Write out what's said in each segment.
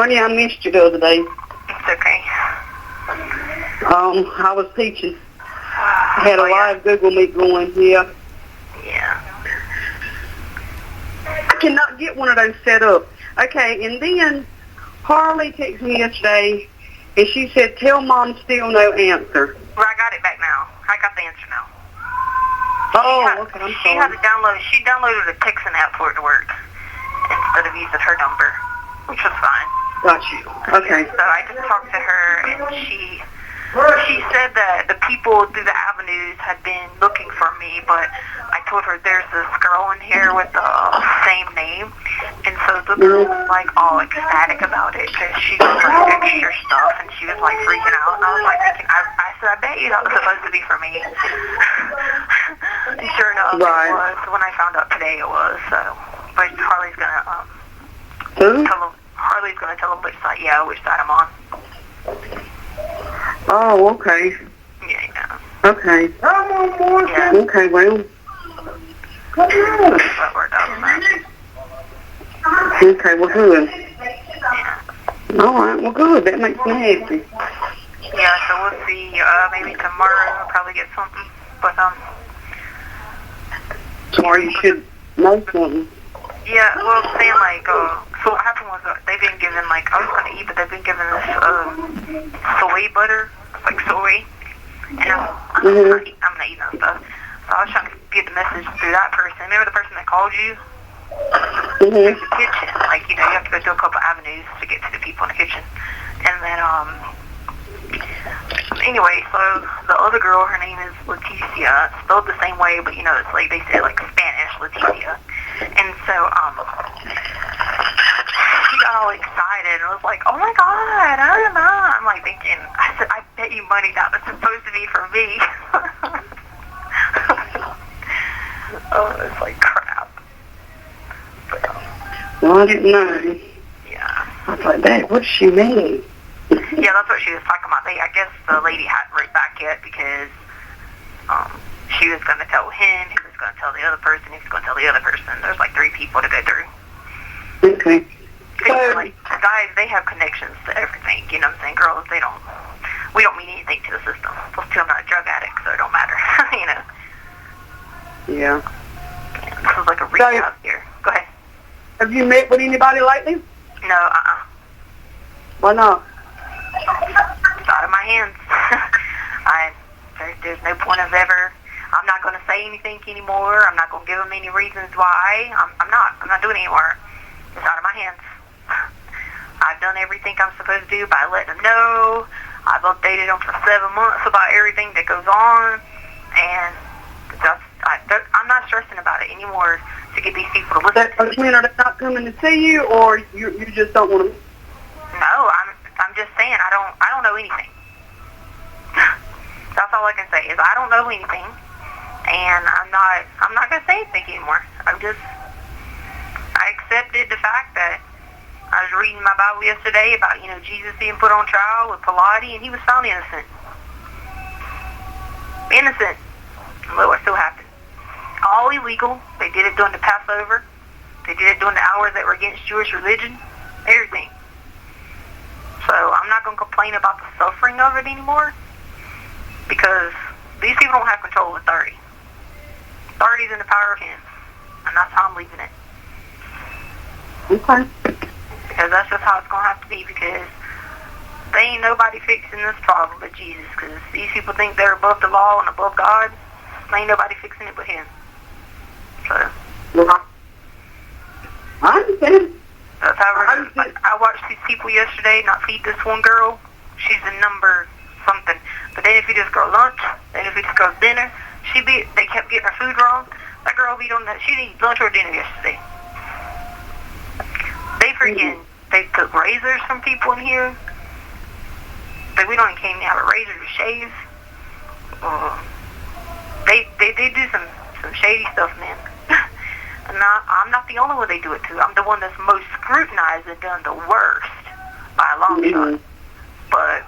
Honey, I missed you the other day. It's okay. I was teaching. I had a live Google Meet going, Yeah. I cannot get one of those set up. Okay, and then Harley texted me yesterday, and she said, tell Mom still no answer. Well, I got it back now. I got the answer now. Okay, I'm She sorry. had to download. She downloaded a texting app for it to work instead of using her number, which was fine. Got you. Okay. So I just talked to her, and she said that the people through the avenues had been looking for me, but I told her there's this girl in here with the same name, and so the girl was like all ecstatic about it because she got like extra stuff, and she was like freaking out. And I was like thinking, I said, I bet you that was supposed to be for me. And sure enough, it was. When I found out today, it was. So, but Harley's gonna tell him which side I'm on. Oh, okay. Yeah. Okay. Yeah. Okay, well. That's what we're talking about. Okay, well, good. Yeah. All right, well, good. That makes me happy. Yeah, so we'll see. Maybe tomorrow we'll probably get something. But, Tomorrow you should know something. yeah, well, saying like, so what happened was they've been given, like, I was going to eat, but they've been given this, soy butter, like soy, and I'm not eating that stuff. So I was trying to get the message through that person. Remember the person that called you? Through the kitchen. Like, you have to go through a couple avenues to get to the people in the kitchen. And then, anyway, so the other girl, her name is Letecia, spelled the same way, but, it's like, they say, like, Spanish, Letecia. And so, she got all excited and was like, oh my God, I don't know. I'm like thinking, I said, I bet you money that was supposed to be for me. Oh, it's like crap. But, well, I didn't know. yeah. I was like, Dad, what does she mean? Yeah, that's what she was talking about. I guess the lady hadn't written back yet because she was going to tell him, he was going to tell the other person, he was going to tell the other person. There's like 3 people to go through. Okay. So, like, guys, they have connections to everything. You know what I'm saying? Girls, we don't mean anything to the system. Plus, too, I'm not a drug addict, so it don't matter. Yeah. This is like a rehab here. Go ahead. Have you met with anybody lately? No, Why not? It's out of my hands. There's no point of ever. I'm not going to say anything anymore. I'm not going to give them any reasons why. I'm not doing it anymore. It's out of my hands. I've done everything I'm supposed to do by letting them know. I've updated them for 7 months about everything that goes on, and I'm not stressing about it anymore to get these people to listen to me. Are they not coming to see you, or you just don't want to? No, I'm just saying I don't know anything. That's all I can say is I don't know anything, and I'm not gonna say anything anymore. I accepted the fact that I was reading my Bible yesterday about Jesus being put on trial with Pilate, and he was found innocent. Innocent. Look what still happened. All illegal. They did it during the Passover. They did it during the hours that were against Jewish religion. Everything. So I'm not going to complain about the suffering of it anymore because these people don't have control of authority. Authority is in the power of him. And that's how I'm leaving it. Okay. Because that's just how it's going to have to be because they ain't nobody fixing this problem but Jesus. Because these people think they're above the law and above God. Ain't nobody fixing it but him. So. I understand. That's how I watched these people yesterday not feed this one girl. She's the number something. But then if you just go lunch, then if you just go dinner, they kept getting her food wrong. That girl she didn't eat lunch or dinner yesterday. They took razors from people in here. But we don't even have a razor to shave. They do some shady stuff, man. And I'm not the only one they do it to. I'm the one that's most scrutinized and done the worst by a long shot. But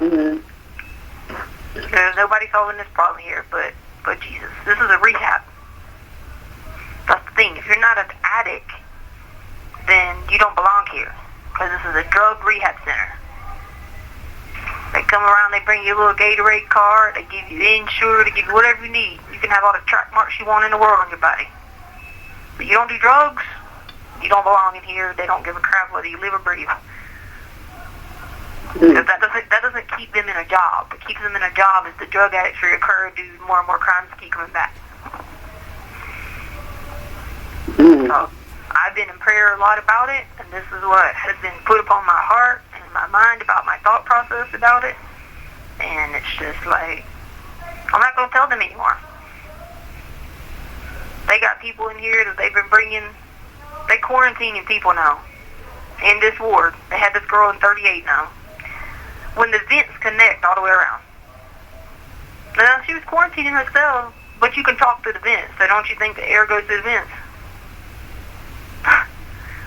there's nobody solving this problem here but Jesus. This is a rehab. That's the thing. If you're not an addict, then you don't belong here. because this is a drug rehab center. They come around, they bring you a little Gatorade card, they give you insurance, they give you whatever you need. You can have all the track marks you want in the world on your body. But you don't do drugs, you don't belong in here. They don't give a crap whether you live or breathe. Because that doesn't keep them in a job. What keeps them in a job is the drug addicts reoccur, do more and more crimes, keep coming back. So I've been in prayer a lot about it, and this is what has been put upon my heart and my mind about my thought process about it. And it's just like, I'm not going to tell them anymore. They got people in here that they've been bringing, they quarantining people now in this ward. They had this girl in 38 now. When the vents connect all the way around. Now, she was quarantining herself, but you can talk through the vents, so don't you think the air goes through the vents?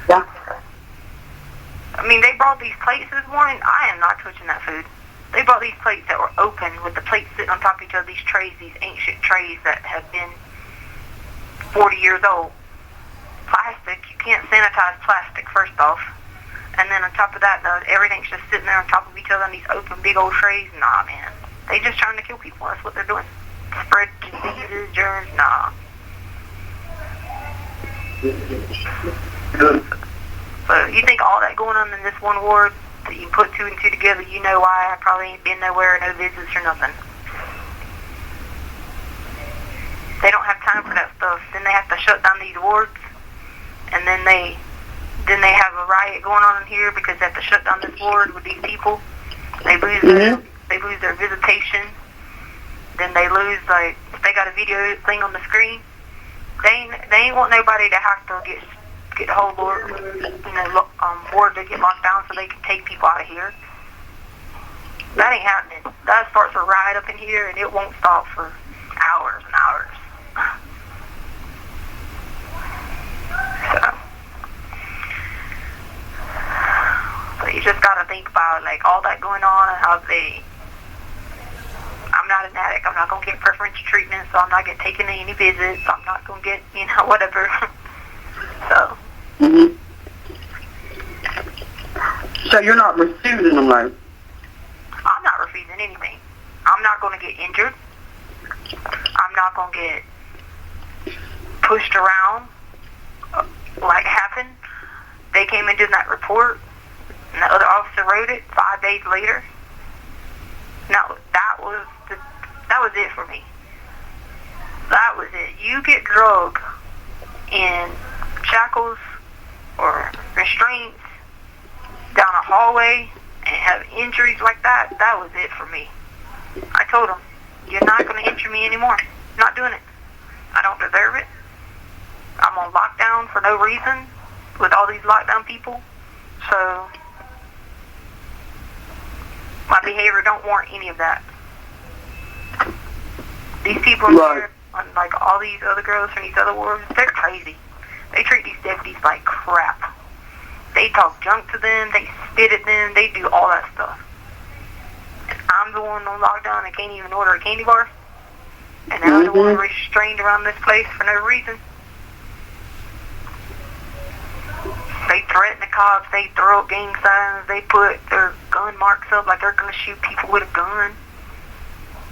Yeah. I mean, they brought these plates this morning. I am not touching that food. They brought these plates that were open with the plates sitting on top of each other, these trays, these ancient trays that have been 40 years old. Plastic, you can't sanitize plastic, first off. And then on top of that, though, everything's just sitting there on top of each other on these open big old trays. Nah, man. They just trying to kill people. That's what they're doing. Spread diseases, germs, nah. So you think all that going on in this one ward, that you put two and two together, you know why I probably ain't been nowhere, no visits or nothing. They don't have time for that stuff. Then they have to shut down these wards, and then they have a riot going on in here because they have to shut down this ward with these people. They lose their visitation. Then they lose, like, if they got a video thing on the screen, they ain't want nobody to have to get the whole ward, ward to get locked down so they can take people out of here. That ain't happening. That starts a riot up in here, and it won't stop for hours and hours. So you just gotta think about, like, all that going on and how I'm not an addict. I'm not gonna get preferential treatment, so I'm not getting taken to any visits. I'm not gonna get, whatever. So. So you're not refusing them, though? I'm not refusing anything. I'm not gonna get injured. I'm not gonna get pushed around like happened. They came and did that report, and the other officer wrote it 5 days later. Now, that was it for me. That was it. You get drugged in shackles or restraints down a hallway and have injuries like that, that was it for me. I told them, you're not going to injure me anymore. I'm not doing it. I don't deserve it. I'm on lockdown for no reason with all these lockdown people. So my behavior don't warrant any of that. These people here, like all these other girls from these other wards, they're crazy. They treat these deputies like crap. They talk junk to them, they spit at them, they do all that stuff. And I'm the one on lockdown that can't even order a candy bar. And I'm the one restrained around this place for no reason. They threaten the cops, they throw up gang signs, they put their gun marks up like they're going to shoot people with a gun.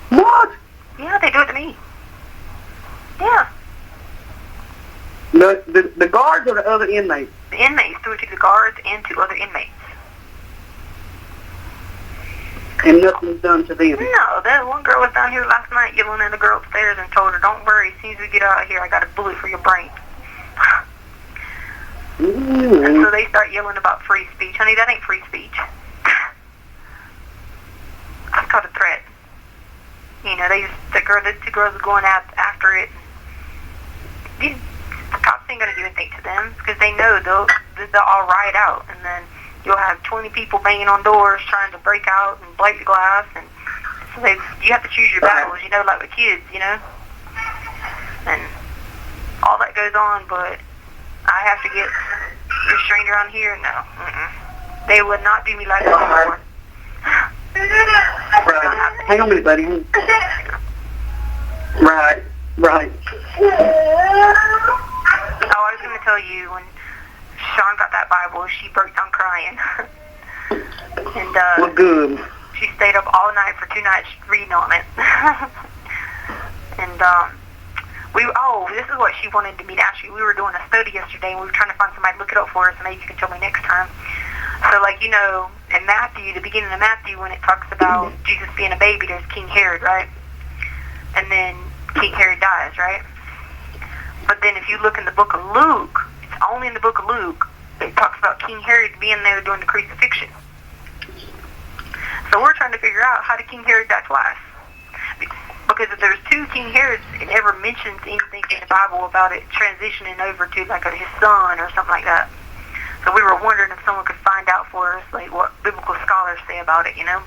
What? Yeah, they do it to me. Yeah. The guards or the other inmates? The inmates do it to the guards and to other inmates. And nothing's done to them? No, that one girl was down here last night yelling at the girl upstairs and told her, don't worry, as soon as we get out of here, I got a bullet for your brain. And so they start yelling about free speech. Honey, that ain't free speech. That's called a threat. The two girls are going after it. These cops ain't gonna do anything to them because they know they'll all riot out, and then you'll have 20 people banging on doors trying to break out and break the glass, and so you have to choose your battles, like with kids, and all that goes on. But I have to get restrained around here. No, they would not do me like that anymore. Right. Hang on a minute, buddy. Right. Oh, I was going to tell you, when Sean got that Bible. She broke down crying. And well, good. she stayed up all night for 2 nights reading on it. And this is what she wanted me to ask you. We were doing a study yesterday, and we were trying to find somebody to look it up for us, and maybe you can tell me next time. So, like, you know, in Matthew, the beginning of Matthew, when it talks about Jesus being a baby, there's King Herod, right? And then King Herod dies, right? But then if you look in the book of Luke, it's only in the book of Luke, it talks about King Herod being there during the crucifixion. So we're trying to figure out, how did King Herod die twice? Because if there's 2 King Herods, it never mentions anything in the Bible about it transitioning over to like his son or something like that. So we were wondering if someone could find out for us, like, what biblical scholars say about it, you know?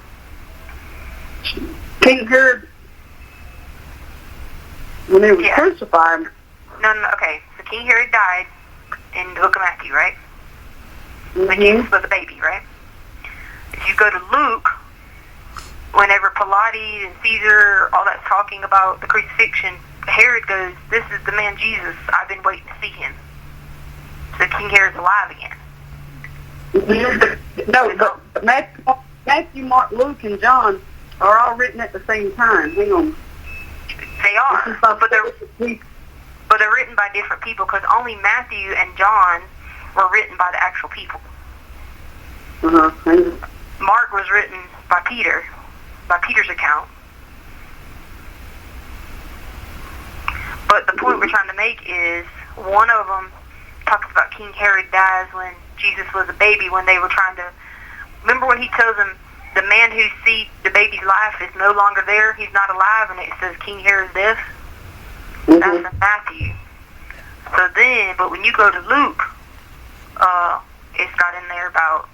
King Herod, when he was crucified. No, okay. So King Herod died in the book of Matthew, right? When Jesus was a baby, right? If you go to Luke, whenever Pilates and Caesar, all that's talking about the crucifixion, Herod goes, "This is the man Jesus. I've been waiting to see him." So King Herod's alive again. No, but Matthew, Mark, Luke, and John are all written at the same time. Hang on. They are, but they're written by different people, because only Matthew and John were written by the actual people. Mark was written by Peter's account. But the point we're trying to make is, one of them talks about King Herod dies when Jesus was a baby, when they were trying to... Remember when he tells them, the man who sees the baby's life is no longer there, he's not alive, and it says King Herod's death? That's in Matthew. So then, but when you go to Luke, it's got in there about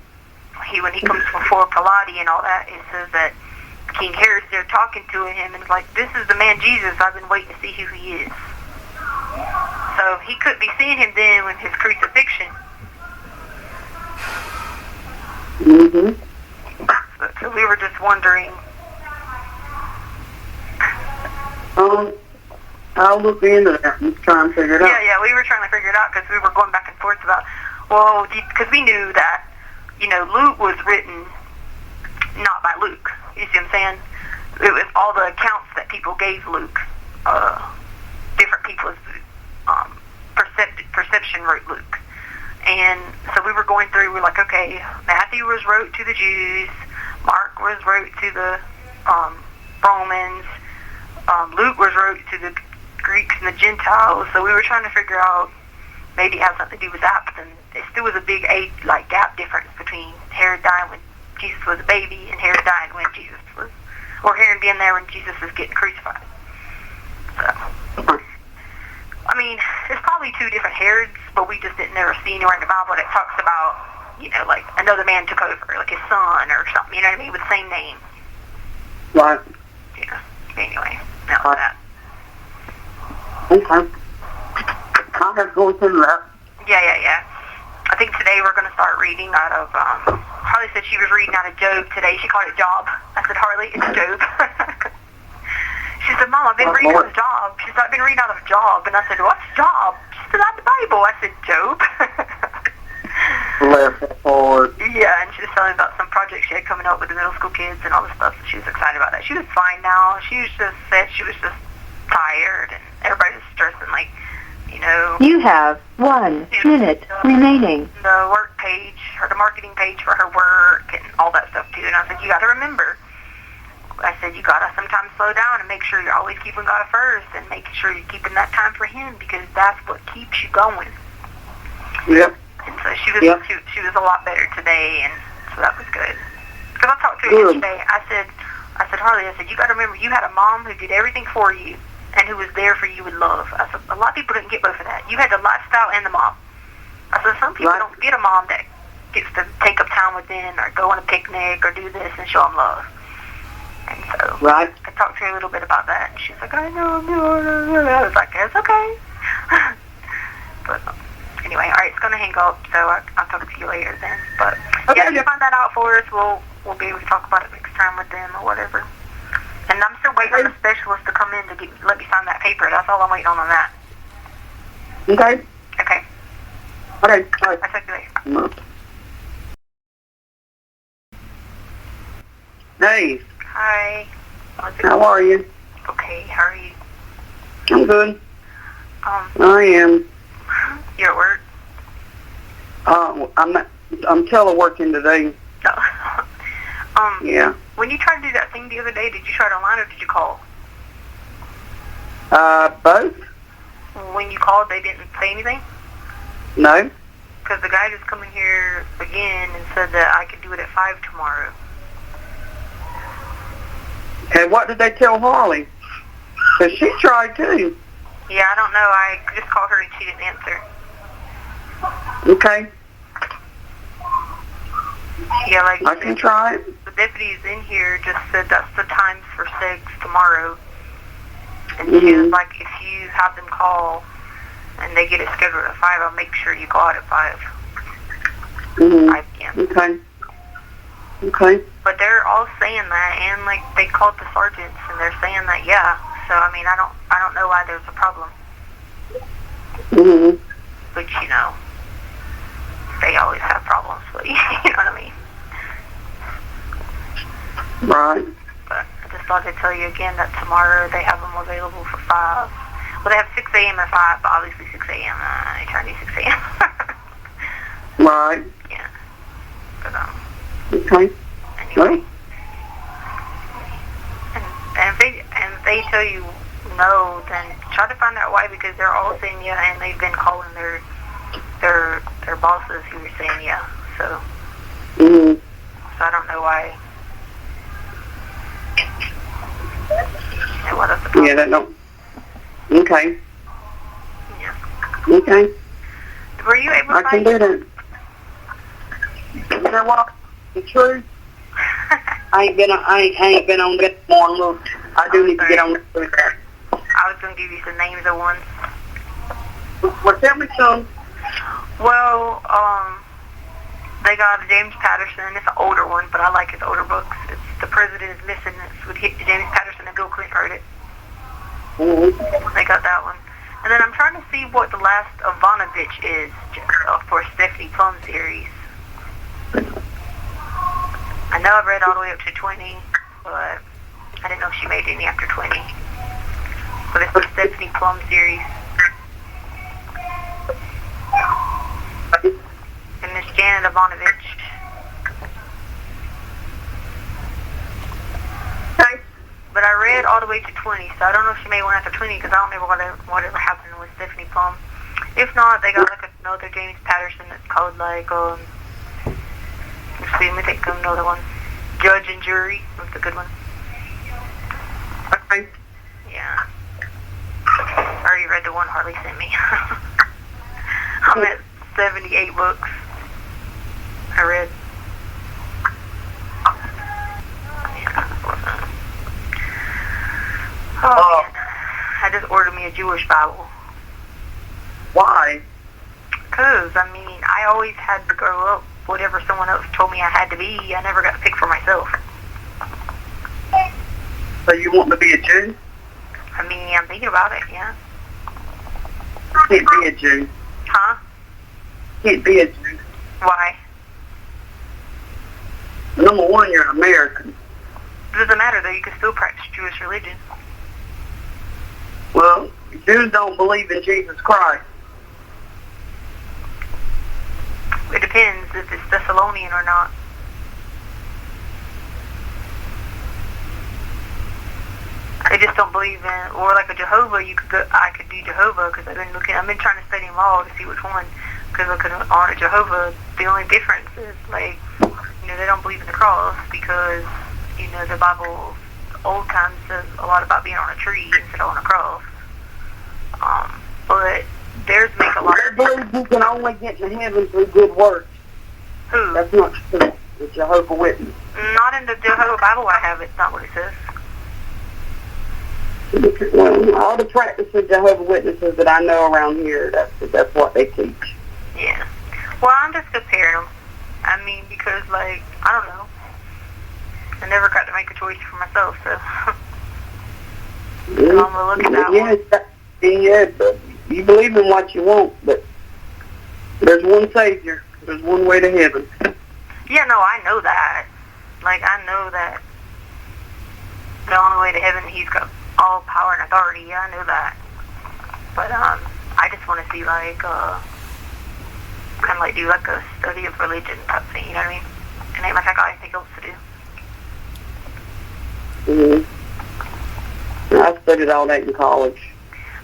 when he comes before Pilates and all that, it says that King Herod's there talking to him, and it's like, "This is the man Jesus. I've been waiting to see who he is." So he could be seeing him then with his crucifixion. So we were just wondering. I'll look into that and try and figure it out. Yeah, we were trying to figure it out, because we were going back and forth about, well, because we knew that, you know, Luke was written not by Luke. You see what I'm saying? It was all the accounts that people gave Luke. Different people's perception wrote Luke. And so we were going through, we're like, okay, Matthew was wrote to the Jews, Mark was wrote to the Romans, Luke was wrote to the Greeks and the Gentiles. So we were trying to figure out, maybe it has something to do with that, but then it still was a big age, like, gap difference between Herod dying when Jesus was a baby and Herod dying when Jesus was, or Herod being there when Jesus was getting crucified. So, I mean, there's probably 2 different Herods, but we just didn't ever see anywhere in the Bible that talks about, you know, like, another man took over, like his son or something, you know what I mean, with the same name. Right. Yeah. Anyway, that was that. Okay. I'll have to go through that. Yeah. I think today we're going to start reading out of, Harley said she was reading out of Job today. She called it Job. I said, Harley, it's Job. She said, Mom, I've been reading out of Job. She said, I've been reading out of Job. And I said, what's Job? She said, out the Bible. I said, Job. Yeah, and she was telling me about some project she had coming up with the middle school kids and all this stuff. So she was excited about that. She was fine now. She was just said she was just tired, and everybody was stressing, like, you know. You have 1 minute remaining. The work page, or the marketing page for her work, and all that stuff too. And I said, you got to remember. I said, you got to sometimes slow down and make sure you're always keeping God first, and making sure you're keeping that time for Him, because that's what keeps you going. Yep. And so she was a lot better today, and so that was good. Because I talked to her yesterday. I said, Harley, I said, you got to remember, you had a mom who did everything for you, and who was there for you with love. I said, a lot of people didn't get both of that. You had the lifestyle and the mom. I said, some people don't get a mom that gets to take up time with them, or go on a picnic, or do this and show them love. And so I talked to her a little bit about that, and she's like, I know. I was like, it's okay. But anyway, all right, it's going to hang up, so I'll talk to you later then. But yeah, if you find that out for us, we'll be able to talk about it next time with them or whatever. And I'm still waiting for the specialist to come in to let me sign that paper. That's all I'm waiting on that. Okay. Okay. Okay, bye. I'll talk to you later. Hey, Hi. How's it how going? are you? Okay, how are you? I'm good. I am. You're at work? I'm teleworking today. No. Yeah. When you tried to do that thing the other day, did you try it online or did you call? Both? When you called, they didn't say anything? No. Because the guy just come in here again and said that I could do it at 5 tomorrow. Okay, what did they tell Harley? Because she tried too. Yeah, I don't know. I just called her and she didn't answer. Okay. Yeah, like I can try it. the deputies in here just said that's the times for SIGs tomorrow. And she Mm-hmm. was like, if you have them call and they get it scheduled at 5, I'll make sure you go out at 5. Mm-hmm. 5 p.m. Okay. Okay. But they're all saying that, and like they called the sergeants and they're saying that, yeah. So I mean, I don't know why there's a problem. Mm-hmm. But you know, they always have problems. But you know what I mean. Right. But I just thought I'd tell you again that tomorrow they have them available for 5. Well, they have 6 a.m. and 5, but obviously 6 a.m. I try to do 6 a.m. Right. Yeah. But Okay. anyway. Well. And if they tell you no, then try to find out why, because they're all saying yeah, and they've been calling their bosses who are saying yeah. So Mm-hmm. I don't know why. And what else? Yeah, that don't. Okay. Yeah. Okay. Were you able to I can find? do that. You know what? The truth, I ain't been on that one. Look, I do need to get on that. I was going to give you some names of ones. Well, tell me some. Well, they got a James Patterson. It's an older one, but I like his older books. It's The President is Missing. It's with James Patterson and Bill Clinton wrote it. Mm-hmm. They got that one. And then I'm trying to see what the last Ivanovich is for Stephanie Plum series. I know I've read all the way up to 20, but I didn't know she made any after 20. But it's the Stephanie Plum series. And Miss Janet Ivanovich. Okay. But I read all the way to 20, so I don't know if she made one after 20, because I don't know whatever happened with Stephanie Plum. If not, they got like another James Patterson that's called like, let's see, let me think of another one. Judge and Jury. That's a good one. Okay. Yeah. I already read the one Harley sent me. I'm at 78 books. I read. Oh, man. I just ordered me a Jewish Bible. Why? Because, I mean, I always had to grow up whatever someone else told me I had to be. I never got to pick for myself. So you want to be a Jew? I mean, I'm thinking about it, yeah. Can't be a Jew. Huh? Can't be a Jew. Why? Number one, you're an American. It doesn't matter, though. You can still practice Jewish religion. Well, Jews don't believe in Jesus Christ. It depends if it's Thessalonian or not. I just don't believe in, or like a Jehovah. I could do Jehovah because I've been trying to study them all to see which one. Because looking on a Jehovah, the only difference is like, they don't believe in the cross because, the Bible, old times says a lot about being on a tree instead of on a cross. But theirs make a lot They of believe you can only get to heaven through good works. Who? That's not true. The Jehovah Witness. Not in the Jehovah Bible I have. It's not what it says. Well, all the practice of Jehovah Witnesses that I know around here, that's what they teach. Yeah. Well, I'm just comparing them. I mean, because, I don't know. I never got to make a choice for myself, so. Mm-hmm. I'm going to look at that one. Yeah, but you believe in what you want, but There's one Savior. There's one way to heaven. Yeah, no, I know that. Like, I know that the only way to heaven, he's got all power and authority. Yeah, I know that. But, I just want to see, like, kind of like do, like, a study of religion type thing, you know what I mean? And ain't like I got anything else to do. I studied all that in college.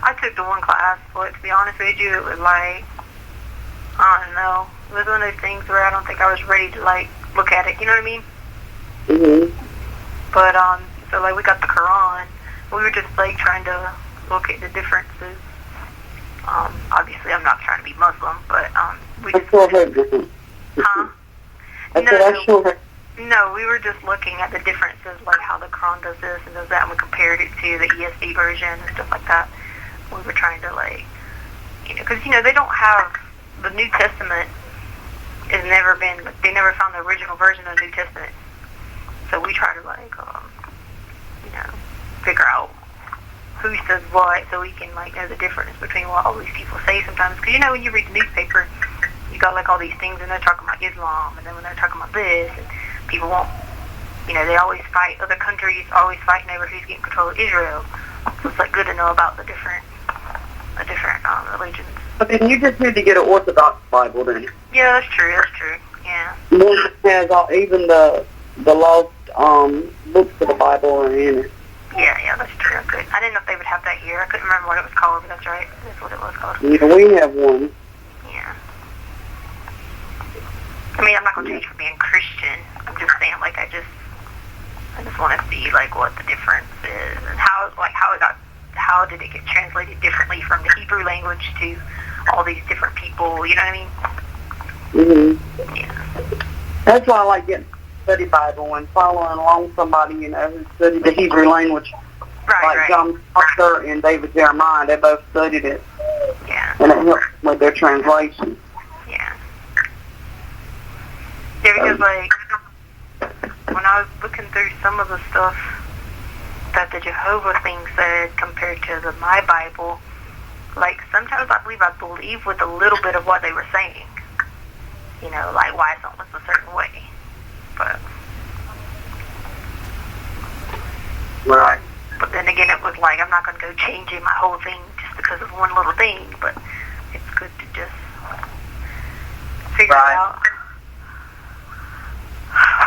I took the one class, but to be honest with you, it was like, I don't know. It was one of those things where I don't think I was ready to, like, look at it, you know what I mean? But, so, like, we got the Quran. We were just, like, trying to look at the differences. Obviously, I'm not trying to be Muslim, but, we just... Huh? No, we were just looking at the differences, like how the Quran does this and does that, and we compared it to the ESV version and stuff like that. We were trying to, like, you know, because, you know, they don't have, the New Testament has never been, they never found the original version of the New Testament. So we try to, like, you know, figure out who says what so we can, like, know the difference between what all these people say sometimes. Because, you know, when you read the newspaper, you got, like, all these things, and they're talking about Islam, and then when they're talking about this, and people won't, you know, they always fight, other countries always fighting over who's getting control of Israel. So it's, like, good to know about the different religions. But then you just need to get an Orthodox Bible then. Yeah, that's true, yeah. One that has all, even the lost books of the Bible are in it. Yeah, that's true. Good. I didn't know if they would have that here. I couldn't remember what it was called, but that's right. That's what it was called. Yeah, we have one. Yeah. I mean, I'm not going to change from being Christian. I'm just saying, like, I just want to see, like, what the difference is and how did it get translated differently from the Hebrew language to all these different people, you know what I mean? Yeah. That's why I like getting a study Bible and following along somebody, you know, who studied the Hebrew language. Like John Paso and David Jeremiah, they both studied it. Yeah. And it helped with their translation. Yeah. Yeah, because, like, when I was looking through some of the stuff that the Jehovah thing said compared to my Bible, like, sometimes I believe with a little bit of what they were saying. You know, like, why something was a certain way. But... Right. But then again, it was like, I'm not going to go changing my whole thing just because of one little thing, but it's good to just figure it out.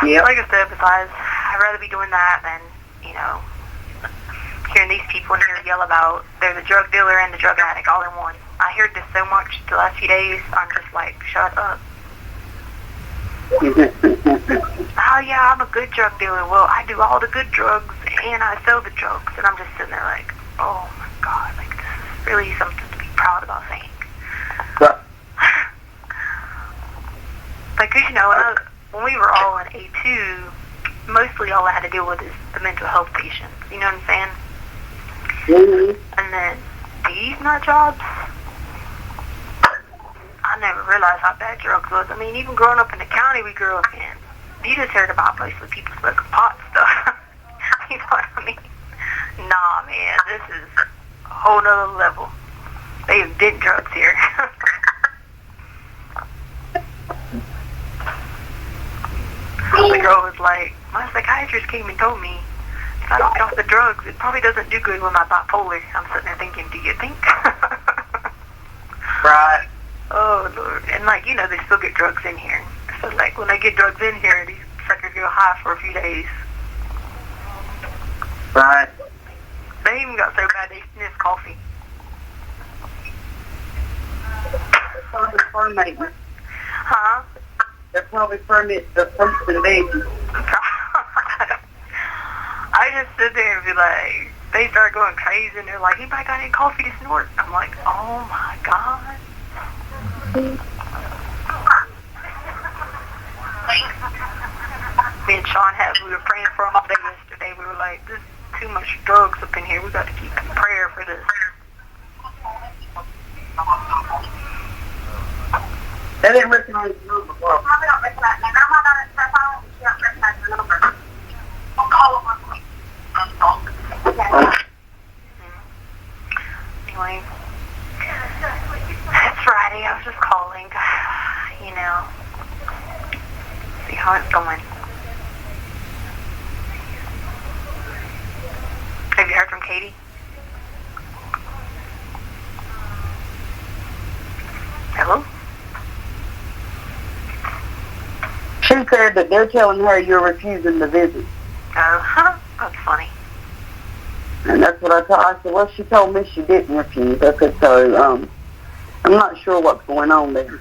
Yeah. Like I said, besides, I'd rather be doing that than, you know, hearing these people in here yell about they're the drug dealer and the drug addict all in one. I heard this so much the last few days, I'm just like, shut up. Oh yeah, I'm a good drug dealer. Well, I do all the good drugs and I sell the drugs. And I'm just sitting there like, oh my God, like, this is really something to be proud about saying. Like, 'cause, you know, when we were all in A2, mostly all I had to deal with is the mental health patients. You know what I'm saying? And then these nut jobs, I never realized how bad drugs was. I mean, even growing up in the county we grew up in, you just heard about places where people smoking pot stuff. You know what I mean? Nah, man, this is a whole nother level. They did drugs here. The girl was like, my psychiatrist came and told me if I don't get off the drugs, it probably doesn't do good with my bipolar. I'm sitting there thinking, do you think? Right. Oh, Lord. And, like, you know, they still get drugs in here. So, like, when they get drugs in here, these suckers go high for a few days. Right. They even got so bad they sniff coffee. Huh? They're probably permit the first and baby. I just sit there and be like, they start going crazy and they're like, anybody got any coffee to snort? I'm like, oh my God. Me and Sean we were praying for him all day yesterday. We were like, there's too much drugs up in here. We got to keep prayer for this. They didn't recognize the number. Well, Probably don't recognize my grandma doesn't her phone. She don't recognize the number. I'll call them. Anyway, it's Friday. I was just calling. you know, see how it's going. Have you heard from Katie? Hello? She said that they're telling her you're refusing the visit. Oh, that's funny. And that's what I told her. I said, well, she told me she didn't refuse. I said, so, I'm not sure what's going on there.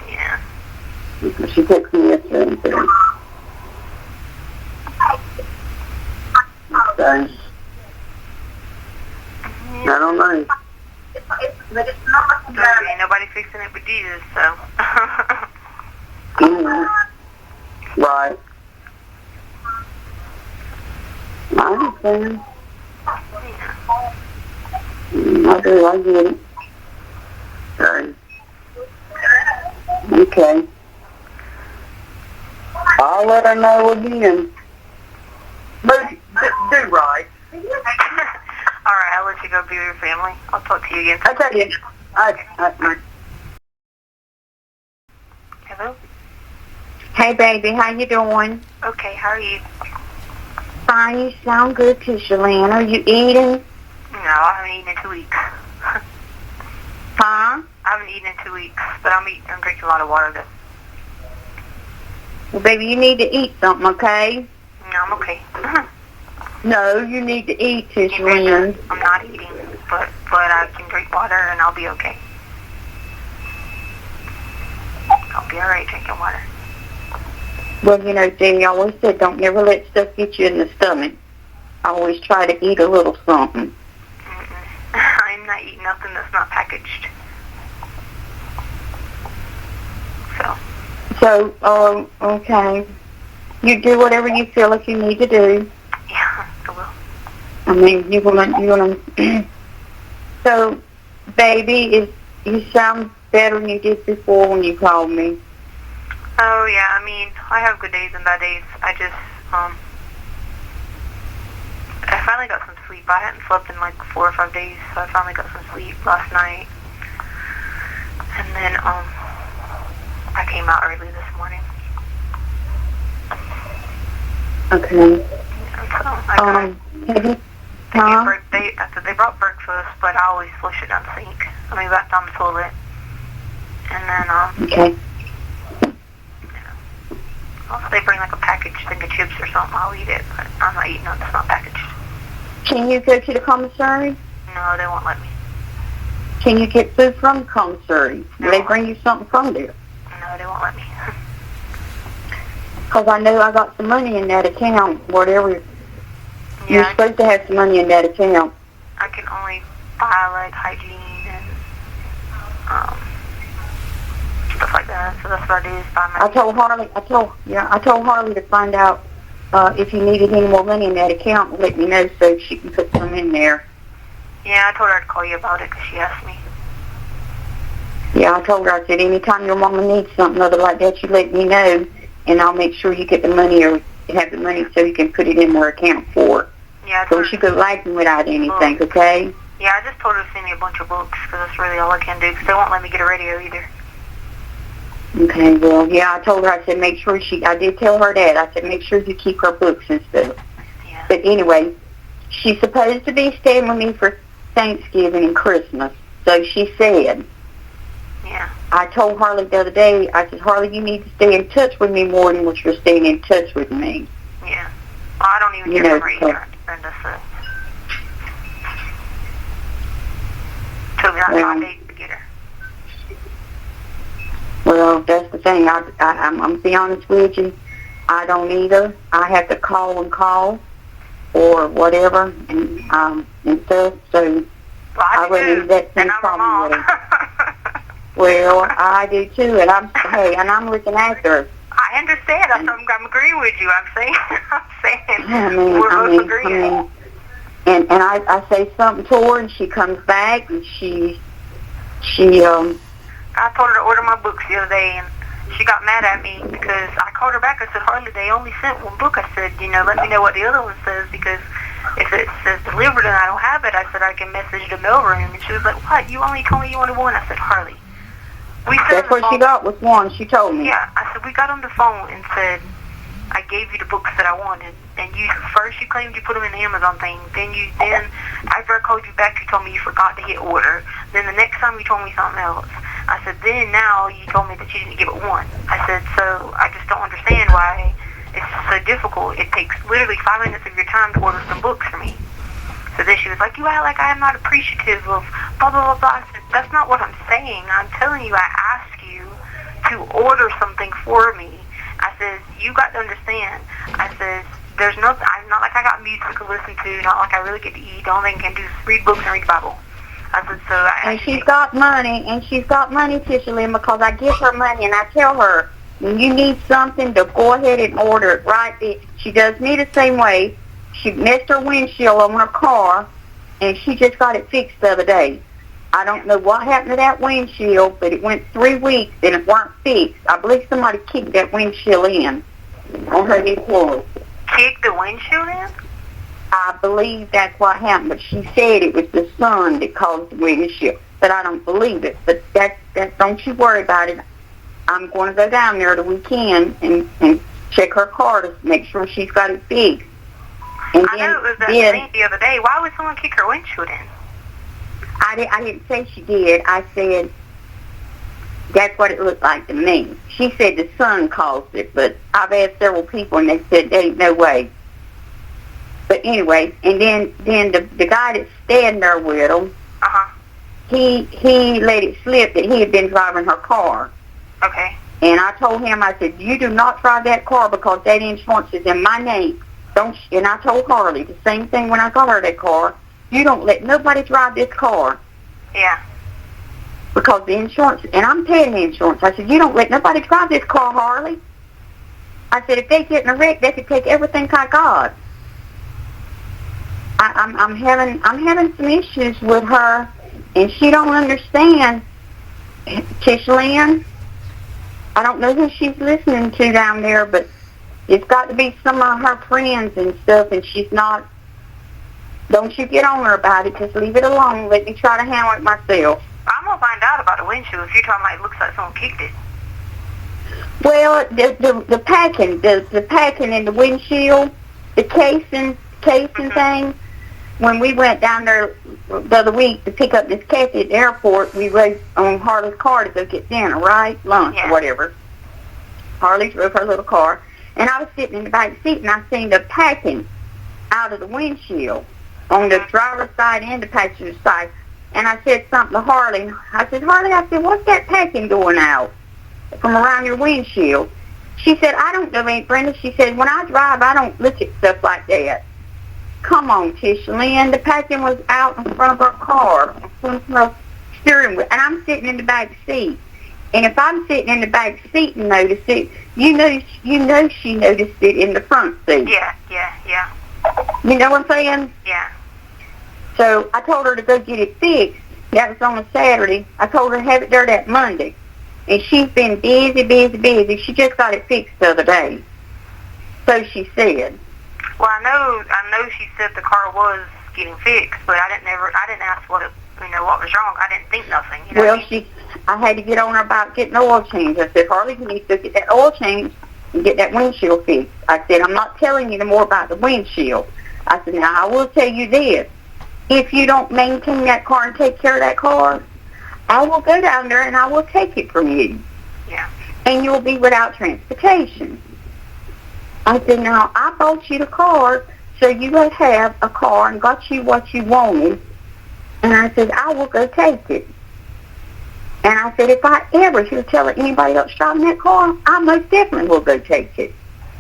Yeah. She texted me yesterday and said, so, I don't know. Ain't nobody fixing it but Jesus, so. Right. I understand. I do, I get it. Sorry. Okay. I'll let her know again. But do right. Alright, I'll let you go be with your family. I'll talk to you again. Okay. Hello? Hey, baby, how you doing? Okay, how are you? Fine, you sound good, Tisha Lynn. Are you eating? No, I haven't eaten in 2 weeks. Huh? I haven't eaten in 2 weeks, but I'm drinking a lot of water though. Well, baby, you need to eat something, okay? No, I'm okay. No, you need to eat, Tisha Lynn. I'm not eating, but I can drink water and I'll be okay. I'll be alright drinking water. Well, you know, Jenny always said don't never let stuff get you in the stomach. Always try to eat a little something. I'm not eating nothing that's not packaged. So, okay. You do whatever you feel like you need to do. Yeah, I will. I mean, you wanna. So, baby, you sound better than you did before when you called me. Oh yeah, I mean, I have good days and bad days. I just, I finally got some sleep. I hadn't slept in like 4 or 5 days, so I finally got some sleep last night. And then, I came out early this morning. Okay. So I got, they brought breakfast, but I always flush it down the sink. I mean, back down the toilet. And then, Okay. Also, they bring like a packaged thing of chips or something. I'll eat it, but I'm not eating nothing that's not packaged. Can you go to the commissary? No, they won't let me. Can you get food from the commissary? No. Do they bring you something from there? No, they won't let me. Because I know I got some money in that account, whatever. You're Yeah, supposed to have some money in that account. I can only buy like hygiene and stuff like that. So that's what I do is buy my. I told Harley to find out if you needed any more money in that account and let me know so she can put some in there. Yeah, I told her to call you about it because she asked me. Yeah, I told her, I said, anytime your mama needs something other like that, you let me know, and I'll make sure you get the money or have the money so you can put it in her account for her. Yeah, So she could lagging without anything, okay? Yeah, I just told her to send me a bunch of books because that's really all I can do because they won't let me get a radio either. Okay, well, yeah, I told her, I said, make sure I did tell her that. I said, make sure you keep her books and stuff. Yeah. But anyway, she's supposed to be staying with me for Thanksgiving and Christmas. So she said. Yeah. I told Harley the other day, I said, Harley, you need to stay in touch with me more than what you're staying in touch with me. Yeah. Well, I don't even hear from her either. Brenda, so. Took me like 5 days to get her. Well, that's the thing. I'm going to be honest with you. I don't either. I have to call or whatever and stuff. So Well, I wouldn't that same problem with her. Well, I do too, and I'm looking after her. I understand. I'm agreeing with you. I'm saying we're both agreeing. And I say something to her, and she comes back, and she I told her to order my books the other day, and she got mad at me because I called her back. I said, Harley, they only sent one book. I said, let me know what the other one says because if it says delivered and I don't have it, I said I can message the mailroom. And she was like, what? You only told me you wanted one. I said, Harley, We said That's what she got was one, she told me. Yeah, I said, we got on the phone and said, I gave you the books that I wanted, and you claimed you put them in the Amazon thing, then after I called you back, you told me you forgot to hit order, then the next time you told me something else. I said, then now you told me that you didn't give it one. I said, so I just don't understand why it's so difficult. It takes literally 5 minutes of your time to order some books for me. So then she was like, you act like I am not appreciative of blah, blah, blah, blah. I said, that's not what I'm saying. I'm telling you, I asked you to order something for me. I said, you got to understand. I said, there's no, I'm not like I got music to listen to, not like I really get to eat. The only thing I can do is read books and read the Bible. I said, so and she's got money, Tisha Lynn, because I give her money and I tell her, when you need something, to go ahead and order it right there. She does me the same way. She missed her windshield on her car, and she just got it fixed the other day. I don't know what happened to that windshield, but it went 3 weeks and it weren't fixed. I believe somebody kicked that windshield in on her new floor. Kicked the windshield in? I believe that's what happened, but she said it was the sun that caused the windshield. But I don't believe it. But that's don't you worry about it. I'm going to go down there the weekend and check her car to make sure she's got it fixed. And I know it was that thing the other day. Why would someone kick her windshield in? I didn't say she did. I said that's what it looked like to me. She said the sun caused it, but I've asked several people and they said there ain't no way. But anyway, and then the guy that's standing there with him, he let it slip that he had been driving her car. Okay. And I told him, I said, you do not drive that car because that insurance is in my name. And I told Harley the same thing when I got her that car. You don't let nobody drive this car. Yeah. Because the insurance, and I'm paying the insurance. I said, you don't let nobody drive this car, Harley. I said, if they get in a wreck, they could take everything I got. I'm having some issues with her, and she don't understand. Tish Lynn, I don't know who she's listening to down there, but it's got to be some of her friends and stuff, and she's not. Don't you get on her about it. Just leave it alone. Let me try to handle it myself. I'm going to find out about the windshield if you're talking like it looks like someone kicked it. Well, the packing in the windshield, the casing thing, when we went down there the other week to pick up Miss Kathy at the airport, we rode on Harley's car to go get dinner, right? Lunch or whatever. Harley drove her little car. And I was sitting in the back seat, and I seen the packing out of the windshield on the driver's side and the passenger side. And I said something to Harley. I said, Harley, what's that packing going out from around your windshield? She said, I don't know, Aunt Brenda. She said, when I drive, I don't look at stuff like that. Come on, Tish Lynn. The packing was out in front of her car, in front of her steering wheel. And I'm sitting in the back seat. And if I'm sitting in the back seat and notice it, you know she noticed it in the front seat. Yeah. You know what I'm saying? Yeah. So I told her to go get it fixed. That was on a Saturday. I told her to have it there that Monday. And she's been busy. She just got it fixed the other day. So she said. Well, I know she said the car was getting fixed, but I didn't ask what was wrong. I didn't think nothing. You know well, what I mean? I had to get on her about getting the oil change. I said, Harley, you need to get that oil change and get that windshield fixed. I said, I'm not telling you no more about the windshield. I said, now I will tell you this. If you don't maintain that car and take care of that car, I will go down there and I will take it from you. Yeah. And you'll be without transportation. I said, now, I bought you the car so you would have a car and got you what you wanted. And I said, I will go take it. And I said, if I ever hear tell anybody else driving that car, I most definitely will go take it.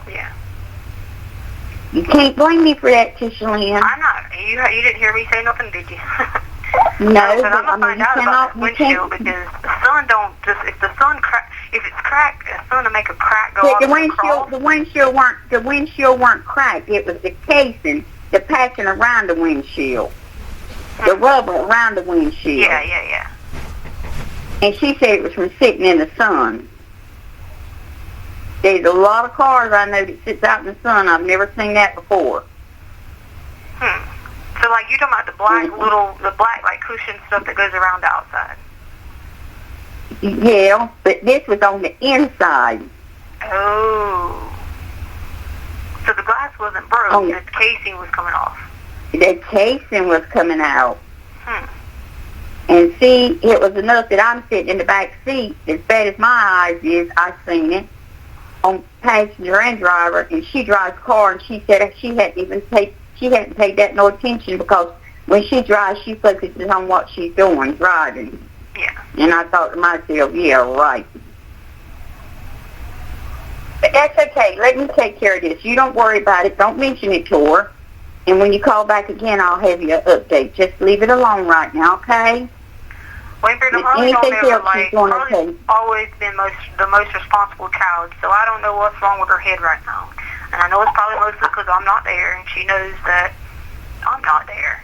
Yeah. You can't blame me for that, Tisha Lynn. I'm not. You didn't hear me say nothing, did you? No, but I'm gonna find out about the windshield because the sun don't just if it's cracked, the sun will make a crack go off. The windshield weren't cracked. It was the casing, the patching around the windshield, the rubber around the windshield. Yeah. And she said it was from sitting in the sun. There's a lot of cars I know that sits out in the sun. I've never seen that before. So, like, you're talking about the black like cushion stuff that goes around the outside. Yeah, but this was on the inside. Oh. So the glass wasn't broke, Oh. the casing was coming off. The casing was coming out. Hmm. And see, it was enough that I'm sitting in the back seat. As bad as my eyes is, I seen it on passenger and driver. And she drives a car, and she said she hadn't paid that no attention, because when she drives, she focuses on what she's doing, driving. Yeah. And I thought to myself, yeah, right. But that's okay. Let me take care of this. You don't worry about it. Don't mention it to her. And when you call back again, I'll have you an update. Just leave it alone right now, okay? Well, Harley's always been the most responsible child, so I don't know what's wrong with her head right now. And I know it's probably mostly because I'm not there, and she knows that I'm not there.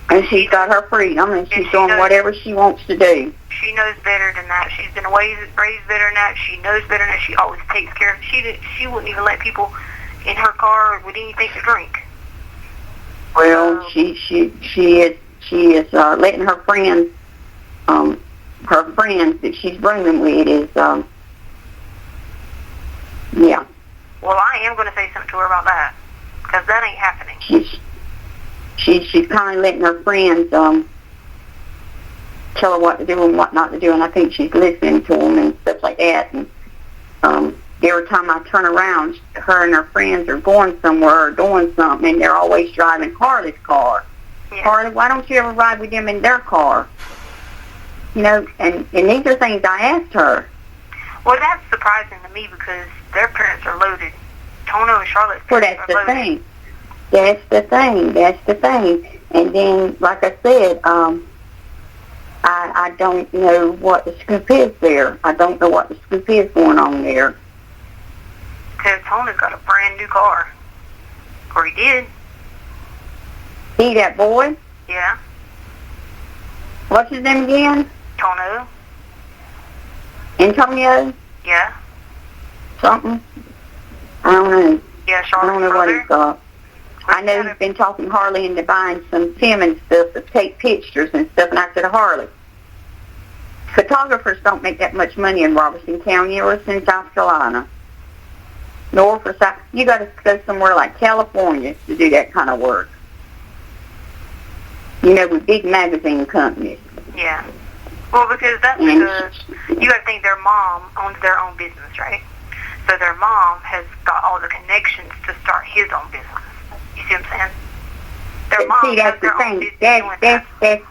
And she's got her freedom, and she's doing whatever she wants to do. She knows better than that. She's been raised better than that. She knows better than that. She always takes care of. She wouldn't even let people in her car with anything to drink. Well, she is letting her friends that she's bringing with is yeah. Well, I am going to say something to her about that, because that ain't happening. She's kind of letting her friends tell her what to do and what not to do, and I think she's listening to them and stuff like that. And every time I turn around, her and her friends are going somewhere or doing something, and they're always driving Harley's car. Yeah. Harley, why don't you ever ride with them in their car? You know, and these are things I asked her. Well, that's surprising to me, because their parents are loaded. Tono and Charlotte's parents are loaded. That's the thing. And then, like I said, I don't know what the scoop is there. I don't know what the scoop is going on there. Because Tono's got a brand new car. Or he did. See that boy? Yeah. What's his name again? Tono. Antonio? Yeah. Something? I don't know. Yeah, I Charlotte's don't know brother. what he's got. I know he's been talking to Harley into buying some film and stuff to take pictures and stuff, and I said, Harley, photographers don't make that much money in Robertson County or in South Carolina. Nor for South. You got to go somewhere like California to do that kind of work. You know, with big magazine companies. Yeah. Well, because that's because you got to think their mom owns their own business, right? So their mom has got all the connections to start his own business. You see what I'm saying? Their mom see, that's has their the own thing. business.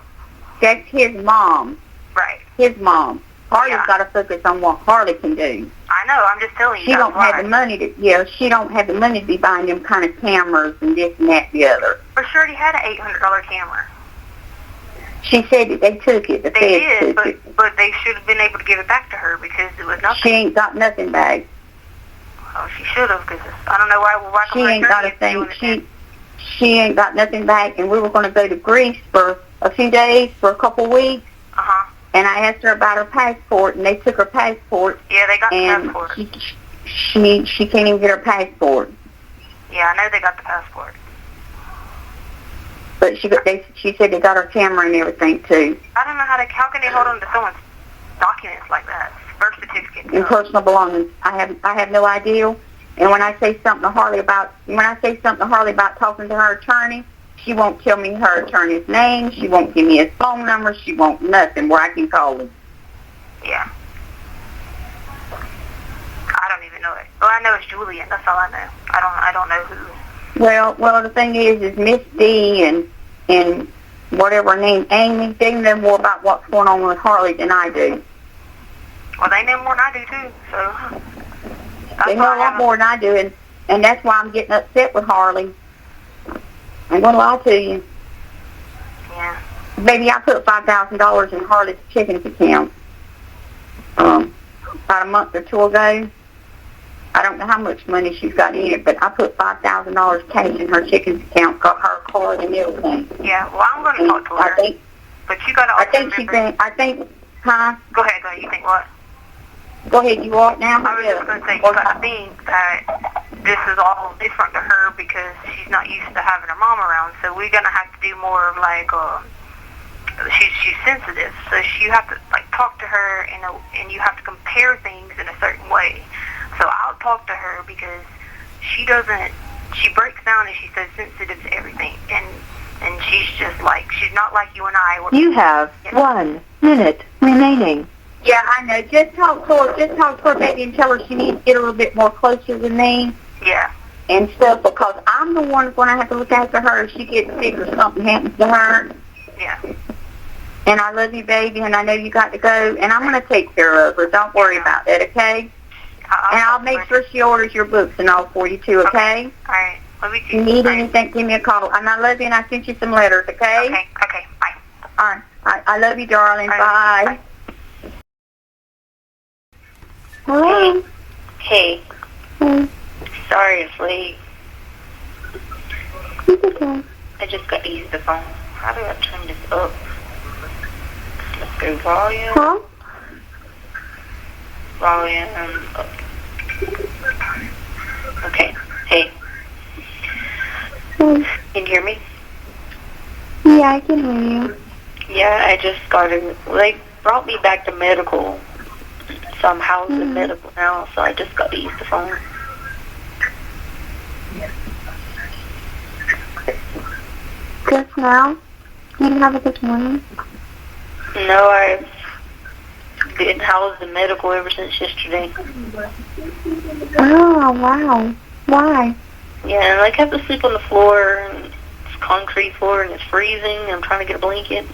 That's his mom. Right. His mom. Harley's got to focus on what Harley can do. I know. I'm just telling you. She don't have the money to. Yeah, she don't have the money to be buying them kind of cameras and this and that and the other. But she already had an $800 camera. She said that they took it. The They did, but they should have been able to give it back to her, because it was nothing. She ain't got nothing back. Oh, she should have, because I don't know why she ain't got a thing. She ain't got nothing back, and we were going to go to Greece for a few days, for a couple of weeks. Uh-huh. And I asked her about her passport, and they took her passport. Yeah, they got the and passport. She can't even get her passport. Yeah, I know they got the passport. But she said they got her camera and everything too. I don't know how can they hold on to someone's documents like that? Birth certificate. And personal belongings. I have no idea. And when I say something to Harley about talking to her attorney, she won't tell me her attorney's name. She won't give me his phone number. She won't nothing where I can call him. Yeah. I don't even know it. Well, I know it's Julian. That's all I know. I don't know who. Well, the thing is Miss D and whatever her name, Amy, they know more about what's going on with Harley than I do. Well, they know more than I do too. So they know a lot more than I do, and that's why I'm getting upset with Harley. I'm gonna lie to you. Yeah. Baby, I put $5,000 in Harley's checking account about a month or two ago. I don't know how much money she's got in it, but I put $5,000 cash in her checking account, got her card and everything. Yeah, well, I'm going to talk to her. But you got to also huh? Go ahead. You think what? Go ahead, you are now? I was just going to say, you got to think that this is all different to her because she's not used to having her mom around, so we're going to have to do more of like she's sensitive, so you have to like talk to her and you have to compare things in a certain way. So I'll talk to her because she breaks down and she says sensitive to everything, and she's just like, she's not like you and I. You have 1 minute remaining. Yeah, I know. Just talk to her, baby, and tell her she needs to get a little bit more closer to me. Yeah. And stuff, because I'm the one going to have to look after her if she gets sick or something happens to her. Yeah. And I love you, baby, and I know you got to go, and I'm going to take care of her. Don't worry about that, okay? And I'll make sure she orders your books and all for you, too, okay? All right. Love you, too. If you need anything, give me a call. And I love you, and I sent you some letters, okay? Okay. Bye. All right. I love you, darling. Bye. Hello? Hey. Hey. Sorry it's late. It's okay. I just got to use the phone. How do I turn this up? Let's go volume. Huh? Volume up. Okay. Hey. Hey. Can you hear me? Yeah, I can hear you. Yeah, I just got it. They brought me back to medical. So I'm housed in medical now, so I just got to use the phone. Just now? You didn't have it this morning? No, I've been housed in medical ever since yesterday. Oh, wow. Why? Yeah, and I have to sleep on the floor, and it's concrete floor, and it's freezing. I'm trying to get a blanket.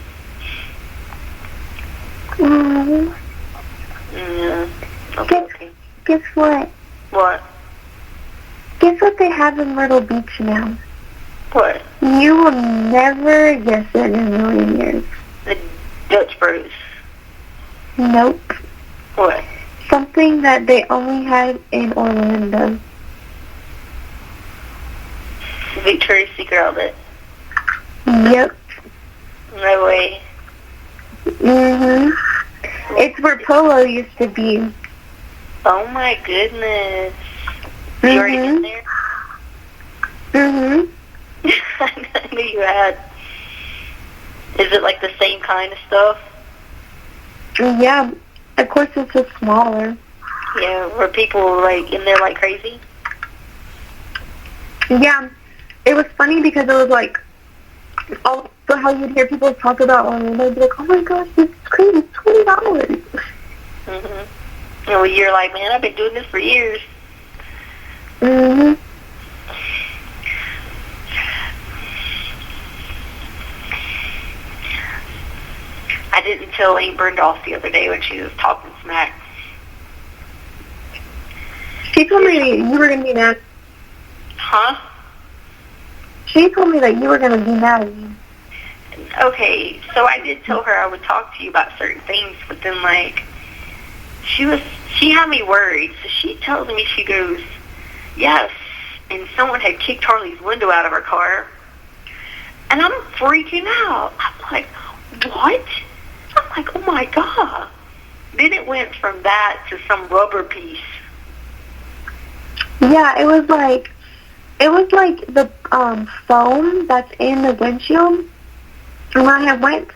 Yeah. Okay. Guess what? What? Guess what they have in Myrtle Beach now? What? You will never guess it in a million years. The Dutch Bros. Nope. What? Something that they only had in Orlando. Victoria's Secret outlet. Yep. No way. It's where Polo used to be. Oh my goodness. You already been there? I knew you had. Is it like the same kind of stuff? Yeah. Of course it's just smaller. Yeah, were people like in there like crazy? Yeah. It was funny because it was like, also how you'd hear people talk about Orlando, be like, oh my gosh, this is crazy, it's $20. Well, you're like, man, I've been doing this for years. I didn't tell Aunt Burndoff the other day when she was talking smack. She told me that you were going to be mad. Huh? She told me that you were going to be mad at me. Okay, so I did tell her I would talk to you about certain things, but then like, she had me worried. So she tells me, she goes, yes, and someone had kicked Harley's window out of her car. And I'm freaking out. I'm like, what? I'm like, oh my God. Then it went from that to some rubber piece. Yeah, it was like the foam that's in the windshield. And when I went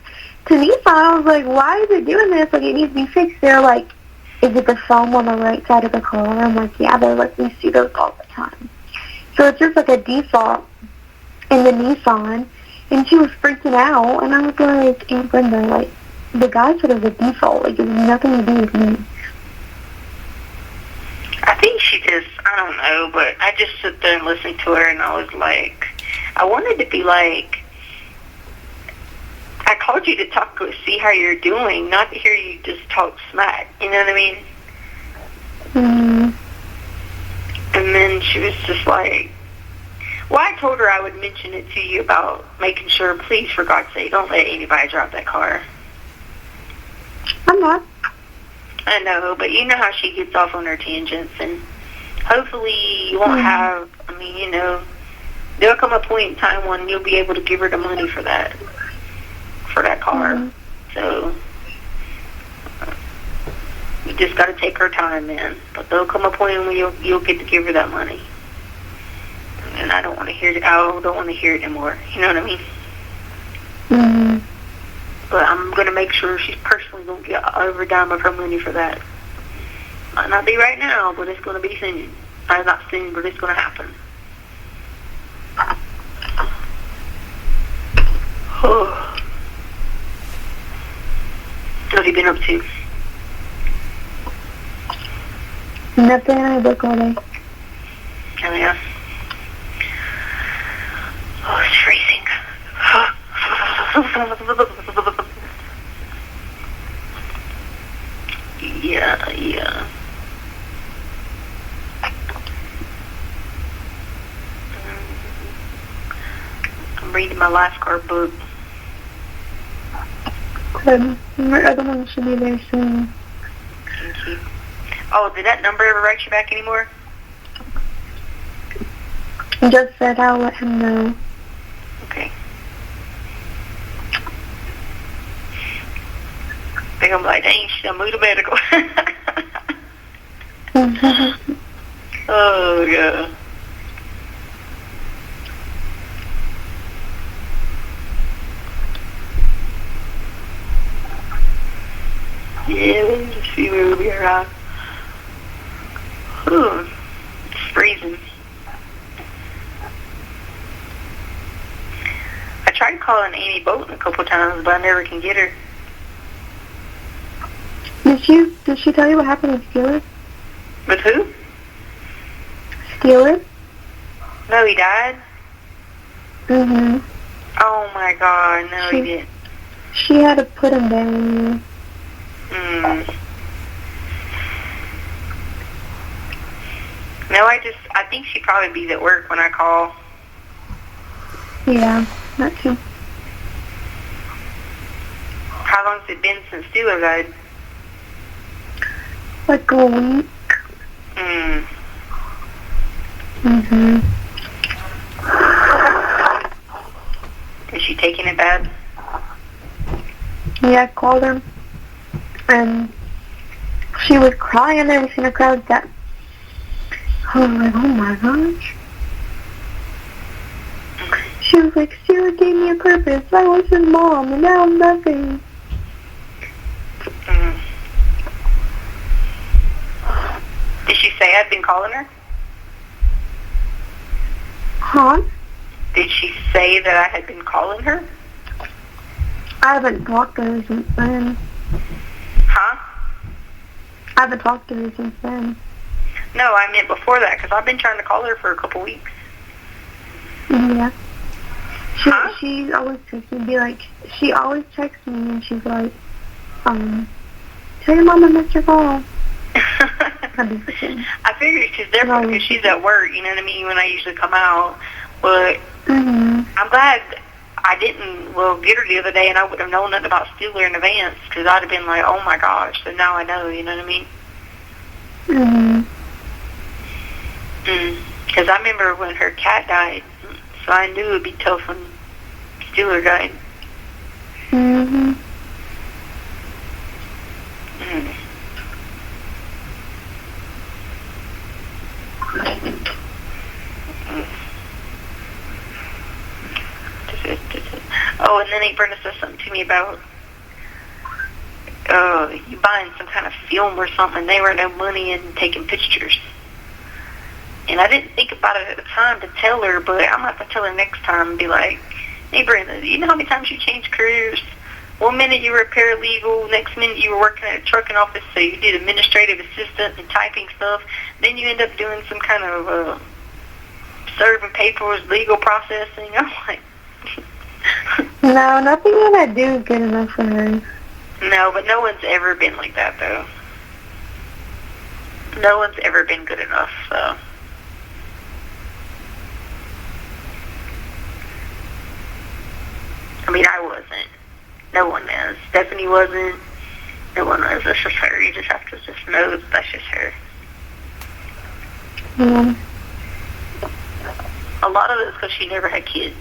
to Nissan, I was like, why is it doing this? Like, it needs to be fixed. They're like, is it the foam on the right side of the car? And I'm like, yeah. They're like, we see those all the time. So it's just like a default in the Nissan. And she was freaking out. And I was like, Aunt Brenda, like, the guy said it was a default. Like, it has nothing to do with me. I think she just, I don't know, but I just sit there and listen to her, and I was like, I wanted to be like, I called you to talk to see how you're doing, not to hear you just talk smack. You know what I mean? And then she was just like, well, I told her I would mention it to you about making sure, please, for God's sake, don't let anybody drive that car. I'm not. I know, but you know how she gets off on her tangents, and hopefully you won't have, I mean, you know, there'll come a point in time when you'll be able to give her the money for that car. So you just got to take her time, man. But there'll come a point when you'll get to give her that money. And I don't want to hear it. I don't want to hear it anymore. You know what I mean? But I'm going to make sure she's personally going to get every dime of her money for that. Might not be right now, but it's going to be soon. Not soon, but it's going to happen. Oh. What have you been up to? Nothing. I work all day. Oh, yeah. Oh, it's freezing. Yeah. I'm reading my lifeguard book. Good. My other one should be there soon. Thank you. Oh, did that number ever write you back anymore? Just said I'll let him know. Okay. I think I'm like, dang, she's gonna move to medical. Oh, yeah. Yeah, let me just see where we are at. Ooh, it's freezing. I tried calling Amy Bolton a couple times, but I never can get her. Did she tell you what happened with Steeler? With who? Steeler? No, he died? Mhm. Oh my God, no, he didn't. She had to put him down. No, I think she'd probably be at work when I call. Yeah, that too. How long's it been since Steeler died? Like a week. Mhm. Is she taking it bad? Yeah, I called her, and she was crying. I never seen her cry like that. I was like, oh my gosh. She was like, Steeler gave me a purpose. I was his mom, and now I'm nothing. Did she say I'd been calling her? Huh? Did she say that I had been calling her? I haven't talked to her since then. Huh? I haven't talked to her since then. No, I meant before that, because I've been trying to call her for a couple weeks. Yeah. Huh? She always texts me, she always texts me, and she's like, tell your mom I missed your call. I figured she's different because she's at work, you know what I mean, when I usually come out. But I'm glad I didn't, get her the other day, and I would have known nothing about Steeler in advance, because I'd have been like, oh my gosh, so now I know, you know what I mean? Because I remember when her cat died, so I knew it would be tough when Steeler died. Oh, and then Brenda said something to me about you buying some kind of film or something. They were no money in taking pictures. And I didn't think about it at the time to tell her, but I'm going to have to tell her next time and be like, hey, Brenda, you know how many times you changed careers? One minute you were a paralegal, next minute you were working at a trucking office, so you did administrative assistant and typing stuff. Then you end up doing some kind of serving papers, legal processing. I'm like... No, nothing that I do is good enough for her. No, but no one's ever been like that, though. No one's ever been good enough, so... I mean, I wasn't. No one is. Stephanie wasn't. No one was. That's just her. You just have to just know that that's just her. Yeah. A lot of it is because she never had kids.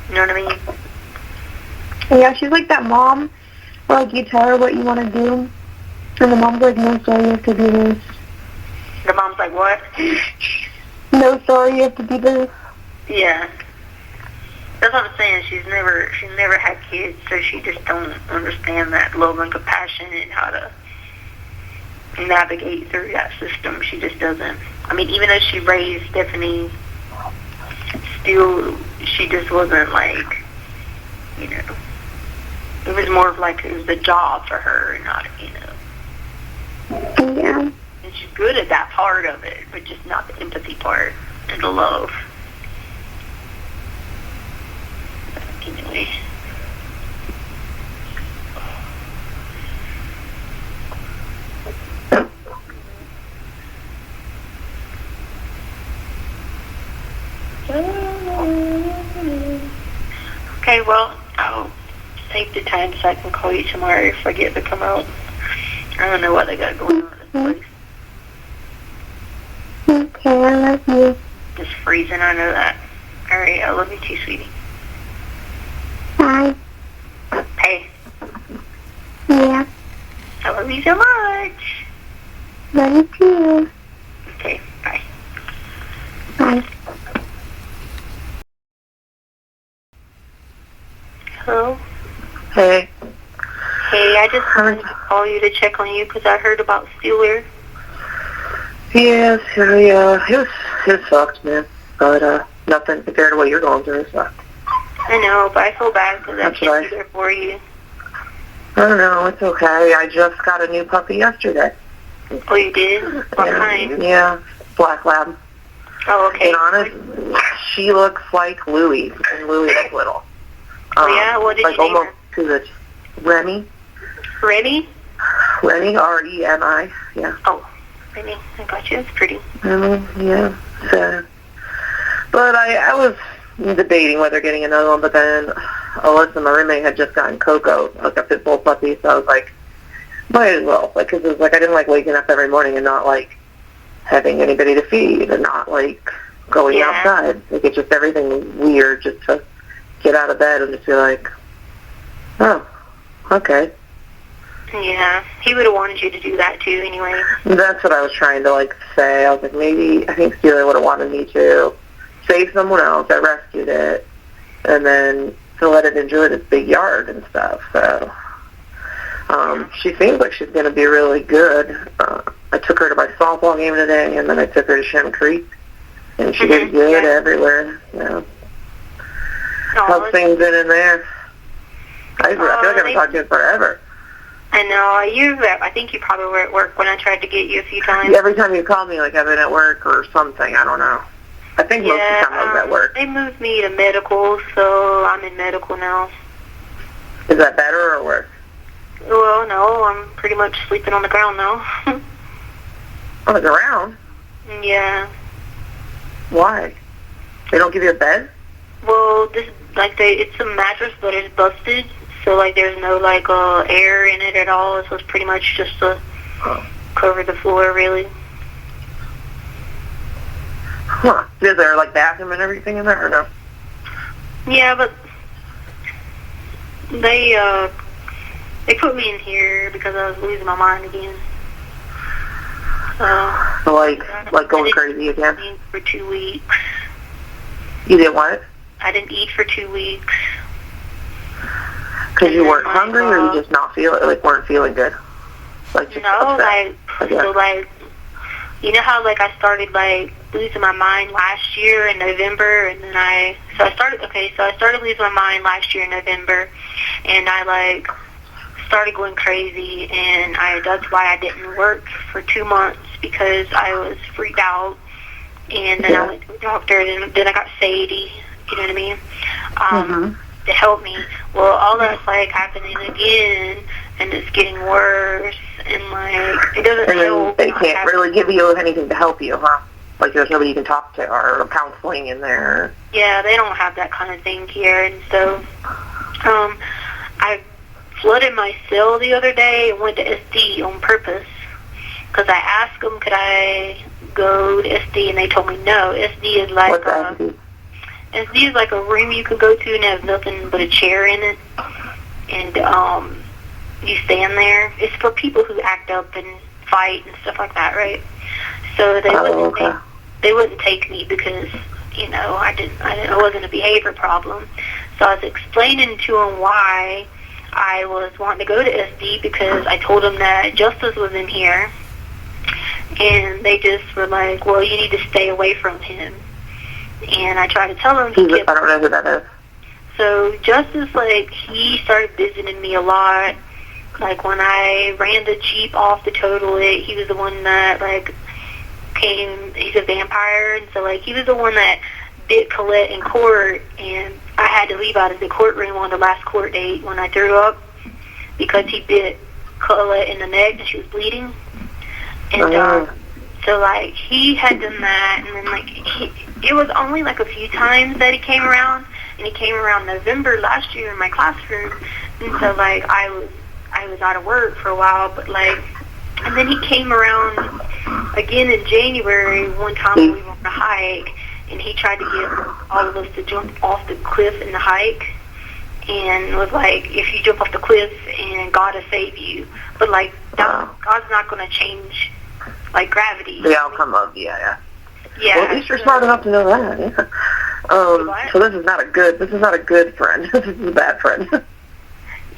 You know what I mean? Yeah, she's like that mom where, you tell her what you want to do, and the mom's like, no, sorry, you have to do this. The mom's like, what? No, sorry, you have to do this. Yeah. That's what I'm saying. She's never had kids, so she just don't understand that love and compassion and how to navigate through that system. She just doesn't. I mean, even though she raised Stephanie, still, she just wasn't like, you know, it was more of like it was a job for her and not, you know. Yeah. And she's good at that part of it, but just not the empathy part and the love. Anyway. Okay, well, I'll save the time so I can call you tomorrow if I get to come out. I don't know what they got going on in this place. Okay, I love you. It's freezing, I know that. Alright, I love you too, sweetie. Bye. Hey, Yeah. I love you so much. Love you too. Okay, bye. Bye. Hello? Hey. Hey, I just wanted to call you to check on you because I heard about Steeler. Yes, it sucked, man. But, nothing compared to what you're going through, so. I know, but I feel bad because I That's can't right. be there for you. I don't know, it's okay. I just got a new puppy yesterday. Oh, you did? What kind? Yeah, black lab. Oh, okay. To be honest, she looks like Louie, and Louie is little. Oh, yeah? What did like you name almost her? to the Remy. Remy? Remy, R-E-M-I, yeah. Oh, Remy. I got you. It's pretty. Yeah. So, but I was debating whether getting another one, but then Alyssa, my roommate, had just gotten Coco, like a pit bull puppy, so I was like, might as well. Like, because it was like I didn't like waking up every morning and not like having anybody to feed and not like going outside. Like, it's just everything was weird just to get out of bed and just be like, oh, okay. Yeah, he would have wanted you to do that too anyway. That's what I was trying to like say. I was like, maybe I think Steeler would have wanted me to save someone else that rescued it and then to let it enjoy this big yard and stuff. So she seems like she's going to be really good. I took her to my softball game today, and then I took her to Shem Creek, and she did good everywhere. Yeah. How's things been in there? I feel like I haven't talked to you in forever. I know. I think you probably were at work when I tried to get you a few times. Yeah, every time you call me, like I've been at work or something. I don't know. I think most of the time I was at work. They moved me to medical, so I'm in medical now. Is that better or worse? Well, no, I'm pretty much sleeping on the ground now. On the ground? Yeah. Why? They don't give you a bed? Well, it's a mattress, but it's busted, so like there's no like air in it at all. So it's pretty much just to cover the floor, really. Huh. Is there like bathroom and everything in there or no? Yeah, but they put me in here because I was losing my mind again. So like going crazy again? Eat for 2 weeks. You did what? I didn't eat for 2 weeks. Because you weren't hungry, or you just weren't feeling good? Like just upset? You know how like I started like losing my mind last year in November, and then I started losing my mind last year in November, and I like started going crazy, and that's why I didn't work for 2 months because I was freaked out, and then I went to the doctor, and then I got Sadie, you know what I mean, to help me. Well, all that's like happening again, and it's getting worse, and like it doesn't help. They can't really give you anything to help you, huh? Like there's nobody you can talk to or counseling in there. Yeah, they don't have that kind of thing here, and so I flooded my cell the other day and went to SD on purpose because I asked them could I go to SD, and they told me no. SD is like SD is like a room you could go to and has nothing but a chair in it, and you stand there. It's for people who act up and fight and stuff like that, right? So they wouldn't take me because I wasn't a behavior problem. So I was explaining to him why I was wanting to go to SD, because I told him that Justice was in here, and they just were like, well, you need to stay away from him. And I tried to tell him. I don't know who that is. So Justice, like, he started visiting me a lot. Like, when I ran the Jeep off to total it, he was the one that, like, came. He's a vampire, and so, like, he was the one that bit Colette in court, and I had to leave out of the courtroom on the last court date when I threw up because he bit Colette in the neck and she was bleeding. And so, like, he had done that, and then, like, it was only, like, a few times that he came around, and he came around November last year in my classroom, and so, like, I was out of work for a while, but, like, and then he came around again in January one time when we went on a hike, and he tried to get all of us to jump off the cliff in the hike, and was like, if you jump off the cliff, and God will save you. But, like, God's not going to change, like, gravity. The outcome of, yeah. Yeah. Well, at least you're smart enough to know that, yeah. So this is not a good friend. This is a bad friend.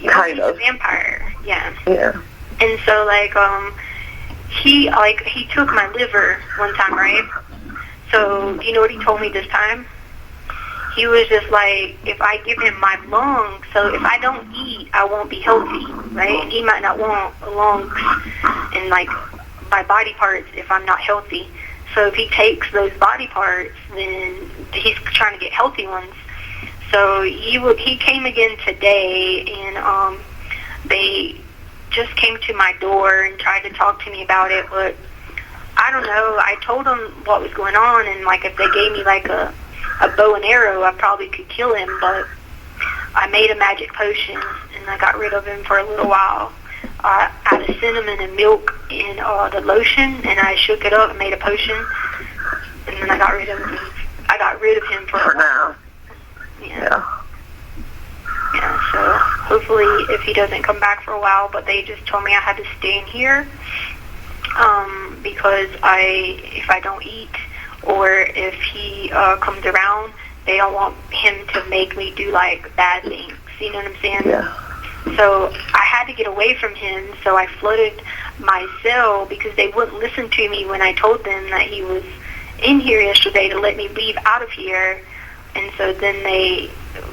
Kind of. He's a vampire, yeah. Yeah. And so, like, he took my liver one time, right? So, you know what he told me this time? He was just like, if I give him my lungs, so if I don't eat, I won't be healthy, right? And he might not want lungs and, like, my body parts if I'm not healthy. So if he takes those body parts, then he's trying to get healthy ones. So he came again today, and they just came to my door and tried to talk to me about it, but I don't know. I told them what was going on, and, like, if they gave me, like, a bow and arrow, I probably could kill him, but I made a magic potion, and I got rid of him for a little while. I added cinnamon and milk in the lotion, and I shook it up and made a potion, and then I got rid of him. For now. Yeah, so hopefully if he doesn't come back for a while, but they just told me I had to stay in here because if I don't eat or if he comes around, they don't want him to make me do, like, bad things. You know what I'm saying? Yeah. So I had to get away from him, so I flooded my cell because they wouldn't listen to me when I told them that he was in here yesterday to let me leave out of here. And so then they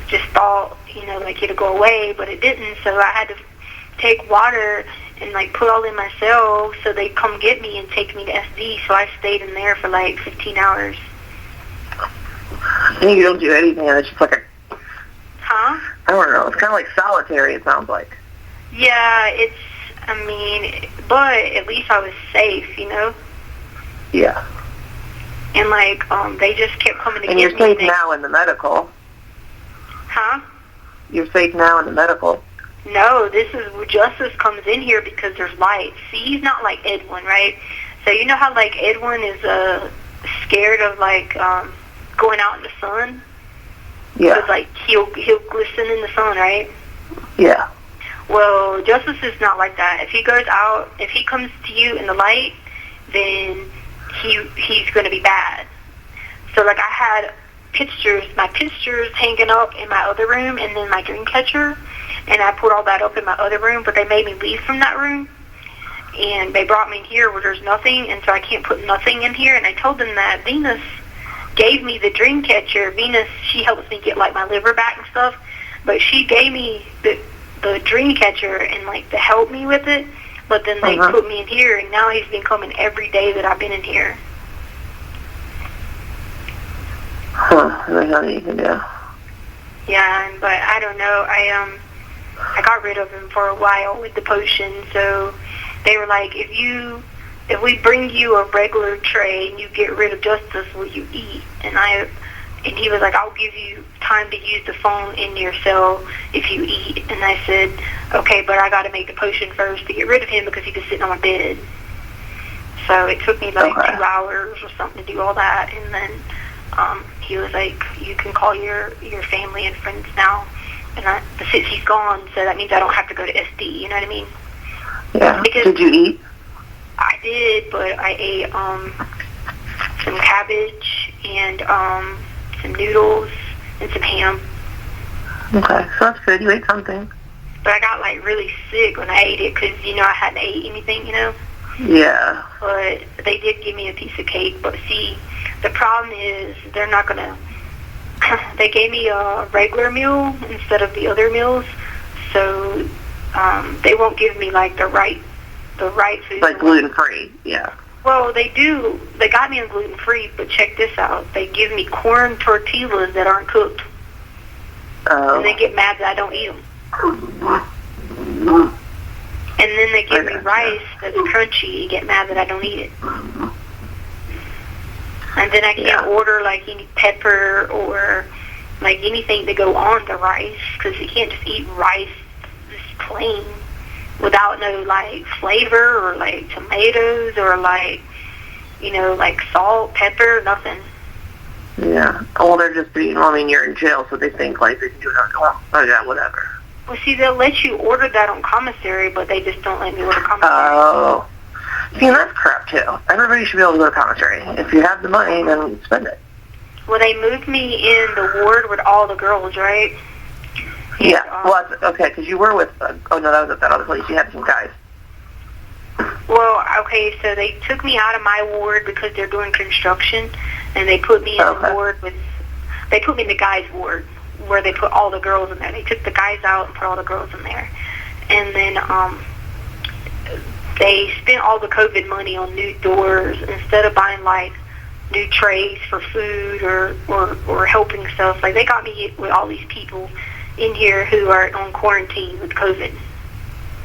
just thought, you know, like, it'd go away, but it didn't. So I had to take water and, like, put all in my cell so they'd come get me and take me to SD. So I stayed in there for, like, 15 hours. And you don't do anything, and it's just like Huh? I don't know. It's kind of like solitary, it sounds like. Yeah, but at least I was safe, you know? Yeah. And, like, they just kept coming to get me. And you're safe now in the medical. Huh? You're safe now in the medical. No, this is where Justice comes in here because there's light. See, he's not like Edwin, right? So you know how, like, Edwin is scared of, like, going out in the sun? Yeah. Because, like, he'll glisten in the sun, right? Yeah. Well, Justice is not like that. If he goes out, if he comes to you in the light, then he's going to be bad. So, like, I had my pictures hanging up in my other room, and then my dream catcher, and I put all that up in my other room, but they made me leave from that room, and they brought me in here where there's nothing, and so I can't put nothing in here, and I told them that Venus gave me the dream catcher. Venus, she helps me get, like, my liver back and stuff, but she gave me the dream catcher and, like, to help me with it, but then they put me in here, and now he's been coming every day that I've been in here. Huh, there's nothing you can do. Yeah, but I don't know. I got rid of him for a while with the potion, so they were like, if we bring you a regular tray and you get rid of Justice, will you eat? And he was like, I'll give you time to use the phone in your cell if you eat. And I said, okay, but I got to make the potion first to get rid of him because he was sitting on my bed. So it took me like 2 hours or something to do all that. And then he was like, you can call your family and friends now. And since he's gone, so that means I don't have to go to SD, you know what I mean? Yeah. Because did you eat? I did, but I ate some cabbage and some noodles and some ham. Okay, so that's good. You ate something. But I got, like, really sick when I ate it because, you know, I hadn't ate anything, you know. Yeah. But they did give me a piece of cake. But, see, the problem is they're not going to... They gave me a regular meal instead of the other meals. So they won't give me, like, the right food. Like gluten-free, yeah. Well, they do. They got me on gluten-free, but check this out. They give me corn tortillas that aren't cooked. Oh. And they get mad that I don't eat them. And then they give me rice that's crunchy and get mad that I don't eat it. And then I can't order, like, any pepper or, like, anything to go on the rice because you can't just eat rice just plain without no, like, flavor or, like, tomatoes or, like, you know, like salt, pepper, nothing. Yeah. Well, they're just being, I mean, you're in jail, so they think, like, they can do it on, oh, yeah, whatever. Well, see, they'll let you order that on commissary, but they just don't let me order commissary. Oh. See, that's crap, too. Everybody should be able to go to commissary. If you have the money, then spend it. Well, they moved me in the ward with all the girls, right? Yeah. Well, okay, because you were with, oh, no, that was at that other place. You had some guys. Well, okay, so they took me out of my ward because they're doing construction, and they put me in the ward with, they put me in the guys' ward, where they put all the girls in there. They took the guys out and put all the girls in there. And then they spent all the COVID money on new doors instead of buying, like, new trays for food or helping stuff. Like, they got me with all these people in here who are on quarantine with COVID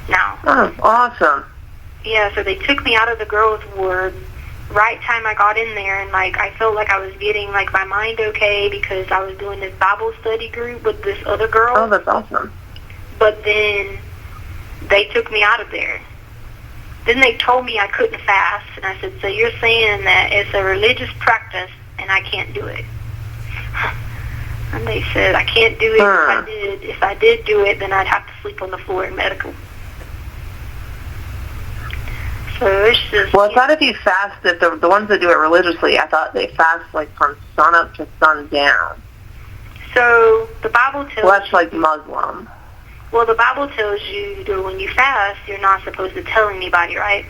now. Oh, awesome. Yeah, so they took me out of the girls' ward right time I got in there, and, like, I felt like I was getting, like, my mind okay because I was doing this Bible study group with this other girl. Oh, that's awesome. But then they took me out of there. Then they told me I couldn't fast, and I said, so you're saying that it's a religious practice and I can't do it? And they said I can't do it. If I did do it, then I'd have to sleep on the floor in medical. So it's just... Well, it's not if you fast, if the ones that do it religiously, I thought they fast, like, from sun up to sun down. So the Bible tells... Well, that's like Muslim. Well, the Bible tells you that when you fast, you're not supposed to tell anybody, right?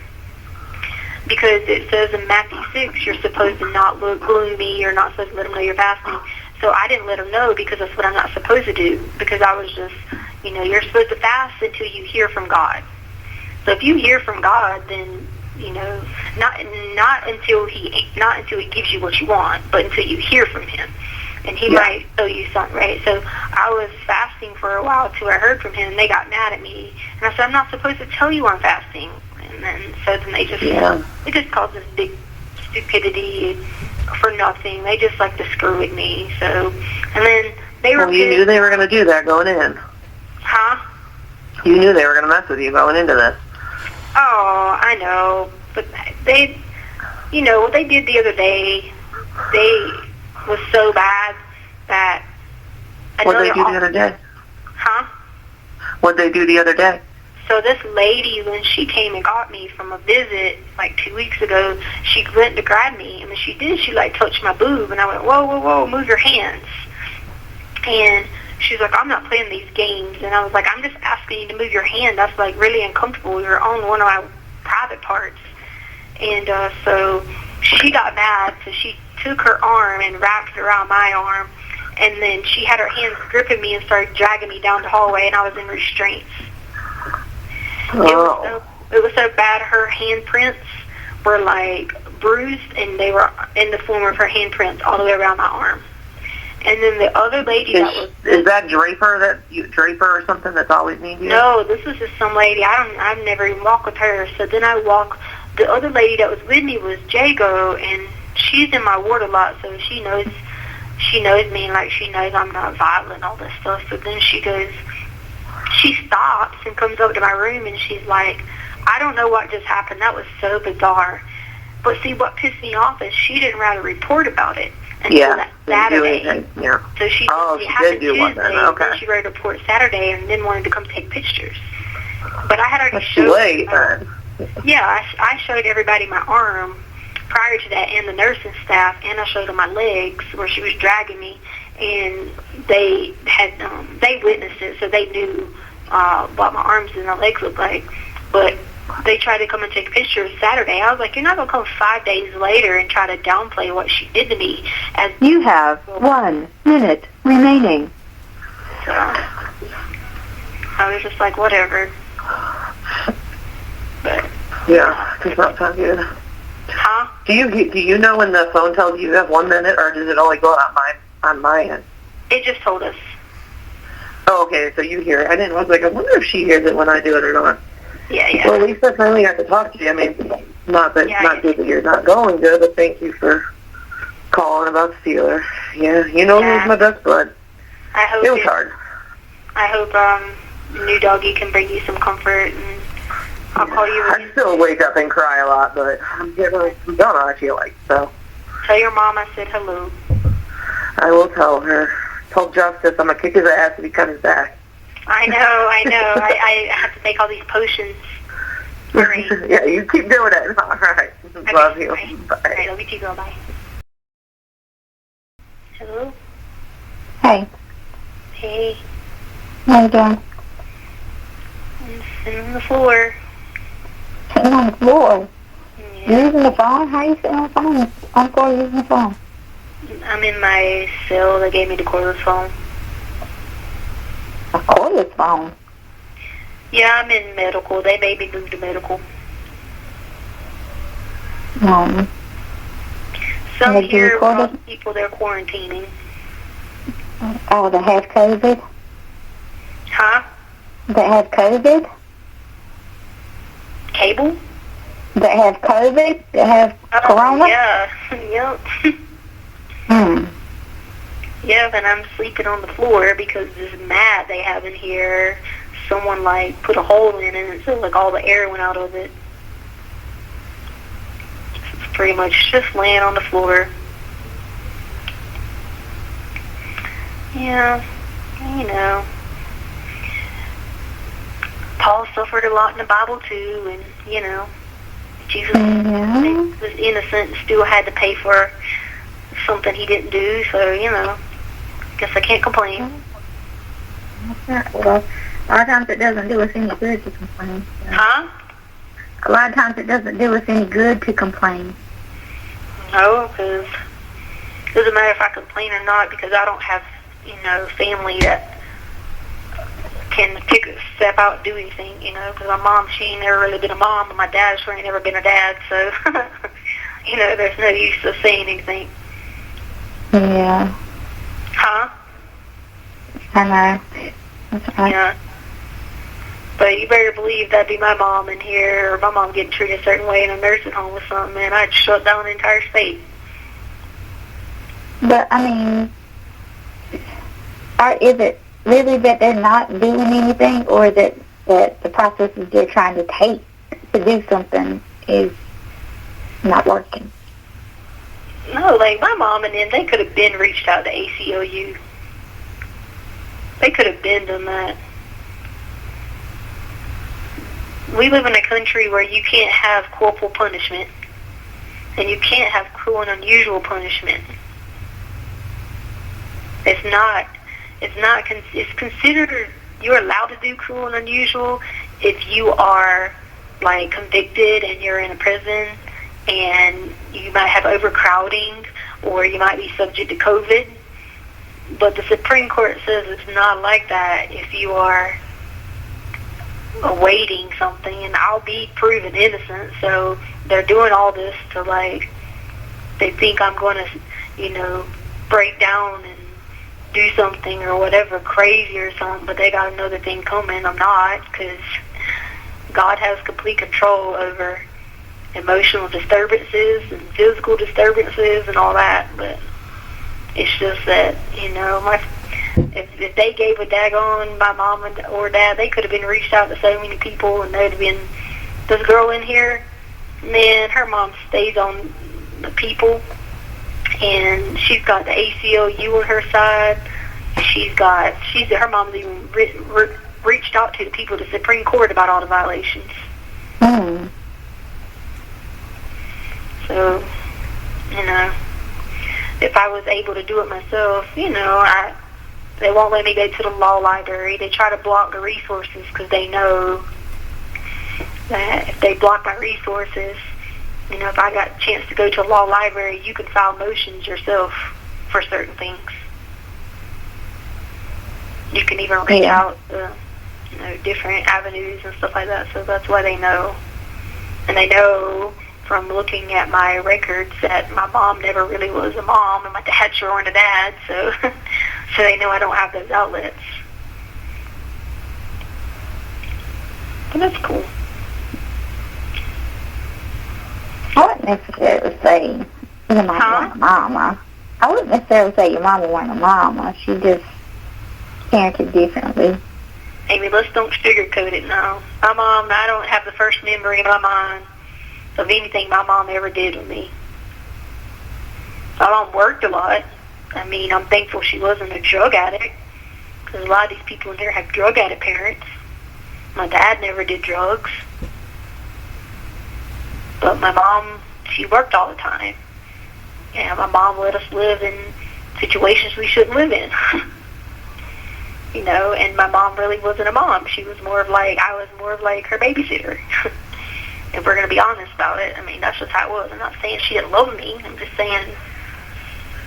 Because it says in Matthew 6, you're supposed to not look gloomy, you're not supposed to let them know you're fasting. So I didn't let them know because that's what I'm not supposed to do. Because I was just, you know, you're supposed to fast until you hear from God. So if you hear from God, then, you know, not until he gives you what you want, but until you hear from him. And he might show you something, right? So I was fasting for a while till I heard from him, and they got mad at me. And I said, I'm not supposed to tell you I'm fasting. And then they just, it just caused this big stupidity for nothing. They just like to screw with me. So, and then they were... Well, you knew they were going to do that going in. Huh? You knew they were going to mess with you going into this. Oh, I know. But they, you know, what they did the other day, they was so bad that... What did they do the other day? Huh? What did they do the other day? So this lady, when she came and got me from a visit like 2 weeks ago, she went to grab me, and when she did, she like touched my boob, and I went, whoa, whoa, whoa, move your hands. And she's like, I'm not playing these games. And I was like, I'm just asking you to move your hand. That's like really uncomfortable. You're on one of my private parts. And so she got mad, so she took her arm and wrapped it around my arm, and then she had her hands gripping me and started dragging me down the hallway, and I was in restraints. Oh. It was so bad. Her handprints were like bruised, and they were in the form of her handprints all the way around my arm. And then the other lady is that Draper or something that's always needed? No, this was just some lady. I've never even walked with her. So then I walk. The other lady that was with me was Jago, and she's in my ward a lot, so she knows me, and like she knows I'm not violent and all this stuff. So then she stops and comes up to my room, and she's like, I don't know what just happened. That was so bizarre. But see, what pissed me off is she didn't write a report about it until that Saturday. So she did do one then. Okay. Then she wrote a report Saturday and then wanted to come take pictures. But I had already showed. Yeah, I showed everybody my arm prior to that, and the nursing staff, and I showed them my legs where she was dragging me, and they had they witnessed it, so they knew what my arms and my legs looked like. But they tried to come and take pictures Saturday. I was like, you're not going to come 5 days later and try to downplay what she did to me. As You have 1 minute remaining. So I was just like, whatever. But Yeah, does not sound good. huh? Do you know when the phone tells you have 1 minute, or does it only go on my end? It just told us. Oh, okay, so you hear it. I was like, I wonder if she hears it when I do it or not. Yeah. Well, at least I finally got to talk to you. I mean, not good that you're not going good, but thank you for calling about Steeler. Yeah, you know who's my best bud. I hope it was hard. I hope new doggy can bring you some comfort, and I'll call you. I still wake up and cry a lot, but I'm done, I feel like, so. Tell your mom I said hello. I will tell her. Told Justice I'm going to kick his ass if he comes back. I know. I have to make all these potions. Hurry. Yeah, you keep doing it. All right. Okay, Love you. Bye. Bye. All right, love you too, girl. Bye. Hello? Hey, Hey. how you doing? I'm sitting on the floor. Sitting on the floor. Yeah. Using the phone? How you sitting on the phone? On the floor using the phone? I'm in my cell. They gave me the cordless phone. A cordless phone? Yeah, I'm in medical. They made me move to medical. Some They do here, recorded? most people, they're quarantining. Oh, they have COVID? Huh? They have COVID? Cable? They have COVID? They have corona? Yeah. Yep. Yep, and I'm sleeping on the floor because this mat they have in here, someone like put a hole in it, and so like all the air went out of it. It's pretty much just laying on the floor. Yeah, you know. Paul suffered a lot in the Bible too, and you know, Jesus was innocent and still had to pay for something he didn't do, so you know, guess I can't complain. Well, a lot of times it doesn't do us any good to complain. So. Huh? A lot of times it doesn't do us any good to complain. No, because it doesn't matter if I complain or not, because I don't have, you know, family that can take a step out and do anything, you know, because my mom, she ain't never really been a mom, and my dad sure ain't never been a dad, so, you know, there's no use of saying anything. Yeah. Huh? I know. That's right. Yeah. But you better believe that'd be my mom in here, or my mom getting treated a certain way in a nursing home or something, man. I'd shut down the entire state. But, I mean, is it really that they're not doing anything, or that the processes they're trying to take to do something is not working? No, like my mom and them, they could have been reached out to ACLU. They could have been done that. We live in a country where you can't have corporal punishment, and you can't have cruel and unusual punishment. It's considered, you're allowed to do cruel and unusual if you are like convicted and you're in a prison and you might have overcrowding or you might be subject to COVID. But the Supreme Court says it's not like that if you are awaiting something, and I'll be proven innocent, so they're doing all this to like, they think I'm going to, you know, break down and do something or whatever crazy or something, but they got another thing coming. I'm not, because God has complete control over emotional disturbances and physical disturbances and all that, but it's just that, you know, if they gave a daggone my mom or dad, they could have been reached out to so many people, and they'd have been, this girl in here, man, her mom stays on the people, and she's got the ACLU on her side. Her mom's even reached out to the people at the Supreme Court about all the violations. So, you know, if I was able to do it myself, they won't let me go to the law library. They try to block the resources because they know that if they block my resources, if I got a chance to go to a law library, you can file motions yourself for certain things. You can even reach out different avenues and stuff like that. So that's why they know. And they know from looking at my records that my mom never really was a mom, and my dad sure wasn't a dad. So, so they know I don't have those outlets. But that's cool. I wouldn't necessarily say your mama wasn't a mama. I wouldn't necessarily say your mama wasn't a mama. She just parented differently. Amy, let's don't sugarcoat it now. My mom, I don't have the first memory in my mind of anything my mom ever did with me. My mom worked a lot. I mean, I'm thankful she wasn't a drug addict, because a lot of these people in here have drug addict parents. My dad never did drugs. But my mom, she worked all the time. And my mom let us live in situations we shouldn't live in. And my mom really wasn't a mom. She was more of like, I was more of like her babysitter. If we're going to be honest about it, I mean, that's just how it was. I'm not saying she didn't love me. I'm just saying,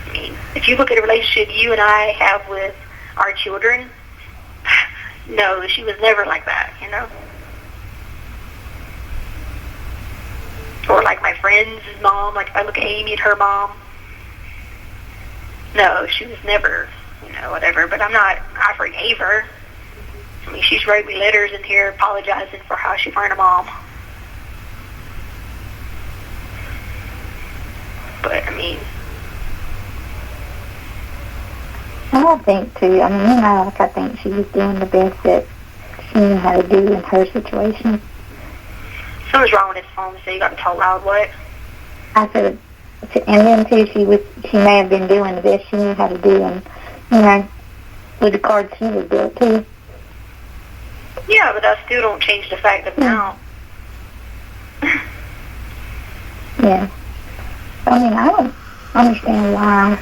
I mean, if you look at a relationship you and I have with our children, no, she was never like that, Or like my friend's mom, like if I look at Amy and her mom, no, she was never, whatever. But I forgave her. I mean, she's wrote me letters in here apologizing for how she weren't a mom. But, I mean, I think, too, I think she was doing the best that she knew how to do in her situation. something's wrong with his phone, so you got to talk loud. What? I said, and then, too, she may have been doing the best she knew how to do, and, with the cards she was built, too. Yeah, but that still don't change the fact of now. Yeah. I don't understand why.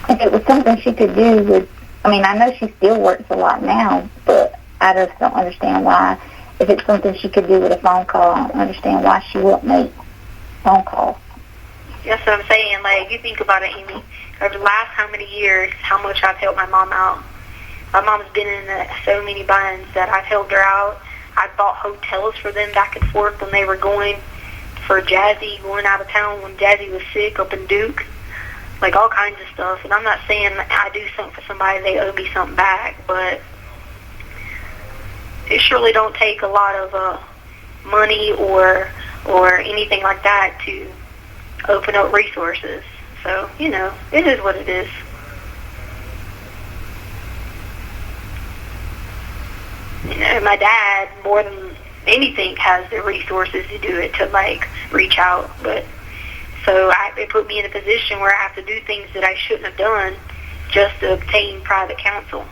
If it was something she could do with, I know she still works a lot now, but I just don't understand why. If it's something she could do with a phone call, I don't understand why she wouldn't make phone calls. That's what I'm saying. Like, you think about it, Amy. Over the last how many years, how much I've helped my mom out. My mom's been in so many binds that I've helped her out. I bought hotels for them back and forth when they were going for Jazzy, going out of town when Jazzy was sick up in Duke. Like, all kinds of stuff. And I'm not saying I do something for somebody, they owe me something back, but it surely don't take a lot of money or anything like that to open up resources. So, it is what it is. My dad, more than anything, has the resources to do it, to, reach out. But so it put me in a position where I have to do things that I shouldn't have done just to obtain private counsel.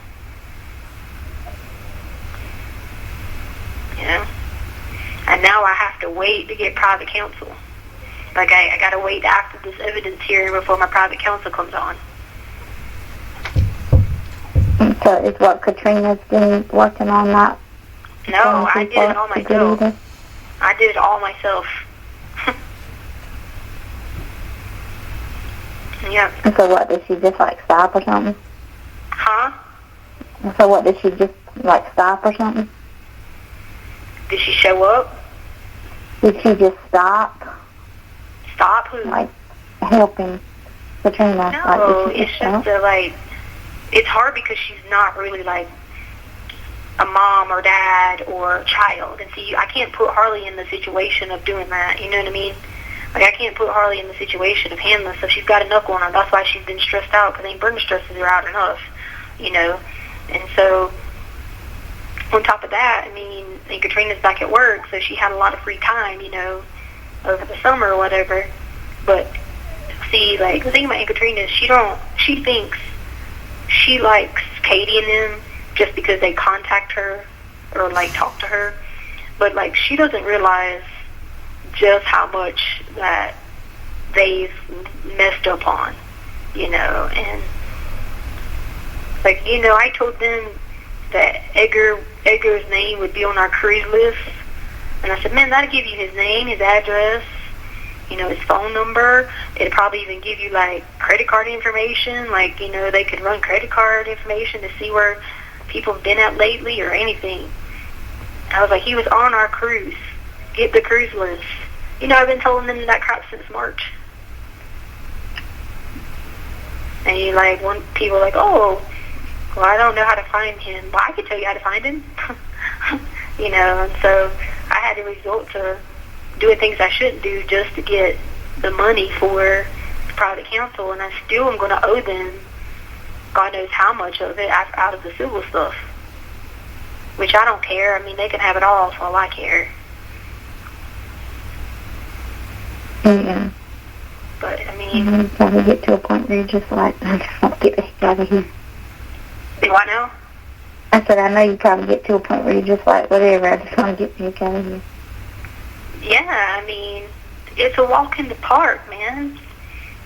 And now I have to wait to get private counsel. Like, I got to wait after this evidence hearing before my private counsel comes on. So is what Katrina's been working on that? No, I did it all myself. I did it all myself. Yeah. And so what, did she just, stop or something? Huh? And so what, did she just, stop or something? Did she show up? Did she just stop? Stop who? Helping Katrina. No, it's just it's hard because she's not really a mom or dad or child. And see, I can't put Harley in the situation of doing that. You know what I mean? I can't put Harley in the situation of handling stuff. She's got a knuckle on her. That's why she's been stressed out, because ain't burden stresses her out enough. And so on top of that, and Katrina's back at work, so she had a lot of free time, over the summer or whatever. But see, the thing about Aunt Katrina is she thinks she likes Katie and them just because they contact her or talk to her. But she doesn't realize just how much that they've messed up on, you know. And like, you know, I told them that Edgar's name would be on our cruise list, and I said, man, that'll give you his name, his address, you know, his phone number. It'd probably even give you like credit card information, like, you know, they could run credit card information to see where people have been at lately or anything. I was like, he was on our cruise. Get the cruise list. You know, I've been telling them that crap since March. And you like, want people like, oh, well, I don't know how to find him. Well, I can tell you how to find him. You know, and so I had to resort to doing things I shouldn't do just to get the money for private counsel, and I still am going to owe them God knows how much of it out of the civil stuff, which I don't care. I mean, they can have it all for all I care. Yeah. But, I mean... You probably get to a point where you're just like, I just want to get the heck out of here. Do I know? I said, I know you probably get to a point where you're just like, whatever, I just want to get the heck out of here. Yeah, I mean, it's a walk in the park, man.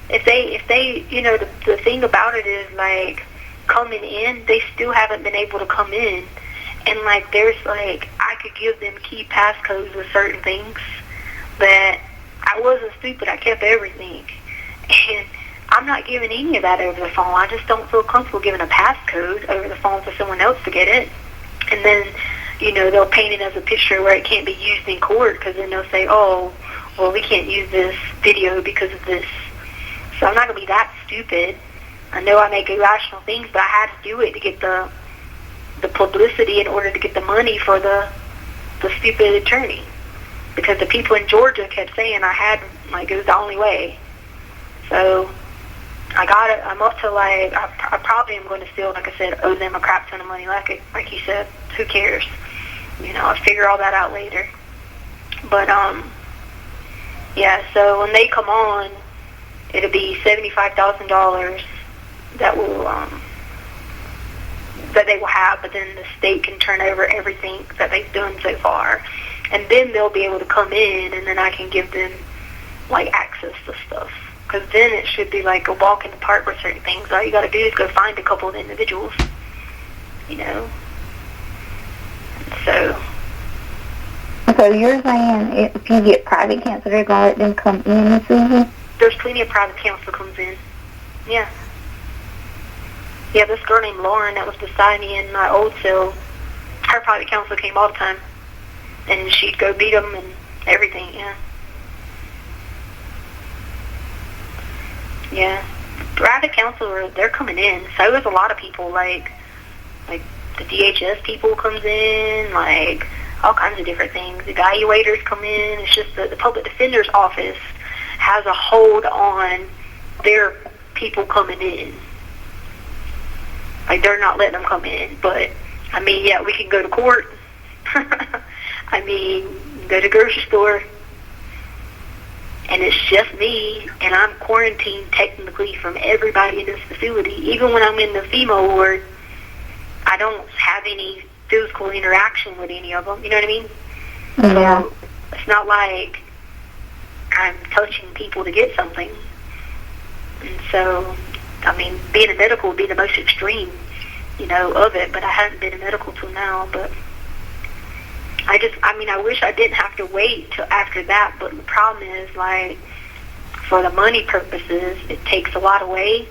If they, you know, the thing about it is, like, coming in, they still haven't been able to come in. And, like, there's, like, I could give them key passcodes with certain things that I wasn't stupid. I kept everything. And I'm not giving any of that over the phone. I just don't feel comfortable giving a passcode over the phone for someone else to get it. And then, you know, they'll paint it as a picture where it can't be used in court, because then they'll say, oh, well, we can't use this video because of this. So I'm not going to be that stupid. I know I make irrational things, but I had to do it to get the publicity in order to get the money for the stupid attorney. Because the people in Georgia kept saying I had, like, it was the only way. So I got it. I'm up to, like, I probably am going to still, like I said, owe them a crap ton of money. Like you said, who cares? You know, I'll figure all that out later. But, yeah, so when they come on, it'll be $75,000 that will, that they will have, but then the state can turn over everything that they've done so far. And then they'll be able to come in, and then I can give them, like, access to stuff. Because then it should be like a walk in the park with certain things. All you got to do is go find a couple of individuals, you know. So you're saying if you get private counsel, they're going to let them come in and see you? There's plenty of private counsel comes in. Yeah. Yeah, this girl named Lauren that was beside me in my old cell, her private counsel came all the time. And she'd go beat them and everything, yeah. Yeah. Private counsel, they're coming in. So there's a lot of people, like the DHS people comes in, like all kinds of different things. Evaluators come in. It's just the public defender's office has a hold on their people coming in. Like, they're not letting them come in. But, I mean, yeah, we can go to court. I mean, go to the grocery store, and it's just me, and I'm quarantined technically from everybody in this facility. Even when I'm in the female ward, I don't have any physical interaction with any of them. You know what I mean? Yeah. So it's not like I'm touching people to get something. And so, I mean, being a medical would be the most extreme, you know, of it, but I haven't been a medical till now, but I wish I didn't have to wait till after that, but the problem is, like, for the money purposes, it takes a lot away.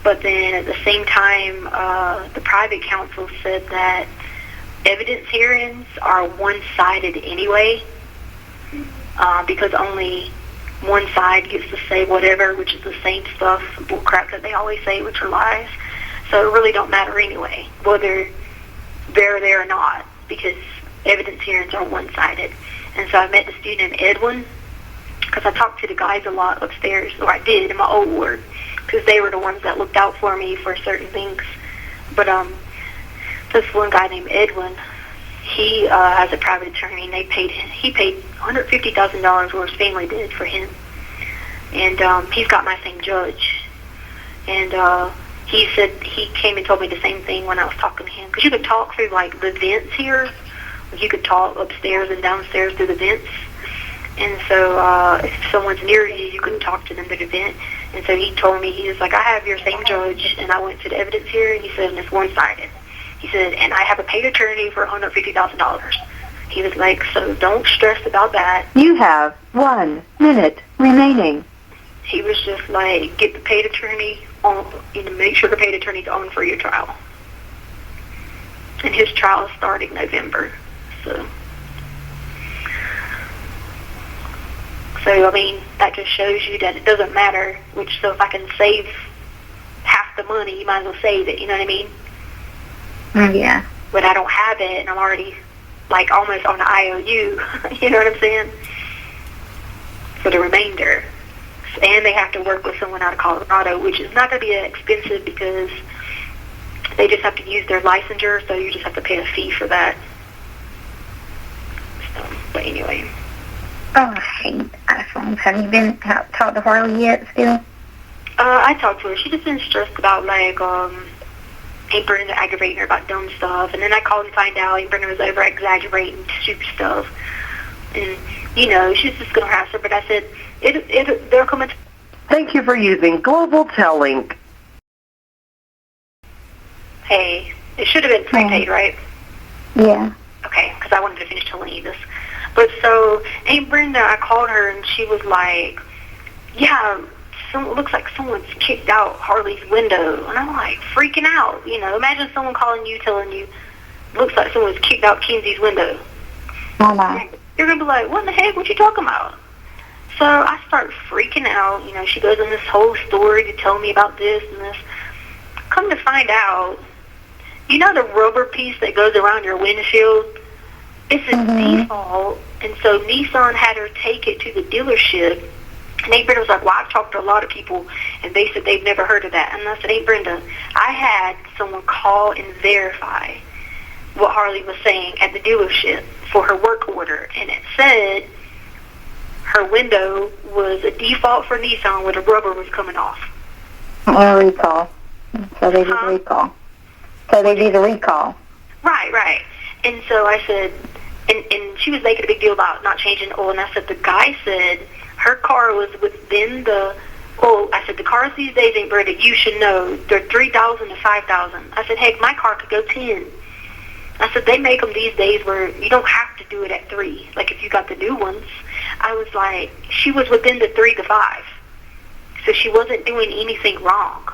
But then at the same time, the private counsel said that evidence hearings are one-sided anyway, because only one side gets to say whatever, which is the same stuff, bullcrap that they always say, which are lies. So it really don't matter anyway, whether they're there or not, because evidence hearings are one-sided. And so I met the student named Edwin, because I talked to the guys a lot upstairs, or I did in my old ward, because they were the ones that looked out for me for certain things. But this one guy named Edwin, he has a private attorney, and he paid $150,000, or his family did, for him. And he's got my same judge. And he said, he came and told me the same thing when I was talking to him, because you could talk through, like, the vents here. You could talk upstairs and downstairs through the vents. And so if someone's near you, you can talk to them at the event. And so he told me, he was like, I have your same judge, and I went to the evidence here, and he said, and it's one-sided. He said, and I have a paid attorney for $150,000. He was like, so don't stress about that. You have 1 minute remaining. He was just like, get the paid attorney on, make sure the paid attorney's on for your trial. And his trial is starting November. So I mean, that just shows you that it doesn't matter which. So if I can save half the money, you might as well save it. You know what I mean? Yeah. But I don't have it, and I'm already like almost on the IOU. You know what I'm saying? For the remainder. And they have to work with someone out of Colorado, which is not going to be expensive because they just have to use their licensure, so you just have to pay a fee for that. So, but anyway. Oh, I hate iPhones. Have you been talked to Harley yet still? I talked to her. She just been stressed about, like, Aunt Brenda aggravating her about dumb stuff. And then I called and find out Aunt Brenda was over-exaggerating stupid stuff. And, she's just going to harass her. But I said, they'll come in. Thank you for using Global Tel-Link. Hey, it should have been prepaid, right? Yeah. Okay, because I wanted to finish telling you this. But so, Aunt Brenda, I called her, and she was like, yeah, it looks like someone's kicked out Harley's window. And I'm like, freaking out. Imagine someone calling you, telling you, looks like someone's kicked out Kenzie's window. Oh, my. You're going to be like, what in the heck? What you talking about? So I start freaking out. She goes on this whole story to tell me about this and this. Come to find out, the rubber piece that goes around your windshield? It's a default, and so Nissan had her take it to the dealership. And Aunt Brenda was like, well, I've talked to a lot of people, and they said they've never heard of that. And I said, Aunt Brenda, I had someone call and verify what Harley was saying at the dealership for her work order, and it said her window was a default for Nissan where the rubber was coming off. Or a recall. So they did a recall. Right. And so I said, and she was making a big deal about not changing the oil, and I said, the guy said her car was within the oil. I said, the cars these days, Aunt Brenda, you should know, they're $3,000 to $5,000. I said, heck, my car could go 10. I said, they make them these days where you don't have to do it at 3, like if you got the new ones. I was like, she was within the 3 to 5. So she wasn't doing anything wrong.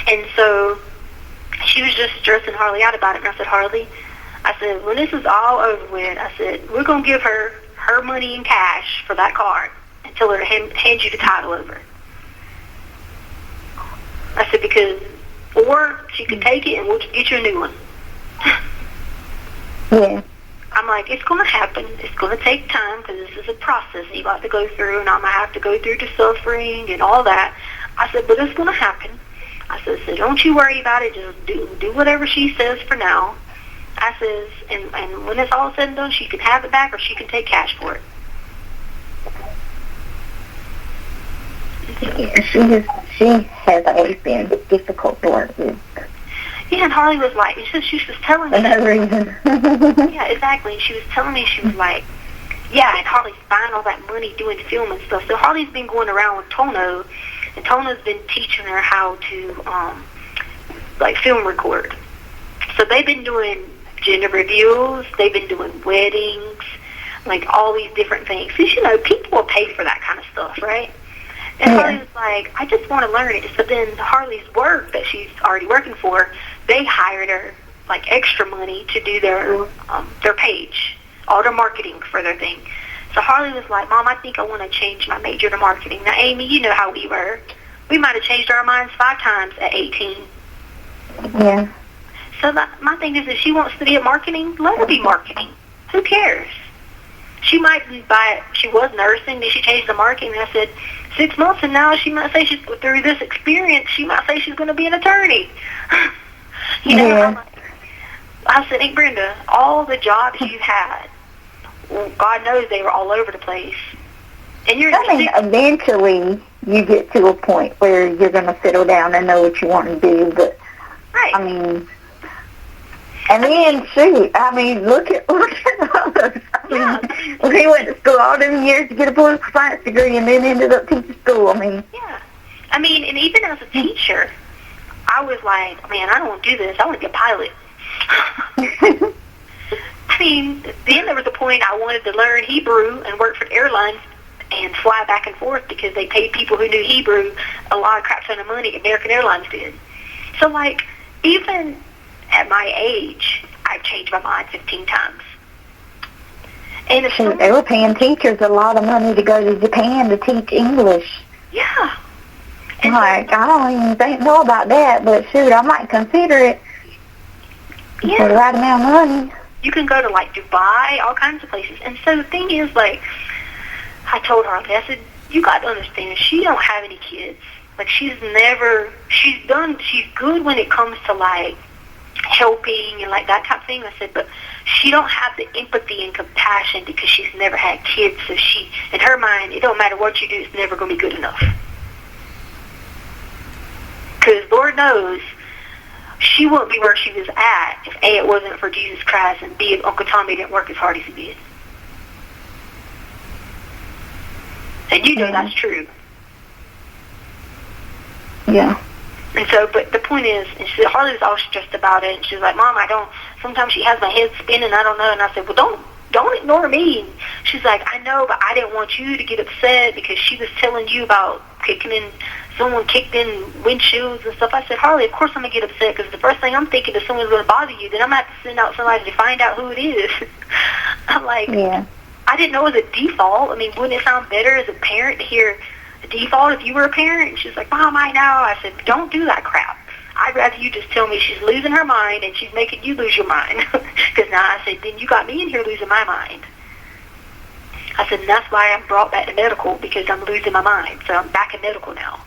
And so she was just stressing Harley out about it. And I said, Harley, I said, when this is all over with, I said, we're going to give her money in cash for that car and tell her to hand you the title over. I said, because, or she could take it and we'll get you a new one. Yeah. I'm like, it's going to happen. It's going to take time because this is a process you got to go through, and I'm going to have to go through the suffering and all that. I said, but it's going to happen. I said, so don't you worry about it. Just do whatever she says for now. I says, and when it's all said and done, she can have it back or she can take cash for it. Yeah, she has always been difficult to work with. Yeah, and Harley was like, she was telling me. For no reason. Yeah, exactly. She was telling me, she was like, yeah, and Harley's buying all that money doing film and stuff. So Harley's been going around with Tono, and Tono's been teaching her how to, film record. So they've been doing gender reveals, they've been doing weddings, like all these different things. Because, people will pay for that kind of stuff, right? And Harley was like, I just want to learn it. So then Harley's work that she's already working for, they hired her, like, extra money to do their page, all their marketing for their thing. So Harley was like, Mom, I think I want to change my major to marketing. Now, Amy, you know how we were. We might have changed our minds 5 times at 18. Yeah. So my thing is, if she wants to be a marketing, let her be marketing. Who cares? She might she was nursing, then she changed to marketing. And I said, 6 months from now, she might say through this experience, she might say she's going to be an attorney. Yeah. I said, Aunt Brenda, all the jobs you've had, well, God knows they were all over the place. And eventually you get to a point where you're going to settle down and know what you want to do. But, right. And then, shoot, look at others. We went to school all them years to get a political science degree and then ended up teaching school. I mean. Yeah. I mean, and even as a teacher, I was like, man, I don't want to do this. I want to be a pilot. I mean, then there was a point I wanted to learn Hebrew and work for the airlines and fly back and forth because they paid people who knew Hebrew a lot of crap ton of money. American Airlines did. So, like, even at my age, I've changed my mind 15 times. And if they were paying teachers a lot of money to go to Japan to teach English. Yeah. And like, I don't even know about that, but shoot, I might consider it for the right amount of money. You can go to, like, Dubai, all kinds of places. And so the thing is, like, I told her, I said, you got to understand, she don't have any kids. Like, she's good when it comes to, like, helping and, like, that type of thing. I said, but she don't have the empathy and compassion because she's never had kids. So she, in her mind, it don't matter what you do, it's never going to be good enough. Because Lord knows she wouldn't be where she was at if A, it wasn't for Jesus Christ, and B, if Uncle Tommy didn't work as hard as he did. And you know that's true. Yeah. And so, but the point is, and Harley was all stressed about it, and she was like, Mom, sometimes she has my head spinning, I don't know. And I said, well, don't ignore me. She's like, I know, but I didn't want you to get upset because she was telling you about someone kicked in windshields and stuff. I said, Harley, of course I'm going to get upset because the first thing I'm thinking is someone's going to bother you. Then I'm going to have to send out somebody to find out who it is. I'm like, I didn't know it was a default. I mean, wouldn't it sound better as a parent to hear a default if you were a parent? And she's like, Mom, I know. I said, don't do that crap. I'd rather you just tell me she's losing her mind and she's making you lose your mind. Because now I said, then you got me in here losing my mind. I said, and that's why I'm brought back to medical, because I'm losing my mind. So I'm back in medical now.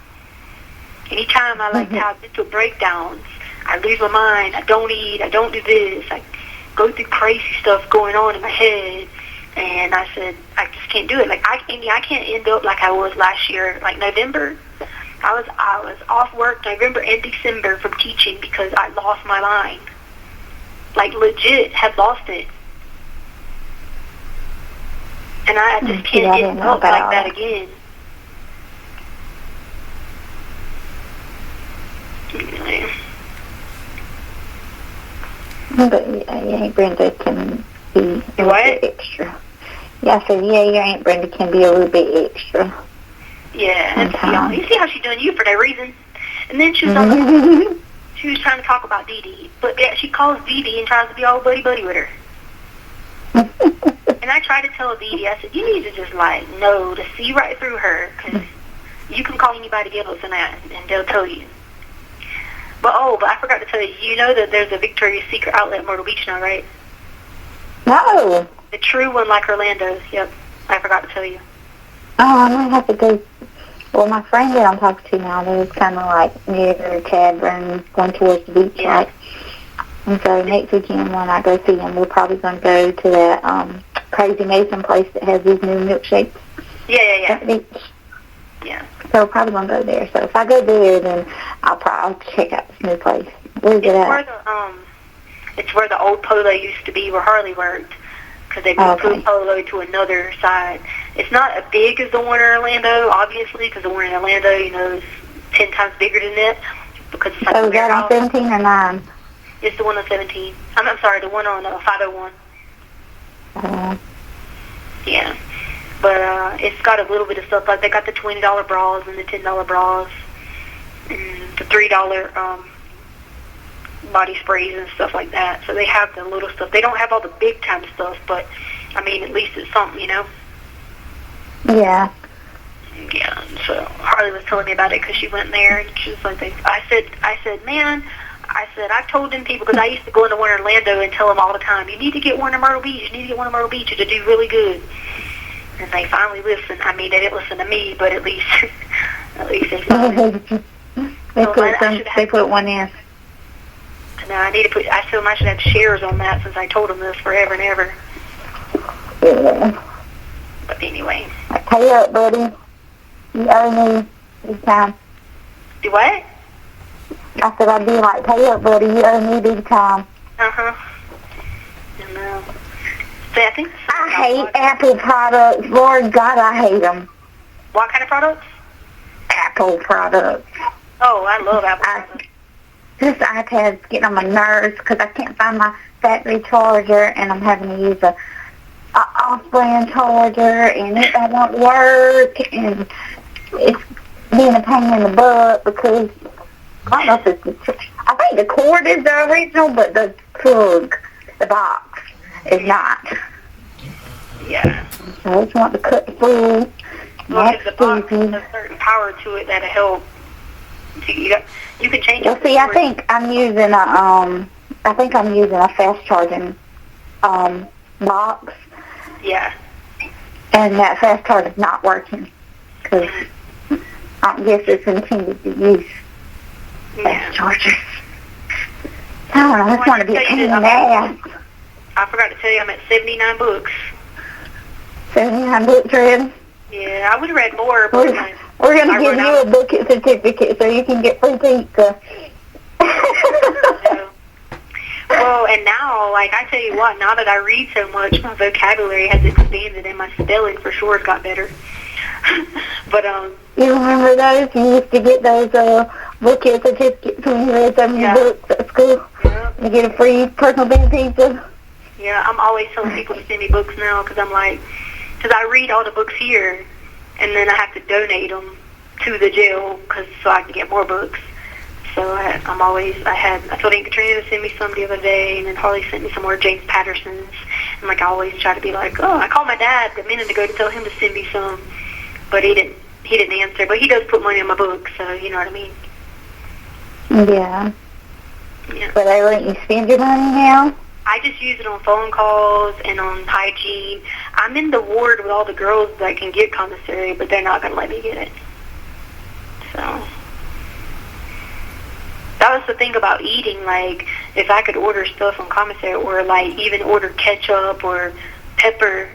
Anytime I like to have mental breakdowns, I lose my mind, I don't eat, I don't do this, I go through crazy stuff going on in my head. And I said, I just can't do it. Like, I can't end up like I was last year, like November. I was off work November and December from teaching because I lost my mind. Like, legit had lost it. And I just can't end up like that again. But yeah, Aunt Brenda can be a little bit extra. Yeah, I said, yeah, your Aunt Brenda can be a little bit extra. Yeah, you see how she's doing you for no reason. And then she was she was trying to talk about Dee Dee, but yeah, she calls Dee Dee and tries to be all buddy-buddy with her. And I tried to tell Dee Dee, I said, you need to just, like, know to see right through her, because you can call anybody else and they'll tell you. But I forgot to tell you, you know that there's a Victoria's Secret outlet in Myrtle Beach now, right? No. The true one, like Orlando's. Yep, I forgot to tell you. Oh, I might have to go. Well, my friend that I'm talking to now, they're kind of like near Cadburn, going towards the beach, like. And so next weekend when I go see them, we're probably going to go to that Crazy Mason place that has these new milkshakes. Yeah. At the beach. Yeah. So we're probably going to go there. So if I go there, then I'll check out this new place. Where's it at? It's where the old Polo used to be, where Harley worked, because they moved Polo to another side. It's not as big as the one in Orlando, obviously, because the one in Orlando, is 10 times bigger than that. Because it's like so is that on 17 or 9? It's the one on 17. I'm sorry, the one on 501. Yeah. But it's got a little bit of stuff. Like, they got the $20 bras and the $10 bras and the $3 body sprays and stuff like that. So they have the little stuff. They don't have all the big time stuff, but, I mean, at least it's something, Yeah. Yeah, so Harley was telling me about it because she went there, and she was like, I said, man, I've told them people, because I used to go into one in Orlando and tell them all the time, you need to get one in Myrtle Beach, it'll do really good. And they finally listened. I mean, they didn't listen to me, but at least they finally. They put one in. No, I feel I should have shares on that since I told them this forever and ever. Yeah. But anyway. Pay up, buddy. You owe me big time. Do what? I said I'd be like, pay up, buddy. You owe me big time. I know. So I think I hate Apple products. Lord God, I hate them. What kind of products? Apple products. Oh, I love Apple products. This iPad's getting on my nerves because I can't find my battery charger, and I'm having to use a off-brand charger, and it won't work, and it's being a pain in the butt because I don't know if it's I think the cord is the original, but the plug, the box, is not. Yeah. So I just want to cut the food. Well, if the box has a certain power to it that'll help. You can change it. Well, see, I think I'm using a fast charging box. Yeah. And that fast charge is not working because I guess it's intended to use fast chargers. I don't know. I just want to be a pain in the ass. I forgot to tell you, I'm at 79 books. 79 books read? Yeah, I would have read more, but we're going to give you a book certificate so you can get free pizza. Well, and now, like, I tell you what, now that I read so much, my vocabulary has expanded and my spelling for sure has got better. But, you remember those? You used to get those book certificates when you read so many books at school? Yeah. You get a free personal bean pizza? Yeah, I'm always telling people to send me books now because I'm like, because I read all the books here, and then I have to donate them to the jail so I can get more books. So I told Aunt Katrina to send me some the other day, and then Harley sent me some more James Patterson's. And like I always try to be like, I called my dad a minute ago to tell him to send me some, but he didn't answer. But he does put money in my books, so you know what I mean. Yeah. But they let you spend your money now? I just use it on phone calls and on hygiene. I'm in the ward with all the girls that can get commissary, but they're not going to let me get it. So that was the thing about eating. Like, if I could order stuff on commissary or, like, even order ketchup or pepper,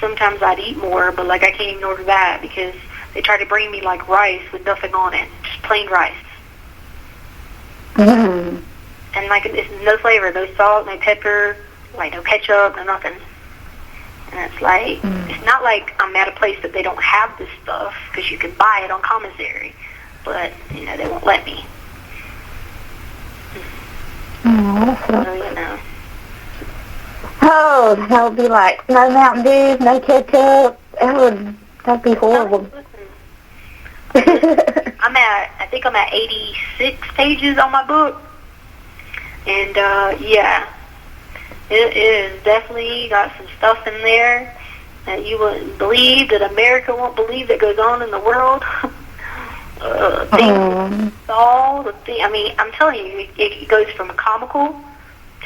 sometimes I'd eat more, but, like, I can't even order that because they try to bring me, like, rice with nothing on it, just plain rice. Mm-hmm. And, like, it's no flavor, no salt, no pepper, like, no ketchup, no nothing. And it's like, it's not like I'm at a place that they don't have this stuff, because you can buy it on commissary. But, you know, they won't let me. So, you know. Oh, that would be like, no Mountain Dew, no ketchup. That'd be horrible. I think I'm at 86 pages on my book. And, yeah, it is definitely got some stuff in there that you wouldn't believe, that America won't believe that goes on in the world. I mean, I'm telling you, it goes from comical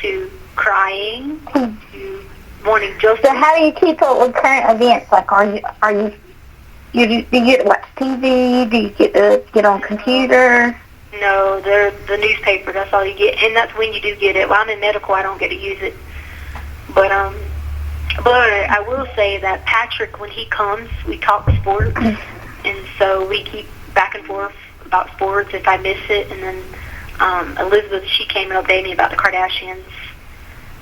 to crying to wanting justice. So how do you keep up with current events? Like, do you get to watch TV? Do you get to get on computer? No, the newspaper, that's all you get. And that's when you do get it. While I'm in medical, I don't get to use it. But I will say that Patrick, when he comes, we talk sports. And so we keep back and forth about sports if I miss it. And then Elizabeth, she came and updated me about the Kardashians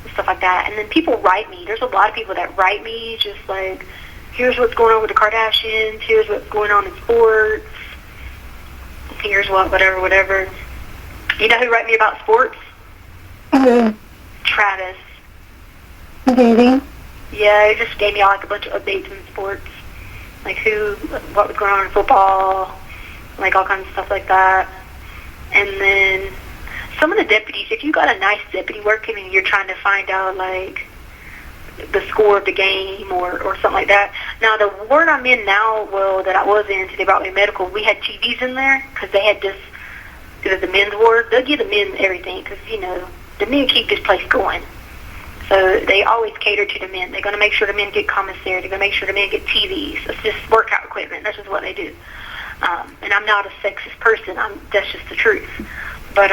and stuff like that. And then people write me. There's a lot of people that write me just like, here's what's going on with the Kardashians. Here's what's going on in sports. Here's whatever. You know who wrote me about sports? Mm-hmm. Travis. Really? Yeah, he just gave me like a bunch of updates in sports. Like what was going on in football, like all kinds of stuff like that. And then some of the deputies, if you got a nice deputy working and you're trying to find out like the score of the game or something like that. Now, the ward I'm in now, that I was in, they brought me medical, we had TVs in there because they had the men's ward. They'll give the men everything because, you know, the men keep this place going. So they always cater to the men. They're going to make sure the men get commissary. They're going to make sure the men get TVs. It's just workout equipment. That's just what they do. And I'm not a sexist person. That's just the truth. But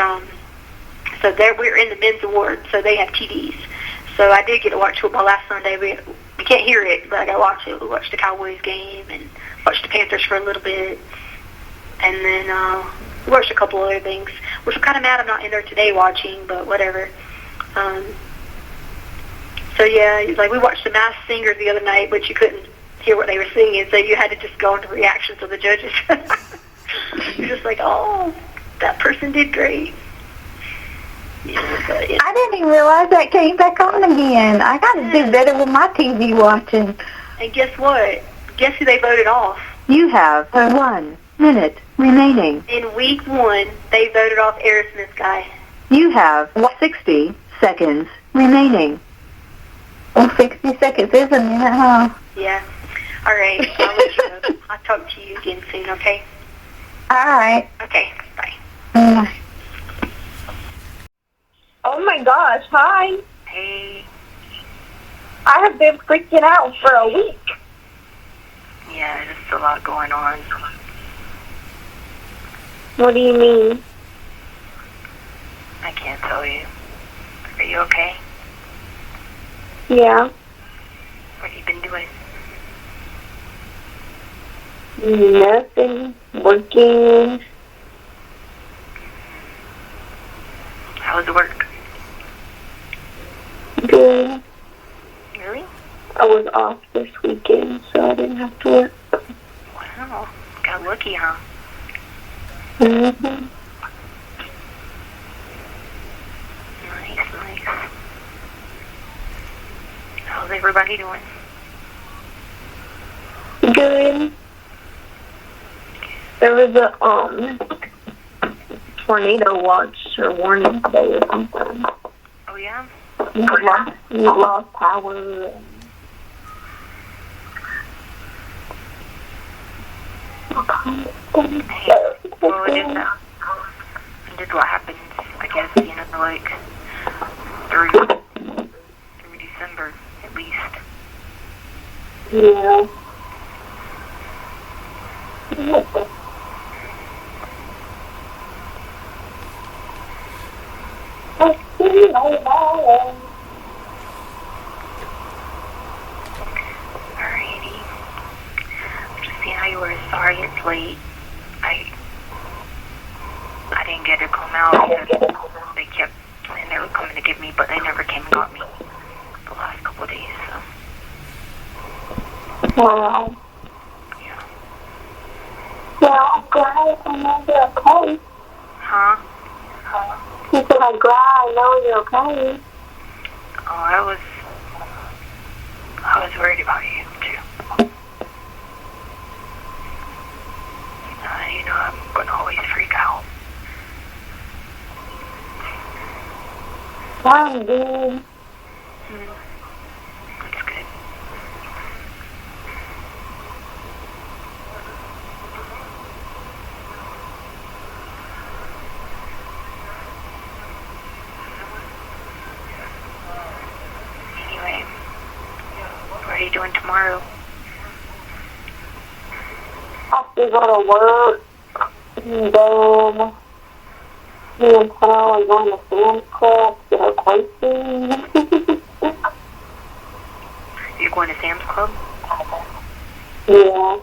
so we're in the men's ward, so they have TVs. So I did get to watch football last Sunday. We can't hear it, but I got to watch it. We watched the Cowboys game and watched the Panthers for a little bit. And then we watched a couple other things, which I'm kind of mad I'm not in there today watching, but whatever. So yeah, he's like, we watched The Masked Singer the other night, but you couldn't hear what they were singing, so you had to just go into the reactions of the judges. You're just like, oh, that person did great. Yeah, but, yeah. I didn't even realize that came back on again. I got to do better with my TV watching. And guess what? Guess who they voted off? You have 1 minute remaining. In week 1, they voted off Aerosmith's guy. You have 60 seconds remaining. Well, 60 seconds, isn't it, huh? Yeah. All right. I'll let you know. I'll talk to you again soon, okay? All right. Okay. Bye. Bye. Oh my gosh, hi. Hey. I have been freaking out for a week. Yeah, there's just a lot going on. What do you mean? I can't tell you. Are you okay? Yeah. What have you been doing? Nothing. Working. How was work? Good. Really? I was off this weekend, so I didn't have to work. Wow. Got lucky, huh? Mm-hmm. Nice. How's everybody doing? Good. There was a tornado watch or warning today or something. Oh, yeah? We lost power. Well, it is what happens, I guess, like, through December, at least. Yeah. Alrighty. Just seeing how you were sorry it's late. I didn't get to come out because they kept saying they were coming to get me, but they never came and got me the last couple of days, so. Wow. Yeah. Yeah, I'm glad I know you're okay. Huh? He said, I'm glad I know you're okay. Oh, I was worried about you, too. I'm going to always freak out. I'm good. That's good. Anyway, what are you doing tomorrow? I have to go to work. And then me and Tara are going to Sam's Club to get our groceries. You're going to Sam's Club? Yeah.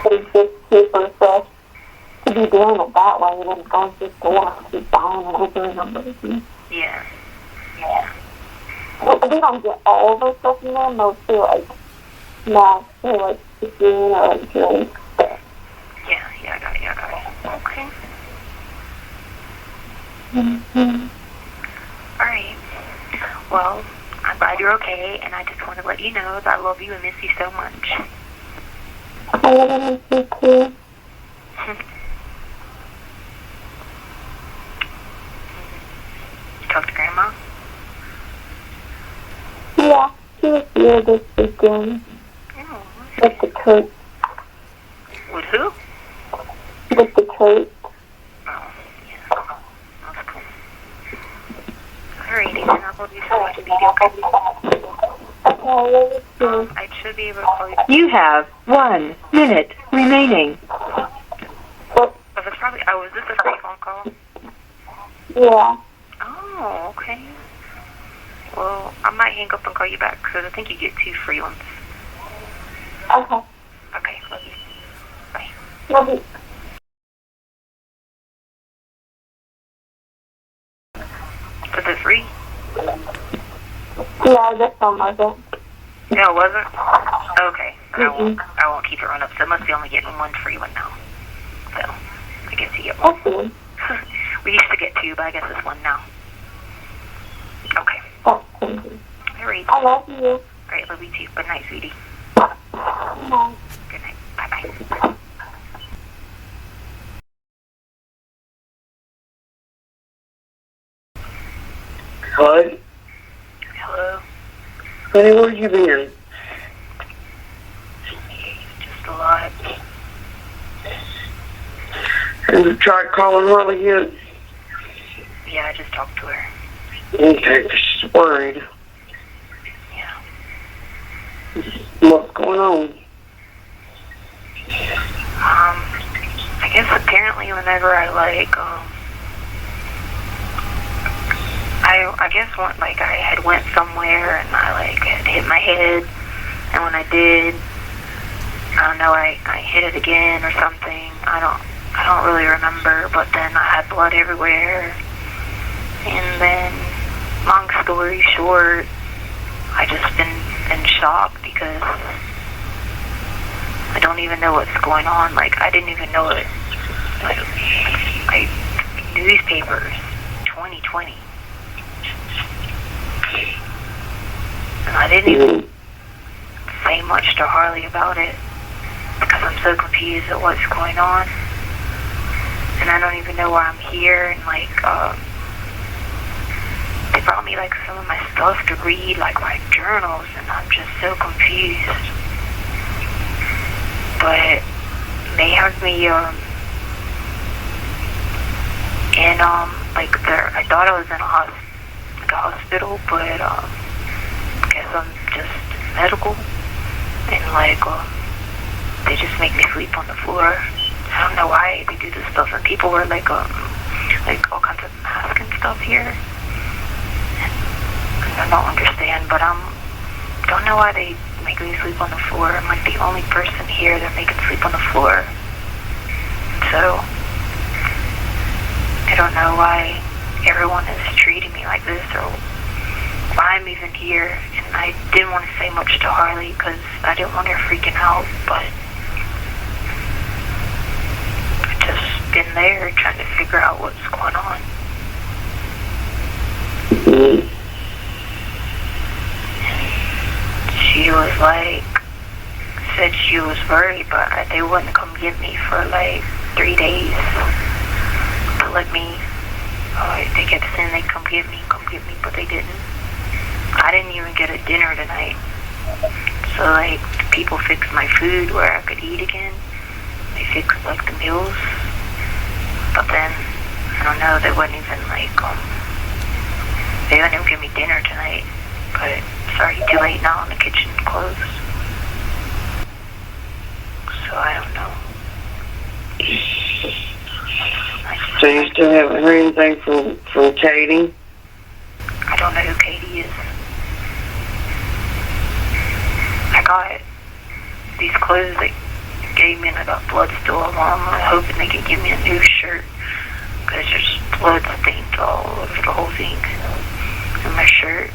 It's just super fresh to be doing it that way than going to the store and keep buying and opening them. Yeah. But we don't get all the stuff in there, mostly like snacks or like chicken or like drinks. Yeah, I got it. Okay. Mm-hmm. Alright. Well, I'm glad you're okay, and I just want to let you know that I love you and miss you so much. I love you too. You talked to Grandma? Yeah, she was here this weekend. Oh, With the church. with who? With the church. Oh, yeah. That's cool. Alrighty, then I'll love you so much and be okay. I should be able to call you. You have 1 minute remaining. Was this a free phone call? Yeah. Oh, okay. Well, I might hang up and call you back because I think you get 2 free ones. Okay. Okay, love you. Bye. Love you. No, this one wasn't. No, it wasn't? Okay. Mm-mm. I won't keep it run up, so it must be only getting one free one now. So, I guess you get one. That's good. We used to get two, but I guess it's one now. Okay. That's good. All right. I love you. All right, love you too. Good night, sweetie. Bye. Good night. Bye-bye. Hello? Hello. Honey, where you been? Just a lot. Have you tried calling Harley yet? Yeah, I just talked to her. Okay, 'cause she's worried. Yeah. What's going on? I guess apparently whenever I I guess I had went somewhere and I had hit my head, and when I did, I don't know, I hit it again or something. I don't really remember, but then I had blood everywhere, and then long story short, I just been in shock because I don't even know what's going on. I didn't even know it. Newspapers, 2020. And I didn't even say much to Harley about it because I'm so confused at what's going on. And I don't even know why I'm here. And they brought me some of my stuff to read, my journals, and I'm just so confused. But they had me I thought I was in a hospital, but I guess I'm just medical, and they just make me sleep on the floor. I don't know why they do this stuff, and people wear all kinds of masks and stuff here. And I don't understand, but don't know why they make me sleep on the floor. I'm the only person here that make it sleep on the floor. So I don't know why everyone is treating me like this, or why I'm even here. And I didn't want to say much to Harley because I didn't want her freaking out, but I've just been there trying to figure out what's going on. She was said she was worried, but they wouldn't come get me for 3 days to let me. They kept saying they'd come get me, but they didn't. I didn't even get a dinner tonight. So people fixed my food where I could eat again. They fixed the meals, but then I don't know. They wouldn't even they wouldn't even give me dinner tonight. But it's already too late now, and the kitchen's closed. So I don't know. So you still haven't heard anything from Katie? I don't know who Katie is. I got these clothes they gave me, and I got blood still on them. I'm hoping they can give me a new shirt, because there's blood stains all over the whole thing in my shirt.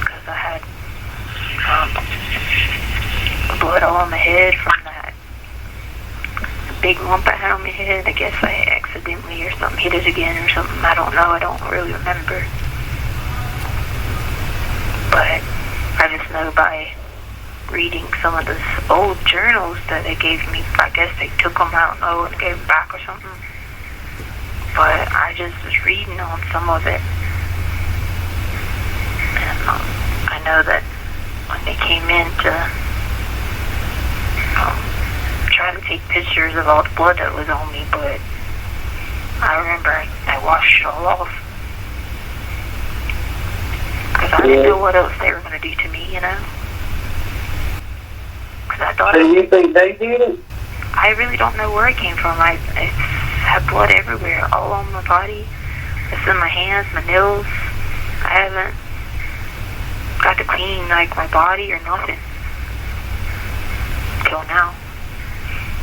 Because I had blood all on my head from that big lump I had on my head. I guess I accidentally or something hit it again or something. I don't know. I don't really remember. But I just know by reading some of those old journals that they gave me. I guess they took them out and gave them back or something. But I just was reading on some of it. And I know that when they came in to try to take pictures of all the blood that was on me, but I remember I washed it all off. Because I didn't know what else they were going to do to me, Because I thought... So you think they did it? I really don't know where it came from. I had blood everywhere, all on my body. It's in my hands, my nails. I haven't got to clean, my body or nothing. Until now.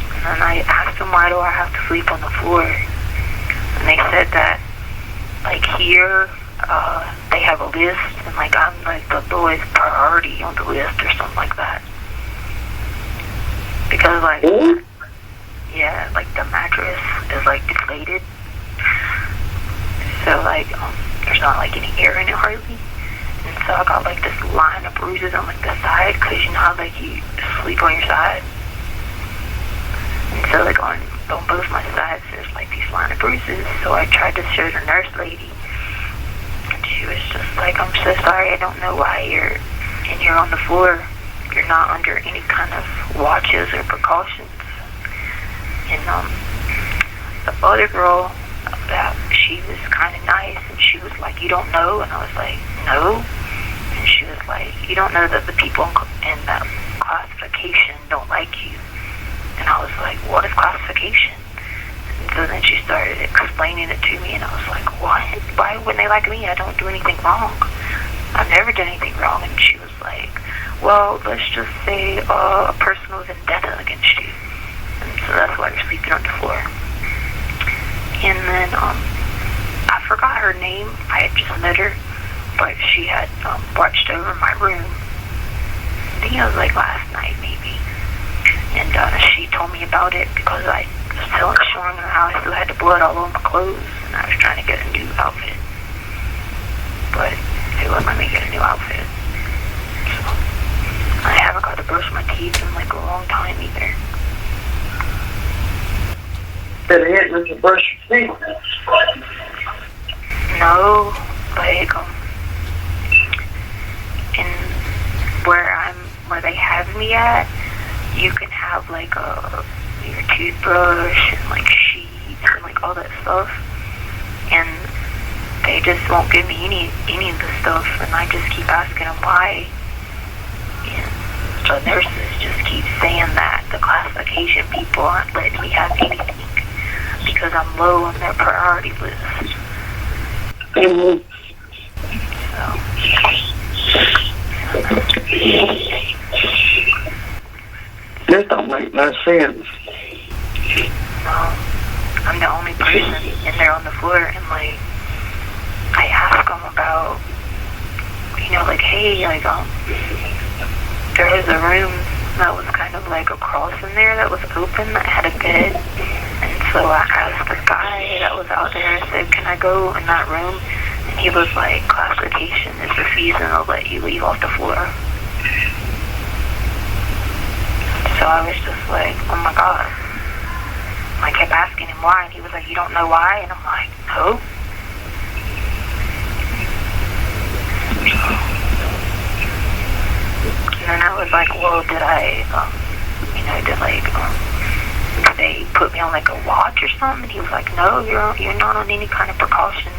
And then I asked them, why do I have to sleep on the floor? And they said that, here they have a list, and like I'm like the lowest priority on the list or something like that. Because like, yeah, like the mattress is like deflated, so like there's not like any air in it hardly, and so I got like this line of bruises on like the side, because you know how like you sleep on your side, and so like on both my sides there's like these line of bruises. So I tried to show the nurse lady, and she was just like, I'm so sorry, I don't know why you're in here on the floor. You're not under any kind of watches or precautions. And the other girl, she was kind of nice, and she was like, you don't know? And I was like, no. And she was like, you don't know that the people in that classification don't like you? And I was like, what is classification? And so then she started explaining it to me, and I was like, what? Why wouldn't they like me? I don't do anything wrong. I've never done anything wrong. And she was like, well, let's just say a personal vendetta against you. And so that's why you're sleeping on the floor. And then I forgot her name. I had just met her, but she had watched over my room. I think it was like last night maybe. And she told me about it because I was showing her how I still had the blood all over my clothes, and I was trying to get a new outfit. But they wouldn't let me get a new outfit. So I haven't got to brush my teeth in like a long time either. Did it hit with your brush your teeth? No, like in where they have me at, you can have like your toothbrush and like sheets and like all that stuff, and they just won't give me any of the stuff, and I just keep asking them why. And the nurses just keep saying that the classification people aren't letting me have anything because I'm low on their priority list. Mm-hmm. This don't make no sense. No, I'm the only person in there on the floor, and like I ask them about, you know, like, hey, like there was a room that was kind of like across in there that was open that had a bed, and so I asked the guy that was out there, I said, can I go in that room? And he was like, classification is refusing to let you leave off the floor. So I was just like, oh my god. I kept asking him why, and he was like, you don't know why? And I'm like, no. And then I was like, well, did I, did they put me on like a watch or something? And he was like, no, you're not on any kind of precautions.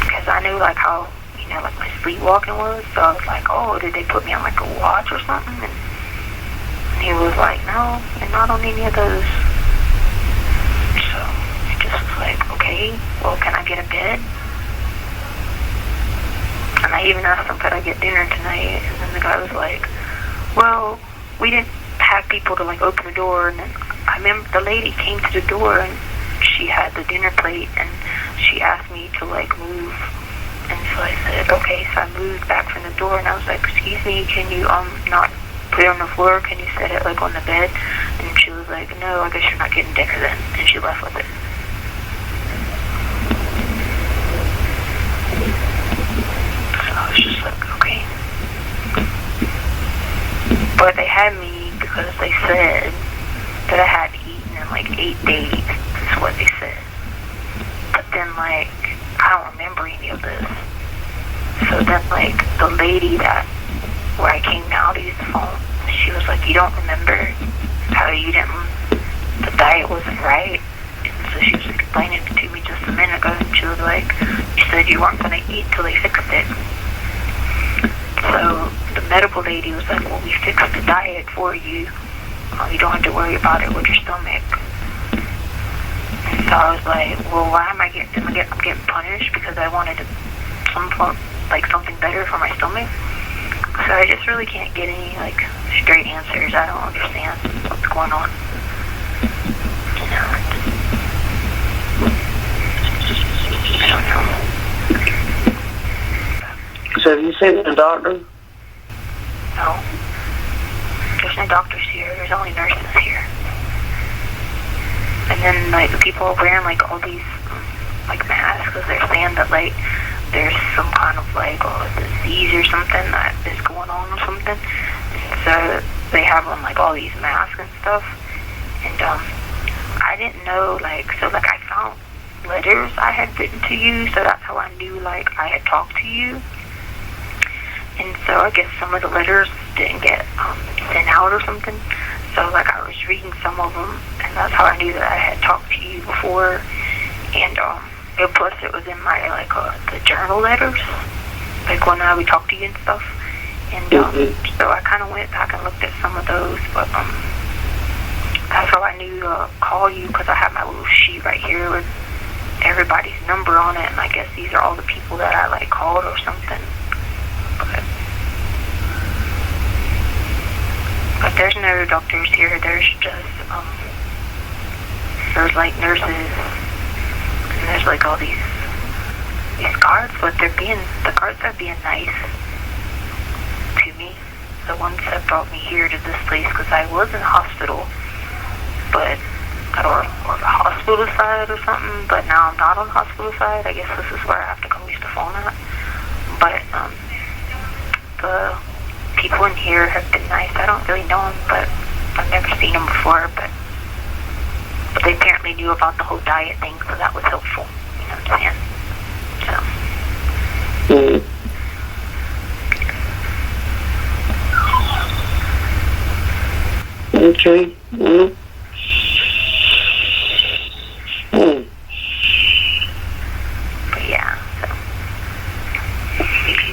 Because I knew like how, like my sleepwalking was, so I was like, oh, did they put me on like a watch or something? And he was like, no, you're not on any of those. So I just was like, okay, well, can I get a bed? And I even asked him, could I get dinner tonight? And then the guy was like, well, we didn't have people to like open the door. And then I remember the lady came to the door, and she had the dinner plate, and she asked me to like move. And so I said, okay, so I moved back from the door, and I was like, excuse me, can you not put it on the floor? Can you set it like on the bed? And she was like, no, I guess you're not getting dinner then. And she left with it. So I was just like, okay. But they had me because they said that I had eaten in like 8 days, is what they said. But then like, I don't remember any of this. So then, like, the lady where I came down to use the phone, she was like, you don't remember how the diet wasn't right? And so she was explaining it to me just a minute ago, and she was like, you said you weren't going to eat till they fixed it. So the medical lady was like, well, we fixed the diet for you. You don't have to worry about it with your stomach. So I was like, well, why am I getting punished because I wanted something better for my stomach? So I just really can't get any like straight answers. I don't understand what's going on. don't know. So have you seen the doctor? No. There's no doctors here. There's only nurses here. And then, like, the people are wearing, like, all these, like, masks because they're saying that, like, there's some kind of, like, disease or something that is going on or something. And so they have on, like, all these masks and stuff. And, I didn't know, like, so, like, I found letters I had written to you, so that's how I knew, like, I had talked to you. And so I guess some of the letters didn't get sent out or something. So, like, I was reading some of them, and that's how I knew that I had talked to you before. And plus it was in my, like, the journal letters, like when I would talk to you and stuff. And so I kind of went back and looked at some of those, but that's how I knew to call you, because I have my little sheet right here with everybody's number on it, and I guess these are all the people that I, like, called or something. But there's no doctors here. There's just, there's, like, nurses, and there's, like, all these guards, but the guards are being nice to me. The ones that brought me here to this place, because I was in the hospital, but, or the hospital side or something, but now I'm not on the hospital side. I guess this is where I have to come use the phone at. But, the people in here have been nice. I don't really know them, but I've never seen them before, but they apparently knew about the whole diet thing, so that was helpful. You know what I'm saying? So. Okay. But yeah, so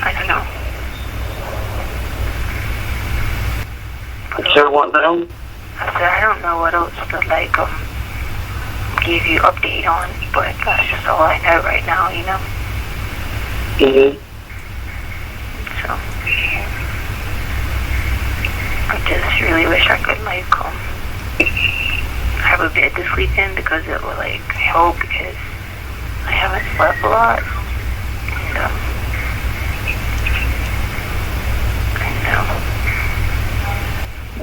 I don't know. So what now? I said I don't know what else to, like, give you update on, but that's just all I know right now, you know. So I just really wish I could, like, have a bed to sleep in, because it would, like, help, because I haven't slept a lot. And I know.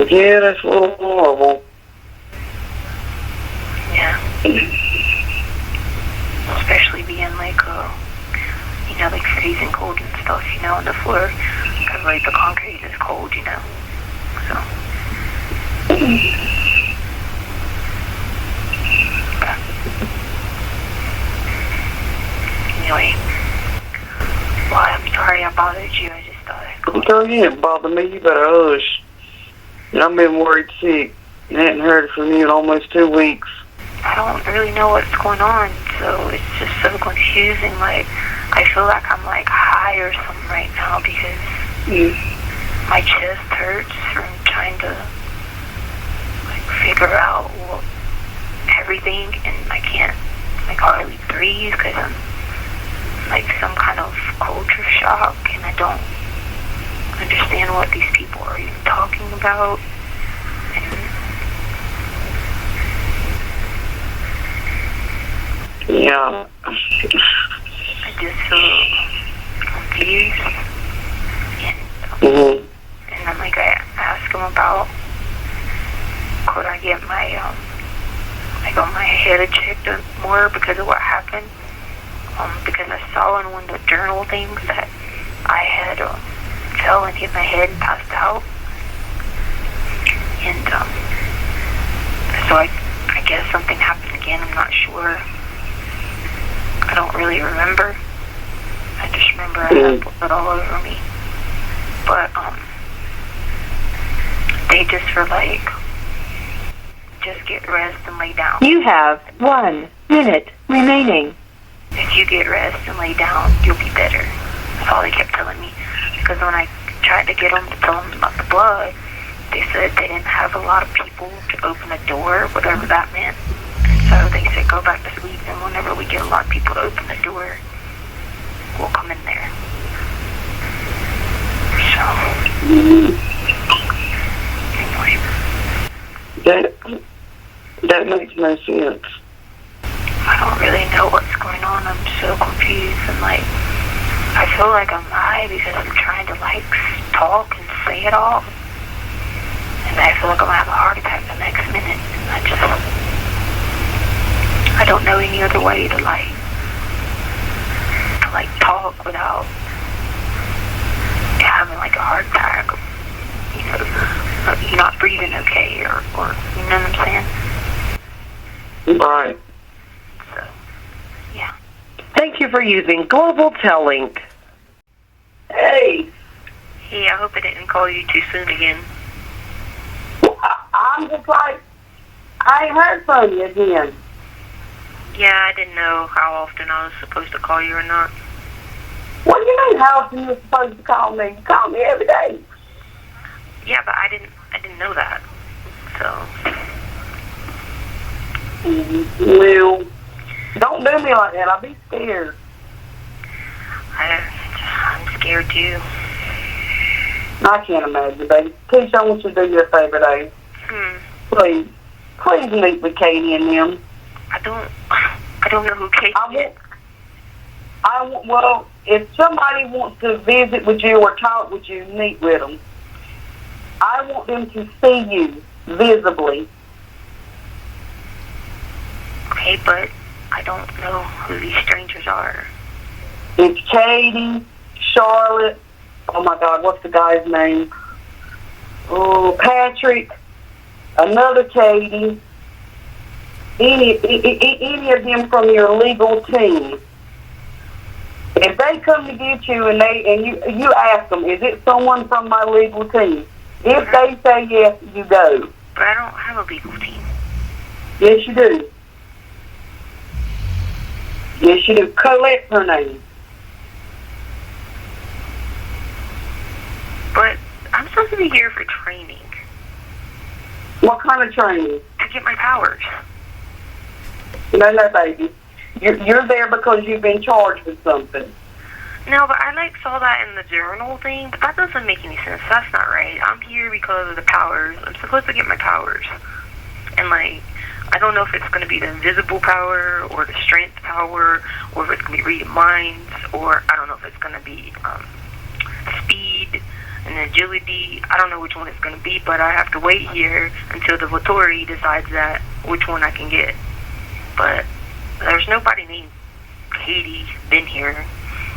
Yeah, that's a little horrible. Yeah. Especially being, like, you know, like, freezing cold and stuff, you know, on the floor. Because, like, the concrete is cold, you know. So. Anyway. Well, I'm sorry I bothered you. I just thought I'd call. Don't you bother me, you better hush. I've been worried sick and hadn't heard from you in almost 2 weeks. I don't really know what's going on, so it's just so confusing. Like, I feel like I'm, like, high or something right now, because my chest hurts from trying to, like, figure out everything, and I can't, like, hardly breathe because I'm, like, some kind of culture shock, and I don't understand what these people are even talking about. And yeah. I just feel confused. And then, like, I asked him about, could I get my, like, on my head checked more because of what happened. Because I saw in one of the journal things that I had, fell and hit my head and passed out. And, so I guess something happened again. I'm not sure. I don't really remember. I just remember I had blood all over me. But, they just were like, just get rest and lay down. You have 1 minute remaining. If you get rest and lay down, you'll be better. That's all they kept telling me. Because when I tried to get them to tell them about the blood, they said they didn't have a lot of people to open the door, whatever that meant. And so they said go back to sleep, and whenever we get a lot of people to open the door, we'll come in there. So, anyway. That makes no sense. I don't really know what's going on. I'm so confused, and like, I feel like I'm high because I'm trying to like talk and say it all, and I feel like I'm gonna have a heart attack the next minute, and I don't know any other way to like talk without having like a heart attack, you know, you're not breathing okay, or you know what I'm saying? Right. So, yeah. Thank you for using Global Tellink. Hey, Hey, I hope I didn't call you too soon again. I'm just like, I ain't heard from you again. Yeah, I didn't know how often I was supposed to call you or not. What do you mean, how often you're supposed to call me? You call me every day. Yeah, but I didn't know that. So, Well, don't do me like that. I'll be scared. I'm scared too. I can't imagine, baby. Keisha, I want you to do your favor, though. Please meet with Katie and them. I don't know who Katie is. Well, if somebody wants to visit with you or talk with you, meet with them. I want them to see you visibly. Okay, but I don't know who these strangers are. It's Katie, Charlotte. Oh my God, what's the guy's name? Oh, Patrick. Another Katie. Any of them from your legal team. If they come to get you and you ask them, is it someone from my legal team? If they say yes, you go. But I don't have a legal team. Yes, you do. Yes, you do. Colette's her name. But I'm supposed to be here for training. What kind of training? To get my powers. No, baby. You're there because you've been charged with something. No, but I saw that in the journal thing, but that doesn't make any sense. That's not right. I'm here because of the powers. I'm supposed to get my powers. And I don't know if it's going to be the invisible power or the strength power, or if it's going to be reading minds, or I don't know if it's going to be speed and agility. I don't know which one it's going to be, but I have to wait here until the Vittori decides which one I can get. But there's nobody named Katie been here.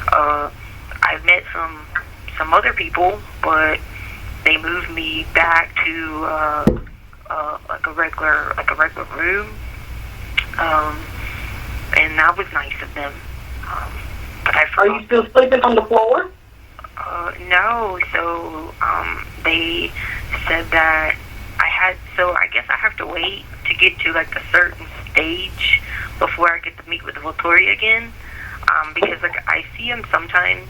I've met some other people, but they moved me back to like a regular room, and that was nice of them. But I forgot. Are you still sleeping on the floor? No. So they said that I guess I have to wait to get to like a certain stage before I get to meet with the Vittori again. Because I see him sometimes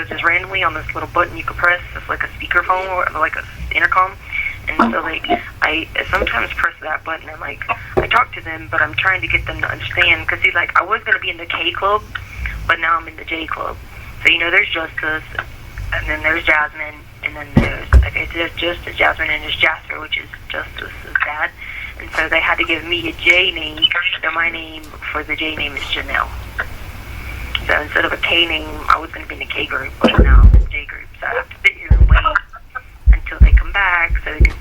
just randomly on this little button you can press. It's like a speakerphone or like a intercom. And so I sometimes press that button and I talk to them, but I'm trying to get them to understand. Because I was going to be in the K club, but now I'm in the J club. So there's Justice, and then there's Jasmine, and then there's Justice, Jasmine, and there's Jasper, which is Justice's dad. And so they had to give me a J name. So my name for the J name is Janelle. So instead of a K name, I was going to be in the K group, but now I'm in the J group. So I have to sit here and wait until they come back so they can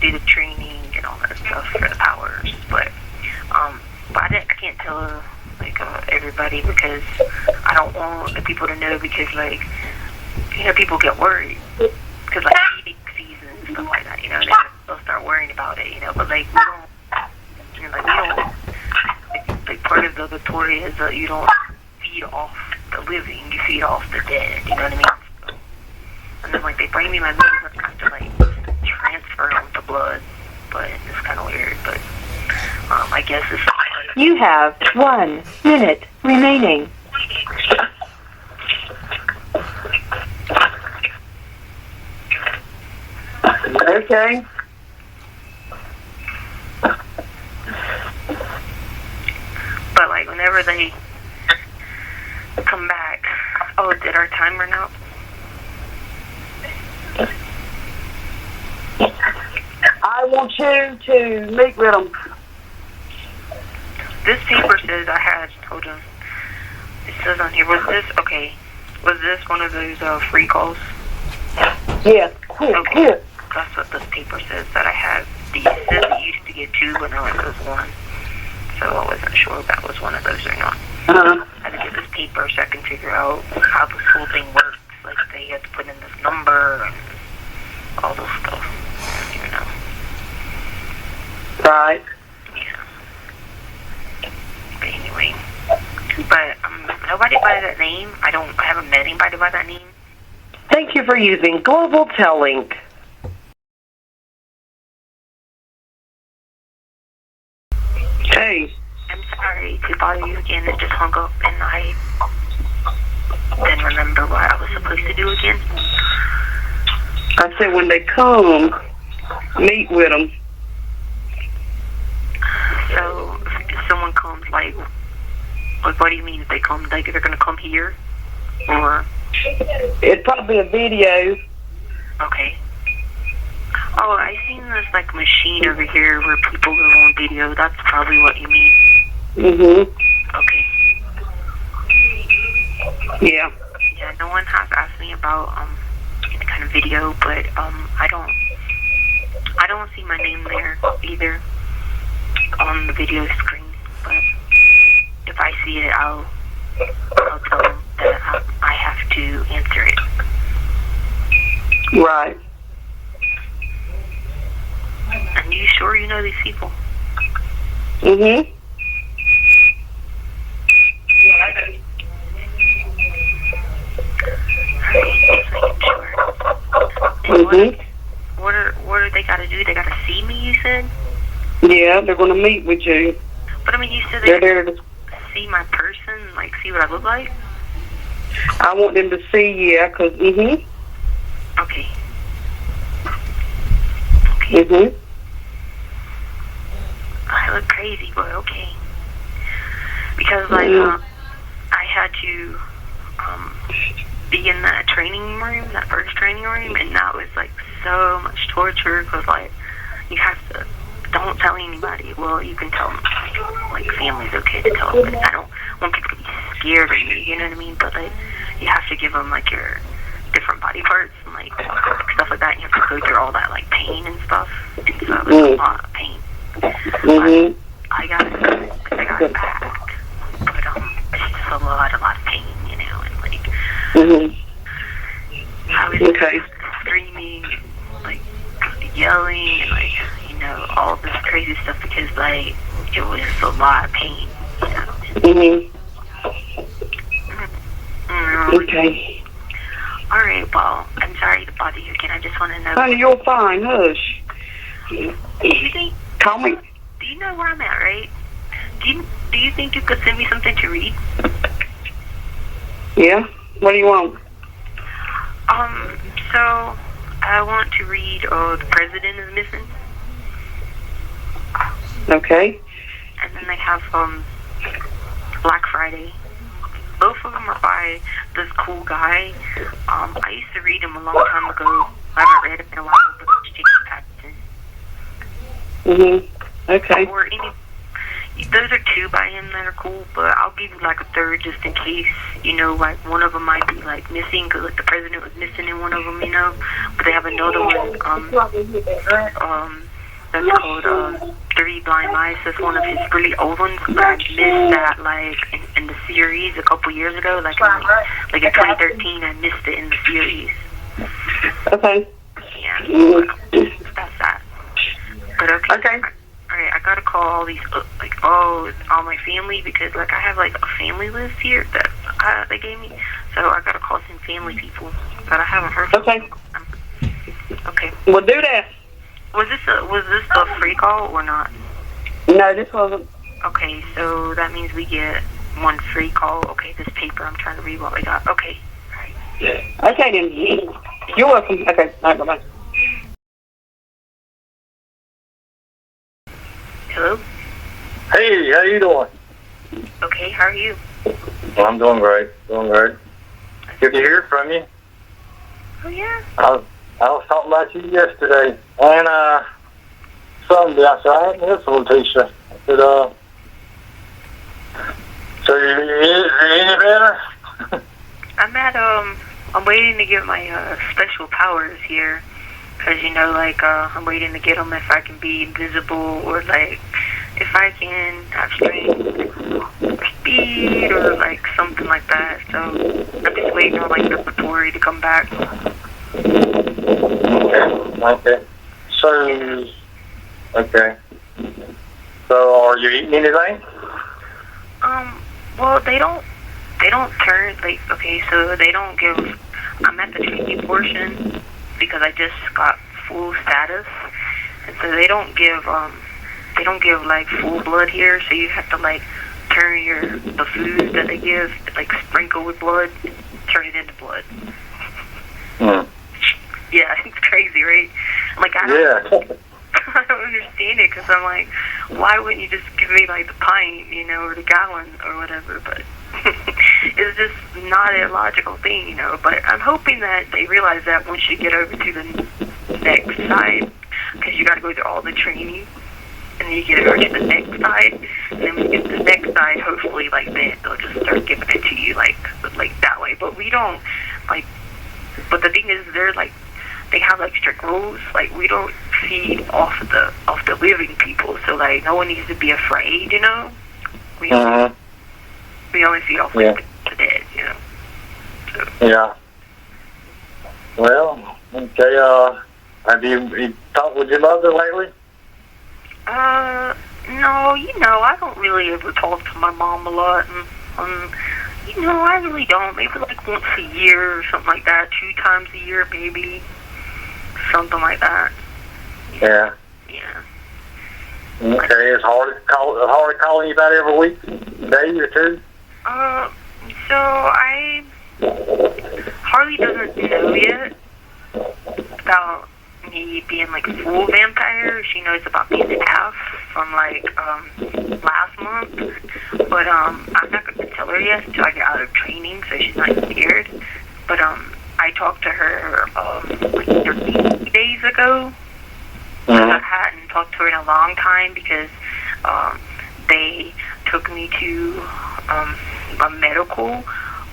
do the training and all that stuff for the powers. But I can't tell everybody because I don't want the people to know because people get worried because feeding season and stuff like that. They'll start worrying about it. But we don't. Part of the Vittori is that you don't feed off the living, you feed off the dead, you know what I mean? And then they bring me my meals and I have to transfer them to blood, but it's kind of weird, but I guess it's... You have 1 minute remaining. Okay. But whenever they come back, did our time run out? I want you to meet with them. This paper says I had, says on here, was this one of those free calls? Yeah. Okay. That's what this paper says that I have. It says you used to get 2, but now it goes 1. So I wasn't sure if that was one of those or not. Uh-huh. I had to get this paper so I can figure out how this whole thing works. Like, they had to put in this number and all this stuff. I don't even know. Right. Yeah. But anyway. But nobody by that name. I haven't met anybody by that name. Thank you for using Global Tellink. Hey. I'm sorry to bother you again. It just hung up and I didn't remember what I was supposed to do again. I said when they come, meet with them. So if someone comes, like what do you mean if they come? Like they're going to come here? Or? It'd probably be a video. Okay. Oh, I seen this like machine over here where people go on video. That's probably what you mean. Okay. Yeah. Yeah, no one has asked me about any kind of video, but I don't see my name there either on the video screen. But if I see it, I'll tell them that I have to answer it. Right. And you sure you know these people? Mhm. Mhm. What are they got to do? They got to see me, you said? Yeah, they're going to meet with you. But I mean, you said they're they there to see my person, like see what I look like? I want them to see, yeah, because, Okay. Okay. I look crazy, but okay. Because, like, I had to be in that training room, that first training room, and that was, like, so much torture, because, like, you have to, don't tell anybody. Well, you can tell them, like, family's okay to tell them, but I don't want people to be scared of you, you know what I mean? But, like, you have to give them, like, your different body parts and, like, stuff like that, and you have to go through all that, like, pain and stuff, and so it was a lot of pain. But I got it back, but, it's just a lot of pain, you know, and, like, I was screaming, like, yelling, and, like, you know, all this crazy stuff, because, like, it was a lot of pain, you know. Okay. Alright, well, I'm sorry to bother you again. I just want to know. Honey, you're fine. Hush. You think? Call me. Do you know where I'm at, right? Do you think you could send me something to read? Yeah? What do you want? So I want to read The President is Missing. Okay. And then they have Black Friday. Both of them are by this cool guy. I used to read him a long time ago. I haven't read him in a while, but it's James Patterson. Okay. Or those are 2 by him that are cool, but I'll give you like a third just in case, you know, like one of them might be like missing, because like the president was missing in one of them, you know. But they have another one, that's called 3 Blind Mice. That's one of his really old ones. But I missed that like in the series a couple years ago, like in 2013. I missed it in the series. Okay. Yeah. That's that. But okay. Alright, I gotta call all these, all my family, because, like, I have, like, a family list here that they gave me. So I gotta call some family people that I haven't heard from. Okay. Okay. Well, do that. Was this a free call or not? No, this wasn't. Okay, so that means we get 1 free call. Okay, this paper, I'm trying to read what we got. Okay. Okay, then. You're welcome. Okay. All right, bye-bye. Hello? Hey, how you doing? Okay, how are you? Well, I'm doing great. Good to hear from you. Oh, yeah? I was talking about you yesterday, and Sunday. I said, I hadn't heard from Letecia. I said, So you any better? I'm waiting to get my special powers here. Because, I'm waiting to get them if I can be invisible or, if I can have strength or speed or, something like that. So I'm just waiting on, the laboratory to come back. Okay. So are you eating anything? Well, they don't turn, so they don't give, I'm at the training portion because I just got full status, and so they don't give, full blood here, so you have to, turn the food that they give, sprinkle with blood, turn it into blood. Yeah, it's crazy, right? I don't understand it, because I'm like, why wouldn't you just give me, the pint, or the gallon, or whatever, but it's just not a logical thing, but I'm hoping that they realize that once you get over to the next side, because you got to go through all the training, and then you get over to the next side, and then when you get to the next side, hopefully, then they'll just start giving it to you, that way, but we don't, but the thing is, they have strict rules. We don't feed off the living people, so no one needs to be afraid. We only feed off the dead. So. Yeah. Well, okay. Have you talked with your mother lately? No. I don't really ever talk to my mom a lot, and I really don't. Maybe once a year or something like that. 2 times a year, maybe. Something like that. Yeah. Yeah. Okay, it's hard calling you about every week, day or two? So Harley doesn't know yet about me being full vampire. She knows about being half from last month. But I'm not gonna tell her yet until I get out of training, so she's not scared. But I talked to her 30 days ago. I hadn't talked to her in a long time because they took me to a medical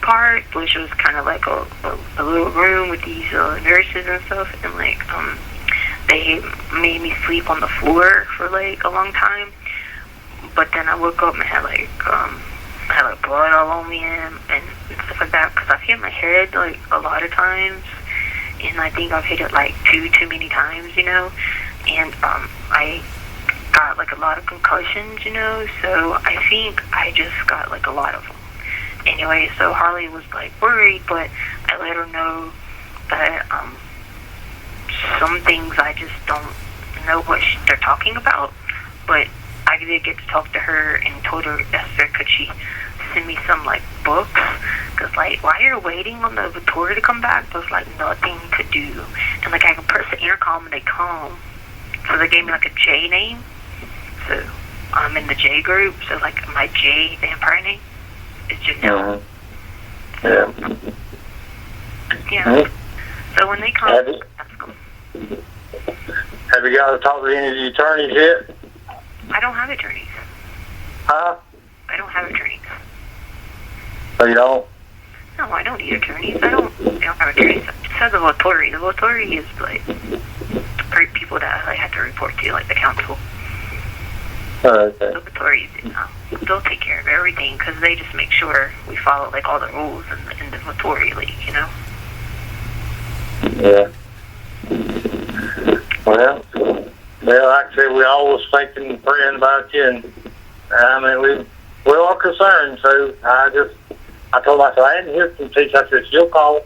part, which was kind of a little room with these nurses and stuff, and they made me sleep on the floor for a long time. But then I woke up and had I had blood all on me and stuff like that, because I've hit my head a lot of times, and I think I've hit it too many times, and I got a lot of concussions, so I think I just got a lot of them. Anyway, so Harley was worried, but I let her know that some things I just don't know what they're talking about, but I did get to talk to her and told her, Esther, could she send me some books? Because while you're waiting on the Victoria to come back, there's nothing to do, and I can press the intercom and they come. So they gave me a J name, so I'm in the J group, so my J vampire name is Janelle. Yeah. So when they come, that's cool. Have you got to talk to any of the attorneys yet? I don't have attorneys. Huh? I don't have attorneys. So you don't? No, I don't need attorneys. I don't have attorneys. So the Letecia. The Letecia is great people that I have to report to, the council. Okay. The Letecia, they'll take care of everything because they just make sure we follow all the rules in the Letecia League, Yeah. Well, like I said, we always thinking and praying about you, and we are concerned. So I told myself I hadn't heard from Teach. I said she'll call.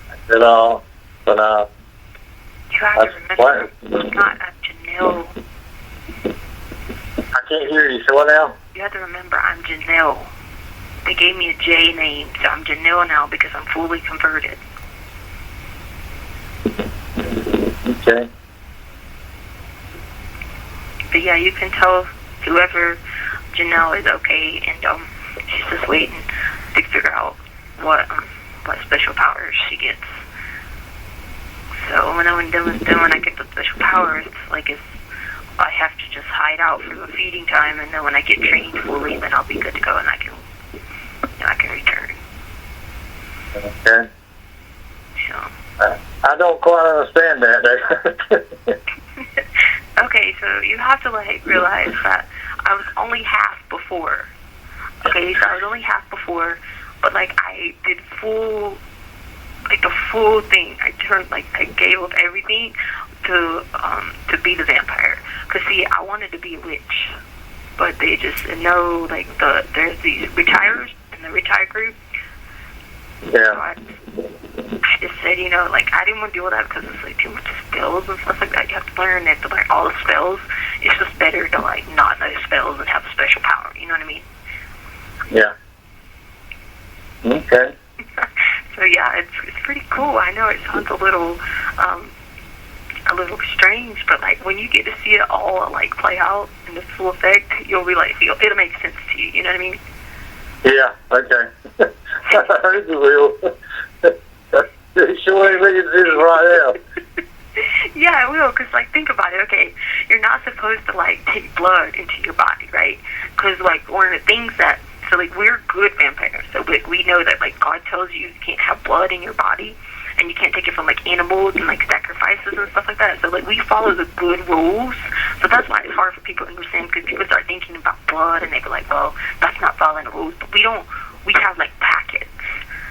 I said, but you have to remember, I'm not Janelle. I can't hear you. So what now? You have to remember, I'm Janelle. They gave me a J name, so I'm Janelle now because I'm fully converted. Okay. But yeah, you can tell whoever Janelle is okay, and she's just waiting to figure out what special powers she gets. So when I get the special powers, it's I have to just hide out for the feeding time, and then when I get trained fully, then I'll be good to go, and I can Okay. So. I don't quite understand that. Okay, so you have to like realize that I was only half before. Okay, so I was only half before, but like I did full, like the full thing. I gave up everything to be the vampire. Cause see, I wanted to be a witch, but they just said no. Like there's these retirees in the retired group. Yeah. So I just said, like I didn't want to deal with that because it's like too much spells and stuff like that. You have to learn that to learn all the spells. It's just better to like not know spells and have a special power. You know what I mean? Yeah. Okay. So yeah, it's pretty cool. I know it sounds a little strange, but like when you get to see it all like play out in its full effect, you'll be like, it'll make sense to you. You know what I mean? Yeah. Okay. I heard you will. You sure ain't making this right now. Yeah, I will, because, like, think about it, okay? You're not supposed to, like, take blood into your body, right? Because, like, one of the things that, so, like, we're good vampires. So, like, we know that, like, God tells you can't have blood in your body, and you can't take it from, like, animals and, like, sacrifices and stuff like that. So, like, we follow the good rules. So that's why it's hard for people to understand, because people start thinking about blood, and they be like, well, that's not following the rules. But we have, like, packets.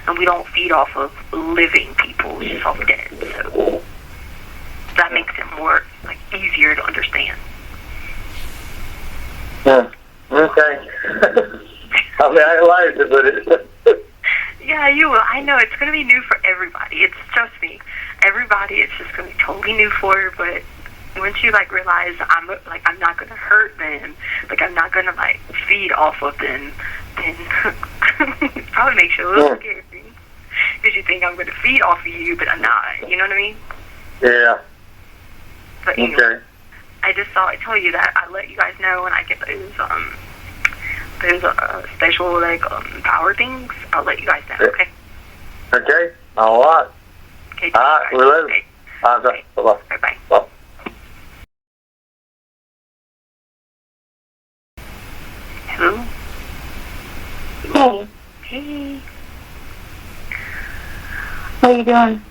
And we don't feed off of living people, just off dead. So that makes it more like easier to understand. Yeah. Okay. I mean, I liked it, but Yeah, you will. I know it's going to be new for everybody. Trust me, everybody. It's just going to be totally new for her. But once you like realize I'm not going to hurt them, like I'm not going to like feed off of them, then it probably makes you a little scary. Because you think I'm going to feed off of you, but I'm not. You know what I mean? Yeah. But anyway, I just thought I'd tell you that. I let you guys know when I get those special like power things. I'll let you guys know. Okay. Okay. All right. Okay. All right. We'll let it. Okay. Bye-bye. Bye-bye. Bye. Hello. Hey, Hey. what are you doing?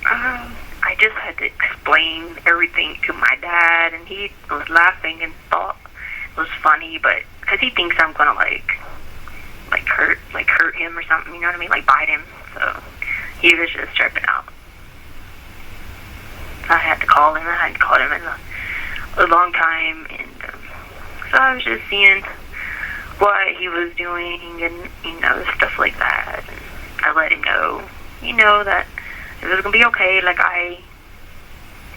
I just had to explain everything to my dad, and he was laughing and thought it was funny, but because he thinks I'm gonna like hurt him or something, you know what I mean, like bite him. So he was just tripping out. I had to call him. I hadn't called him in a long time, and so I was just seeing what he was doing, and stuff like that. And I let him know, that it was gonna be okay. Like I,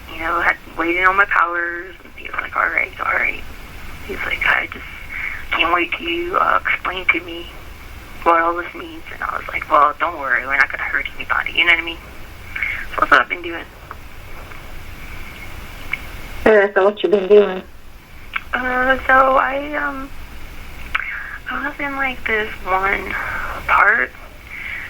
had waited on my powers, and he was like, all right. He's like, I just can't wait till you explain to me what all this means. And I was like, well, don't worry, we're not gonna hurt anybody. You know what I mean? So that's what I've been doing. So what you been doing? So I was in like this one part,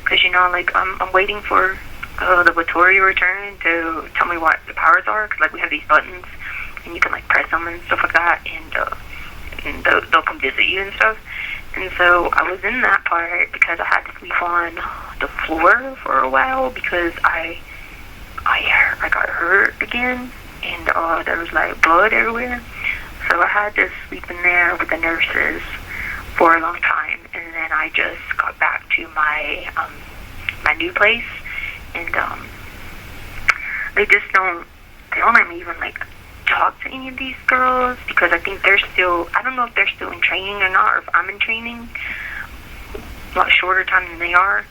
because like I'm waiting for the Vittoria return to tell me what the powers are, because like we have these buttons and you can like press them and stuff like that, and they'll come visit you and stuff. And so I was in that part because I had to sleep on the floor for a while because I got hurt again, and there was like blood everywhere. So I had to sleep in there with the nurses for a long time, and then I just got back to my my new place, and they don't let me even like talk to any of these girls, because I think I don't know if they're still in training or not, or if I'm in training a lot shorter time than they are.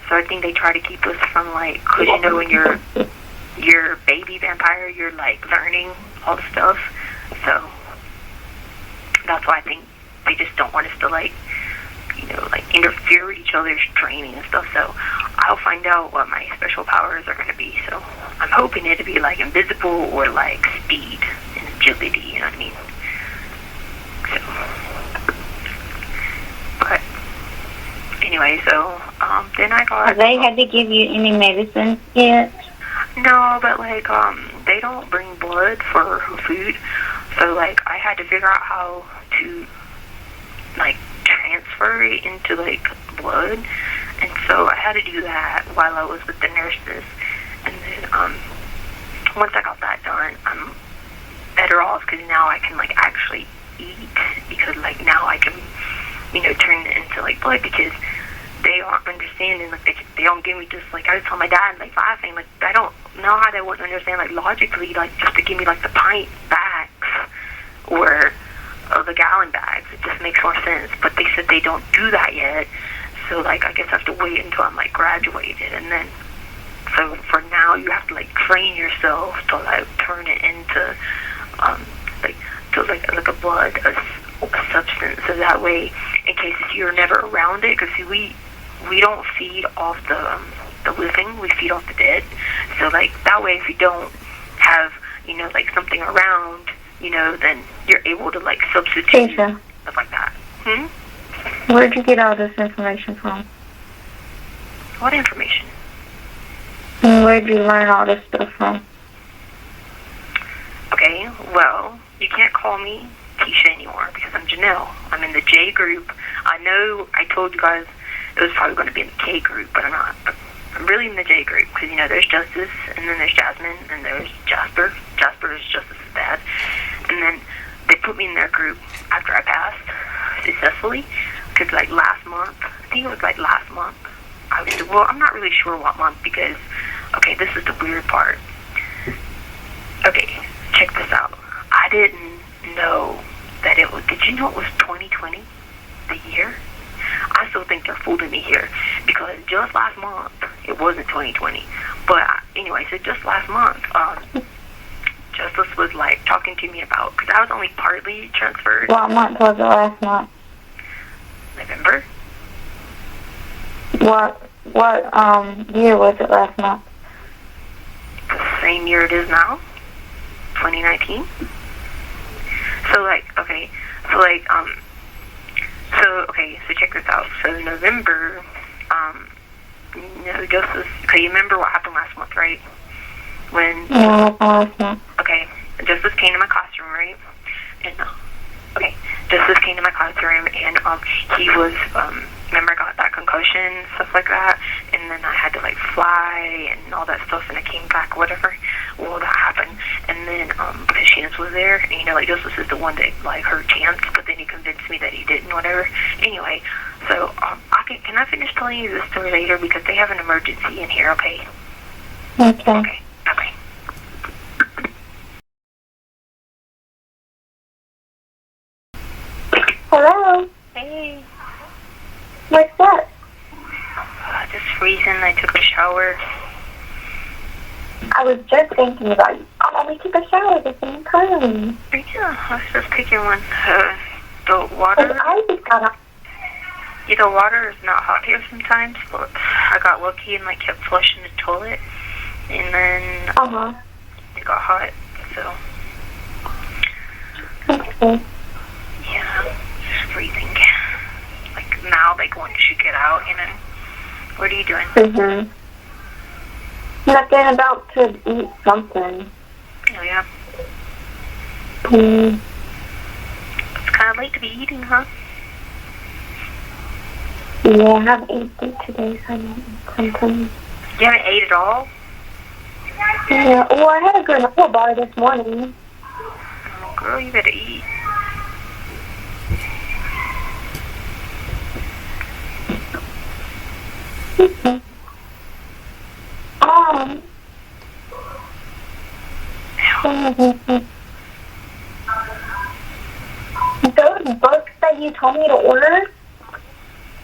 So I think they try to keep us from like, because when you're baby vampire, you're like learning all the stuff. So that's why I think they just don't want us to like interfere with each other's training and stuff. So I'll find out what my special powers are going to be. So I'm hoping it to be like invisible or like speed and agility, you know what I mean? So, but anyway, so then I got... Have they had to give you any medicine yet? No, but like they don't bring blood for food. So like I had to figure out how to like transfer it into like blood, And so I had to do that while I was with the nurses. And then once I got that done, I'm better off because now I can like actually eat, because like now I can, you know, turn it into like blood, because they aren't understanding, like they don't give me just like, I was telling my dad, like laughing, like I don't know how they wouldn't understand like logically, like just to give me like the pint bags or the gallon bags. It just makes more sense. But they said they don't do that yet, so like I guess I have to wait until I'm like graduated, and then so for now you have to like train yourself to like turn it into like a blood, a substance, so that way in case you're never around it, because we don't feed off the living, we feed off the dead. So like that way if you don't have, you know, like something around, you know, then you're able to like substitute stuff like that. Where'd you get all this information from? What information? And where'd you learn all this stuff from? Okay, well, you can't call me Keisha anymore because I'm Janelle. I'm in the J group. I know I told you guys it was probably going to be in the K group, but I'm not. I'm really in the J group because, you know, there's Justice, and then there's Jasmine, and there's Jasper. Jasper is Justice's dad. And then they put me in their group after I passed successfully, because like last month, I think it was like last month, I was, well, I'm not really sure what month, because, okay, this is the weird part. Okay, check this out. I didn't know that it was, did you know it was 2020, the year? I still think they're fooling me here, because just last month, it wasn't 2020. But anyway, so just last month, Justice was like talking to me about, because I was only partly transferred. What month was it last month? November. What year was it last month? The same year it is now, 2019. So like, okay, so check this out. So November, you know, Justice, okay, you remember what happened last month, right? When, okay, Justice came to my classroom, right? And, okay, Justice came to my classroom, and, he was, remember I got that concussion, stuff like that, and then I had to, like, fly and all that stuff, and I came back, whatever. Well, that happened, and then, because Chance was there, and, you know, like, Justice is the one that, like, hurt Chance, but then he convinced me that he didn't, whatever. Anyway, so, can I finish telling you this story later, because they have an emergency in here, okay? Okay. Okay. Okay. Hello? Hey. What's up? Just freezing. I took a shower. I was just thinking about you. Oh, we took a shower this morning. Yeah, I was just taking one. The water... I just got up. Yeah, the water is not hot here sometimes, but I got lucky and, like, kept flushing the toilet. And then it got hot, so... Okay. Yeah, it's freezing. Like, now, like, once you get out, you know. What are you doing? Nothing, about to eat something. Oh, yeah? Mm. It's kind of late to be eating, huh? Yeah, I haven't eaten today, so I need something. You haven't ate at all? Yeah, well, I had a granola bar this morning. Oh, girl, you better eat. Those books that you told me to order,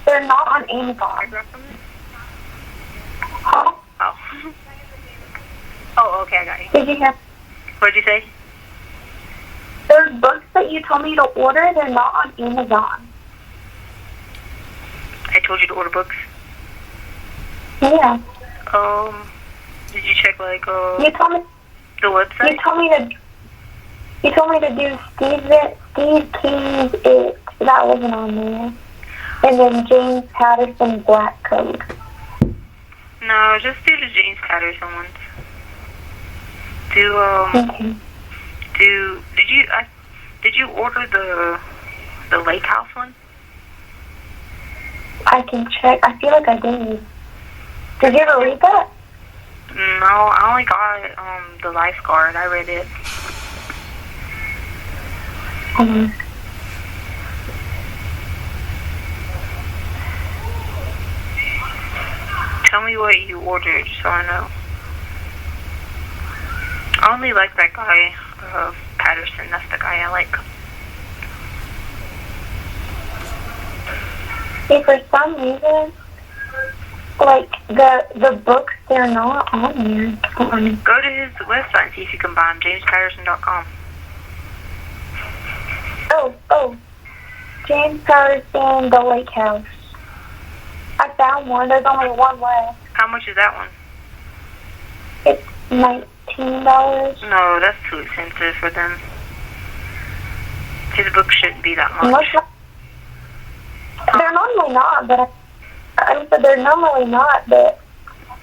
they're not on Amazon. Huh? Oh. Oh, okay, I got you. Did you have... What did you say? Those books that you told me to order, they're not on Amazon. I told you to order books? Yeah. Did you check, like, you told me... the website? You told me to do Steve King's It. That wasn't on there. And then James Patterson Black Code. No, just do the James Patterson ones. Okay. Did you order the Lake House one? I can check. I feel like I did. Did you ever read that? No, I only got the lifeguard. I read it. Tell me what you ordered so I know. I only like that guy, Patterson. That's the guy I like. See, for some reason, like, the books, they're not on here. Go to his website and see if you can buy them. JamesPatterson.com. Oh, James Patterson, The Lake House. I found one. There's only one left. How much is that one? It's $19. No, that's too expensive for them. His book shouldn't be that much. They're normally not, but I said they're normally not, but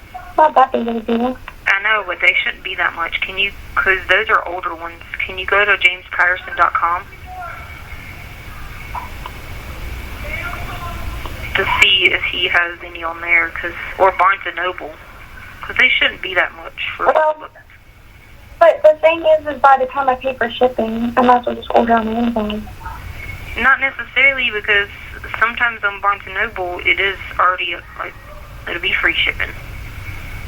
it's not that big of a deal. I know, but they shouldn't be that much. Can you, because those are older ones, can you go to JamesPatterson.com to see if he has any on there, or Barnes & Noble, because they shouldn't be that much for books. But the thing is by the time I pay for shipping, I might as well just order on Amazon. Not necessarily, because sometimes on Barnes & Noble, it is already, like, it'll be free shipping.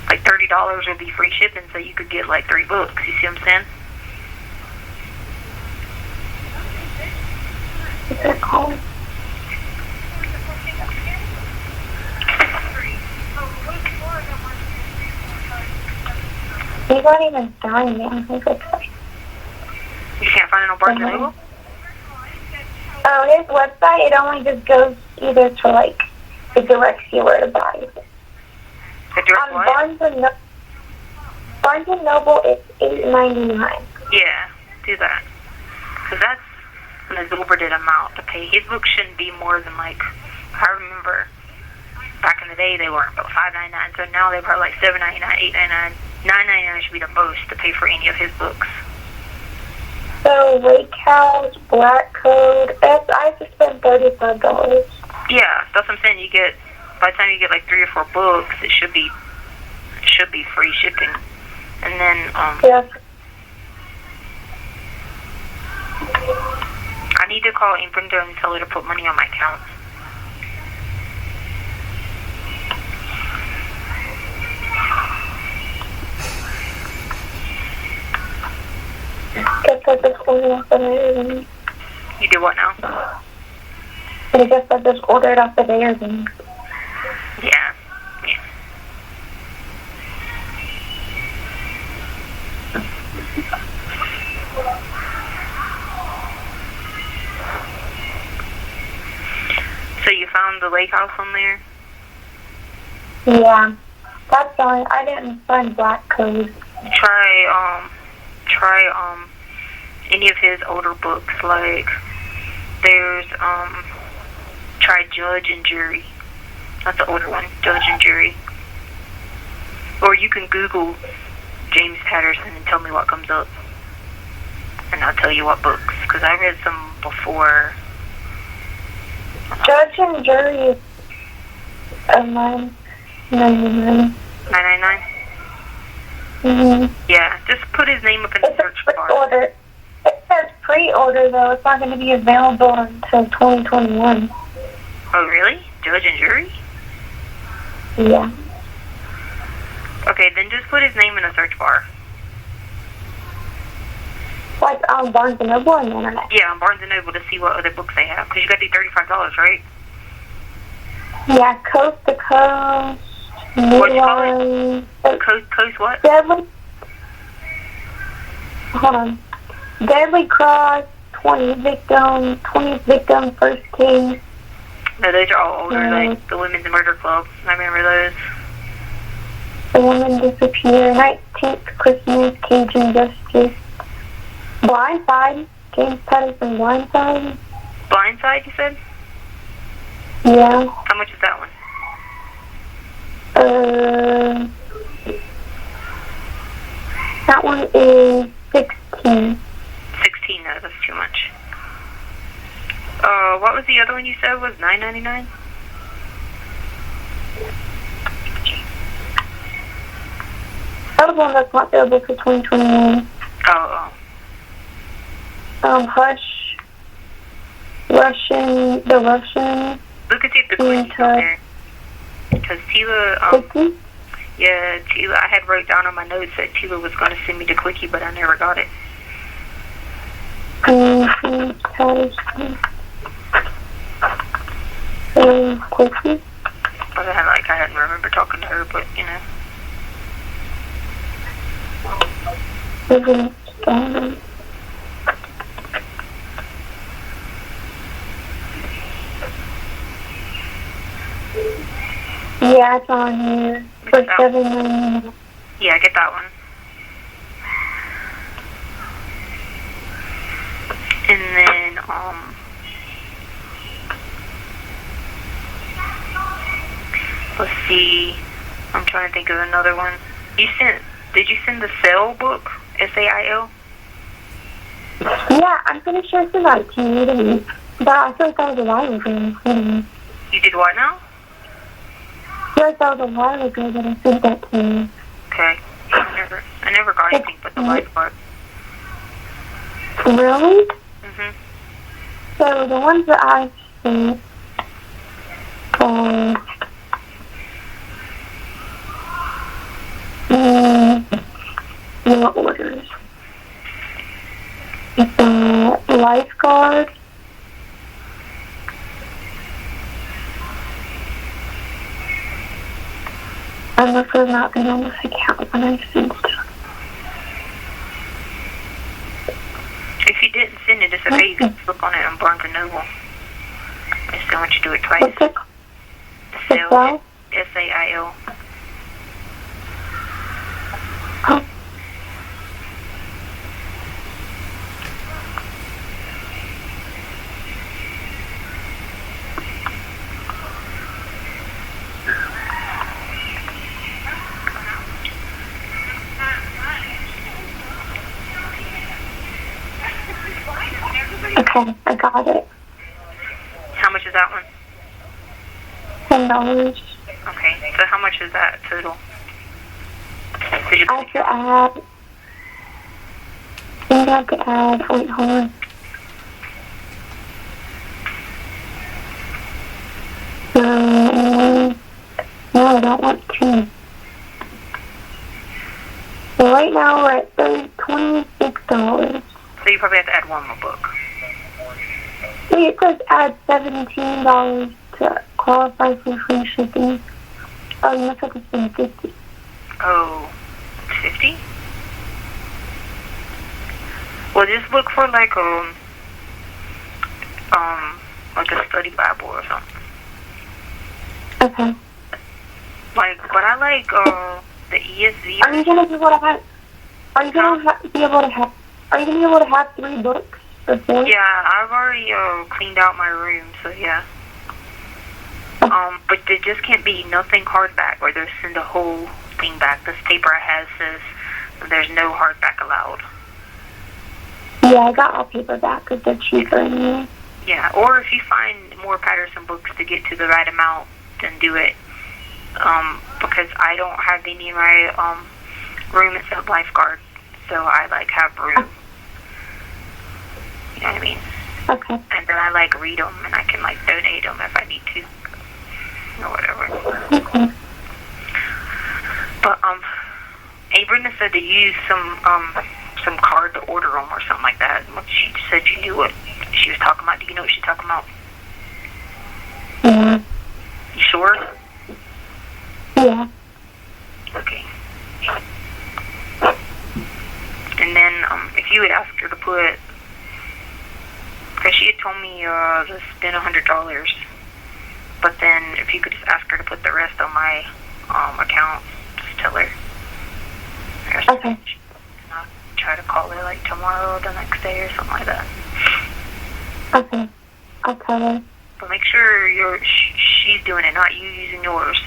Like $30 would be free shipping, so you could get like 3 books. You see what I'm saying? What's that called? He's not even selling it on his website. You can't find it on Barnes & Noble? Oh, his website, it only just goes either to, like, it directs you where to buy it. On Barnes & Noble, it's $8.99. Yeah, do that. Because that's an exorbitant amount to pay. His book shouldn't be more than, like, I remember back in the day they were about $5.99, so now they're probably like $7.99, $8.99. $9.99 should be the most to pay for any of his books. So, Lake House, Black Code, I have to spend $35. Yeah, that's what I'm saying. You get, by the time you get like 3 or 4 books, it should be free shipping. And then, yeah. I need to call Aunt Brenda and tell her to put money on my account. Guess I just ordered off the Amazon. You did what now? I guess I just ordered off the Amazon. Yeah. So you found the lake house on there? Yeah. That's fine. I didn't find Black Code. Try any of his older books, like there's try Judge and Jury. That's the older one, Judge and Jury. Or you can Google James Patterson and tell me what comes up, and I'll tell you what books, because I read some before. Judge and Jury is $9.99. $9.99? Yeah, just put his name up in the search bar. Order. It says pre-order, though. It's not going to be available until 2021. Oh, really? Judge and Jury? Yeah. Okay, then just put his name in the search bar. Like on Barnes & Noble on the internet? Yeah, on Barnes & Noble to see what other books they have. Because you got the $35, right? Yeah, Coast to Coast. What you call it? Coast what? Deadly. Hold on. Deadly Cross, 20 victim, first case. No, those are all older, like the Women's Murder Club. I remember those. The Woman Disappear, 19th Christmas, Cajun Justice. Blindside, James Patterson Blindside. Blindside, you said? Yeah. How much is that one? That one is 16. 16, no, that's too much. What was the other one you said was $9.99? That was one that's not available for 2021. Oh. Hush. Russian. Look and see if the quickie on there. Because Tila, Quickie? yeah, Tila, I had wrote down on my notes that Tila was going to send me the quickie, but I never got it. Quickie? But I hadn't remembered talking to her, but, you know. Yeah, it's on here. For $7.99. Yeah, get that one. And then, let's see. I'm trying to think of another one. Did you send the Sail book? S-A-I-L? Yeah, I'm pretty sure I sent that to you, didn't you? But I feel like that was a while ago. You did what now? I feel like that was a while ago that I sent that to you. Okay. I never got anything but the lifeguard. Really? Mhm. So the ones that I sent are what orders? The lifeguard. I must have not been on this account when I sent stuff. If you didn't send it, it's okay. You can look on it on Barnes & Noble. I just don't want you to do it twice. What's it? Sail, S-A-I-L. Oh. Okay, I got it. How much is that one? $10. Okay, so how much is that total? Did you I have to add. I think I have to add. Wait, hold on. No, I don't want to. So right now we're at $26. So you probably have to add one more book. Wait, it says add $17 to qualify for free shipping. Oh, you must have to spend $50. Oh, 50? Well, just look for like a study Bible or something. Okay. But I like the ESV. Are you gonna be able to have? Are you gonna be able to have? Are you gonna be able to have 3 books or 4? Yeah, I've already cleaned out my room, so yeah. But there just can't be nothing hardback, or they'll send the whole thing back. This paper I have says there's no hardback allowed. Yeah, I got all paperback because they're cheaper anyway. Yeah, or if you find more Patterson books to get to the right amount, then do it. Because I don't have any in my room except lifeguard, so I have room. You know what I mean? Okay. And then I read them, and I can donate them if I need to, or whatever. Okay. But Brenda said to use some card to order them or something like that. She said you knew what she was talking about. Do you know what she's talking about? Yeah. You sure? Yeah. Okay. And then if you would ask her to put, because she had told me to spend $100, but then if you could just ask her to put the rest on my account, just tell her. Okay. And I'll try to call her tomorrow or the next day or something like that. Okay. I'll tell her. But make sure she's doing it, not you using yours.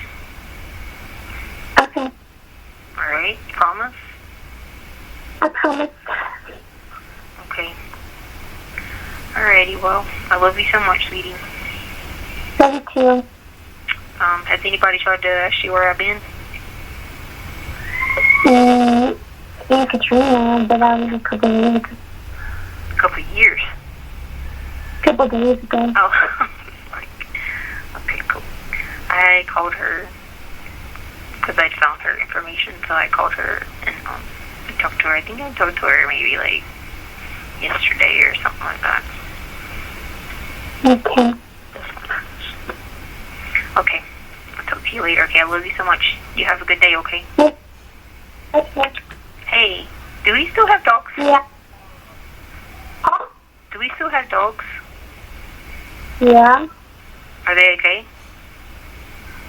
Okay. Alright? Promise? I promise. Okay. Alrighty, well, I love you so much, sweetie. Love you too. Has anybody tried to ask you where I've been? In Katrina, but that was a couple of years ago. A couple of years? A couple of years ago. Oh, okay, cool. I called her because I found her information, so I called her and talked to her. I think I talked to her maybe like yesterday or something like that. Okay. Okay. I'll talk to you later. Okay, I love you so much. You have a good day, okay? Yep. Okay. Hey, do we still have dogs? Yeah. Huh? Do we still have dogs? Yeah. Are they okay?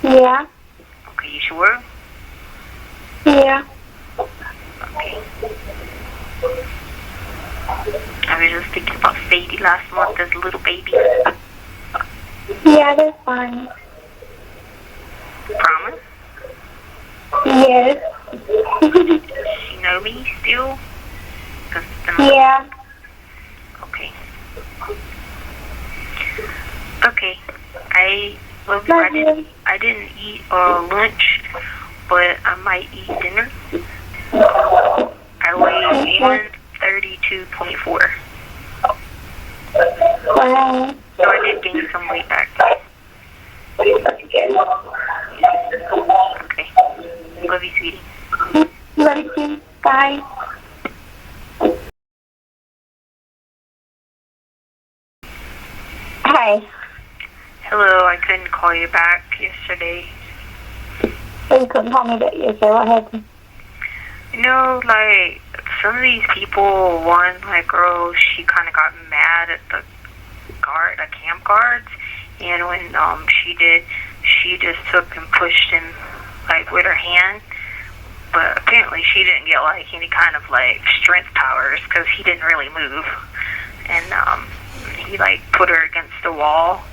Yeah. Okay, you sure? Yeah. Okay. I was just thinking about Sadie last month as a little baby. Yeah, they're fine. Promise? Yes. She know me still? Yeah. Okay. Okay. I love you. I didn't eat lunch, but I might eat dinner. I weigh 132.4. Wow. So I did gain some weight back. Okay. Love you, sweetie. Love you too. Bye. Hi. Hello, I couldn't call you back yesterday. So you couldn't call me back yesterday. What happened? You know, like, some of these people, one, like, girl, she kind of got mad at the camp guards, and when she did, she just took and pushed him, like, with her hand, but apparently she didn't get, like, any kind of, like, strength powers, because he didn't really move, and he, like, put her against the wall,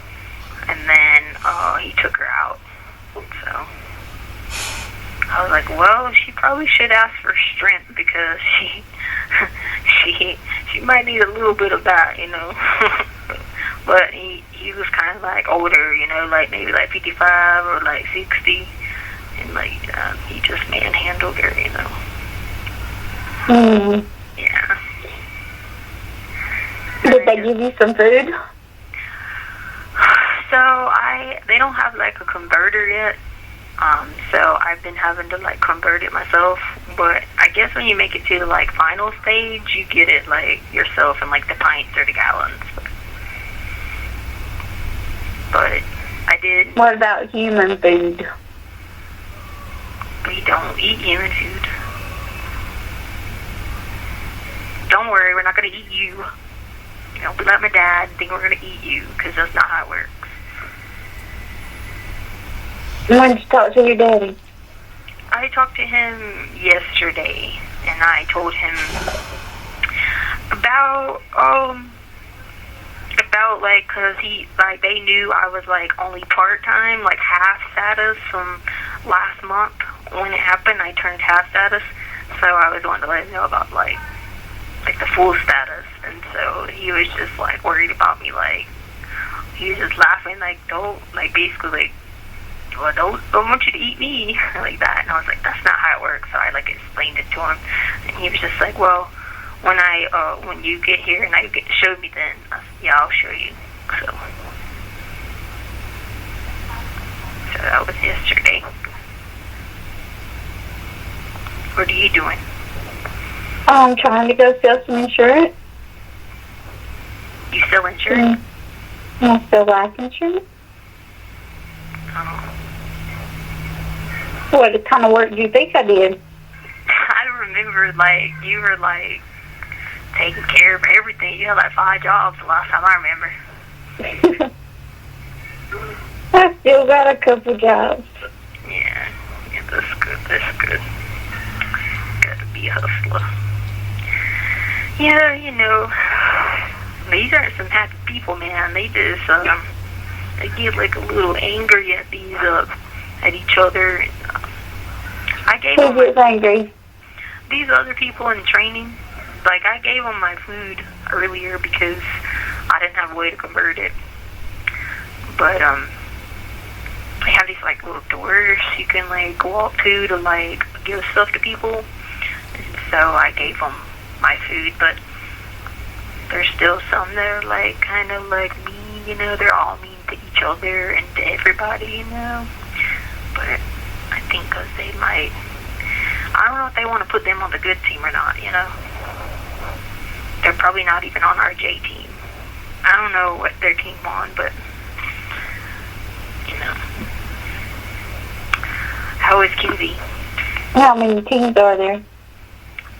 and then he took her out, so I was like, well, she probably should ask for strength, because she might need a little bit of that, you know. But he was kind of like older, you know, like maybe like 55 or like 60, and like he just manhandled her, you know. Yeah. Did they give you some food? So they don't have like a converter yet. So I've been having to like convert it myself, but I guess when you make it to the like final stage, you get it like yourself in like the pints or the gallons. But I did. What about human food? We don't eat human food. Don't worry, we're not going to eat you. You know, we let my dad think we're going to eat you, because that's not how it works. When did you talk to your daddy? I talked to him yesterday, and I told him about like, cause they knew I was like only part-time, like half status from last month. When it happened, I turned half status, so I was wanting to let him know about like the full status, and so he was just like worried about me, like he was just laughing, like don't, like basically like, well, don't want you to eat me like that, and I was like, that's not how it works. So I like explained it to him, and he was just like, well, when you get here and I get to show me, then yeah, I'll show you. So that was yesterday. What are you doing? I'm trying to go sell some insurance. You sell insurance? I sell life insurance. Oh. What kind of work do you think I did? I remember, like, you were, like, taking care of everything. You had, like, 5 jobs the last time I remember. I still got a couple jobs. Yeah, that's good, that's good. Gotta be a hustler. Yeah, you know, these aren't some happy people, man. They just, they get, like, a little angry at these, at each other. And, I gave them angry? These other people in training, like, I gave them my food earlier because I didn't have a way to convert it. But, they have these, like, little doors you can, like, walk to, like, give stuff to people. And so I gave them my food, but there's still some that are like kind of like mean, you know. They're all mean to each other and to everybody, you know. But I think because they might, I don't know if they want to put them on the good team or not, you know. They're probably not even on our J team. I don't know what their team on, but, you know. How is Kinsey? How many teams are there?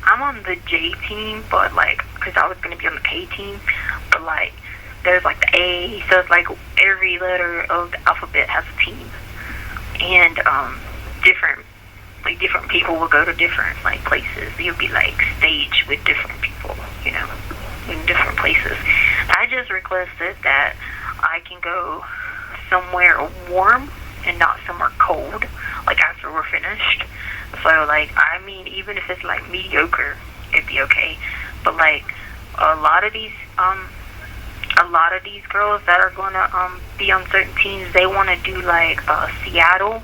I'm on the J team, but like, because I was going to be on the K team, but like, there's like the A, so it's like every letter of the alphabet has a team. And different people will go to different like places. You'll be like staged with different people, you know, in different places. I just requested that I can go somewhere warm and not somewhere cold, like after we're finished. So like, I mean, even if it's like mediocre, it'd be okay. But like, a lot of these girls that are gonna be on certain teams, they want to do like Seattle,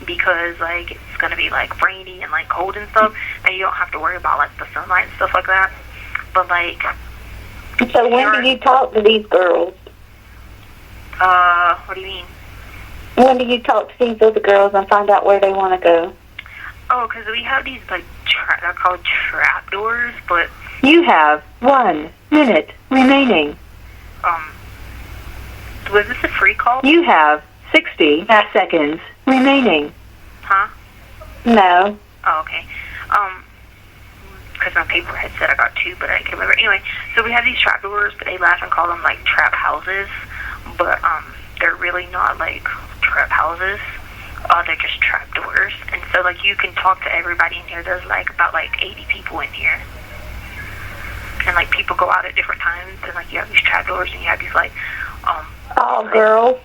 because like it's gonna be like rainy and like cold and stuff, and you don't have to worry about like the sunlight and stuff like that. But like, so when do you talk to these girls? What do you mean? When do you talk to these other girls and find out where they want to go? Oh, because we have these like they're called trap doors, but You have 1 minute remaining. Was this a free call? You have 60 seconds remaining. Huh? No. Oh, okay. Because my paper had said I got 2, but I can't remember. Anyway, so we have these trap doors, but they laugh and call them like trap houses, but they're really not like trap houses. They're just trap doors. And so like you can talk to everybody in here. There's like about like 80 people in here. And like people go out at different times, and like you have these trap doors, and you have these like all like, girls.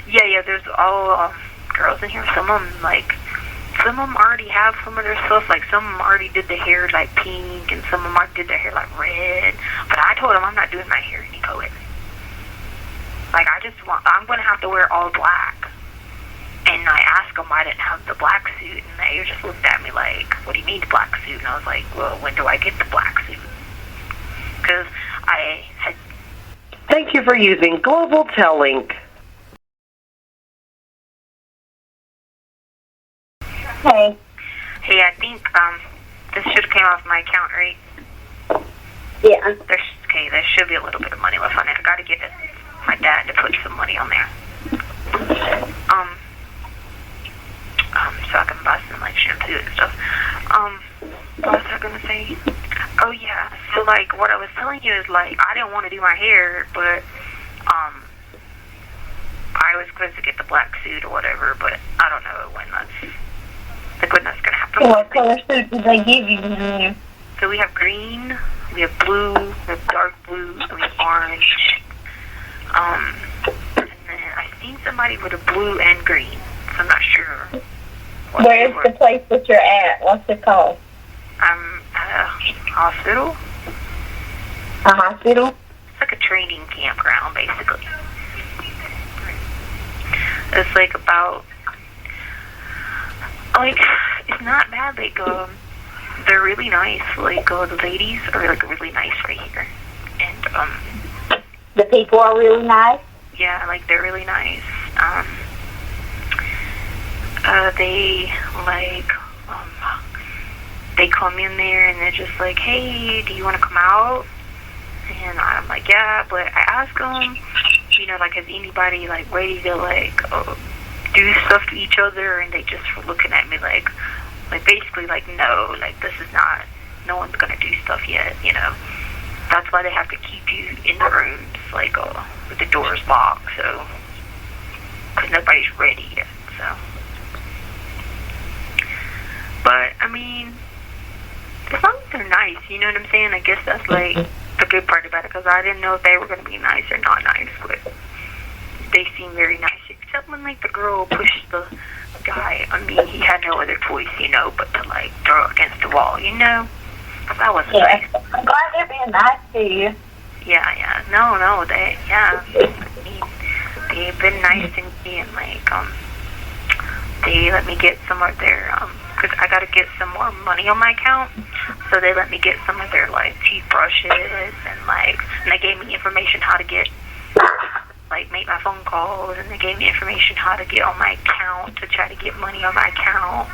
Yeah, there's all girls in here. Some of them already have some of their stuff. Like some of them already did the hair like pink, and some of them already did their hair like red. But I told them I'm not doing my hair any color. Like I'm gonna have to wear all black. And I asked them why I didn't have the black suit, and they just looked at me like, "What do you mean the black suit?" And I was like, "Well, when do I get the black suit?" Because I had. Thank you for using Global Tellink. Hey. Hey, I think this should have came off my account, right? Yeah. There should be a little bit of money left on it. I gotta get my dad to put some money on there. So I can buy some like shampoo and stuff. What was I gonna say? Oh yeah. So like what I was telling you is like I didn't want to do my hair, but I was supposed to get the black suit or whatever, but I don't know when that's gonna happen. What color suit did they give you? So we have green, we have blue, we have dark blue, we have orange. And then I seen somebody with a blue and green, so I'm not sure. Where's the place that you're at? What's it called? I'm at a hospital. A hospital? It's like a training campground, basically. It's like about, like, it's not bad. Like, they're really nice. Like, the ladies are like really nice right here. And, the people are really nice? Yeah, like, they're really nice. They, like, they come in there and they're just like, "Hey, do you want to come out?" And I'm like, "Yeah," but I ask them, you know, like, is anybody, like, ready to, like, do stuff to each other? And they just were looking at me like basically, like, no, like, this is not, no one's going to do stuff yet, you know. That's why they have to keep you in the rooms, like, with the doors locked, so, because nobody's ready yet, so. But, I mean, as long as they're nice, you know what I'm saying? I guess that's, like, the good part about it, because I didn't know if they were going to be nice or not nice, but they seem very nice, except when, like, the girl pushed the guy. I mean, he had no other choice, you know, but to, like, throw against the wall, you know? That wasn't nice. I'm glad they're being nice to you. Yeah. No, I mean, they've been nice to me, and, like, they let me get some of their, because I got to get some more money on my account. So they let me get some of their, like, toothbrushes and, like, and they gave me information how to get, like, make my phone calls, and they gave me information how to get on my account to try to get money on my account.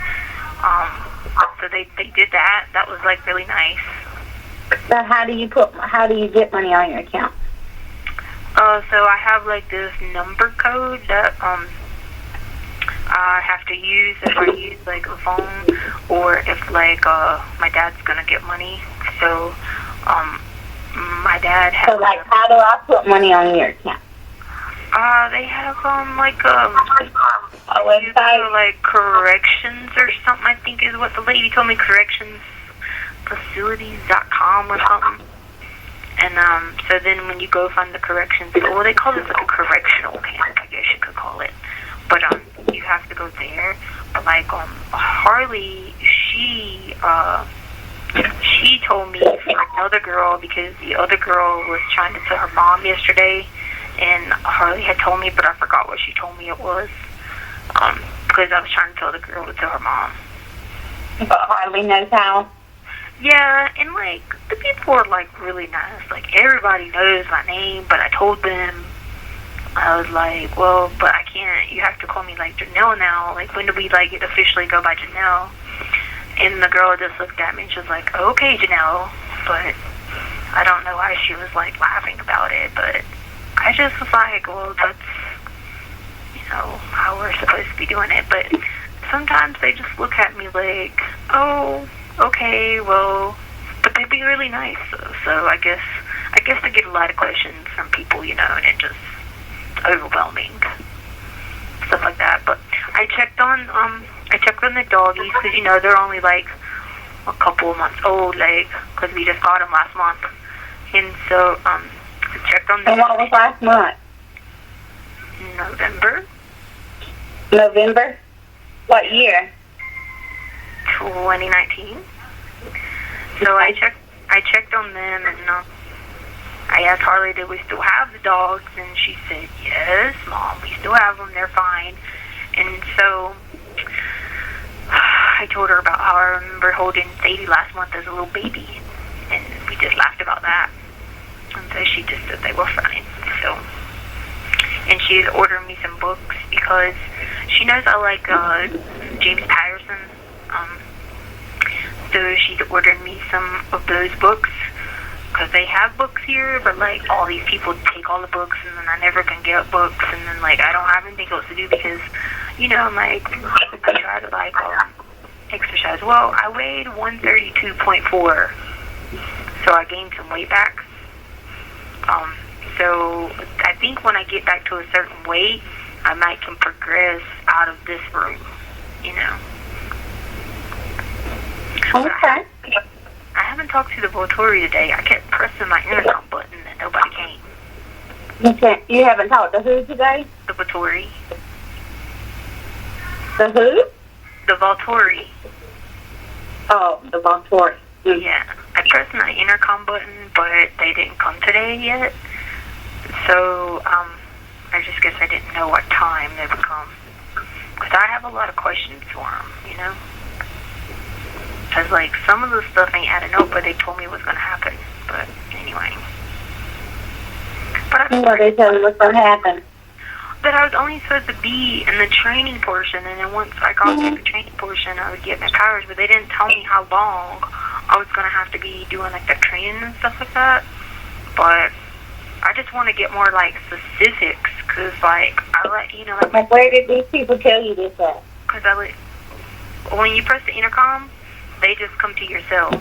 So they did that. That was, like, really nice. So how do you get money on your account? So I have, like, this number code that, I have to use if I use, like, a phone, or if, like, my dad's gonna get money. So, my dad has... So, like, how do I put money on your account? They have, like, a website, like, corrections or something, I think is what the lady told me, correctionsfacilities.com or something. And, so then when you go find the corrections, well, they call it, like, a correctional camp, I guess you could call it. But, you have to go there. But, like, Harley, she told me for another girl, because the other girl was trying to tell her mom yesterday, and Harley had told me, but I forgot what she told me it was, because I was trying to tell the girl to tell her mom. But Harley knows how? Yeah, and, like, the people are, like, really nice. Like, everybody knows my name, but I told them, I was like, well, but I can't, you have to call me, like, Janelle now. Like, when do we, like, officially go by Janelle? And the girl just looked at me and she was like, okay, Janelle. But I don't know why she was, like, laughing about it. But I just was like, well, that's, you know, how we're supposed to be doing it. But sometimes they just look at me like, oh, okay, well, but they'd be really nice. So I guess I get a lot of questions from people, you know, and it just overwhelming, stuff like that. But I checked on the doggies, because, you know, they're only, like, a couple of months old, like, because we just got them last month. And so, I checked on them. And what was last month? November? What year? 2019. So I checked on them, and I asked Harley, did we still have the dogs? And she said, yes, Mom, we still have them. They're fine. And so I told her about how I remember holding Sadie last month as a little baby. And we just laughed about that. And so she just said they were fine. So, and she's ordering me some books because she knows I like James Patterson. So she's ordering me some of those books, because they have books here, but, like, all these people take all the books, and then I never can get books, and then, like, I don't have anything else to do because, you know, I'm, like, I try to, like, exercise. Well, I weighed 132.4, so I gained some weight back. So I think when I get back to a certain weight, I might can progress out of this room, you know. Okay. I haven't talked to the Volturi today. I kept pressing my intercom button and nobody came. You haven't talked to who today? The Volturi. The who? The Volturi. Oh, the Volturi. Mm. Yeah. I pressed my intercom button, but they didn't come today yet. So, I just guess I didn't know what time they would come. Because I have a lot of questions for them, you know? Because, like, some of the stuff ain't adding up, but they told me it was going to happen. But, anyway. But what they told you was going to happen? That I was only supposed to be in the training portion, and then once I got to the training portion, I would get my powers, but they didn't tell me how long I was going to have to be doing, like, the training and stuff like that. But I just want to get more, like, specifics, because, like, I let, you know, like where did these people tell you this at? Because when you press the intercom, they just come to your cell.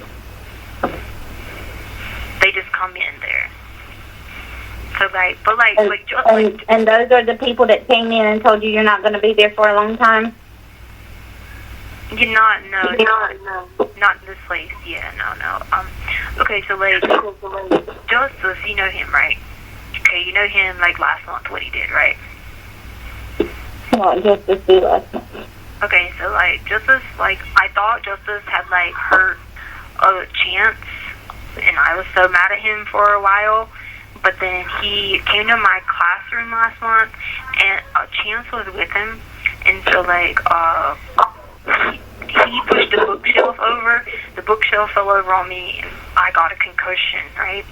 They just come in there. So, like, but, like, and those are the people that came in and told you you're not going to be there for a long time? Not in this place. Yeah, no. Okay, so, like, Justice, you know him, right? Okay, you know him, like, last month, what he did, right? What Justice did last month? Okay, so, like, Justice, like, I thought Justice had, like, hurt Chance, and I was so mad at him for a while, but then he came to my classroom last month, and Chance was with him, and so, like, he pushed the bookshelf fell over on me, and I got a concussion, right?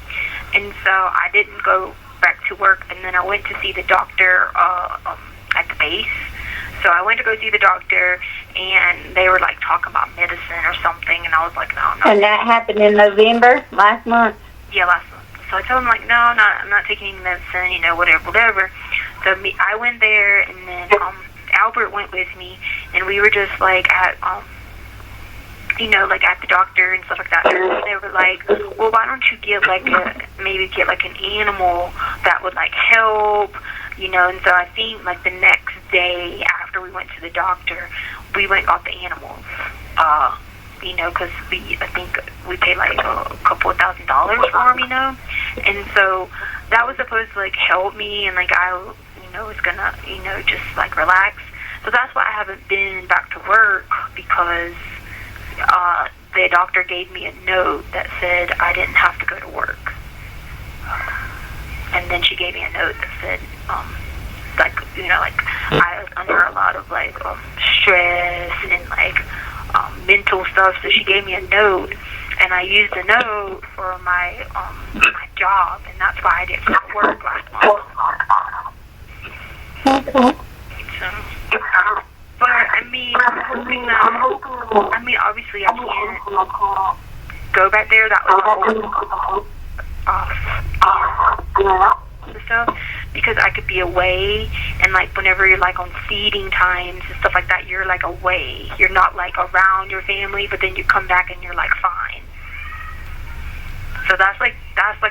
And so I didn't go back to work, and then I went to see the doctor at the base. So I went to go see the doctor, and they were like talking about medicine or something, and I was like, no, I'm not. And that happened in November, last month? Yeah, last month. So I told him, like, no, I'm not taking any medicine, you know, whatever. So I went there, and then Albert went with me, and we were just like at you know, like at the doctor and stuff like that. And they were like, well, why don't you get like maybe get like an animal that would like help, you know? And so I think like the next day after we went to the doctor, we went and got the animals, you know, because I think we paid like a couple of $1,000s for them, you know? And so that was supposed to like help me, and like I, you know, was gonna, you know, just like relax. So that's why I haven't been back to work, because the doctor gave me a note that said I didn't have to go to work. And then she gave me a note that said, like, you know, like I was under a lot of like stress and like mental stuff. So she gave me a note, and I used the note for my my job, and that's why I didn't go to work last month. Okay. So, but I mean, obviously I can't go back there. That was the stuff, because I could be away, and like whenever you're like on feeding times and stuff like that, you're like away. You're not like around your family, but then you come back and you're like fine. So that's like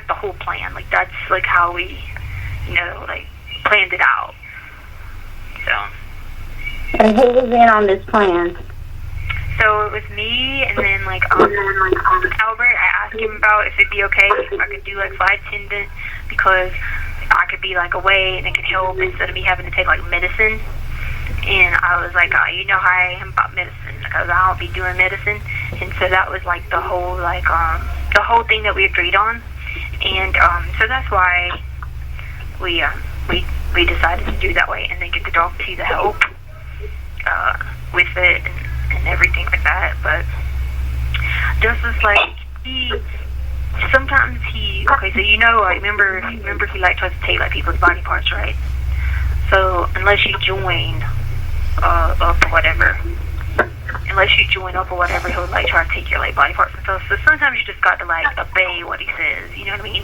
the whole plan. Like that's like how we, you know, like planned it out. So. And who was in on this plan? So it was me, and then like Albert. I asked him about if it'd be okay if I could do like flight attendant, because I could be like away and it could help instead of me having to take like medicine. And I was like, you know how I am about medicine, because I don't be doing medicine. And so that was like the whole like the whole thing that we agreed on. And so that's why we decided to do that way, and then get the dog to the help with it and everything like that. But just as like sometimes okay, so you know, I remember he like tries to take like people's body parts, right? So unless you join up or whatever, he'll like try to take your like body parts and stuff. So sometimes you just got to like obey what he says, you know what I mean?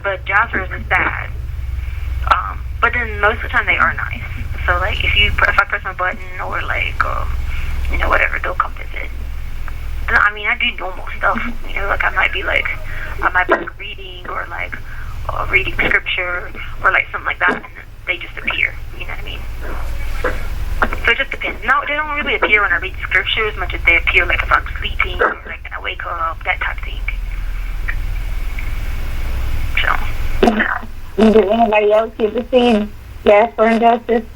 But Jasper's is bad. But then most of the time they are nice. So like if I press my button or like you know, whatever, they'll come visit. I mean, I do normal stuff, you know, like I might be reading or like reading scripture or like something like that, and they just appear, you know what I mean? So it just depends. No, they don't really appear when I read scripture as much as they appear like if I'm sleeping or like when I wake up, that type of thing. So. Did anybody else get to see Jasper and Justice?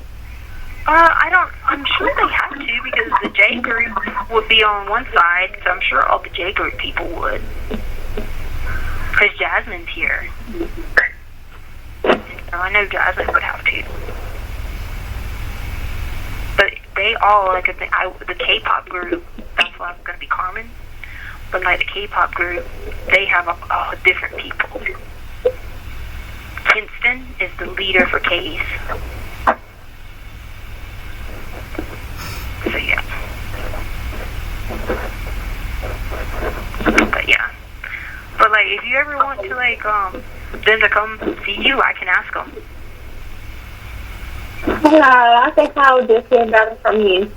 I'm sure they have to, because the J group would be on one side, so I'm sure all the J group people would. Because Jasmine's here. So I know Jasmine would have to. But they all, like, the K-pop group, that's why I'm going to be Carmen. But, like, the K-pop group, they have different people. Kinston is the leader for Case. So yeah. But yeah. But like if you ever want to like them to come see you, I can ask them. No, I think I would just hear better from you.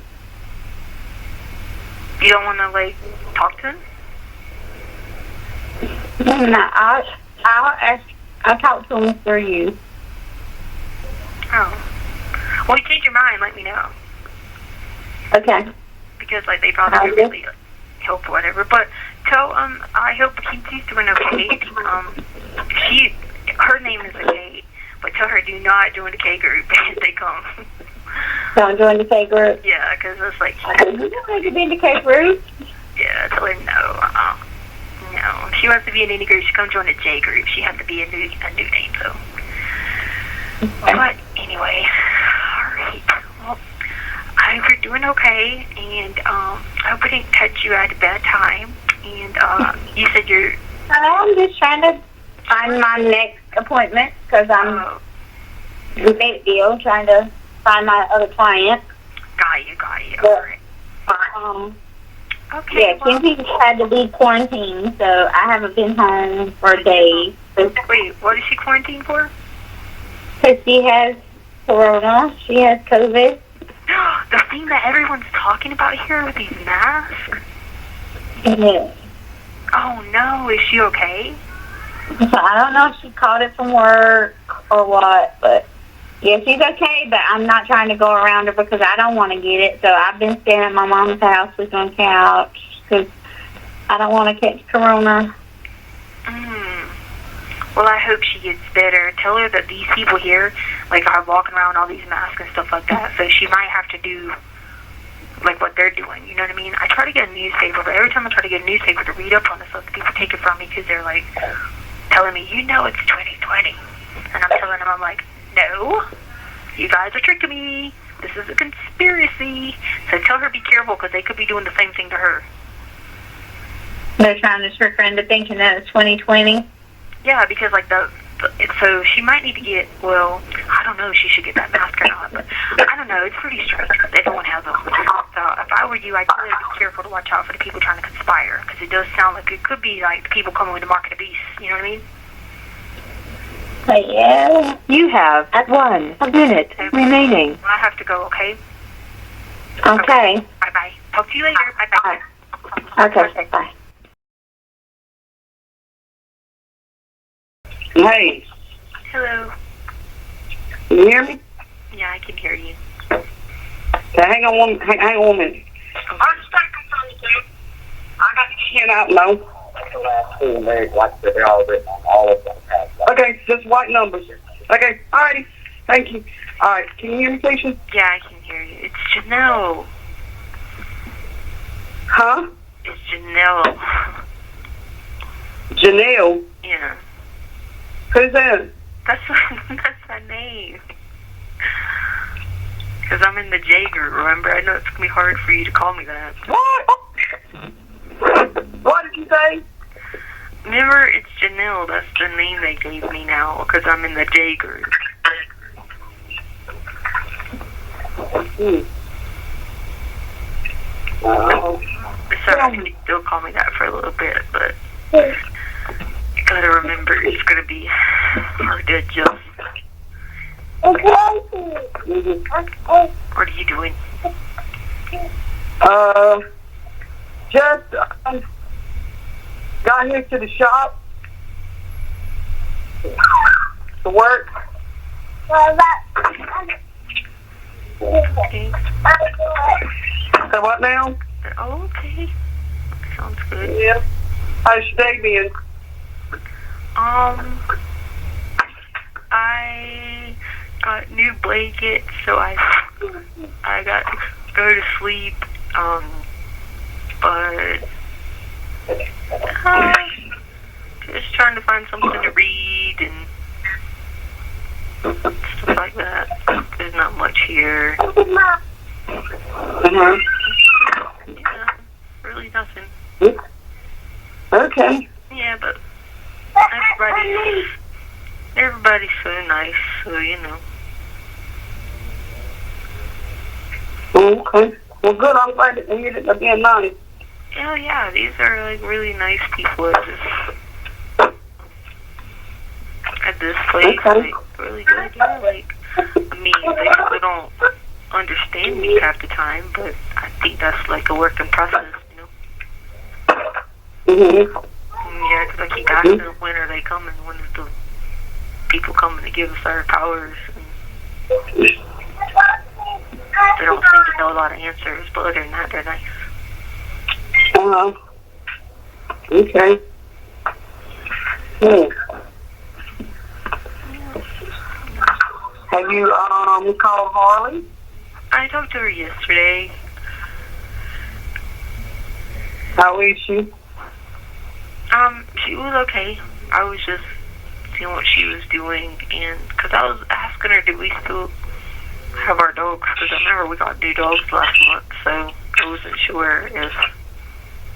You don't want to like talk to them? No, I'll talk to them through you. Oh. Well, if you change your mind, let me know. Okay. Because like they probably really help or whatever. But tell I hope she's doing okay. Her name is Kate, but tell her do not join the K group if they come. Don't join the K group? Yeah, because it's like you don't need to be in the K group. Yeah, tell her no. No, if she wants to be in any group, she come join the J group. She has to be a new name, so. Okay. But anyway, alright. Well, I I hope you're doing okay, and I hope I didn't catch you at a bad time. And you said you're... I'm just trying to find my next appointment because I'm a big deal trying to find my other client. Got you. But, All right. Okay. Yeah, Kenzie had to be quarantined, so I haven't been home for days. Wait, what is she quarantined for? Because she has corona. She has COVID. The thing that everyone's talking about here with these masks? Yeah. Oh, no. Is she okay? I don't know if she caught it from work or what, but yeah, she's okay, but I'm not trying to go around her because I don't want to get it. So I've been staying at my mom's house sleeping on the couch because I don't want to catch corona. Well, I hope she gets better. Tell her that these people here, like, are walking around with all these masks and stuff like that, so she might have to do, like, what they're doing. You know what I mean? I try to get a newspaper, but every time I try to get a newspaper to read up on this stuff, people take it from me because they're, like, telling me, it's 2020. And I'm telling them, I'm like, no, you guys are tricking me. This is a conspiracy. So tell her be careful because they could be doing the same thing to her. They're trying to trick her into thinking that it's 2020? Yeah, because, like, so she might need to get, well, I don't know if she should get that mask or not, but I don't know. It's pretty strict because everyone has them. So if I were you, I'd really be careful to watch out for the people trying to conspire because it does sound like it could be, like, the people coming with the mark of the beast. You know what I mean? Yeah. You have 1 minute remaining. I have to go, okay? Okay. Bye-bye. Talk to you later. Bye-bye. Okay, bye. Hey. Hello. Can you hear me? Yeah, I can hear you. Okay, hang on one minute. I got the pen out now. Okay, just white numbers. Okay, alrighty. Thank you. Alright, can you hear me, Keisha? Yeah, I can hear you. It's Janelle. Huh? It's Janelle. Janelle? Yeah. Who's that? That's my name. Because I'm in the J group, remember? I know it's going to be hard for you to call me that. What? What did you say? Remember, it's Janelle. That's the name they gave me now because I'm in the J group. So you can still call me that for a little bit, but you gotta remember it's gonna be hard to adjust. What are you doing? Just got here to the shop to work. Okay. So what now? Oh, okay. Sounds good. Yeah. How's your day been? I got new blankets, so I got to go to sleep. But just trying to find something to read and stuff like that. There's not much here. Uh-huh. Yeah, really nothing. Okay. Yeah, but everybody's so nice, so you know. Okay. Well, good. I'm glad to hear that they're being nice. Oh yeah, these are like really nice people at this place. Okay. Like really good. Yeah, like I mean, they still don't understand me half the time, but I think that's like a work in process, you know. Mhm. Yeah, because I keep asking them when are they coming, when is the people coming to give us our powers. And they don't seem to know a lot of answers, but other than that, they're nice. Okay. Have you called Harley? I talked to her yesterday. How is she? She was okay. I was just seeing what she was doing, and because I was asking her, did we still have our dogs, because I remember we got new dogs last month, so I wasn't sure if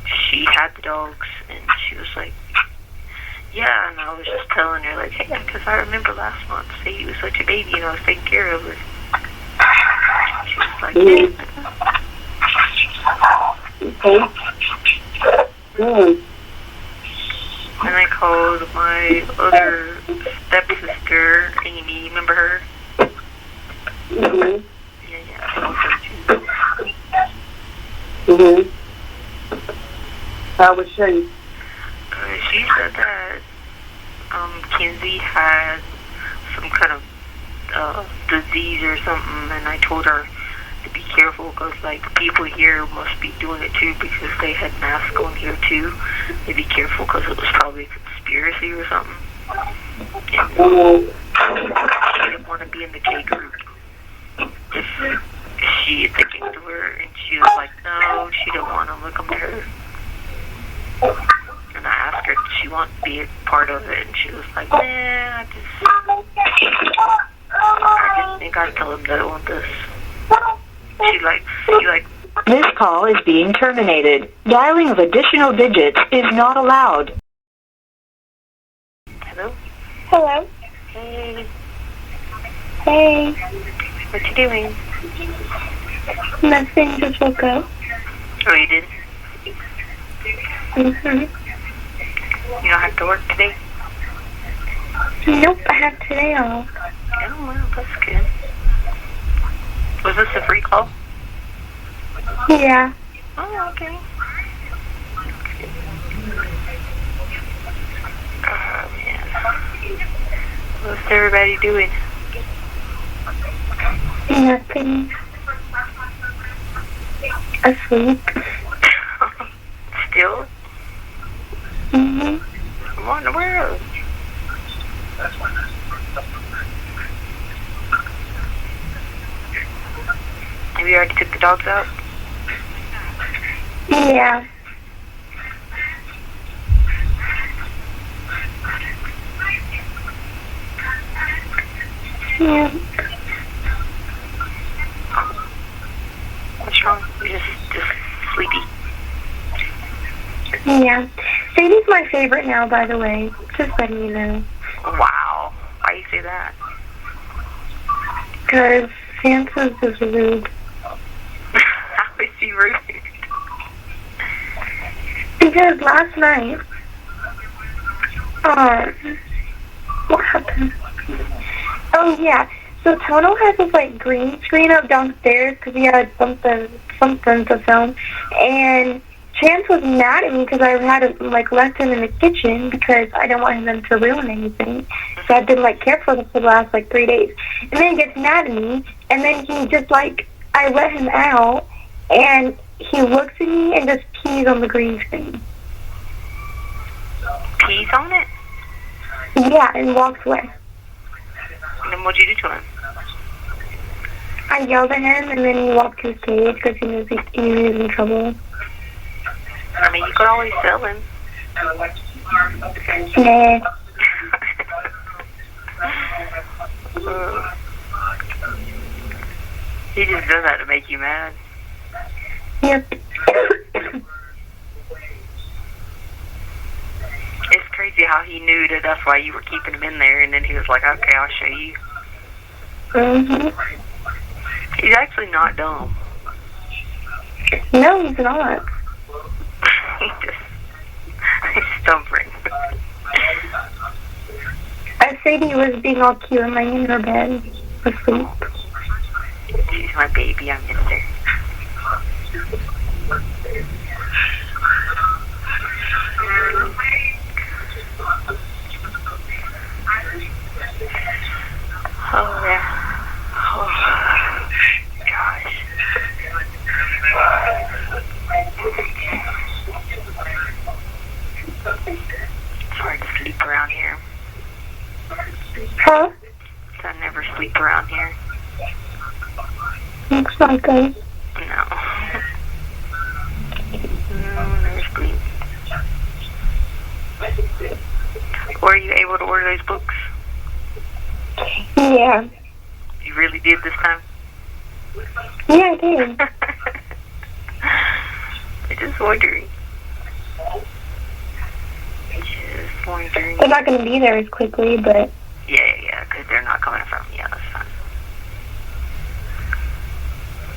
she had the dogs, and she was like, yeah, and I was just telling her, like, hey, because I remember last month, he was such a baby, and I was taking care of her. She was like, yeah. And I called my other stepsister, Amy, remember her? Mhm. Yeah, I called her too. Mhm. How was she? She said that Kenzie had some kind of disease or something, and I told her to be careful because, like, people here must be doing it too because they had masks on here too. To be careful because it was probably a conspiracy or something. And she didn't want to be in the K group. If she had taken to her, and she was like, no, she didn't want to look up to her. And I asked her, did she want to be a part of it? And she was like, nah, I just think I'd tell him that I want this. She like. This call is being terminated. Dialing of additional digits is not allowed. Hello? Hello. Hey. Hey. What you doing? Nothing, just woke up. Oh, you did? Mhm. You don't have to work today? Nope, I have today off. Oh, well, that's good. Was this a free call? Yeah. Oh, okay. Oh, man. What's everybody doing? Nothing. Asleep. Still? Mhm. What in the world? Have you already took the dogs out? Yeah. Yeah. What's wrong? You're just sleepy. Yeah. Sadie's my favorite now, by the way. Just letting you know. Wow. Why you say that? Because Santa's is rude. How is he rude? Because last night, what happened? Oh, yeah. So Tono has this, like, green screen up downstairs because he had something to film. And Chance was mad at me because I had, like, left him in the kitchen because I didn't want him to ruin anything. So I've been, like, care for him for the last, like, 3 days. And then he gets mad at me, and then he just, like, I let him out, and he looks at me and just pees on the green screen. Pees on it? Yeah, and walks away. And then what'd you do to him? I yelled at him, and then he walked to his cage because he knew he was in trouble. I mean, you could always sell him. Nah. He just does that to make you mad. Yep. It's crazy how he knew that that's why you were keeping him in there, and then he was like, okay, I'll show you. Mhm. He's actually not dumb. No, he's not. He's stubborn. Sadie was being all cute and laying in her bed asleep. She's my baby, I miss her. Oh, yeah. Oh, gosh. It's hard to sleep around here. Huh? I never sleep around here. Looks not good. No. No, never sleep. Were you able to order those books? Yeah. You really did this time? Yeah, I did. I'm just wondering. Just wondering. They're not going to be there as quickly, but... Yeah, because they're not coming from... Yeah, that's fine.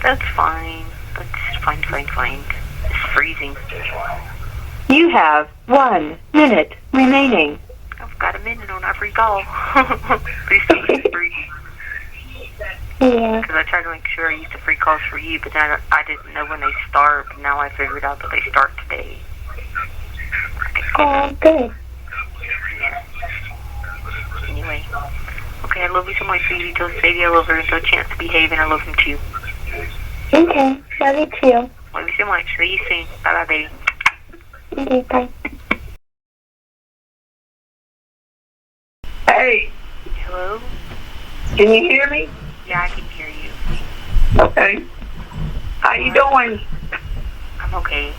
That's fine. That's fine. It's freezing. You have 1 minute remaining. I've got a minute on every call. Please don't use free. Yeah. Because I tried to make sure I used the free calls for you, but then I didn't know when they start. But now I figured out that they start today. Okay. Oh, good. Yeah. Anyway. Okay, I love you so much, sweetie. Tell Sadie I love her. Tell Chance to behave, and I love him too. Okay. Love you too. Love you so much. See you soon. Bye-bye, baby. Okay, bye. Hey, Hello? can you hear me? Yeah, I can hear you. Okay. How you doing? I'm okay.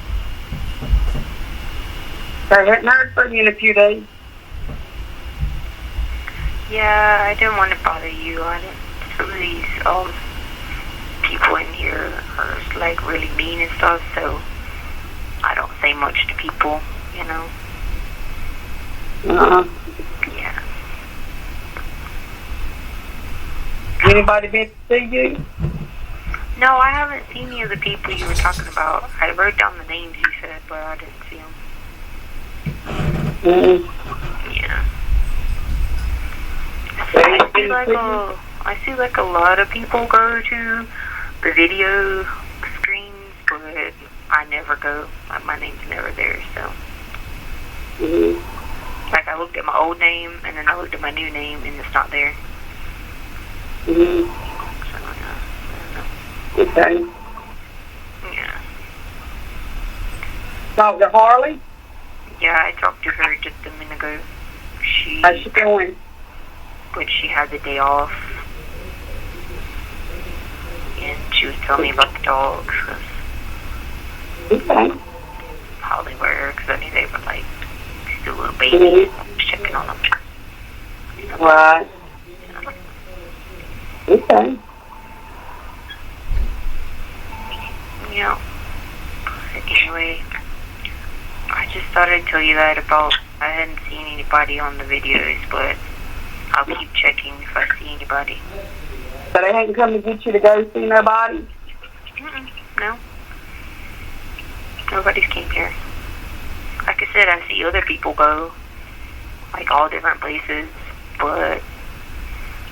I hadn't heard from you in a few days. Yeah, I didn't want to bother you. Some of these people in here are like really mean and stuff, so I don't say much to people, you know. Yeah. Anybody been to see you? No, I haven't seen any of the people you were talking about. I wrote down the names you said, but I didn't see them. Yeah. I see like a lot of people go to the video screens, but I never go. My name's never there, so. Like I looked at my old name, and then I looked at my new name, and it's not there. So, yeah. Okay. Yeah. Talk to Harley? Yeah, I talked to her just a minute ago. How's she doing? But she had the day off. And she was telling me about the dogs. Okay. How they were, because I knew they were like still little babies. I was checking on them. Right. Okay. Yeah. Anyway, I just thought I'd tell you that about, I hadn't seen anybody on the videos, but I'll keep checking if I see anybody. So they hadn't come to get you to go see nobody? No. Nobody's came here. Like I said, I see other people go, like all different places, but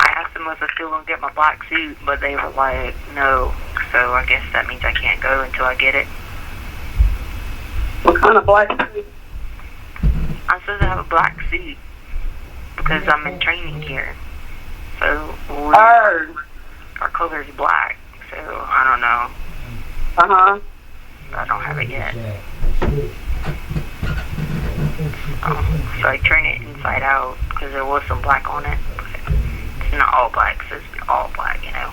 I asked them if I still gonna get my black suit, but they were like, no. So I guess that means I can't go until I get it. What kind of black suit? I'm supposed to have a black suit because I'm in training here. So our color is black, so I don't know. I don't have it yet. So I turn it inside out because there was some black on it. But it's not all black, so it's all black, you know.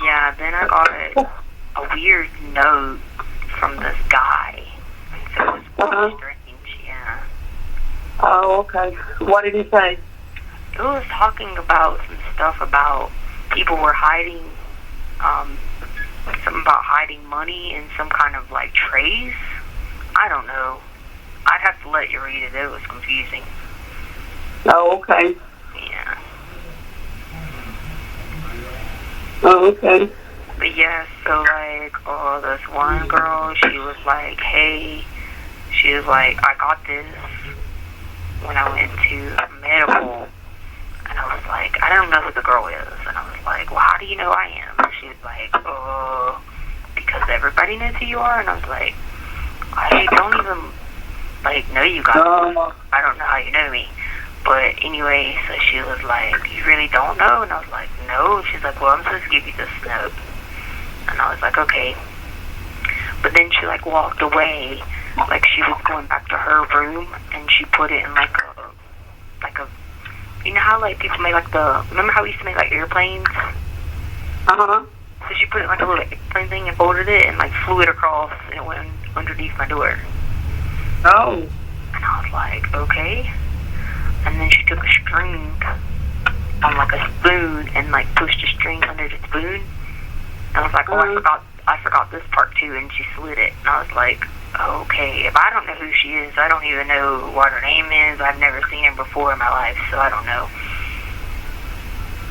Yeah, then I got a weird note from this guy. So it was really strange, yeah. Oh, okay. What did he say? It was talking about some stuff about people were hiding, something about hiding money in some kind of like trays. I don't know. I'd have to let you read it. It was confusing. Oh, okay. Yeah. Oh, okay. But yeah, so like, this one girl, she was like, hey, she was like, I got this when I went to medical. And I was like, I don't know who the girl is. And I was like, well, how do you know I am? And she was like, because everybody knows who you are. And I was like, I don't even, like, know you guys. I don't know how you know me. But anyway, so she was like, you really don't know? And I was like, no. She's like, well, I'm supposed to give you this note. And I was like, okay. But then she, like, walked away. Like, she was going back to her room, and she put it in, like a, you know how, like, people make, like, remember how we used to make, like, airplanes? So she put it in, like, a little airplane thing and folded it and, like, flew it across, and it went underneath my door. Oh. And I was like, okay. And then she took a string on like a spoon and like pushed a string under the spoon. And I was like, oh, I forgot this part too, and she slid it. And I was like, okay, if I don't know who she is, I don't even know what her name is. I've never seen her before in my life, so I don't know.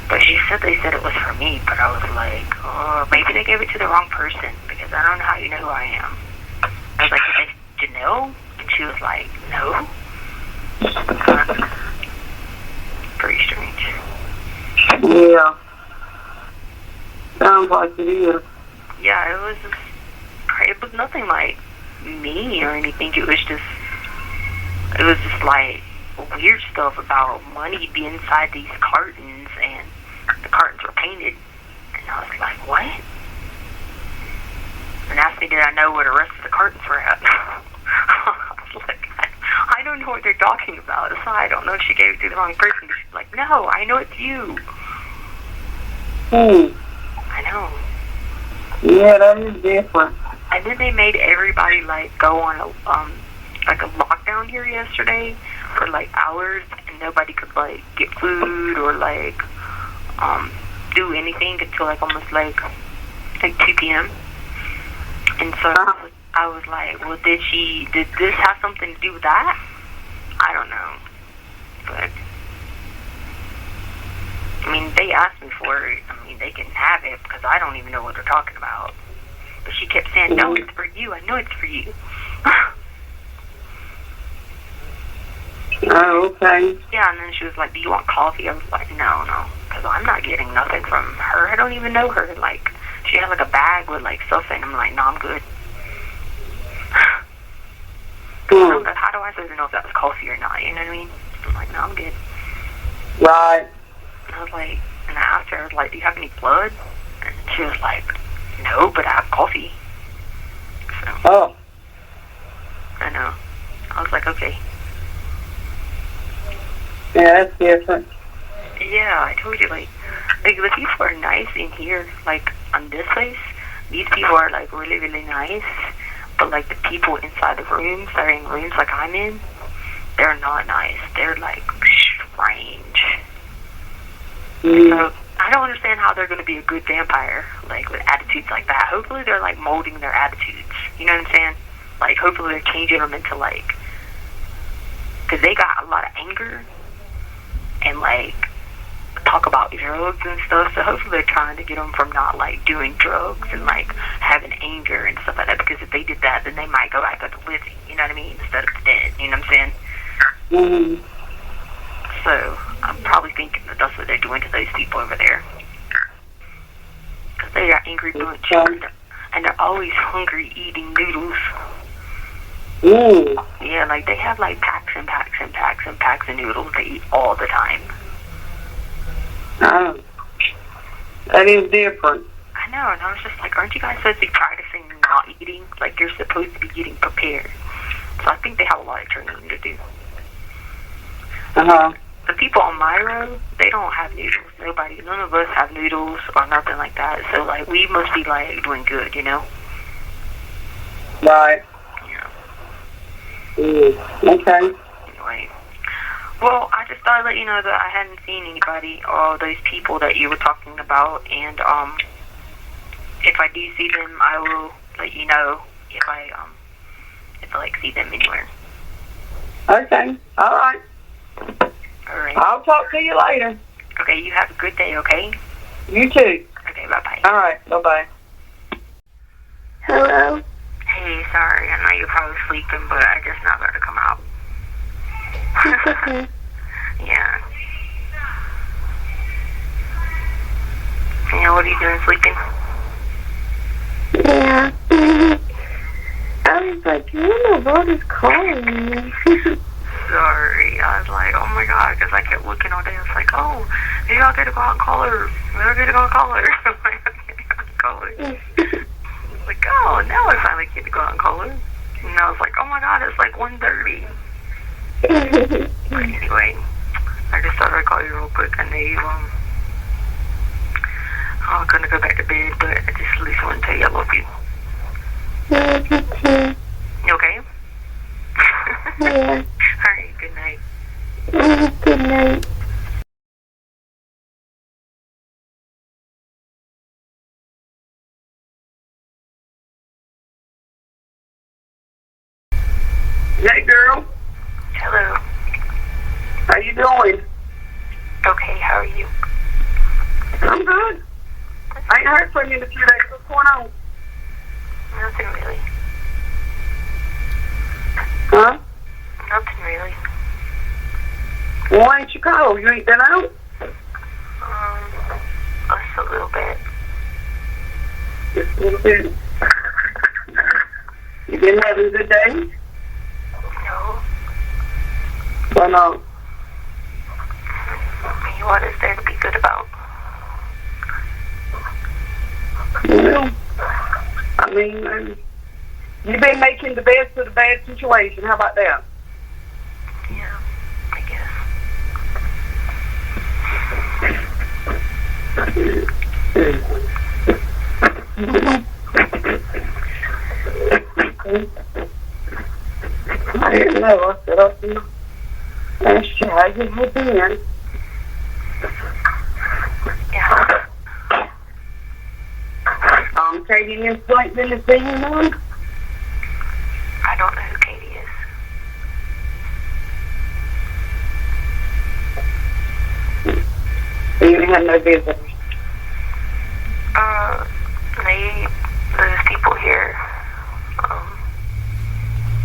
But she said they said it was for me, but I was like, oh, maybe they gave it to the wrong person, because I don't know how you know who I am. I was like, is it Janelle? And she was like, no. Pretty strange. Yeah. Sounds like it is. Yeah, it was nothing like me or anything. It was just like weird stuff about money being inside these cartons, and the cartons were painted. And I was like, what? And asked me, did I know where the rest of the cartons were at? I was like, I don't know what they're talking about. So I don't know if she gave it to the wrong person. She's like, no, I know it's you. I know. Yeah, that is different. And then they made everybody like go on a like a lockdown here yesterday for like hours, and nobody could like get food or like do anything until like almost like 2 p.m. And so I was like, well, did this have something to do with that? I don't know, but I mean, they asked me for it. I mean, they can have it because I don't even know what they're talking about. But she kept saying, no, it's for you. I know it's for you. Oh, okay. Yeah, and then she was like, do you want coffee? I was like, no, because I'm not getting nothing from her. I don't even know her. Like, she had like a bag with like stuff in it. I'm like, no, I'm good. How do I supposed to know if that was coffee or not? You know what I mean? I'm like, no, I'm good. Right. And I was like, and I asked her, I was like, do you have any blood? And she was like, no, but I have coffee. So, oh. I know. I was like, okay. Yeah, that's different. Yeah, I told you, like the people are nice in here, like, on this place. These people are, like, really, really nice. But, like, the people inside the rooms, that are in rooms like I'm in, they're not nice. They're, like, strange. So, I don't understand how they're going to be a good vampire, like, with attitudes like that. Hopefully they're, like, molding their attitudes. You know what I'm saying? Like, hopefully they're changing them into, like, because they got a lot of anger and, like, talk about drugs and stuff. So hopefully they're trying to get them from not, like, doing drugs and, like, having anger and stuff like that. Because if they did that, then they might go back to the living, you know what I mean? Instead of the dead, you know what I'm saying? Mm-hmm. So I'm probably thinking that that's what they're doing to those people over there. Because they are angry bunch. And they're always hungry, eating noodles. Ooh. Yeah, like they have like packs and packs and packs and packs of noodles they eat all the time. Oh. That is different. I know, and I was just like, aren't you guys supposed to be practicing not eating? Like you're supposed to be getting prepared. So I think they have a lot of training to do. Uh-huh. The people on my row, they don't have noodles. None of us have noodles or nothing like that. So, like, we must be, like, doing good, you know? Right. Yeah. Okay. Anyway. Well, I just thought I'd let you know that I hadn't seen anybody or those people that you were talking about. And, if I do see them, I will let you know if I like, see them anywhere. Okay. All right. All right. I'll talk to you later. Okay, you have a good day, okay? You too. Okay, bye-bye. All right, bye-bye. Hello? Hey, sorry, I know you're probably sleeping, but I just now got to come out. Okay. Yeah. Yeah, what are you doing, sleeping? Yeah. I was like, who in the world is calling me? Sorry, I was like, oh my god, because I kept looking all day. I was like, oh, maybe I'll get to go out and call her. Maybe I'll get to go out and call her. I'm like, okay, I'll call her. I was like, oh, now I finally get to go out and call her. And I was like, oh my god, it's like 1:30. But anyway, I just thought I'd call you real quick. I know you, I'm gonna go back to bed, but I just at least want to tell you I love you. Love you too. You okay? Yeah. Alright, good night. Good night. I'm good. I ain't heard from you in a few days. What's going on? Nothing really. Huh? Nothing really. Well, why ain't you called? You ain't been out? Just a little bit. Just a little bit. You been having a good day? No. Why not? What is there to be good about? Well, I mean, you've been making the best of the bad situation. How about that? Yeah, I guess. I didn't know. I said, I'll ask you how you have been. Yeah. Katie and Blake been to see you now? I don't know who Katie is. You didn't have no visitors? Those people here,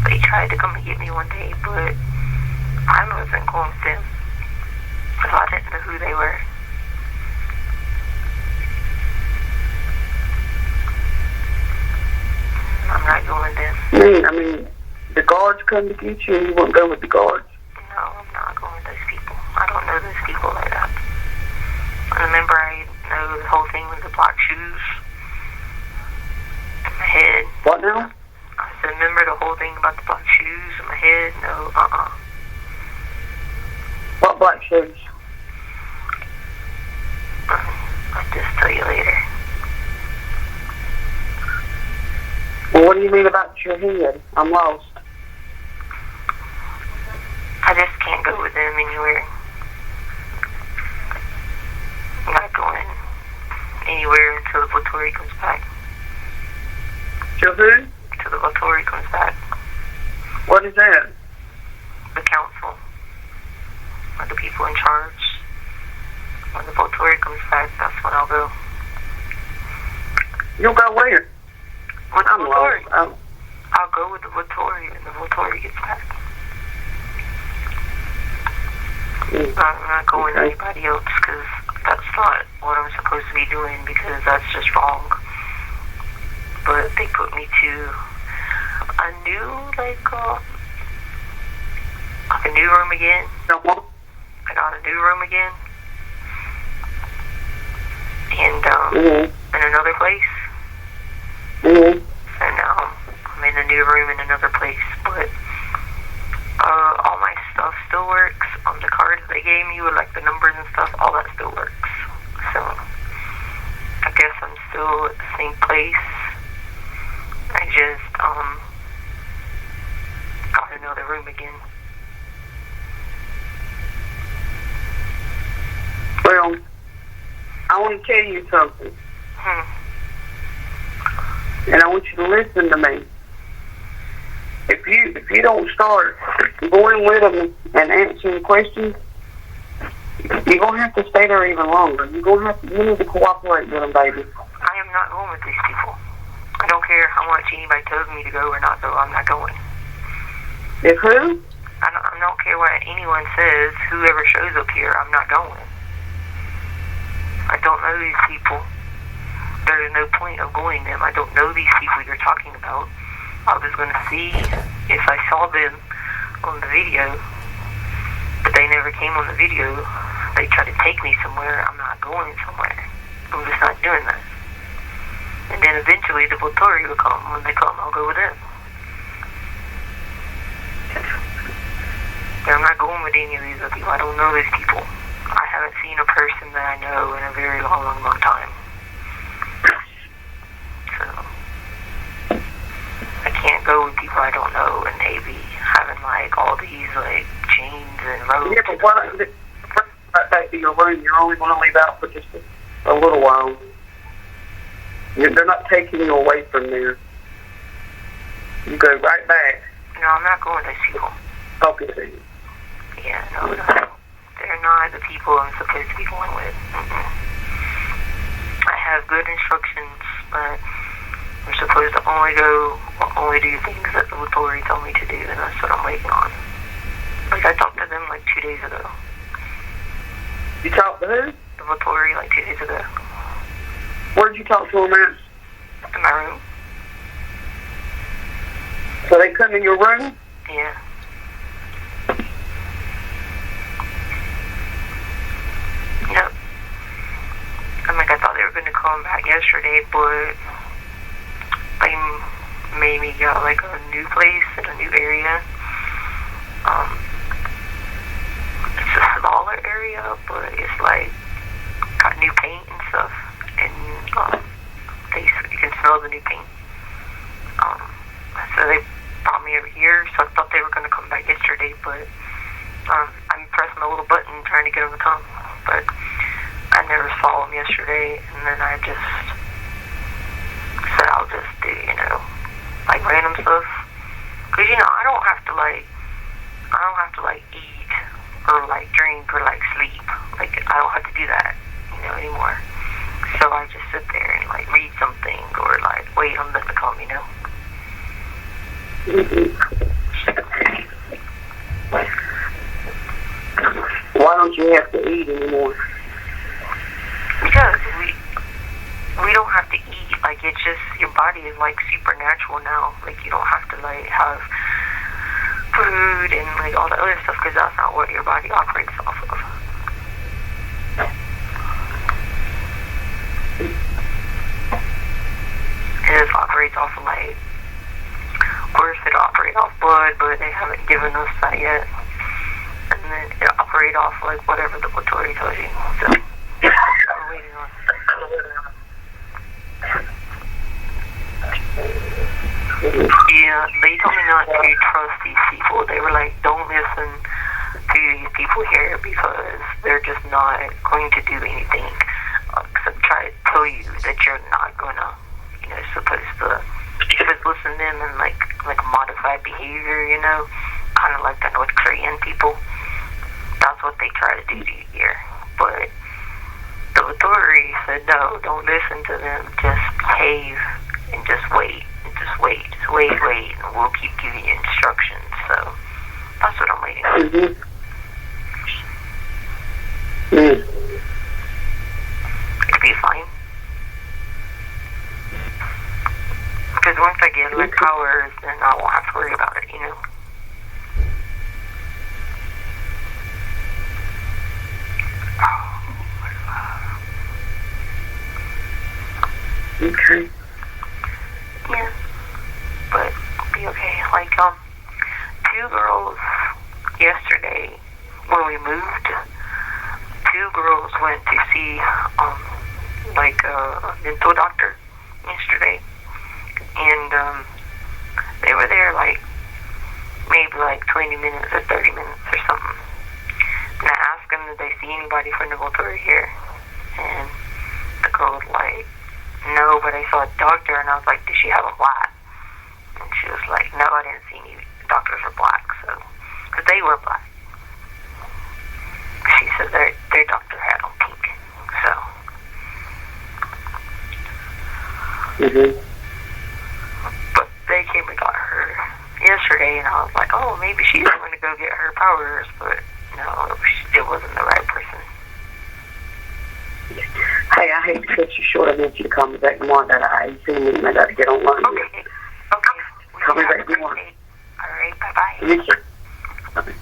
they tried to come and get me one day, but I wasn't going with them, because I didn't know who they were. I'm not going with them. I mean, the guards come to get you and you won't go with the guards? No, I'm not going with those people. I don't know those people like that. I remember I know the whole thing with the black shoes in my head. What now? I said, remember the whole thing about the black shoes in my head? No, What black shoes? I'll just tell you later. Well, what do you mean about your head? I'm lost. I just can't go with them anywhere. I'm not going anywhere until the Vittori comes back. Till who? Till the Vittori comes back. What is that? The council. Or the people in charge. When the Vittori comes back, that's when I'll go. You'll go where? With the Vittori. Lost. I'll go with the Vittori when the Vittori gets back. I'm not going to anybody else because that's not what I'm supposed to be doing because that's just wrong. But they put me to a new, like a new room again. I got a new room again. And, in another place. And, I'm in a new room in another place, but, all my stuff still works. On the cards they gave me with, like, the numbers and stuff, all that still works. So, I guess I'm still at the same place. I just, got another room again. Well, I want to tell you something. And I want you to listen to me. If you don't start going with them and answering questions, you're going to have to stay there even longer. You need to cooperate with them, baby. I am not going with these people. I don't care how much anybody tells me to go or not go, I'm not going. If who? I don't care what anyone says, whoever shows up here, I'm not going. I don't know these people. There's no point of going them. I don't know these people you're talking about. I was going to see if I saw them on the video, but they never came on the video. They tried to take me somewhere. I'm not going somewhere. I'm just not doing that. And then eventually the Vittori will come. When they come, I'll go with them. But I'm not going with any of these other people. I don't know these people. I haven't seen a person that I know in a very long, long, long time. So, I can't go with people I don't know, and they be having, like, all these, like, chains and ropes. Yeah, but why don't right back to your room? You're only going to leave out for just a little while. They're not taking you away from there. You go right back. No, I'm not going with those people. Talking to you. Yeah, no. They're not the people I'm supposed to be going with. have good instructions, but we're supposed to only do things that the Letecia told me to do, and that's what I'm waiting on. Like, I talked to them like 2 days ago. You talked to who? The Letecia like 2 days ago. Where'd you talk to them at? In my room. So they come in your room? Yeah. Yep. I'm like, I thought they were going to come back yesterday, but they made me go like a new place in a new area. It's a smaller area, but it's like got new paint and stuff, and you can smell the new paint. So they brought me over here, so I thought they were going to come back yesterday, but I'm pressing the little button trying to get them to come, but I never saw them yesterday, and then I just said I'll just do, like random stuff, because, I don't have to eat or like drink or like sleep, like I don't have to do that, anymore. So I just sit there and like read something or like wait on them to come, Why don't you have to eat anymore? Because we don't have to eat. Like, it's just, your body is like supernatural now. Like, you don't have to like have food and like all the other stuff, because that's not what your body operates off of. It operates off of like, of course it operates off blood, but they haven't given us that yet. And then it operates off like whatever the Letecia tells you. So we're waiting on. Yeah, they told me not to trust these people. They were like, don't listen to these people here because they're just not going to do anything except try to tell you that you're not gonna, supposed to listen to them and like modify behavior, kind of like that with Korean people. That's what they try to do to you here. But the Letecia said, no, don't listen to them. Just behave and just wait. Just wait, and we'll keep giving you instructions. So that's what I'm waiting on. It'll be fine. Because once I get my powers, then I won't have to worry about it, Okay. Yeah. But it'll be okay. Like, 2 girls yesterday, when we moved, 2 girls went to see, a dental doctor yesterday. And, they were there, maybe 20 minutes or 30 minutes or something. And I asked them, did they see anybody from the Letecia here? And the girl was like, no, but I saw a doctor, and I was like, did she have a black? And she was like, no, I didn't see any doctors are black, so, because they were black. She said their doctor had on pink, so. But they came and got her yesterday, and I was like, oh, maybe she's going to go get her powers, but no, it wasn't the right person. Hey, I hate to cut you short. I need you to call me back tomorrow. I got to get online. Okay. Call me back tomorrow. All right, bye-bye. You too. Bye.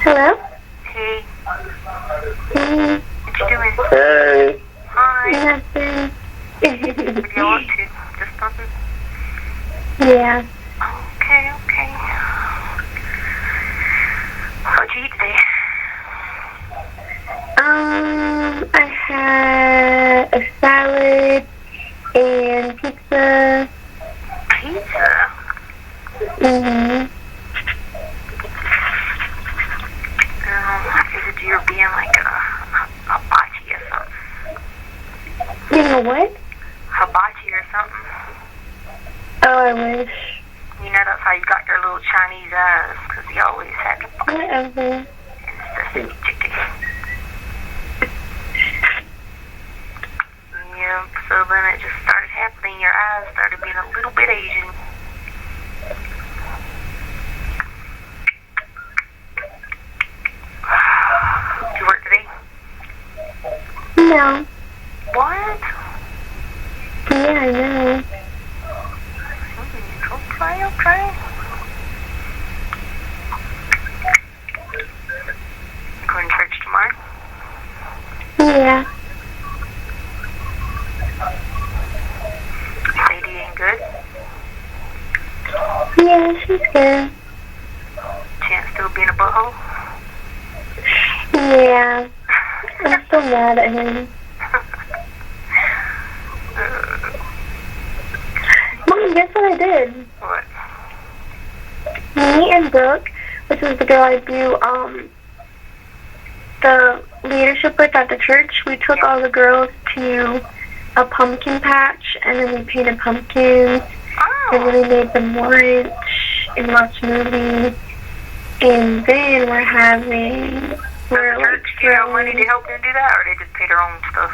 Hello? Hey. Hey. What you doing? Hey. Hi. Nothing. What do you want to? Just nothing? Yeah. Okay. What'd you eat today? I had a salad and pizza. Pizza? Is it you're being like a hibachi or something? You know what? Hibachi or something? Oh, I wish. You know, that's how you got your little Chinese eyes, because you always had to fight. Whatever. And it's the chicken. Yeah, so then it just started happening. Your eyes started being a little bit Asian. Did you work today? No. What? Yeah, I know. Okay. Going to church tomorrow? Yeah. Lady ain't good? Yeah, she's good. Chance still being a butthole? Yeah. I'm still mad at him. Mom, guess what I did? What? Me and Brooke, which was the girl I do the leadership with at the church, we took all the girls to a pumpkin patch, and then we painted pumpkins, and then we made them lunch and watched movies, and then we're church give you money to help them do that, or they just pay their own stuff?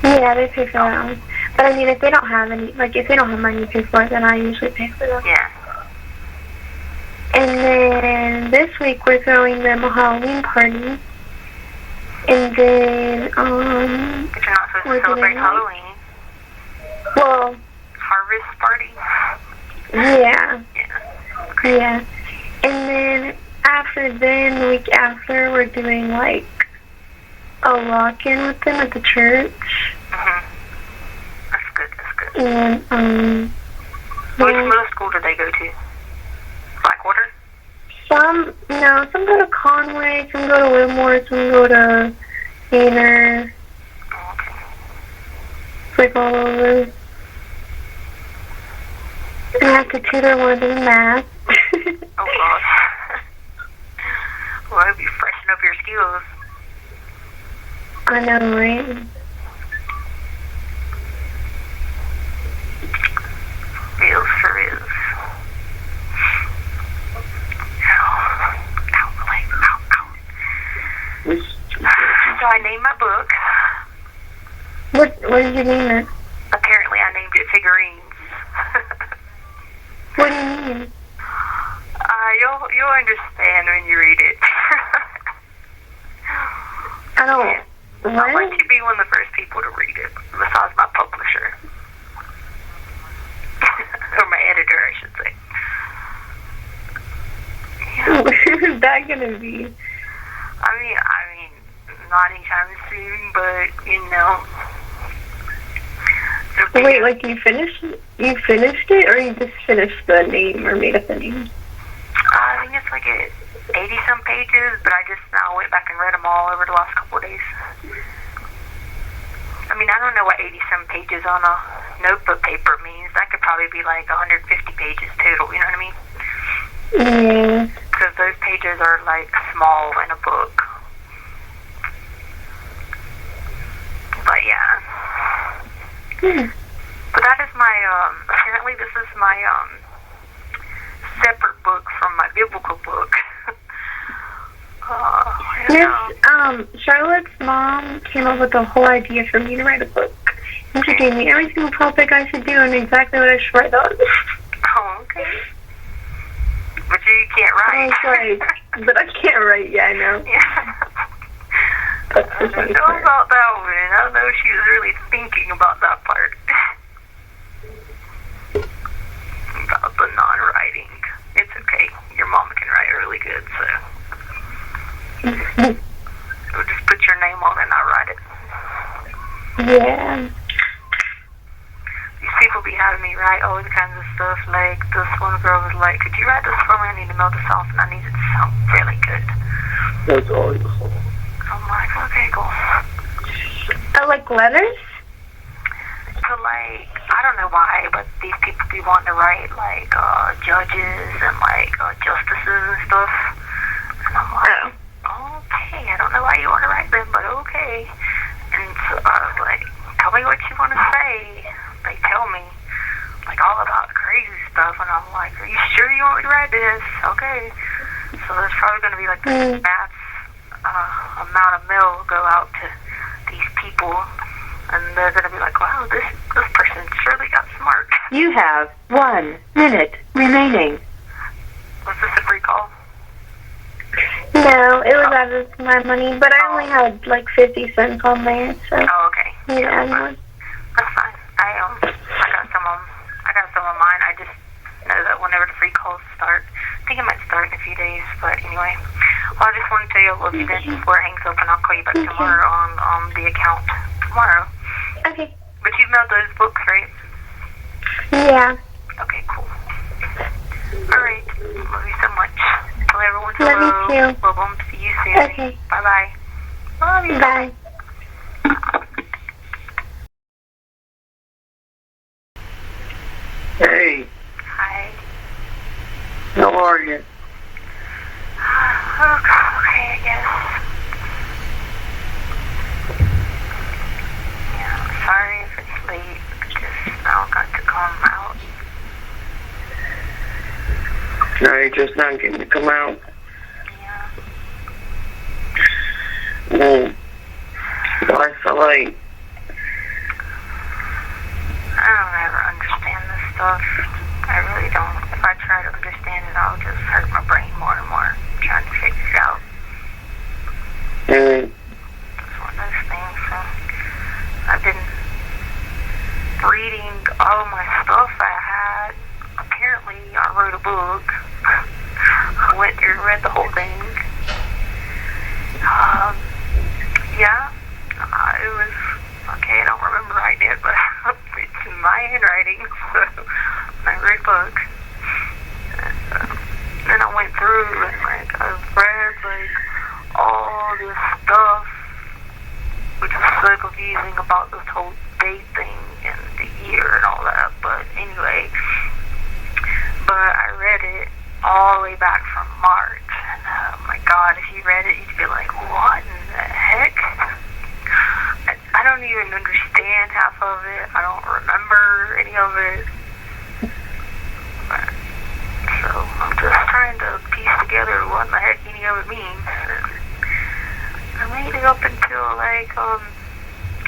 Yeah, they pay for their own. But I mean, if they don't have any, like if they don't have money to pay for it, then I usually pay for them. Yeah. And then this week we're throwing them a Halloween party. And then, But you're not supposed to celebrate Halloween. Well, Harvest party? yeah. Yeah. Yeah. And then the week after, we're doing like a lock-in with them at the church. That's good, that's good. And, Which middle school do they go to? Blackwater? Some go to Conway, some go to Whitmore, some go to Gaynor. Oh, okay. It's like all over. I have to tutor more than math. Oh, God. Well, it'd be freshen up your skills. I know, right? Reals for reals. So I named my book. What did you name it? Apparently I named it Figurines. What do you mean? You'll understand when you read it. I don't. I want you to be one of the first people to read it, besides my publisher. Or my editor, I should say. Yeah. Who's that gonna be? I mean, not anytime soon, but, you know. Wait, like you finished it, or you just finished the name, or made up the name? I think it's like 80-some pages, but I just now went back and read them all over the last couple of days. I mean, I don't know what 80-some pages on a notebook paper means. That could probably be like 150 pages total, you know what I mean? Yeah. Because those pages are like small in a book. But yeah. But that is my, apparently this is my, separate book from my biblical book. Charlotte's mom came up with the whole idea for me to write a book. And she gave me every single topic I should do and exactly what I should write on. Oh, okay. But you can't write. Oh, sorry. But I can't write, yeah, I know. Yeah. That's I don't know about that one. I don't know if she was really thinking about that part. About the non-writing. It's okay. Your mama can write really good, so. So just put your name on it and I'll write it. Yeah. These people be having me write all kinds of stuff. Like, this one girl was like, could you write this for me? I need to know this off and I need it to sound really good. That's all you want. I'm like, okay, cool. Oh, like letters? So, like, I don't know why, but these people be wanting to write, like, judges and, like, justices and stuff. And I'm like, okay, I don't know why you want to write them, but okay. And so I was like, tell me what you want to say. They tell me, like, all about crazy stuff, and I'm like, are you sure you want me to write this? Okay. So there's probably going to be like this mass amount of mail go out to these people, and they're going to be like, wow, this person surely got smart. You have 1 minute remaining. Was this a free call? No, it was out of my money, but I only had like 50 cents on there, so. Oh, okay. Yeah, that's fine. I got some on mine. I just know that whenever the free calls start, I think it might start in a few days, but anyway. Well, I just want to tell you a little bit before it hangs up, and I'll call you back tomorrow on the account tomorrow. Okay. But you mailed those books, right? Yeah. Okay, cool. All right. Love you so much. Tell everyone hello. Love you too. Love them. See you soon. Okay. Bye-bye. Love you. Bye. Hey. Hi. How are you? Okay, I guess. Yeah, I'm sorry if it's late. Just now got to come out. No, you're just not getting to come out. Yeah. Why so late? I don't ever understand this stuff. I really don't. If I try to understand it, I'll just hurt my brain more and more trying to figure it out. It's one of those things. So I've been reading all my stuff I had. Apparently, I wrote a book. I went through and read the whole thing. Yeah, it was okay. I don't remember writing it, but it's in my handwriting. So I read a book, and then I went through and I've read all this stuff, which was so confusing about this whole date thing and the year and all that. But anyway, I read it all the way back from March. And oh my God, if you read it, you'd be like, what in the heck? I don't even understand half of it. I don't remember any of it. So I'm just trying to piece together what in the heck any of it means. And I made it up until I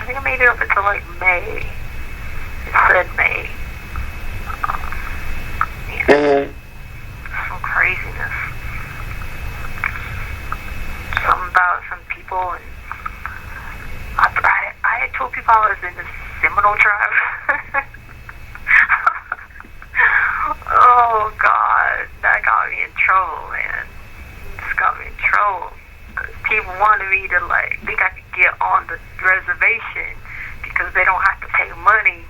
think I made it up until May. It said May. Some craziness. Something about some people, and I had told people I was in the Seminole tribe. Oh God, that got me in trouble, man. It got me in trouble. People wanted me to think I could get on the reservation because they don't have to pay money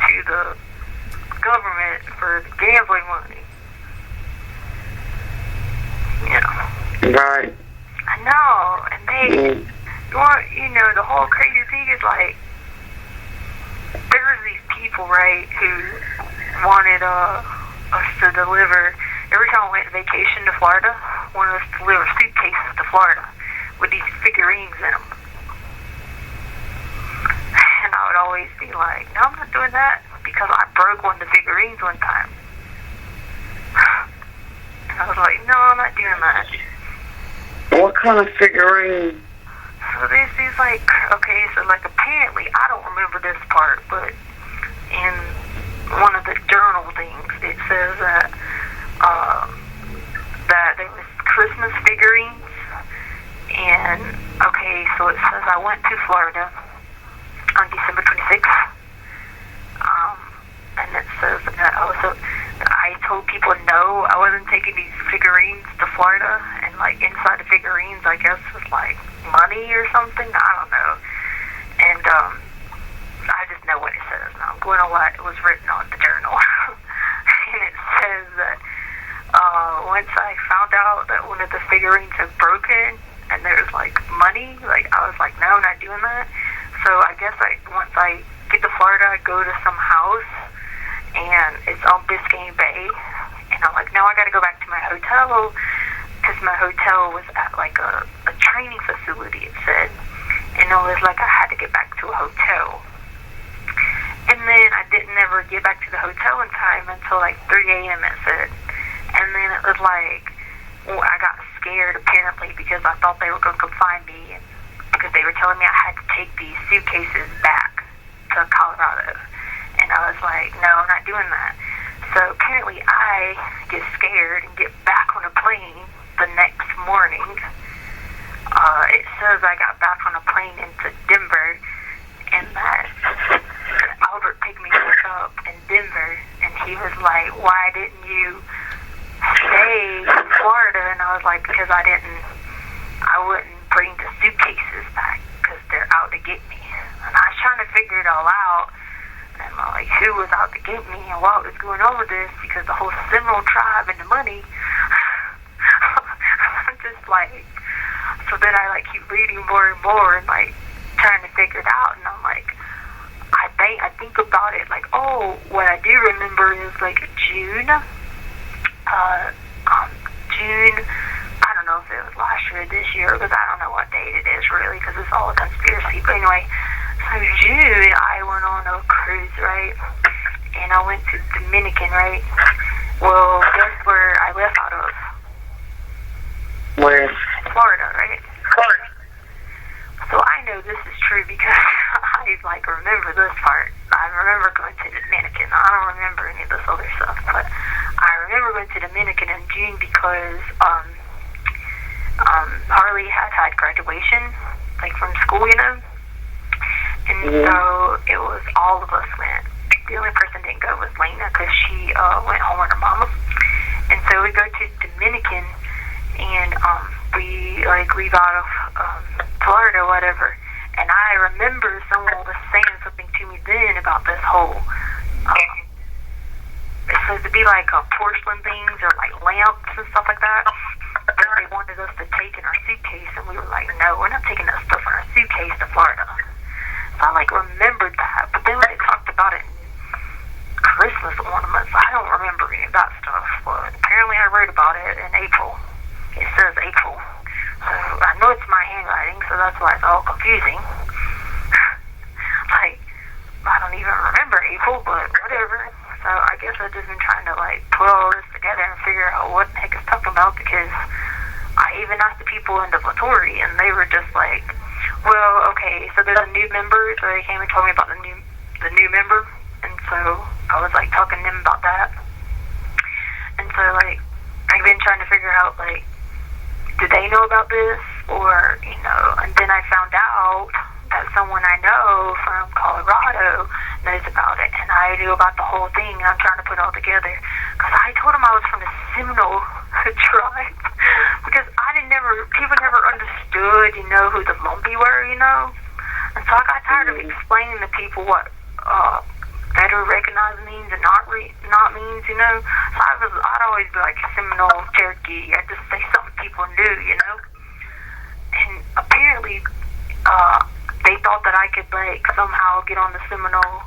to the government for the gambling money. You know. Right. I know, and they want, the whole crazy thing is there was these people, right, who wanted us to deliver, every time we went on vacation to Florida, wanted us to deliver suitcases to Florida with these figurines in them. And I would always be like, no, I'm not doing that, because I broke one of the figurines one time. And I was like, no, I'm not doing that. What kind of figurine? So there's these apparently, I don't remember this part, but in one of the journal things, it says that there was Christmas figurines, and so it says I went to Florida on December 26th, and it says that I told people no, I wasn't taking these figurines to Florida, and inside the figurines, I guess, was money or something, I don't know, and I just know what it says now. I'm going on what was written on the journal, and it says that once I found out that one of the figurines had broken, and there was money, I was like, no, I'm not doing that. So I guess once I get to Florida, I go to some house, and it's on Biscayne Bay, and I'm like, no, I got to go back to my hotel, because my hotel was at a training facility, it said, and it was I had to get back to a hotel. And then I didn't ever get back to the hotel in time until like 3 a.m. it said. And then it was like, well, I got scared apparently because I thought they were going to come find me, and because they were telling me I had to take these suitcases back to Colorado. And I was like, no, I'm not doing that. So apparently I get scared and get back on a plane the next morning. It says I got back on a plane into Denver, and that Albert picked me up in Denver, and he was like, why didn't you stay in Florida? And I was like, because I wouldn't bring the suitcases back because they're out to get me. And I was trying to figure it all out, and like, who was out to get me and what was going on with this, because the whole Seminole tribe and the money. I'm just like, so then I like keep reading more and more and like trying to figure it out, and I'm like, I think about it like, oh, what I do remember is like June, I don't know if it was last year or this year, because I don't know what date it is really, because it's all a conspiracy, but anyway, so June, I went on a cruise, right, and I went to Dominican, right, well, guess where I left out of? Where? Florida, right? Florida. So I know this is true because I like remember this part. I remember going to Dominican. I don't remember any of this other stuff, but I remember going to Dominican in June because Harley had graduation, like from school, you know. And so it was all of us went. The only person that didn't go was Lena because she went home with her mama. And so we go to Dominican, and we like leave out of Florida or whatever. And I remember someone was saying something to me then about this whole it's supposed to be like porcelain things or like lamps and stuff like that that they wanted us to take in our suitcase, and we were like, no, we're not taking that stuff in our suitcase to Florida. So I like remembered that, but then when they talked about it in Christmas ornaments, I don't remember any of that stuff, but apparently I wrote about it in April. It says April. So I know it's my handwriting, so that's why it's all confusing. Like, I don't even remember April, but whatever. So I guess I've just been trying to like put all this together and figure out what the heck it's talking about, because I even asked the people in the Letecia, and they were just like, well, okay, so there's a new member, so they came and told me about the new member, and so I was like talking to them about that. And so like I've been trying to figure out like, do they know about this, or, you know, and then I found out that someone I know from Colorado knows about it, and I knew about the whole thing, and I'm trying to put it all together, because I told him I was from the Seminole tribe, because people never understood, you know, who the Lumpy were, you know, and so I got tired of explaining to people what better recognize means and not means, you know. So I'd always be like Seminole, Cherokee. I'd just say something people knew, you know. And apparently, they thought that I could like somehow get on the Seminole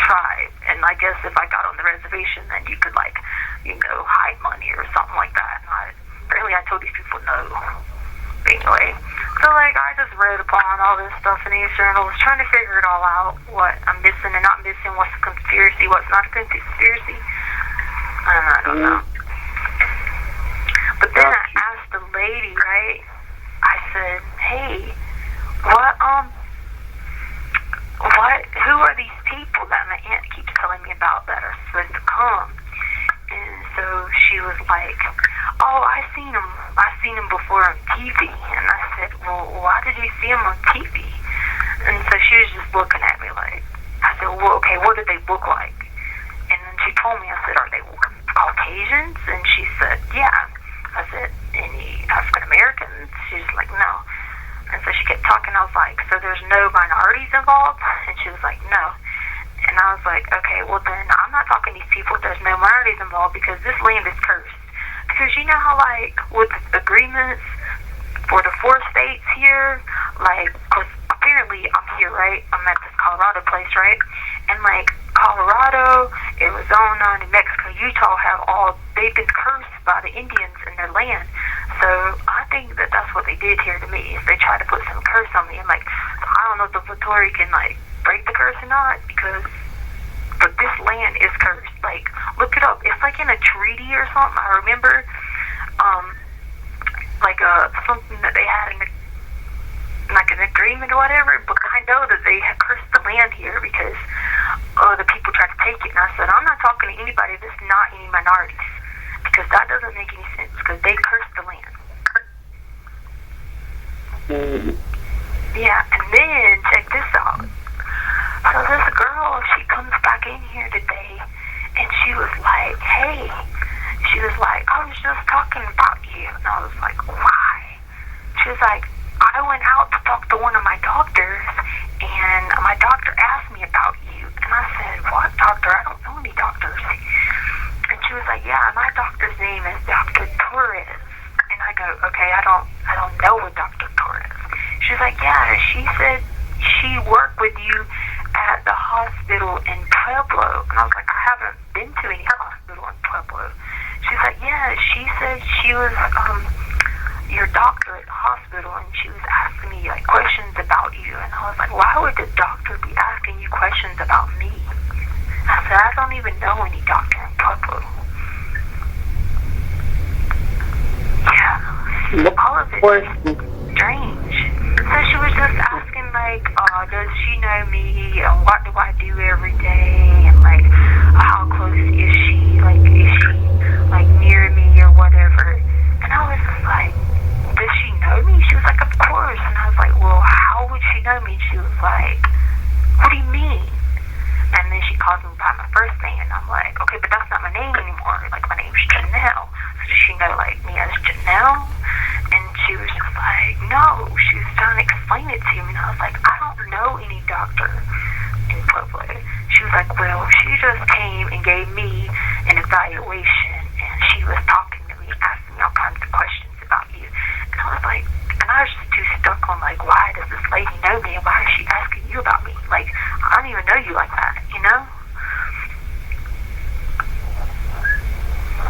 tribe, and I guess if I got on the reservation, then you could like, you know, hide money or something like that. And apparently I told these people no. But anyway, so like I just read upon all this stuff in these journals, trying to figure it all out, what I'm missing and not missing, what's a conspiracy, what's not a conspiracy. I don't know. But then I asked the lady, right, I said, hey, who are these people that my aunt keeps telling me about that are supposed to come? And so she was like, oh, I seen them before on TV. And I said, well, why did you see them on TV? And so she was just looking at me like, I said, well, okay, what did they look like? And then she told me, I said, are they Caucasians? And she said, yeah. I said, any African Americans? She's like, no. And so she kept talking. I was like, so there's no minorities involved? And she was like, no. And I was like, okay, well then I'm not talking to these people if there's no minorities involved, because this land is cursed. Because you know how like with agreements for the 4 states here, like, because apparently I'm here, right? I'm at this Colorado place, right? And like Colorado, Arizona, New Mexico, Utah they've been cursed by the Indians in their land. So I think that that's what they did here to me, is they tried to put some curse on me. And like, I don't know if the Letecia can like break the curse or not, because but this land is cursed. Like, look it up. It's like in a treaty or something. I remember, something that they had in like an agreement or whatever, but I know that they have cursed the land here because the people tried to take it. And I said, I'm not talking to anybody that's not any minorities, because that doesn't make any sense, because they cursed the land. Yeah, and then, check this out. So this girl, she comes back in here today, and she was like, hey, she was like, I was just talking about you. And I was like, why? She was like, I went out to talk to one of my doctors, and my doctor asked me about you. And I said, what doctor? I don't know any doctors. And she was like, yeah, my doctor's name is Dr. Torres. And I go, okay, I don't know a Dr. Torres. She was like, yeah, she said she worked with you at the hospital in Pueblo. And I was like, I haven't been to any hospital in Pueblo. She's like, yeah, she said she was your doctor at the hospital, and she was asking me like questions about you. And I was like, why would the doctor be asking you questions about me? I said, I don't even know any doctor in Pueblo. Yeah, all of it is strange. So she was just asking like, does she know me, and what do I do every day, and like, how close is she, like, is she like near me or whatever. And I was just like, does she know me? She was like, of course. And I was like, well, how would she know me? She was like, what do you mean? And then she calls me by my first name, and I'm like, okay, but that's not my name anymore. Like, my name's Janelle. So does she know, like, me as Janelle? And she was just like, no. She was trying to explain it to me, and I was like, I don't know any doctor in Pueblo. She was like, well, she just came and gave me an evaluation, and she was talking to me, asking me all kinds of questions about you. And I was like, and I was just too stuck on, like, why does this lady know me, and why is she asking you about me? Like, I don't even know you like that, you know?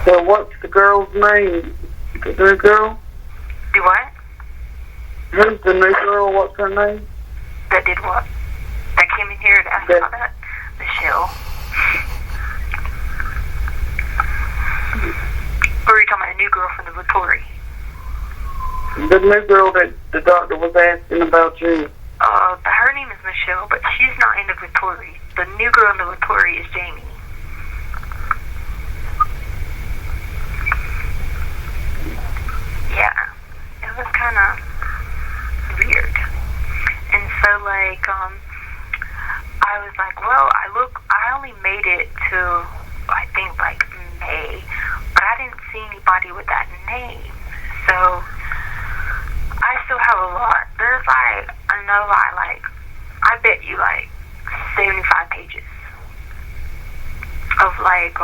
So what's the girl's name? The new girl? Do what? Who's the new girl? What's her name? That did what? That came in here to ask about that? Michelle. Or are you talking about a new girl from the Vittori? The new girl that the doctor was asking about you. Her name is Michelle, but she's not in the Vittori. The new girl in the Vittori is Jamie. Yeah, it was kind of weird. And so, like, I was like, well, I only made it to, I think, like, May, but I didn't see anybody with that name. So, I still have a lot. There's, like, I bet you, like, 75 pages of, like,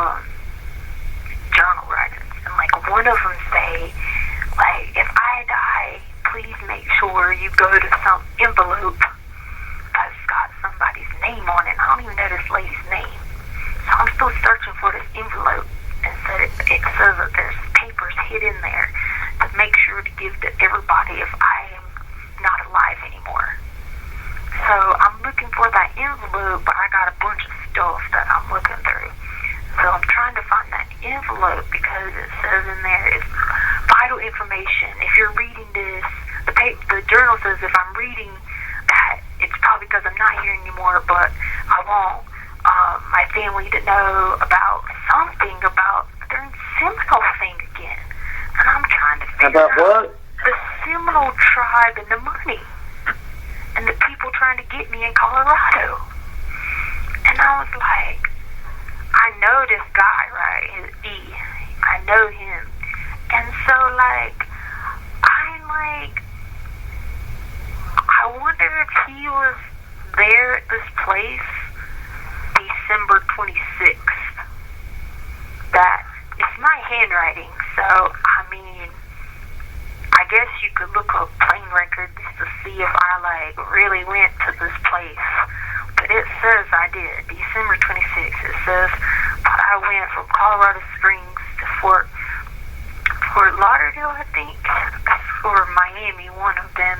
journal writings. And, like, one of them say, like, if I die, please make sure you go to some envelope that's got somebody's name on it. I don't even know this lady's name. So I'm still searching for this envelope. And so it says that there's papers hid in there to make sure to give to everybody if I am not alive anymore. So I'm looking for that envelope, but I got a bunch of stuff that I'm looking through. So I'm trying to find that envelope because it says in there it's vital information. If you're reading this, the journal says if I'm reading that, it's probably because I'm not here anymore, but I want my family to know about something about the Seminole thing again. And I'm trying to figure out what? The Seminole tribe and the money. And the people trying to get me in Colorado. And I was like, I know this guy, right? His E. I know him. And so, like, I'm like, I wonder if he was there at this place December 26th. That it's my handwriting, so, I mean, I guess you could look up plane records to see if I, like, really went to this place. But it says I did. December 26th. It says I went from Colorado Springs to Fort Lauderdale, I think, or Miami, one of them,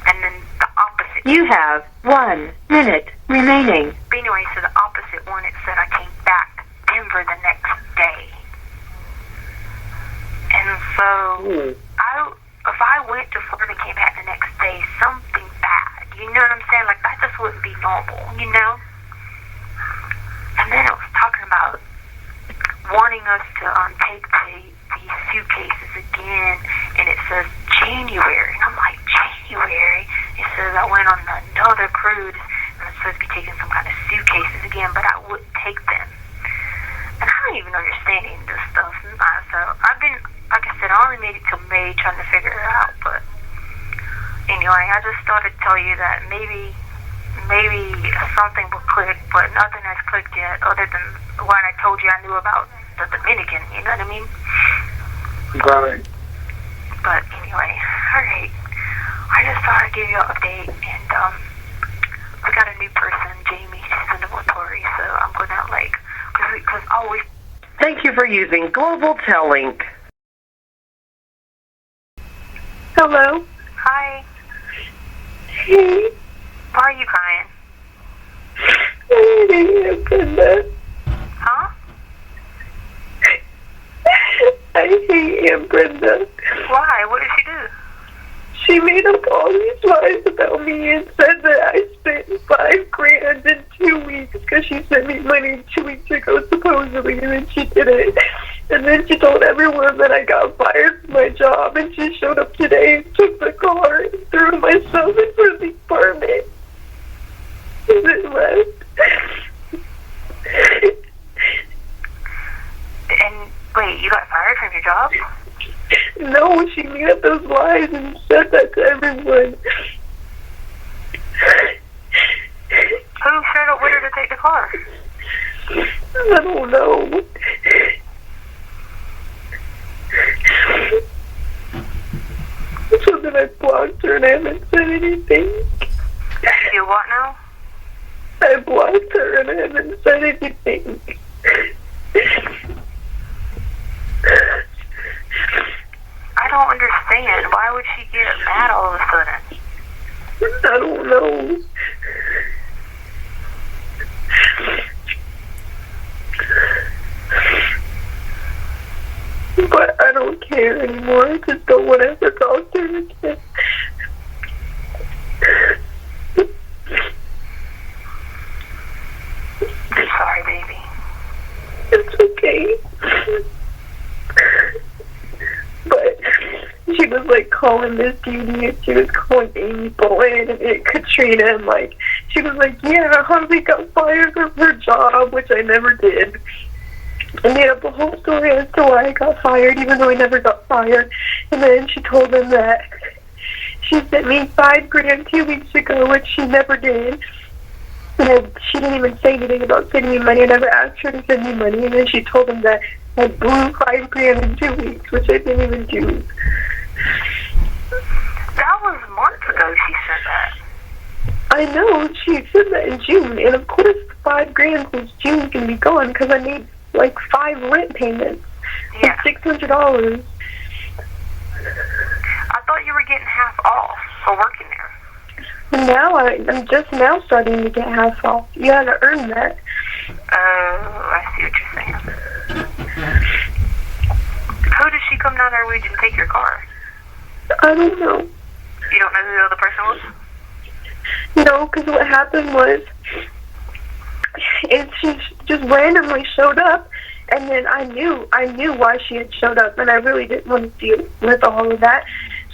and then the opposite. You have 1 minute remaining. But anyway, so the opposite one, it said I Denver the next day. And so, if I went to Florida and came back the next day, something bad, you know what I'm saying? Like, that just wouldn't be normal, you know? And then it was talking about wanting us to take these suitcases again, and it says January. And I'm like, January? It says I went on another cruise, and I'm supposed to be taking some kind of suitcases again, but I wouldn't take them. And I don't even understand any of this stuff. So I've been, like I said, I only made it till May trying to figure it out. But anyway, I just thought I'd tell you that maybe something will click, but nothing has clicked yet other than what I told you I knew about the Dominican, you know what I mean? Right. But anyway, alright. I just thought I'd give you an update, and I got a new person, Jamie. She's in the military, so I'm going to, like, because always... Thank you for using Global Tellink. Hello. Hi. Hey. Why are you crying? I hate you, Brenda. Huh? I hate you, Brenda. Why? What did she do? She made up all these lies about me and said that I spent $5,000 in 2 weeks because she sent me money 2 weeks ago, supposedly, and then she didn't. And then she told everyone that I got fired from my job, and she showed up today and took the car and threw myself in front of the apartment. And then left. And wait, you got fired from your job? No, she made up those lies and said that to everyone. Who showed up with her to take the car? I don't know. So then I blocked her and I haven't said anything. You do what now? I blocked her and I haven't said anything. I don't understand. Why would she get mad all of a sudden? I don't know. But I don't care anymore. I just don't want to ever talk to her again. I'm sorry, baby. It's okay. But she was like calling Miss Judy and she was calling Amy Bowen and Katrina and like she was like, yeah, Harvey got fired from her job, which I never did. I made up a whole story as to why I got fired, even though I never got fired. And then she told them that she sent me $5,000 2 weeks ago, which she never did. And she didn't even say anything about sending me money. I never asked her to send me money. And then she told them that I blew $5,000 in 2 weeks, which I didn't even do. That was months ago she said that. I know. She said that in June. And of course, $5,000 since June can be gone because I made like 5 rent payments. Yeah. $600. I thought you were getting half off for working there. Now I'm just now starting to get half off. You gotta earn that. Oh, I see what you're saying. Who did she come down there with and take your car? I don't know. You don't know who the other person was? No, because what happened was she just randomly showed up, and then I knew why she had showed up, and I really didn't want to deal with all of that.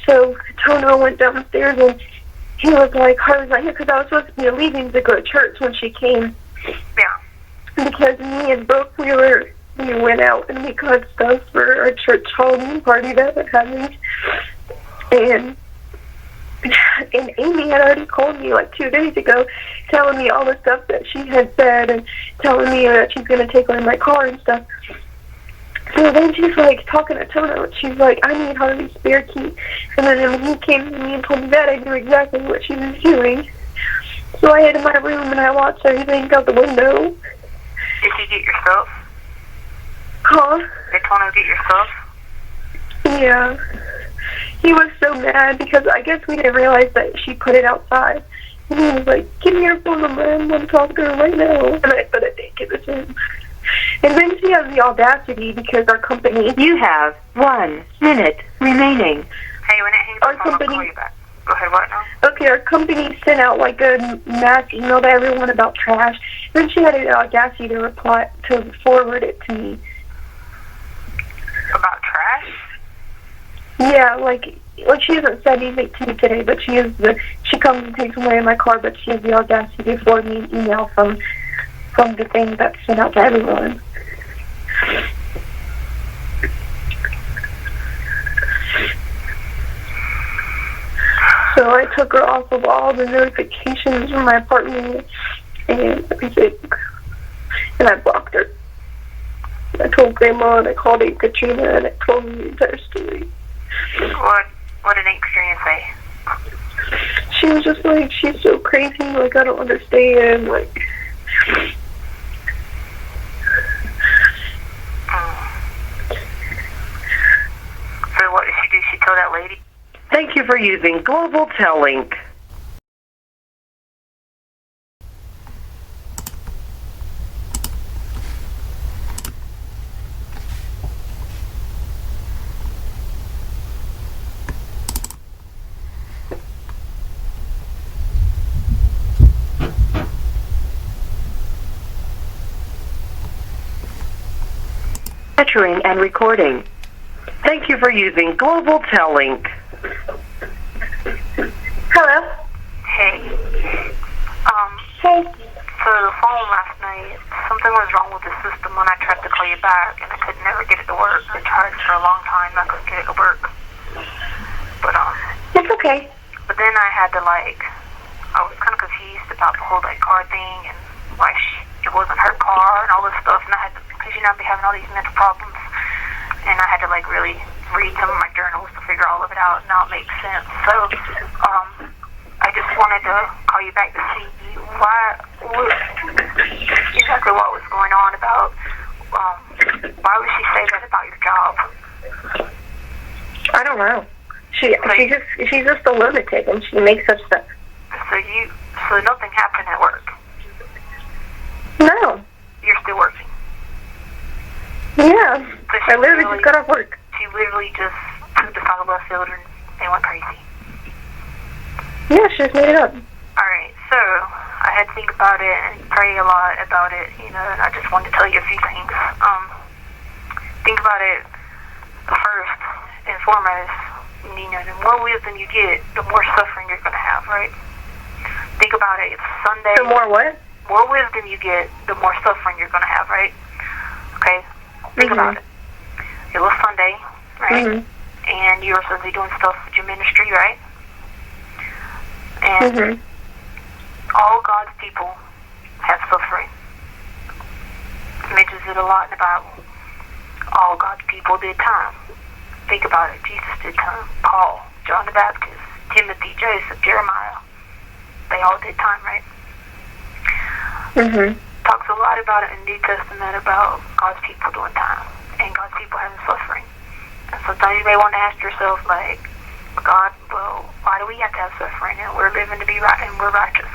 So Tono went downstairs, and he was like, because I was supposed to be leaving to go to church when she came. Yeah. Because me and Brooke, we went out and we got stuff for our church Halloween party that we're having. And Amy had already called me like 2 days ago telling me all the stuff that she had said and telling me that she's going to take away my car and stuff. So then she's like talking to Tono and she's like, I need Harvey's spare key. And then when he came to me and told me that, I knew exactly what she was doing. So I hid in my room and I watched everything out the window. Did you get your stuff? Huh? Did Tono get your stuff? Yeah. He was so mad because I guess we didn't realize that she put it outside. And he was like, give me your phone number, I'm going to talk to her right now. And I said I didn't give it to him. And then she she has the audacity because our company... You have 1 minute remaining. Hey, when it hangs up, I'll call you back. Go ahead, what now? Okay, our company sent out like a mass email to everyone about trash. Then she had the audacity to forward it to me. About trash? Yeah, like she hasn't said anything to me today, but she comes and takes away my car, but she has the audacity to forward me an email from the thing that's sent out to everyone. So I took her off of all the notifications from my apartment and everything, and I blocked her. I told Grandma, and I called Aunt Katrina, and I told them the entire story. What did Aunt Katrina say? She was just like, she's so crazy, like, I don't understand, like... So what did she do? She told that lady? Thank you for using Global Tellink. Capturing and recording. Thank you for using Global Tellink. Hello? Hey. Hey. So the phone last night, something was wrong with the system when I tried to call you back, and I could never get it to work. I tried for a long time, and I couldn't get it to work. But, It's okay. But then I had to, like, I was kind of confused about the whole, like, car thing, and why it wasn't her car, and all this stuff, and I had to, because, you know, I'd be having all these mental problems, and I had to, like, really read some of my journals to figure all of it out, and now it makes sense. So, I just wanted to call you back to see exactly what was going on about, why would she say that about your job? I don't know. She's just a lunatic, and she makes up stuff. So nothing happened at work? No. You're still working? Yeah. So I literally just got off work. She literally just took the side of left field and they went crazy. Yeah, she just made it up. Alright, so I had to think about it and pray a lot about it, you know, and I just wanted to tell you a few things. Think about it first and foremost, you know, the more wisdom you get, the more suffering you're going to have, right? Think about it, it's Sunday. The more what? More wisdom you get, the more suffering you're going to have, right? Okay? Think about it. It was Sunday, right? And you were supposed to be doing stuff with your ministry, right? And all God's people have suffering. It mentions it a lot in the Bible. All God's people did time. Think about it. Jesus did time. Paul, John the Baptist, Timothy, Joseph, Jeremiah. They all did time, right? Talks a lot about it in the New Testament about God's people doing time and God's people having suffering. And sometimes you may want to ask yourself, like, God, well, why do we have to have suffering? And we're living to be right and we're righteous.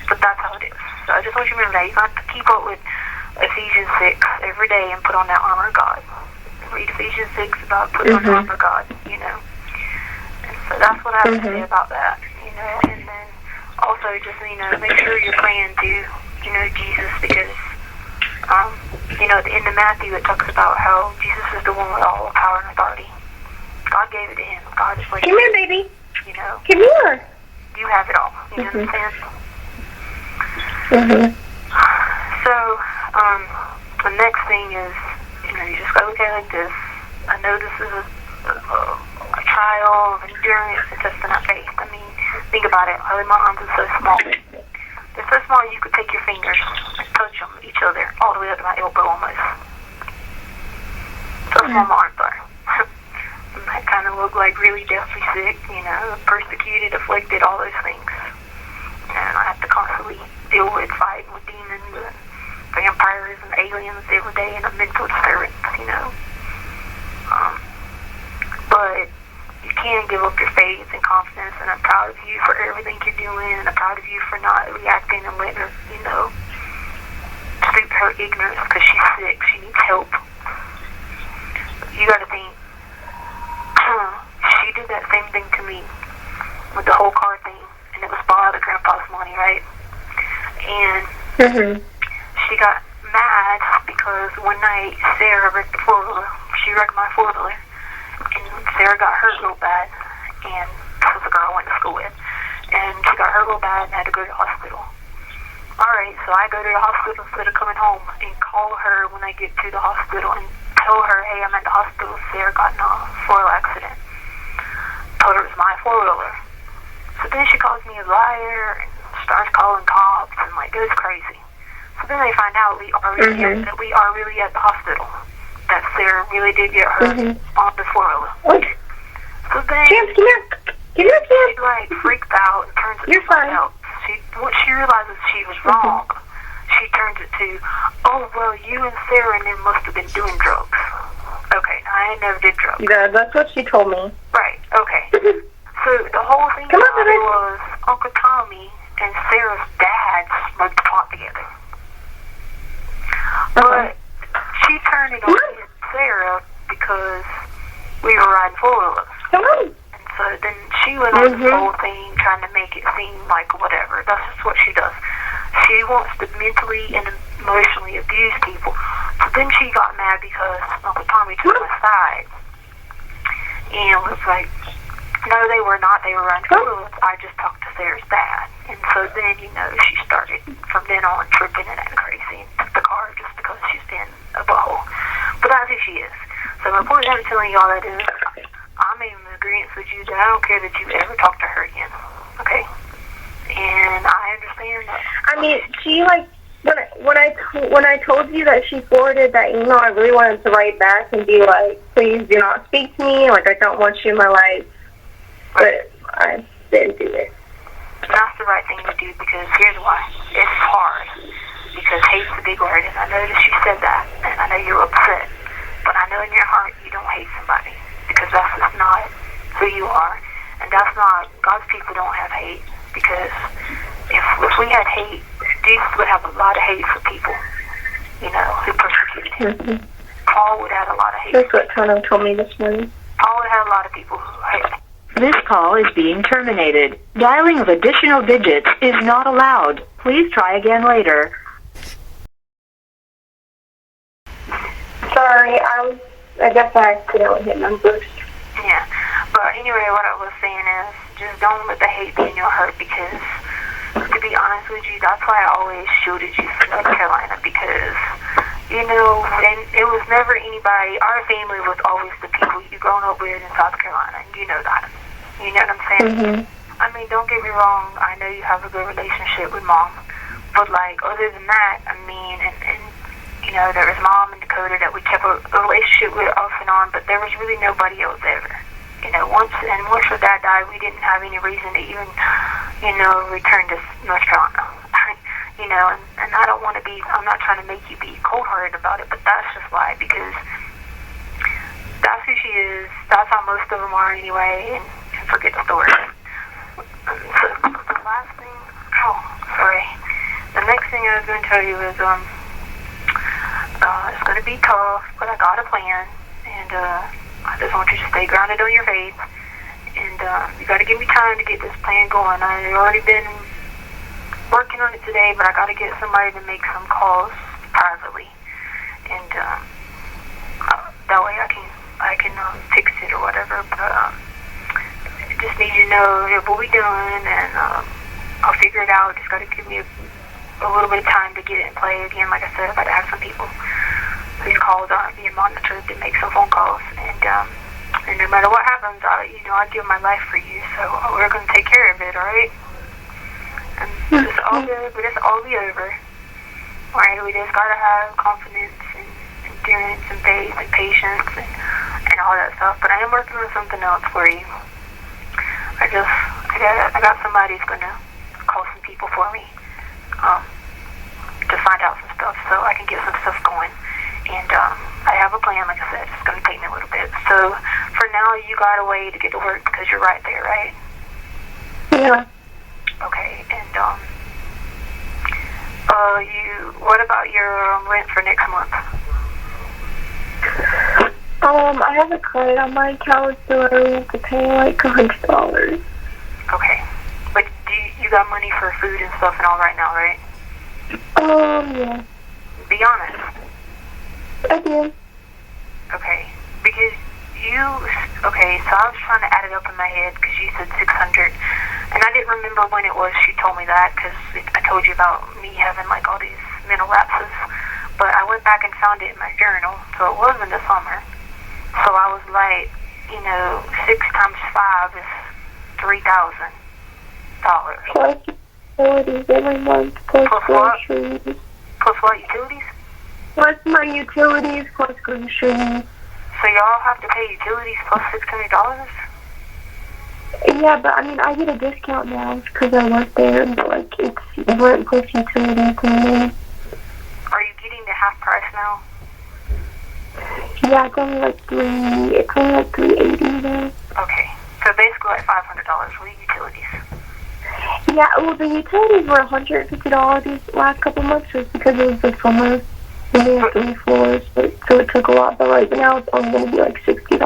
But that's how it is. So I just want you to remember that. You have to keep up with Ephesians 6 every day and put on that armor of God. Read Ephesians 6 about putting on the armor of God, you know. And so that's what I have to say about that, you know. And then also just, you know, make sure you're praying to, you know, Jesus, because, you know, at the end of Matthew it talks about how Jesus is the one with all power and authority. God gave it to him. God is like, come here, baby. You know. Come here. You have it all. You know what I'm saying? So, the next thing is, you know, you just gotta look at it like this. I know this is a trial of endurance and testing our faith. I mean, think about it. My arms are so small. They're so small you could take your fingers and touch them, each other, all the way up to my elbow almost. So small my arms are. I kind of look like really deathly sick, you know, persecuted, afflicted, all those things. And I have to constantly deal with fighting with demons and vampires and aliens every day and a mental disturbance, you know. But you can't give up your faith and confidence, and I'm proud of you for everything you're doing, and I'm proud of you for not reacting and letting her, you know, sleep her ignorance because she's sick. She needs She got mad because one night Sarah wrecked the four-wheeler. She wrecked my four-wheeler, and Sarah got hurt real bad, and this was a girl I went to school with, and she got hurt real bad and had to go to the hospital. Alright, so I go to the hospital instead of coming home and call her when I get to the hospital and tell her, hey, I'm at the hospital. Sarah got in a four-wheel accident. Told her it was my four-wheeler. So then she calls me a liar and starts calling cops and like goes crazy. So then they find out that we are really at the hospital. That Sarah really did get hurt on the four-wheeler. What? So then James, come here. Come here, James. She like freaked out and turns it to something else. Once she realizes she was wrong, she turns it to, oh, well, you and Sarah and them must have been doing drugs. Okay, now I never did drugs. Yeah, that's what she told me. Right, okay. So the whole thing about it was Uncle Tommy and Sarah's dad smoked pot together. But she turned it on me and Sarah because we were riding four-wheelers. Come on. So then she went on this whole thing trying to make it seem like whatever. That's just what she does. She wants to mentally and emotionally abuse people. So then she got mad because Uncle Tommy took my side and was like, no, they were not. They were riding four-wheelers. I just talked to Sarah's dad. And so then, you know, she started from then on tripping and acting crazy and took the car just because she's been a butthole. But that's who she is. So my point I'm telling you all that is, I'm in agreement with you that I don't care that you ever talk to her again, okay? And I understand that. I mean, she like when I told you that she forwarded that email, I really wanted to write back and be like, please do not speak to me. Like, I don't want you in my life. But I didn't do it. That's the right thing to do because here's why. It's hard because hate's a big word, and I know that you said that, and I know you're upset. But I know in your heart you don't hate somebody. Because that's just not who you are. And that's not, God's people don't have hate. Because if we had hate, Jesus would have a lot of hate for people, you know, who persecuted him. Paul would have a lot of hate. That's what Tono told me this morning. Paul would have a lot of people who hate him. This call is being terminated. Dialing of additional digits is not allowed. Please try again later. Sorry, I guess I accidentally hit numbers. Yeah, but anyway, what I was saying is, just don't let the hate be in your heart because, to be honest with you, that's why I always shielded you from North Carolina because, you know, and it was never anybody, our family was always the people you grown up with in South Carolina, and you know that. You know what I'm saying? I mean, don't get me wrong, I know you have a good relationship with Mom, but like, other than that, I mean, and you know, there was Mom and Dakota that we kept a relationship with off and on, but there was really nobody else ever. You know, once her dad died, we didn't have any reason to even, you know, return to North Carolina. You know, and I don't want to be, I'm not trying to make you be cold-hearted about it, but that's just why, because that's who she is. That's how most of them are anyway, and forget the story. So, the last thing, the next thing I was going to tell you is, it's going to be tough, but I got a plan, and I just want you to stay grounded on your faith, and you got to give me time to get this plan going. I've already been working on it today, but I got to get somebody to make some calls privately, and that way I can fix it or whatever, but I just need you to know it will be done, and I'll figure it out. Just got to give me a little bit of time to get it in play again. Like I said, I got to have some people whose calls aren't being monitored to make some phone calls, and no matter what happens, I give my life for you, so we're going to take care of it, alright? And it's all good, but it's all be over. Alright, we just got to have confidence and endurance and faith and patience and all that stuff, but I am working on something else for you. I got somebody who's going to call some people for me to find out some stuff so I can get some stuff going. And I have a plan, like I said, it's going to take me a little bit. So for now, you got a way to get to work because you're right there, right? Yeah. Okay, and what about your rent for next month? I have a credit on my account, so I only have to pay like $100. Okay, but you got money for food and stuff and all right now, right? Yeah. Be honest. I did. Okay. Because okay, so I was trying to add it up in my head because you said 600. And I didn't remember when it was she told me that because I told you about me having like all these mental lapses. But I went back and found it in my journal, so it was in the summer. So I was like, 6 times 5 is $3,000. Plus utilities every month, plus groceries. What? Plus what, utilities? Plus my utilities, plus groceries. So y'all have to pay utilities plus $600? Yeah, but I mean, I get a discount now because I work there, but like it's rent plus utilities and Are you getting the half price now? Yeah, it's only like $380 now. Okay, so basically like $500 with utilities. Yeah, well, the utilities were $150 these last couple months just because it was the summer. And we had 3 floors, so it took a lot. But right now, it's only going to be like $60.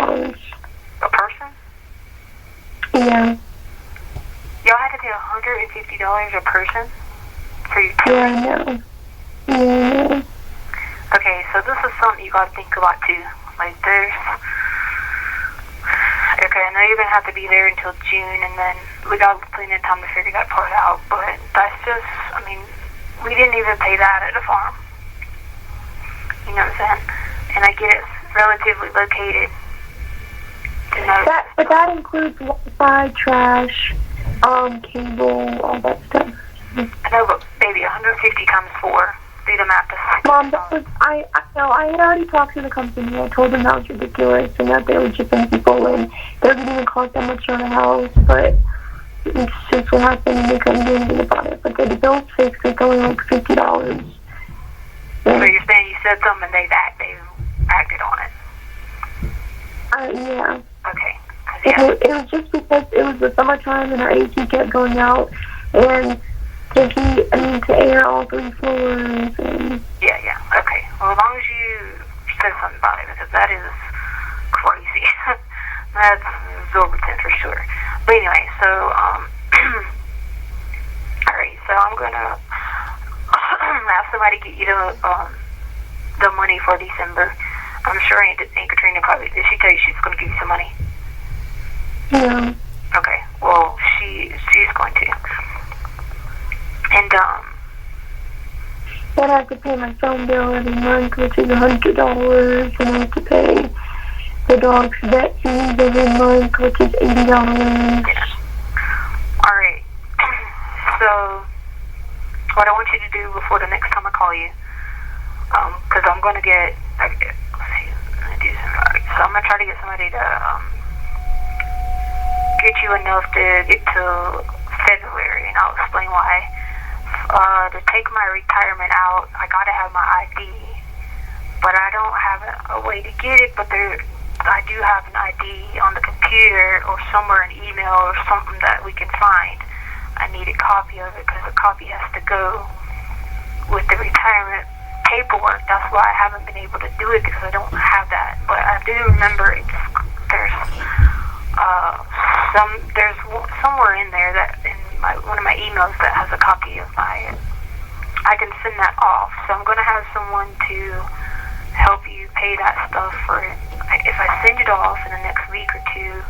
A person? Yeah. Y'all had to pay $150 a person for utilities? Yeah, I know. Yeah, I know. Okay, so this is something you got to think about too. Like okay, I know you're going to have to be there until June, and then we got plenty of time to figure that part out, but that's just, we didn't even pay that at a farm. You know what I'm saying? And I get it's relatively located. But that includes Wi-Fi, trash, cable, all that stuff. I know, but baby, 150 times 4. Do the math. Mom, that was, I know, I had already talked to the company. I told them that was ridiculous and that they were chipping people in. They didn't even cost that much on a house, but it's just what happened and they couldn't do anything about it. But the bill's fixed, it's only like $50. So you're saying you said something and they acted on it? Yeah. Okay. It was just because it was the summertime and our AC kept going out and to air all 3 floors and... Yeah, okay. Well, as long as you said something about it, because that is crazy. That's exorbitant for sure. But anyway, so, alright, so I'm gonna have somebody get you the money for December. I'm sure Aunt Katrina probably, did she tell you she's gonna give you some money? No. Okay, well, she's going to. And, then I have to pay my phone bill every month, which is $100, and I have to pay the dog's vet fees every month, which is $80. Yeah. Alright. So, what I want you to do before the next time I call you, because I'm going to get, let's see, so I'm going to try to get somebody to, get you enough to get to February, and I'll explain why. To take my retirement out, I gotta have my ID, but I don't have a way to get it, but I do have an ID on the computer or somewhere, an email or something that we can find. I need a copy of it because a copy has to go with the retirement paperwork. That's why I haven't been able to do it because I don't have that, but I do remember there's somewhere in there that in one of my emails that has a copy of my. I can send that off. So I'm gonna have someone to help you pay that stuff for it. If I send it off in the next week or two,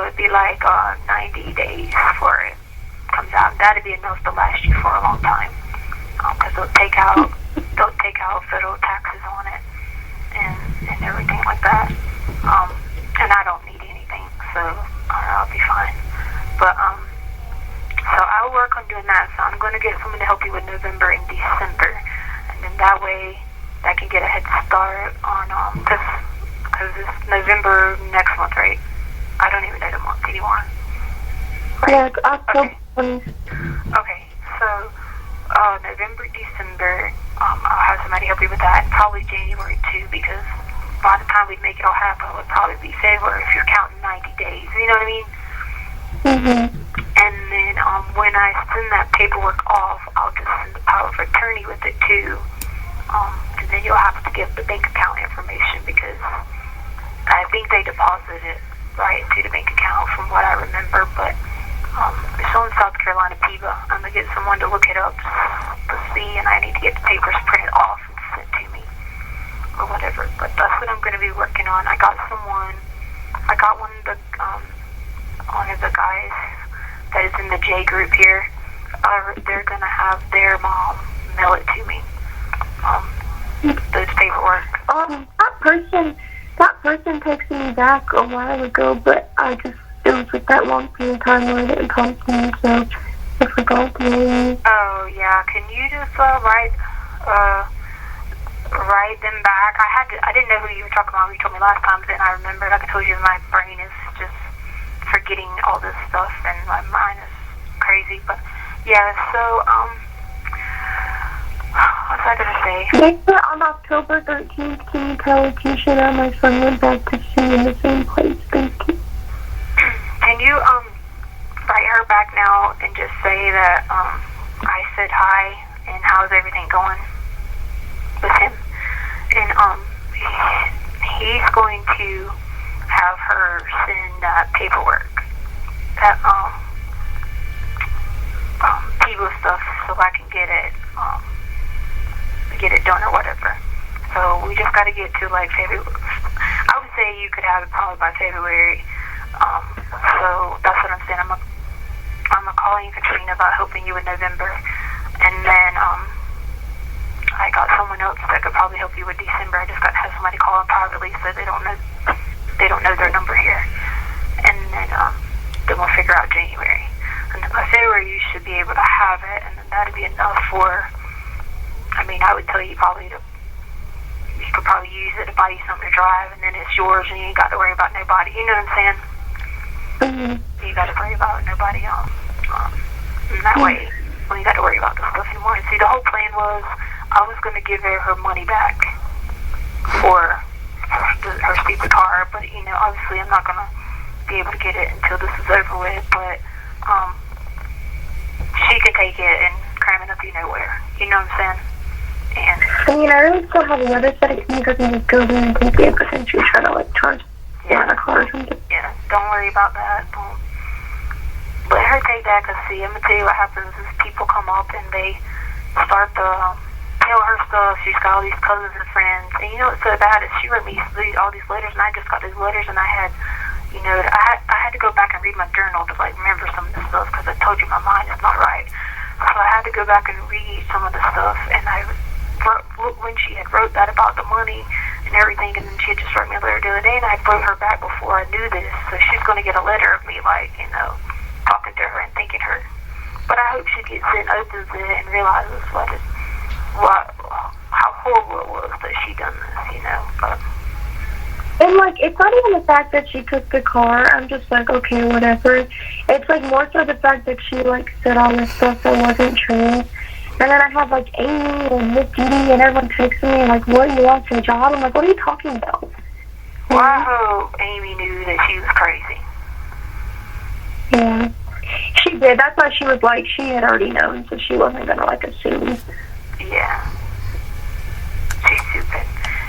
it'd be like 90 days before it comes out. That'd be enough to last you for a long time. Because they'll take out federal taxes on it and everything like that. And I don't need anything, so I'll be fine. But so I'll work on doing that. So I'm going to get someone to help you with November and December, and then that way I can get a head start on because it's November next month, right? I don't even know the month anymore. Right? Yeah, October. Okay, so November, December, I'll have somebody help you with that, and probably January too, because by the time we'd make it all happen, it would probably be February if you're counting 90 days. You know what I mean? And then when I send that paperwork off, I'll just send the power of attorney with it too. And then you'll have to give the bank account information because I think they deposited it right to the bank account from what I remember, but It's on South Carolina PIVA. I'm going to get someone to look it up to see, and I need to get the papers printed off and sent to me or whatever. But that's what I'm going to be working on. I got one of the guys that is in the J group here. They're going to have their mom mail it to me. Those paperwork. That person texted me back a while ago, but it was like that long period of time where I didn't talk to me, so I forgot the name. Oh, yeah. Can you just write them back? I didn't know who you were talking about. You told me last time, but then I remembered. Like I told you, my brain is just forgetting all this stuff, and my mind is crazy. But yeah, so what was I gonna say? On October 13th, can you tell Letecia that my son went back to sea in the same place? Thank you. Can you write her back now and just say that I said hi and how's everything going with him? And he's going to have her send paperwork, that PIVA stuff, so I can get it done or whatever. So we just got to get to like February. I would say you could have it probably by February. So that's what I'm saying. I'm gonna call you, Katrina, about helping you in November, and then I got someone else that could probably help you with December. I just got to have somebody call them privately so they don't know their number here, and then we'll figure out January, and then by February you should be able to have it, and then that'd be enough for. I mean, I would tell you probably you could probably use it to buy you something to drive, and then it's yours, and you ain't got to worry about nobody. You know what I'm saying? You got to worry about nobody else. And that way, well, you got to worry about this stuff anymore. And see, the whole plan was I was going to give her money back for her stupid car, but obviously I'm not going to be able to get it until this is over with. But she can take it and cram it up nowhere. You know what I'm saying? And I really still have the other set of keys. I can just go there and take it, potentially try to charge the car or something. Yeah, don't worry about that. Don't let her take that, because see, I'm going to tell you what happens is people come up and they start to tell her stuff. She's got all these cousins and friends, and what's so bad is she wrote me all these letters, and I just got these letters, and I had I had to go back and read my journal to remember some of the stuff, because I told you my mind is not right. So I had to go back and read some of the stuff, and when she had wrote that about the money and everything, and then she had just wrote me a letter the other day, and I wrote her back before I knew this, so she's going to get a letter of me, talking to her and thanking her. But I hope she gets it and opens it and realizes how horrible it was that she done this, but... And, it's not even the fact that she took the car. I'm just okay, whatever. It's, more so the fact that she, said all this stuff that wasn't true. And then I have, Amy and Miss Dee Dee and everyone texting me, what, you want your job? I'm what are you talking about? Well, I hope Amy knew that she was crazy. Yeah. She did. That's why she was she had already known, so she wasn't going to, assume. Yeah. She's stupid.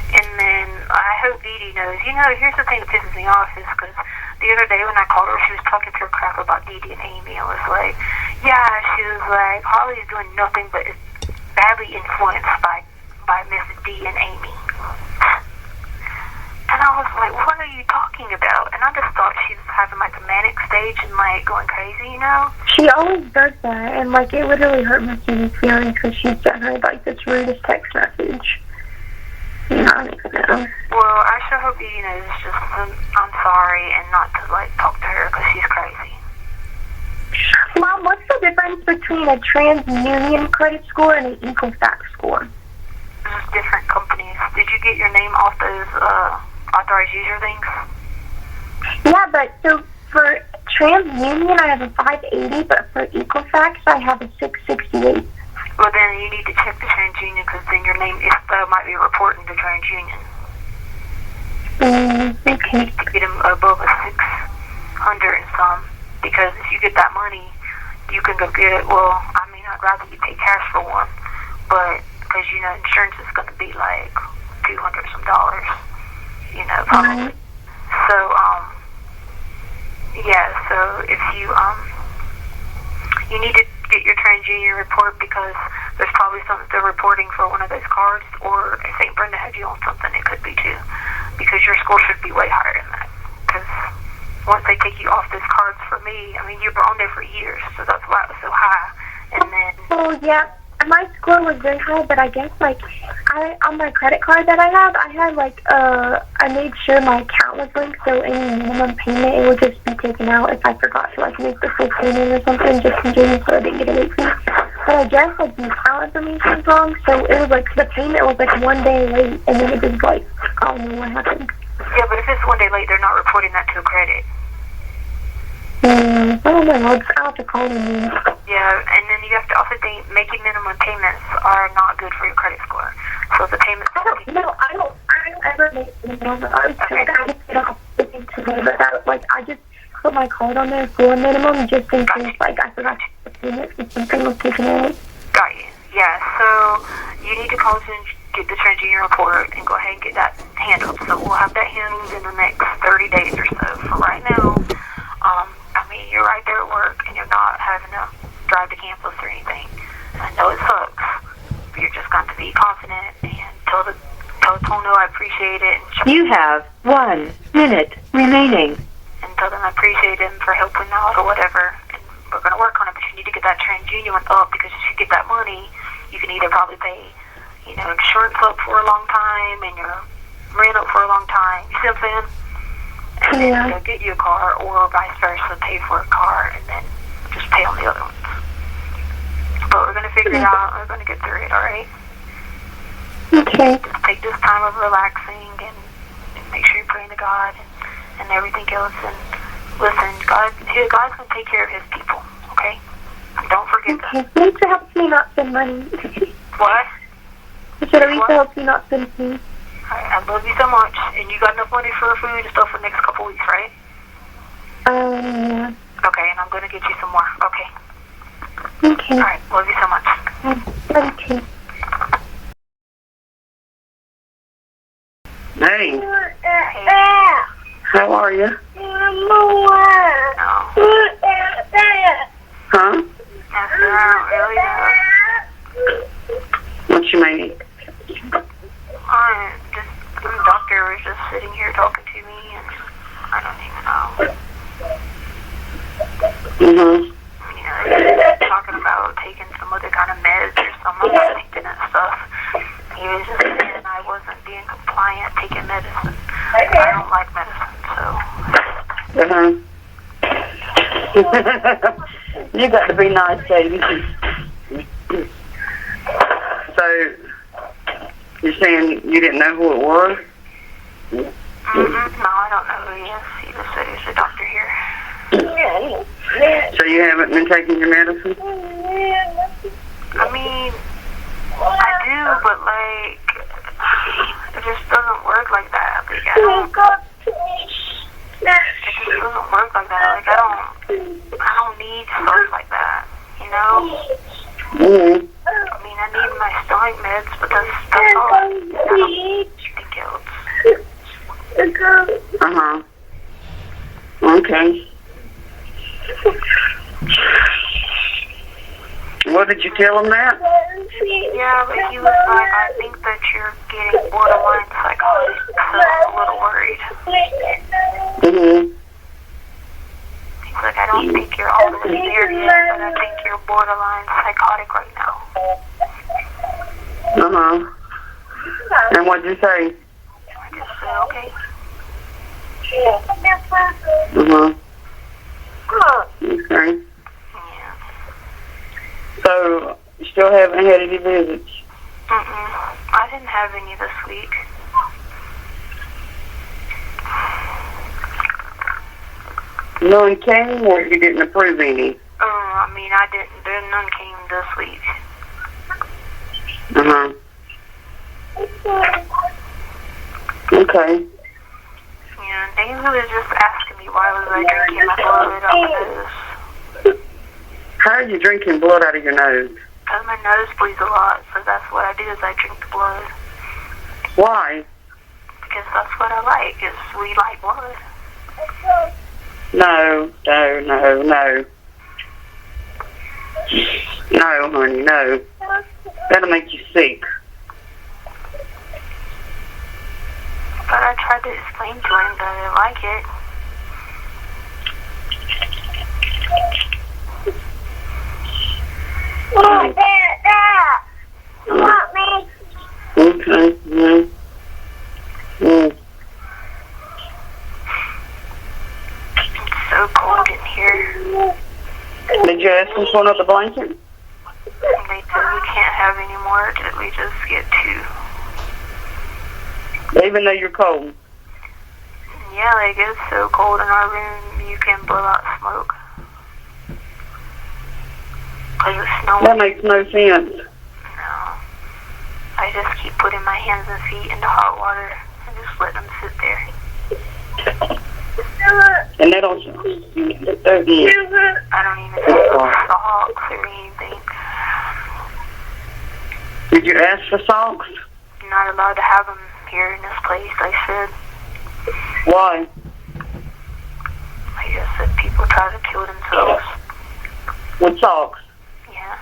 And then I hope Dee Dee knows. Here's the thing that pisses me off is because the other day when I called her, she was talking to her crap about Dee Dee and Amy. I was she was Harley's doing nothing but is badly influenced by Miss D and Amy. And I was what are you talking about? And I just thought she was having a manic stage and going crazy, She always does that, and it would really hurt Miss Dee Dee's feelings because she sent her this rudest text message. I don't even know. Well, I sure hope Dee Dee knows just I'm sorry and not to talk to her because she's crazy. Mom, what's the difference between a TransUnion credit score and an Equifax score? This is different companies. Did you get your name off those authorized user things? Yeah, but so for TransUnion I have a 580, but for Equifax I have a 668. Well, then you need to check the TransUnion because then your name might be reporting to TransUnion. Okay. You need to get them above a 600 and some, because if you get that money, you can go get it. Well, I'd rather you pay cash for one, but because insurance is going to be $200 some, probably. So yeah. So if you You need to get your TransUnion report because there's probably something they're reporting for one of those cards, or if St. Brenda had you on something, it could be too. Because your score should be way higher than that. Because once they take you off those cards for me, I mean, you were on there for years, so that's why it was so high. And then... Oh, yeah. My score was very high, but I guess, like, on my credit card that I have, I had, like, I made sure my account was linked, so any minimum payment, it would just be taken out if I forgot to, like, make the full payment or something, just in case, so I didn't get a late fee. But I guess, like, the account information was wrong, so it was, like, the payment was, like, 1 day late, and then it just, like, I don't know what happened. Yeah, but if it's 1 day late, they're not reporting that to a credit. I don't know. I'll have to call them. Yeah, and then you have to also think making minimum payments are not good for your credit score. So the payments... I don't ever make minimum. I just get off the thing today, but I just put my card on there for a minimum just in case, like, I forgot to pay it if something was taken out. Got you. Yeah, so you need to call and get the TransUnion report and go ahead and get that handled. So we'll have that handled in the next 30 days or so. For right now, I mean, you're right there at work and you're not having to drive to campus or anything. I know it sucks, but you're just going to be confident and tell Tono I appreciate it. And you have 1 minute remaining. And tell them I appreciate them for helping out or whatever. And we're going to work on it, but you need to get that TransUnion up because if you get that money, you can either probably pay, insurance up for a long time and your rent up for a long time. You see what I'm saying? And then they'll get you a car, or vice versa, pay for a car, and then just pay on the other ones. But we're going to figure it out. We're going to get through it, all right? Okay. Just take this time of relaxing and make sure you're praying to God and everything else. And listen, God's going to take care of his people, okay? Don't forget that. At least it helps me not spend money. What? I said at least it helps me not spend money. I love you so much, and you got enough money for food and stuff for the next couple weeks, right? Yeah. Okay, and I'm going to get you some more. Okay. Okay. All right, love you so much. Love you too. Hey. Hey. How are you? No. Huh? I don't really know. What you mean? The doctor was just sitting here talking to me, and I don't even know. Talking about taking some other kind of meds or something, and stuff. He was just saying I wasn't being compliant taking medicine. I don't like medicine, so. You got to be nice, baby. So, you're saying you didn't know who it was? No, I don't know who he is. He just said he's a doctor here. So you haven't been taking your medicine? I mean, I do, but it just doesn't work like that. It just doesn't work like that. I don't need stuff like that, Mm-hmm. I mean, I need my stomach meds, but that's all. I don't need anything else. Uh-huh. Okay. What did you tell him that? Yeah, but he was like, I think that you're getting borderline psychotic, so I'm a little worried. Mm-hmm. He's like, I don't think you're all the way there yet, but I think you're borderline psychotic right now. Uh-huh. And what'd you say? I just said, okay. Uh-huh. Okay. Yeah. So, you still haven't had any visits? I didn't have any this week. None came, or you didn't approve any? I mean, I didn't. None came this week. Uh-huh. Okay. Yeah, Daisy was just asking me why was I drinking my blood out my nose. How are you drinking blood out of your nose? Because my nose bleeds a lot, so that's what I do is I drink the blood. Why? Because that's what I like, is we like blood. No. No, honey, no. That'll make you sick. But I tried to explain to him that I didn't like it. Okay, yeah. It's so cold in here. Did you ask them for another blanket? And they said we can't have any more, that we just get 2. Even though you're cold? Yeah, like it's so cold in our room, you can blow out smoke. Because it's snowing. That makes no sense. No. I just keep putting my hands and feet into hot water and just let them sit there. And they don't... I don't even have socks or anything. Did you ask for socks? I'm not allowed to have them here in this place, I said. Why? I just said people try to kill themselves. With socks? Yeah.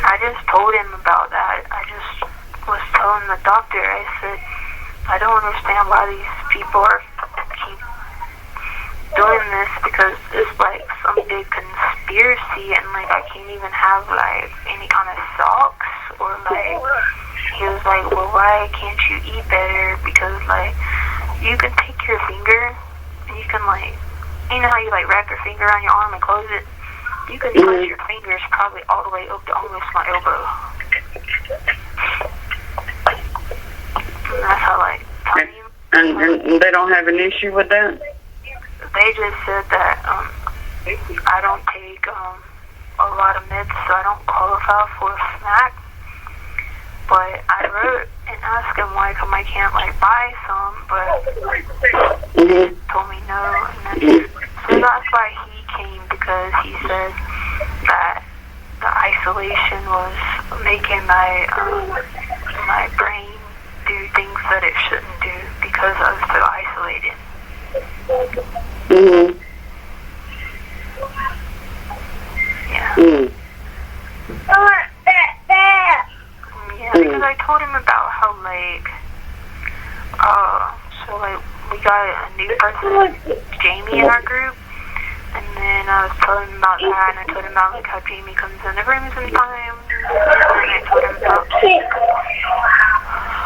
I just told him about that. I just was telling the doctor, I said, I don't understand why these people keep doing this, because it's like some big conspiracy, and like I can't even have like any kind of socks, or like he was like, well, why can't you eat better? Because like you can take your finger and you can like, you know how you like wrap your finger on your arm and close it? You can touch your fingers probably all the way up to almost my elbow. And that's how like and they don't have an issue with that? They just said that I don't take a lot of meds, so I don't qualify for a snack. But I wrote and asked him why come I can't like buy some, but he told me no. And then, so that's why he came, because he said that the isolation was making my my brain do things that it shouldn't do because I was so isolated. Yeah. Yeah, because I told him about how like, so like we got a new person, Jamie, in our group, and then I was telling him about that, and I told him about like how Jamie comes in the room sometimes, and then I told him about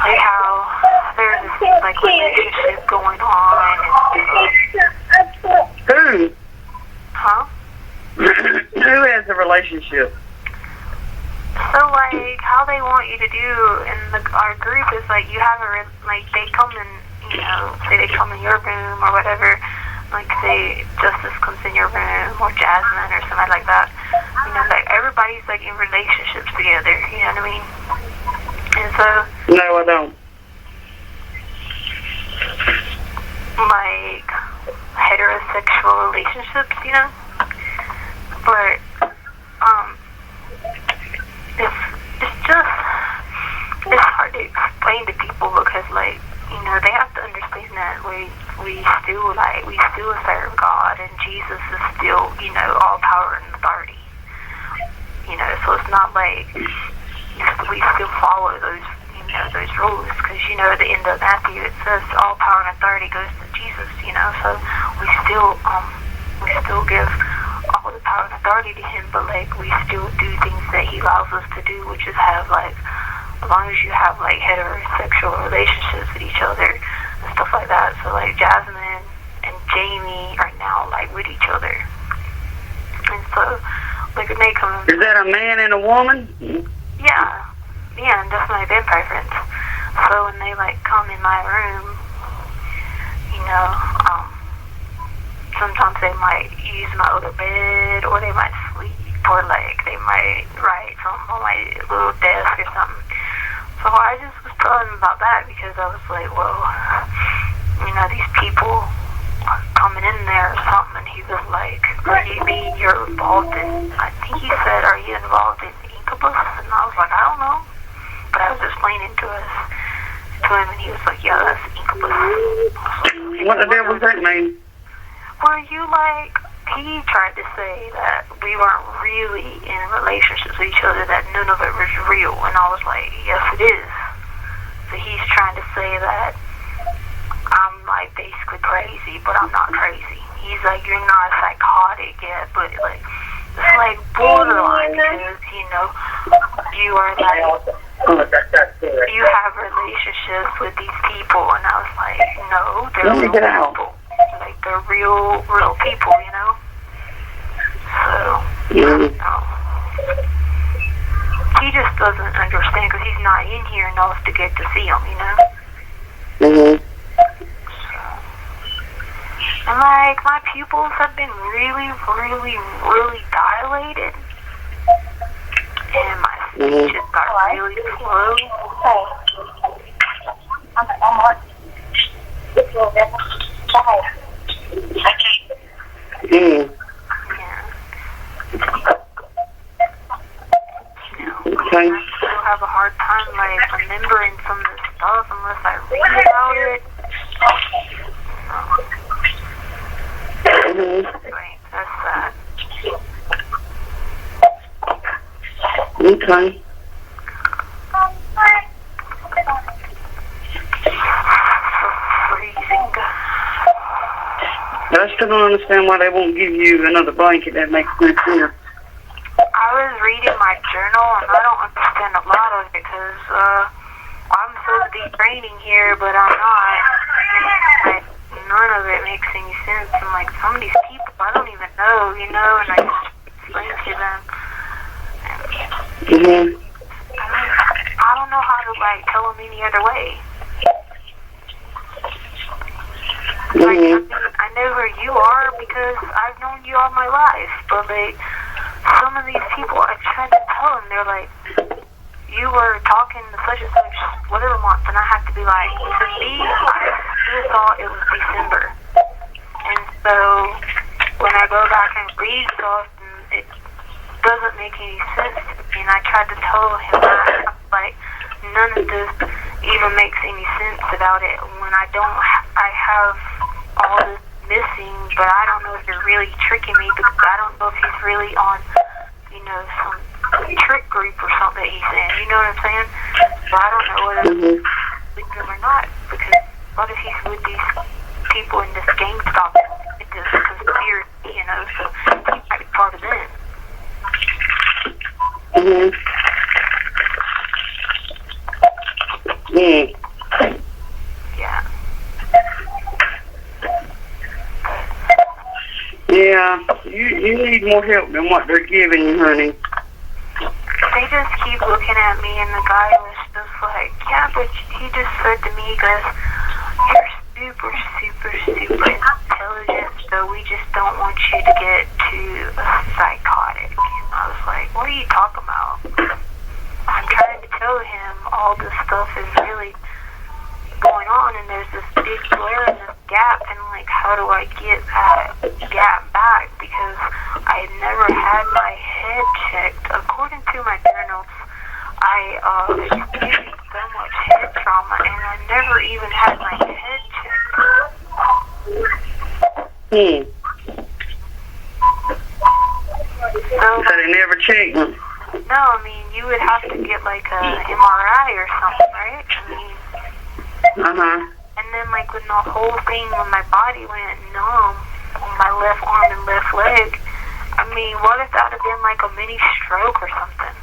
like how there's this like relationship going on and stuff. Who? Huh? Who has a relationship? So like how they want you to do in our group is like you have like they come in, you know, say they come in your room or whatever, like say Justice comes in your room or Jasmine or something like that. You know, like everybody's like in relationships together. You know what I mean? And so. No, I don't. Like heterosexual relationships, you know, but it's hard to explain to people because like, you know, they have to understand that we still serve God, and Jesus is still, you know, all power and authority, you know, so it's not like we still follow those, you know, those rules, because, you know, at the end of Matthew it says all power and authority goes to Jesus, you know, so we still give all the power and authority to him, but like we still do things that he allows us to do, which is have like, as long as you have like heterosexual relationships with each other and stuff like that. So like Jasmine and Jamie are now like with each other, and so like when they come, is that a man and a woman? Yeah, and that's my bed preference. So when they like come in my room, you know, sometimes they might use my other bed, or they might sleep, or like they might write something on my little desk or something. So I just was telling him about that because I was like, well, you know, these people are coming in there or something, and he was like, are you mean you're involved in, I think he said, are you involved in incubus? And I was like, I don't know. But I was explaining to him, and he was like, yeah, that's incubus. What the devil does that mean? Where you like he tried to say that we weren't really in relationships with each other, that none of it was real. And I was like, yes, it is. So he's trying to say that I'm like basically crazy, but I'm not crazy. He's like, you're not psychotic yet, but like it's like borderline because you are like you have relationships with these people, and I was like, no, they're real people. Like they're real people, So he just doesn't understand because he's not in here enough to get to see him, Mhm. And like my pupils have been really, really, really dilated, and my speech just got really slow. Mm. Okay. I still have a hard time like remembering some of the stuff unless I read about it. Right, that's sad. Okay. Freezing. I still don't understand why they won't give you another blanket. That makes no sense. I was reading my journal and I don't understand a lot of it because I'm supposed to be training here, but I'm not. And none of it makes any sense. And like some of these people I don't even know, and I just explain to them. And, I don't know how to like tell them any other way. Like, I know where you are because I've known you all my life, but like some of these people, I tried to tell them, they're like, you were talking to such and such whatever month, and I have to be like, to me, I still thought it was December, and so when I go back and read stuff, and it doesn't make any sense to me, and I tried to tell him that, like, none of this even makes any sense about it when I have all this missing, but I don't know if you're really tricking me because I don't know if he's really on, some trick group or something that he's in, you know what I'm saying? So I don't know whether he's with them or not because what if he's with these people in this GameStop, this conspiracy, so he might be part of them. Yeah. Yeah, you need more help than what they're giving you, honey. They just keep looking at me, and the guy was just like, yeah, but he just said to me, he goes, you're super, super, super intelligent, so we just don't want you to get too psychotic. And I was like, what are you talking about? I'm trying to tell him all this stuff is really going on, and there's this big glare and this gap, and like, how do I get that gap back? Because I had never had my head checked. According to my journals, I experienced so much head trauma, and I never even had my head checked. So they never checked them? No, I mean, you would have to get like a MRI or something, right? I mean, and then like when the whole thing, when my body went numb on my left arm and left leg, I mean, what if that had been like a mini stroke or something?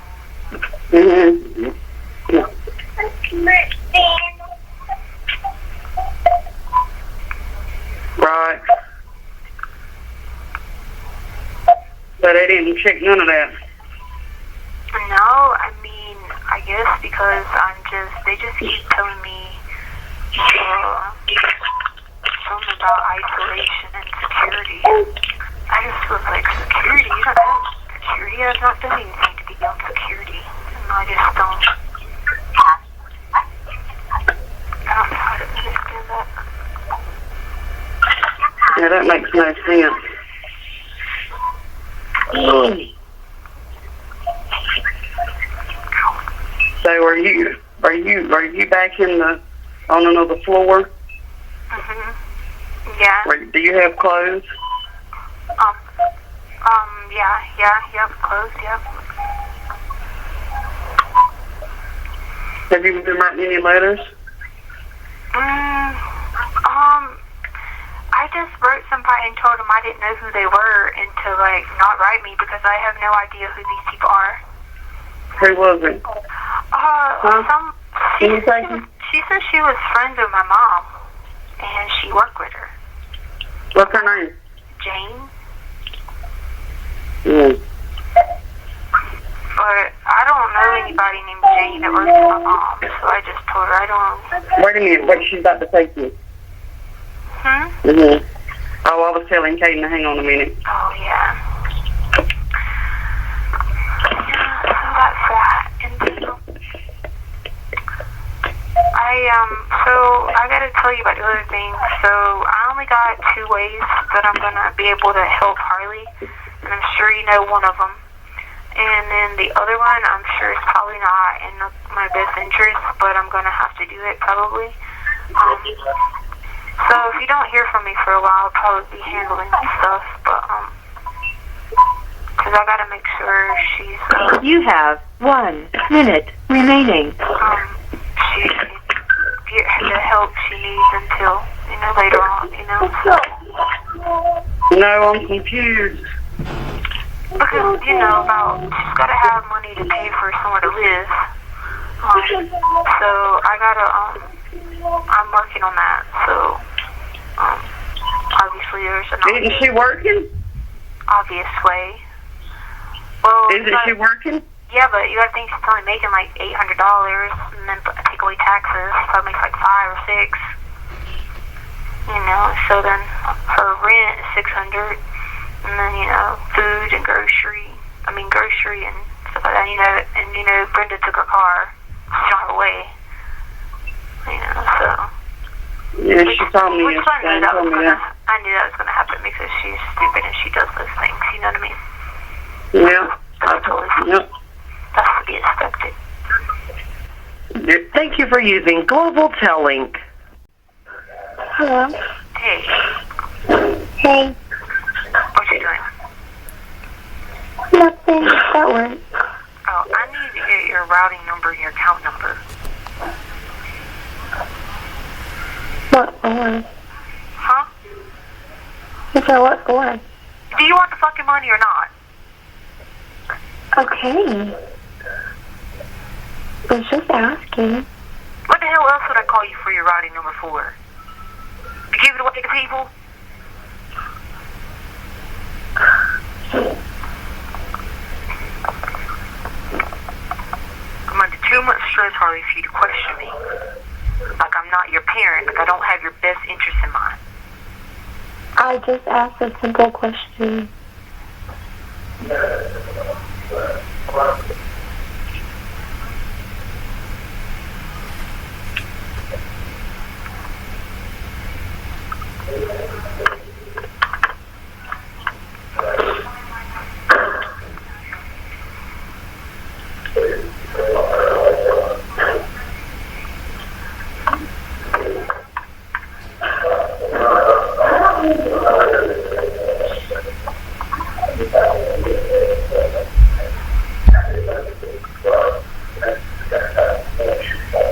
Right. But they didn't check none of that. No, I mean, I guess because they just keep telling me something about isolation and security. I just was like, security? You don't know security? I've not done anything to be on security. And I just don't know how to understand that. Yeah, that makes no sense. So are you back on another floor? Yeah. Do you have clothes? Yep, closed, yep. Have you been writing any letters? I just wrote somebody and told them I didn't know who they were and to, like, not write me because I have no idea who these people are. Who was it? She said she was friends with my mom and she worked with her. What's her name? Jane. But I don't know anybody named Jane that works with my mom, so I just told her I don't. Wait a minute, what she's about to say to you? Oh, I was telling Kaden to hang on a minute. Oh, yeah. So that's that. And so I gotta tell you about the other thing. So I only got 2 ways that I'm gonna be able to help Harley, and I'm sure you know one of them. And then the other one, I'm sure is probably not in my best interest, but I'm gonna have to do it probably. So if you don't hear from me for a while, I'll probably be handling stuff, but because I gotta make sure she's. You have 1 minute remaining. She get the help she needs until later on. So. No, I'm confused. Because about she's gotta have money to pay for somewhere to live. So I gotta I'm working on that. So obviously there's an. Isn't she working? Obvious way. Well, isn't she working? Yeah, but you gotta think she's only making like $800, and then take away taxes, so it makes like 5 or 6. So then her rent is $600, and then food and grocery and stuff like that. And Brenda took her car. She don't have a way. So. Yeah, she told me. I knew that was gonna happen because she's stupid and she does those things. You know what I mean? Yeah. Yep. That's to be expected. Thank you for using Global Tellink. Hello. Hey. Hey. What you doing? Nothing. That works. Oh, I need to get your routing number and your account number. What for? Huh? So what for? Do you want the fucking money or not? Okay. I was just asking. What the hell else would I call you for your routing number for? To give it away to people? I'm under too much stress, Harley, for you to question me. Like I'm not your parent, like I don't have your best interest in mind. I just asked a simple question.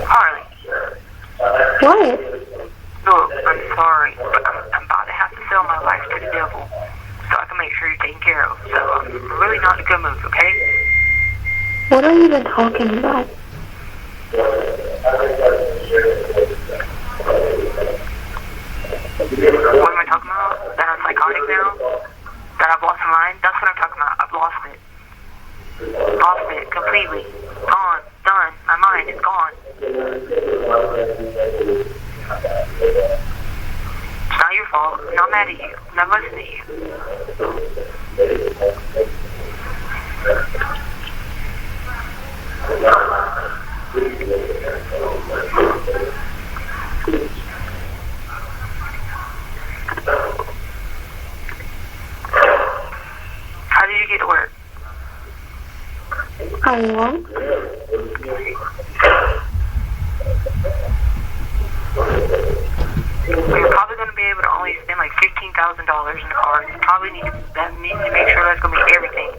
Harley. What? Look, I'm sorry, but I'm about to have to sell my life to the devil so I can make sure you're taken care of. So I'm really not in a good mood, okay? What are you even talking about? What am I talking about? That I'm psychotic now? That I've lost my mind? That's what I'm talking about. I've lost it. Lost it completely. Gone. Done. My mind is gone. It's not your fault. I'm not mad at you. I'm not listening to you. How did you get to work? I walked. Well, you're probably going to be able to only spend like 15 $15,000 in the car. You probably need to make sure that's going to be everything.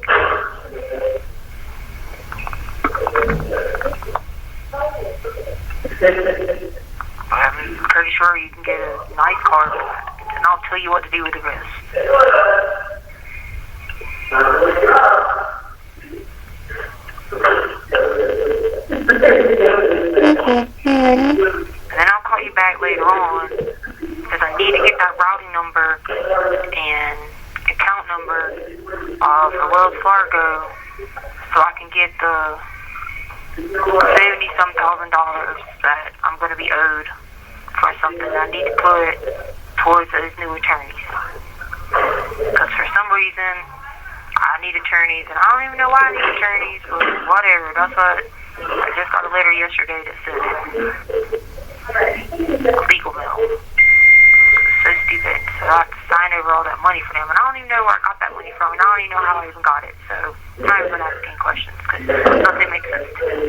I'm pretty sure you can get a nice car for that, and I'll tell you what to do with the rest. And then I'll call you back later on, because I need to get that routing number and account number for Wells Fargo, so I can get the $70,000 that I'm going to be owed for something that I need to put towards those new attorneys. Because for some reason, I need attorneys, and I don't even know why I need attorneys, but whatever. That's what I just got a letter yesterday that said a legal mail. So stupid. So I have to sign over all that money for them, and I don't even know where I got that money from, and I don't even know how I even got it. So I'm not even going to ask any questions, because nothing makes sense to me.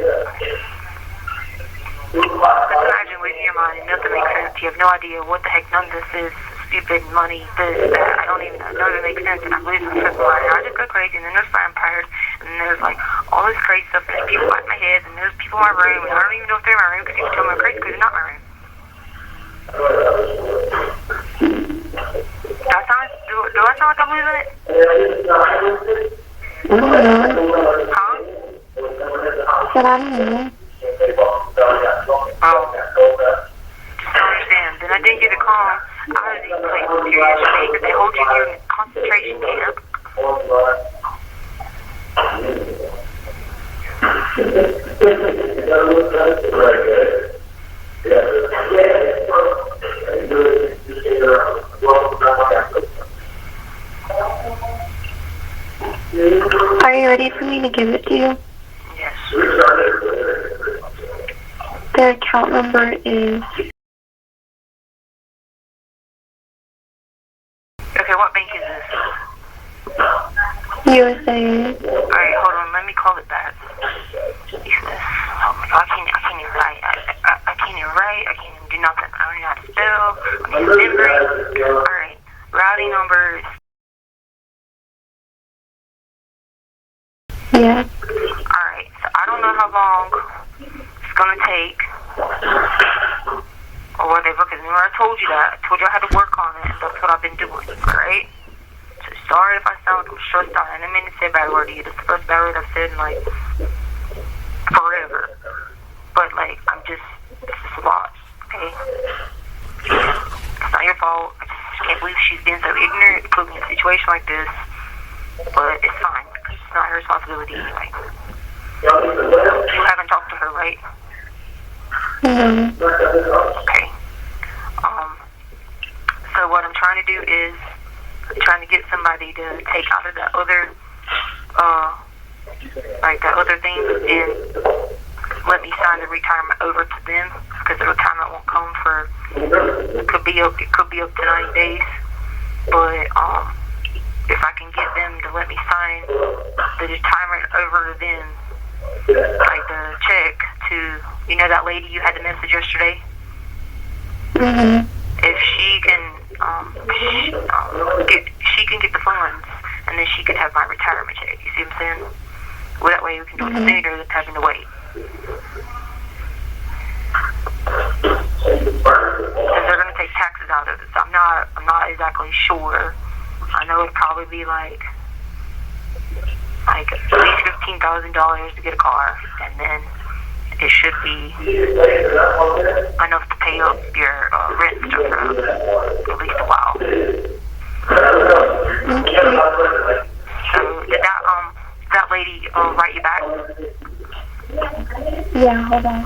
Just imagine losing your mind and nothing makes sense. You have no idea what the heck none of this is. Stupid money, this, that. I don't even know if it makes sense, and I'm losing my fifth mind. I just go crazy, and then there's vampires, and then there's like all this crazy stuff, and there's people in my head, and there's people in my room, and I don't even know if they're in my room because people tell me I'm crazy because they're not in my room. Do I sound like I'm losing it? Huh? But I don't know. Oh. Just don't understand. Then I didn't get a call out of these places here yesterday because they hold you here in a concentration camp. Are you ready for me to give it to you? Yes. The account number is... Okay, what bank is this? USA. Alright, hold on, let me call it back. Oh my god, I can't even write. I can't even write, I can't even do nothing. I don't know how to spell, I need to remember. Alright, routing numbers. Yeah. Alright, so I don't know how long it's gonna take, or whatever, because remember I told you that. I told you I had to work on it, and that's what I've been doing, alright? So sorry if I sound like I'm stressed out. I didn't mean to say a bad word to you. This is the first bad word I've said in, like, forever. But, like, this is a lot, okay? It's not your fault. I just can't believe she's been so ignorant to put me in a situation like this. But it's fine, because it's not her responsibility anyway. You haven't talked to her, right? Okay. So what I'm trying to do is I'm trying to get somebody to take out of that other thing and let me sign the retirement over to them, because the retirement won't come for it could be up to 90 days. But if I can get them to let me sign the retirement over to them, like the check to, you know, that lady you had the message yesterday? Mm-hmm. If she can she can get the funds, and then she could have my retirement check. You see what I'm saying? Well, that way we can do it sooner than having to wait. Because they're going to take taxes out of it, so I'm not exactly sure. I know it'd probably be like at least $15,000 to get a car, and then it should be enough to pay up your rent stuff for at least a while. Okay. So did that lady write you back? Yeah, hold on.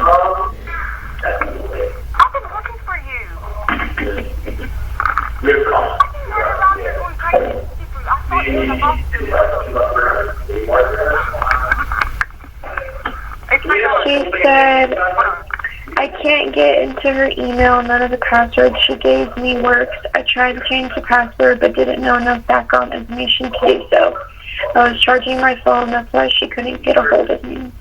I've been looking for you. She said, I can't get into her email. None of the passwords she gave me works. I tried to change the password but didn't know enough background information to do so. I was charging my phone. That's why she couldn't get a hold of me.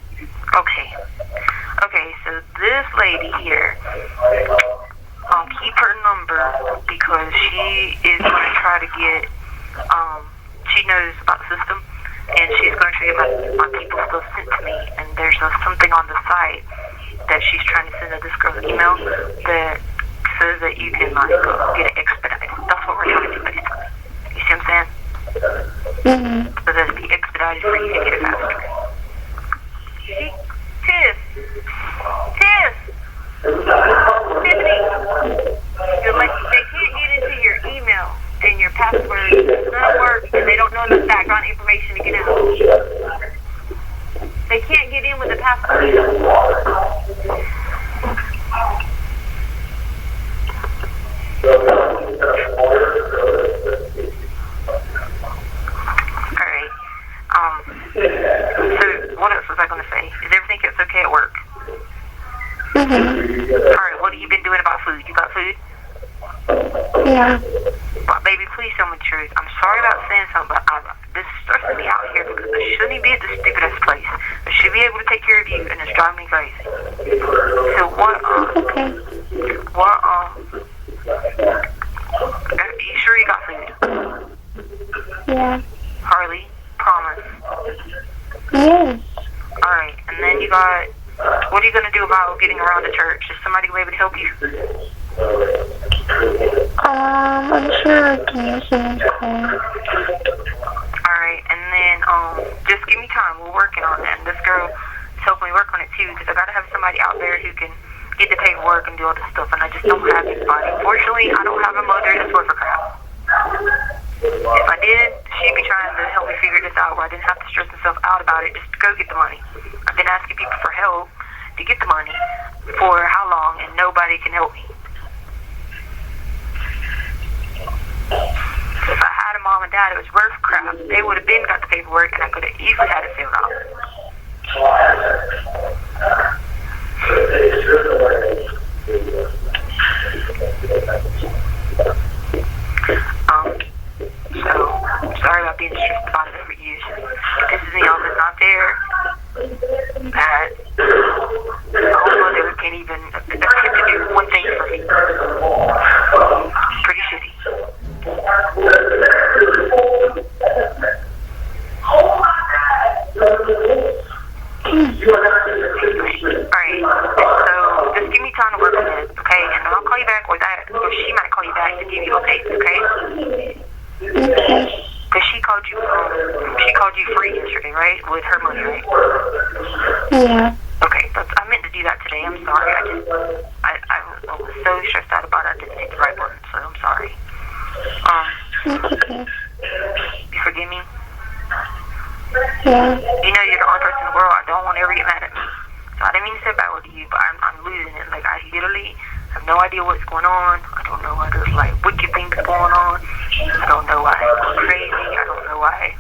Okay, so this lady here, can keep her number because she is going to try to get, she knows about the system, and she's going to try to get my people's stuff sent to me. And there's something on the site that she's trying to send to this girl's email that says that you can like get it expedited. That's what we're trying to do, basically. You see what I'm saying? Mm-hmm. So that's the expedited for you to get it faster. Tiff, Tiffany, they can't get into your email and your password doesn't work, and they don't know the background information to get out. They can't get in with the password. Alright. So what else was I going to say? Is everything else okay at work? Mm-hmm. Alright, what have you been doing about food? You got food? Yeah. Well, baby, please tell me the truth. I'm sorry about saying something, but this is stressing me out here because I shouldn't be at this stupid-ass place. I should be able to take care of you, and it's driving me crazy. So what, Okay. Are you sure you got food? Yeah. Harley, promise. Yes. Alright, and then you got, what are you going to do about getting around the church? Is somebody able to help you? I'm sure I can use someone's call. Alright, and then, just give me time. We're working on it. And this girl is helping me work on it too, because I got to have somebody out there who can get the paperwork and do all this stuff, and I just don't have anybody. Fortunately, I don't have a mother that's worth for crap. If I did, she'd be trying to help me figure this out where I didn't have to stress myself out about it just to go get the money. I've been asking people for help to get the money for how long, and nobody can help me. If I had a mom and dad, it was worth crap. They would have been got the paperwork, and I could have easily had it filled out. So, sorry about being stressed about it over you. This is the office out there that my own mother can't even attempt to do one thing for me. Pretty shitty. Alright, so just give me time to work on this, okay? And I'll call you back, or she might call you back to give you updates, okay? Okay. Because she called you free yesterday, right? With her money, right? Yeah. Okay, I meant to do that today. I'm sorry. I was so stressed out about it. I didn't hit the right button, so I'm sorry. That's okay. You forgive me? Yeah. You know you're the only person in the world I don't want to ever get mad at me. So I didn't mean to say bad to you, but I'm losing it. Like, I literally have no idea what's going on. I don't know why there's, like, wicked things going on. I don't know why I'm going crazy. I don't know why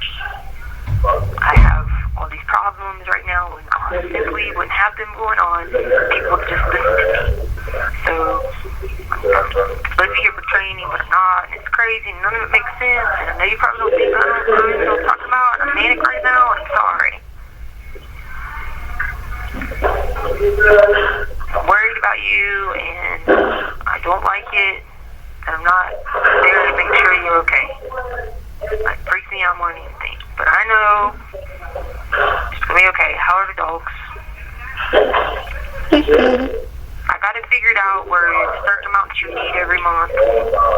I have all these problems right now when I simply wouldn't have them going on. People just listen to me. So I'm supposed to be here for training, but I'm not, and it's crazy, and none of it makes sense. And I know you probably don't think I don't know what I'm talking about. I'm manic right now, and I'm sorry. I'm worried about you, and I don't like it, and I'm not there to make sure you're okay. It freaks me out more than anything. But I know it's going to be okay. How are the dogs? I got it figured out where it's a certain amount that you need every month,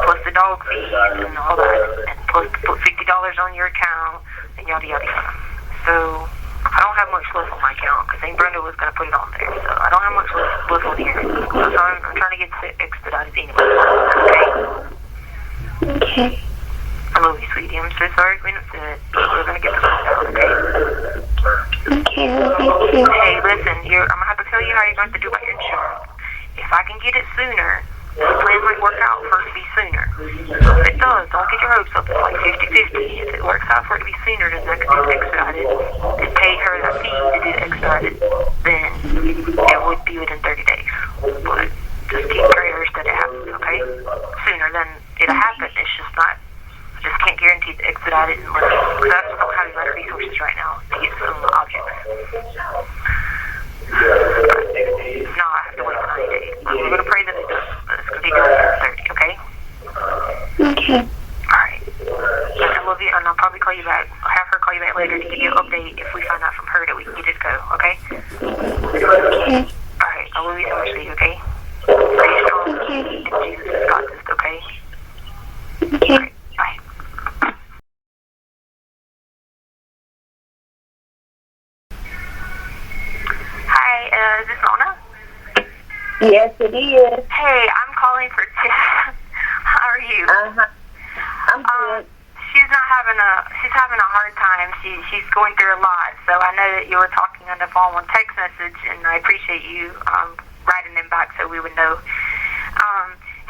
plus the dog fees and all that, and plus to put $50 on your account, and yada, yada, yada. So I don't have much left on my account, because Aunt Brenda was going to put it on there, so I don't have much left on here. So I'm trying to get it expedited anyway. Okay? Okay. I love you, sweetie. I'm so sorry for being upset. We're going to get this out, okay? Okay, well, thank you. Hey, listen, I'm going to have to tell you how you're going to have to do about your insurance. If I can get it sooner, the plan might work out for it to be sooner. So if it does, don't get your hopes up. It's like 50-50. If it works out for it to be sooner, then I can do it expedited and pay her that fee to do it expedited. Then it would be within 30 days. But just keep prayers that it happens, okay? Sooner than it'll happen. It's just not. I just can't guarantee the expedited unless, because I just don't have enough resources right now to get some objects. If not, I have to wait for 90 days. But we're going to pray that it does. But it's going to be done in Yes, it is. Hey, I'm calling for Tiff. How are you? I'm good. She's having a hard time. She's going through a lot. So I know that you were talking on the phone on text message, and I appreciate you writing them back so we would know.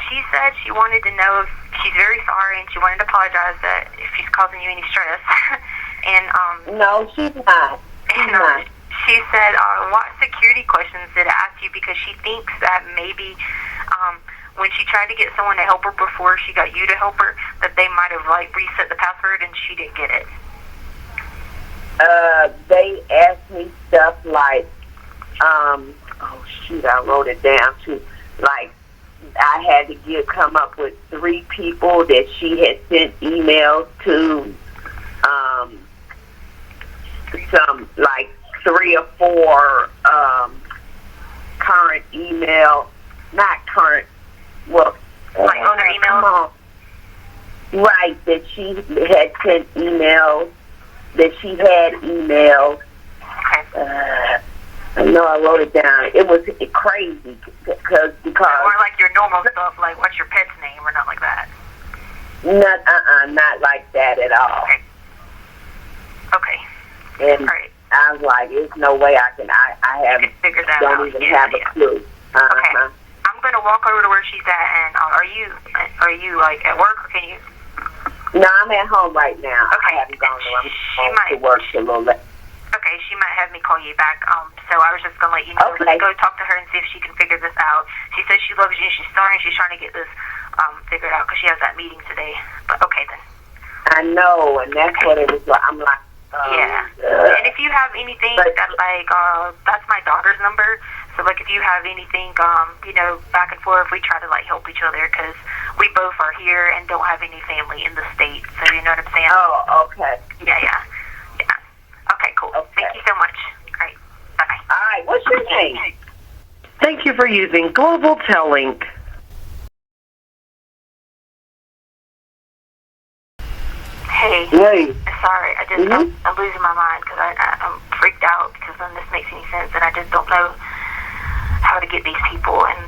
She said she wanted to know if she's very sorry, and she wanted to apologize that if she's causing you any stress. And no, she's not. She's not. She said, what security questions did I ask you? Because she thinks that maybe when she tried to get someone to help her before she got you to help her, that they might have like reset the password and she didn't get it. They asked me stuff like, oh shoot, I wrote it down too. Like, I had to come up with 3 people that she had sent emails to, some like 3 or 4 current email, not current, well, like other emails? Right, that she had sent emails, that she had emailed. Okay. I know I wrote it down. It was crazy because or like your normal stuff, like what's your pet's name or not like that. Not like that at all. Okay. And right. I was like, there's no way I can figure that don't out. even have a clue. Okay. I'm gonna walk over to where she's at, and are you like at work or can you? No, I'm at home right now. Okay. I haven't gone to work till a little late. Okay, she might have me call you back. So I was just gonna let you know. Okay. Let's go talk to her and see if she can figure this out. She says she loves you. She's sorry. And she's trying to get this figured out because she has that meeting today. But okay then. I know, and that's what it was like. I'm like. Yeah. And if you have anything that like that's my daughter's number. So like if you have anything back and forth, we try to like help each other because we both are here and don't have any family in the state. So you know what I'm saying? Oh, okay. Yeah. Okay, cool. Okay. Thank you so much. All right. Bye-bye. All right. What's your name? Thank you for using Global Tellink. Hey. Sorry, I'm losing my mind because I'm freaked out because none of this makes any sense and I just don't know how to get these people. And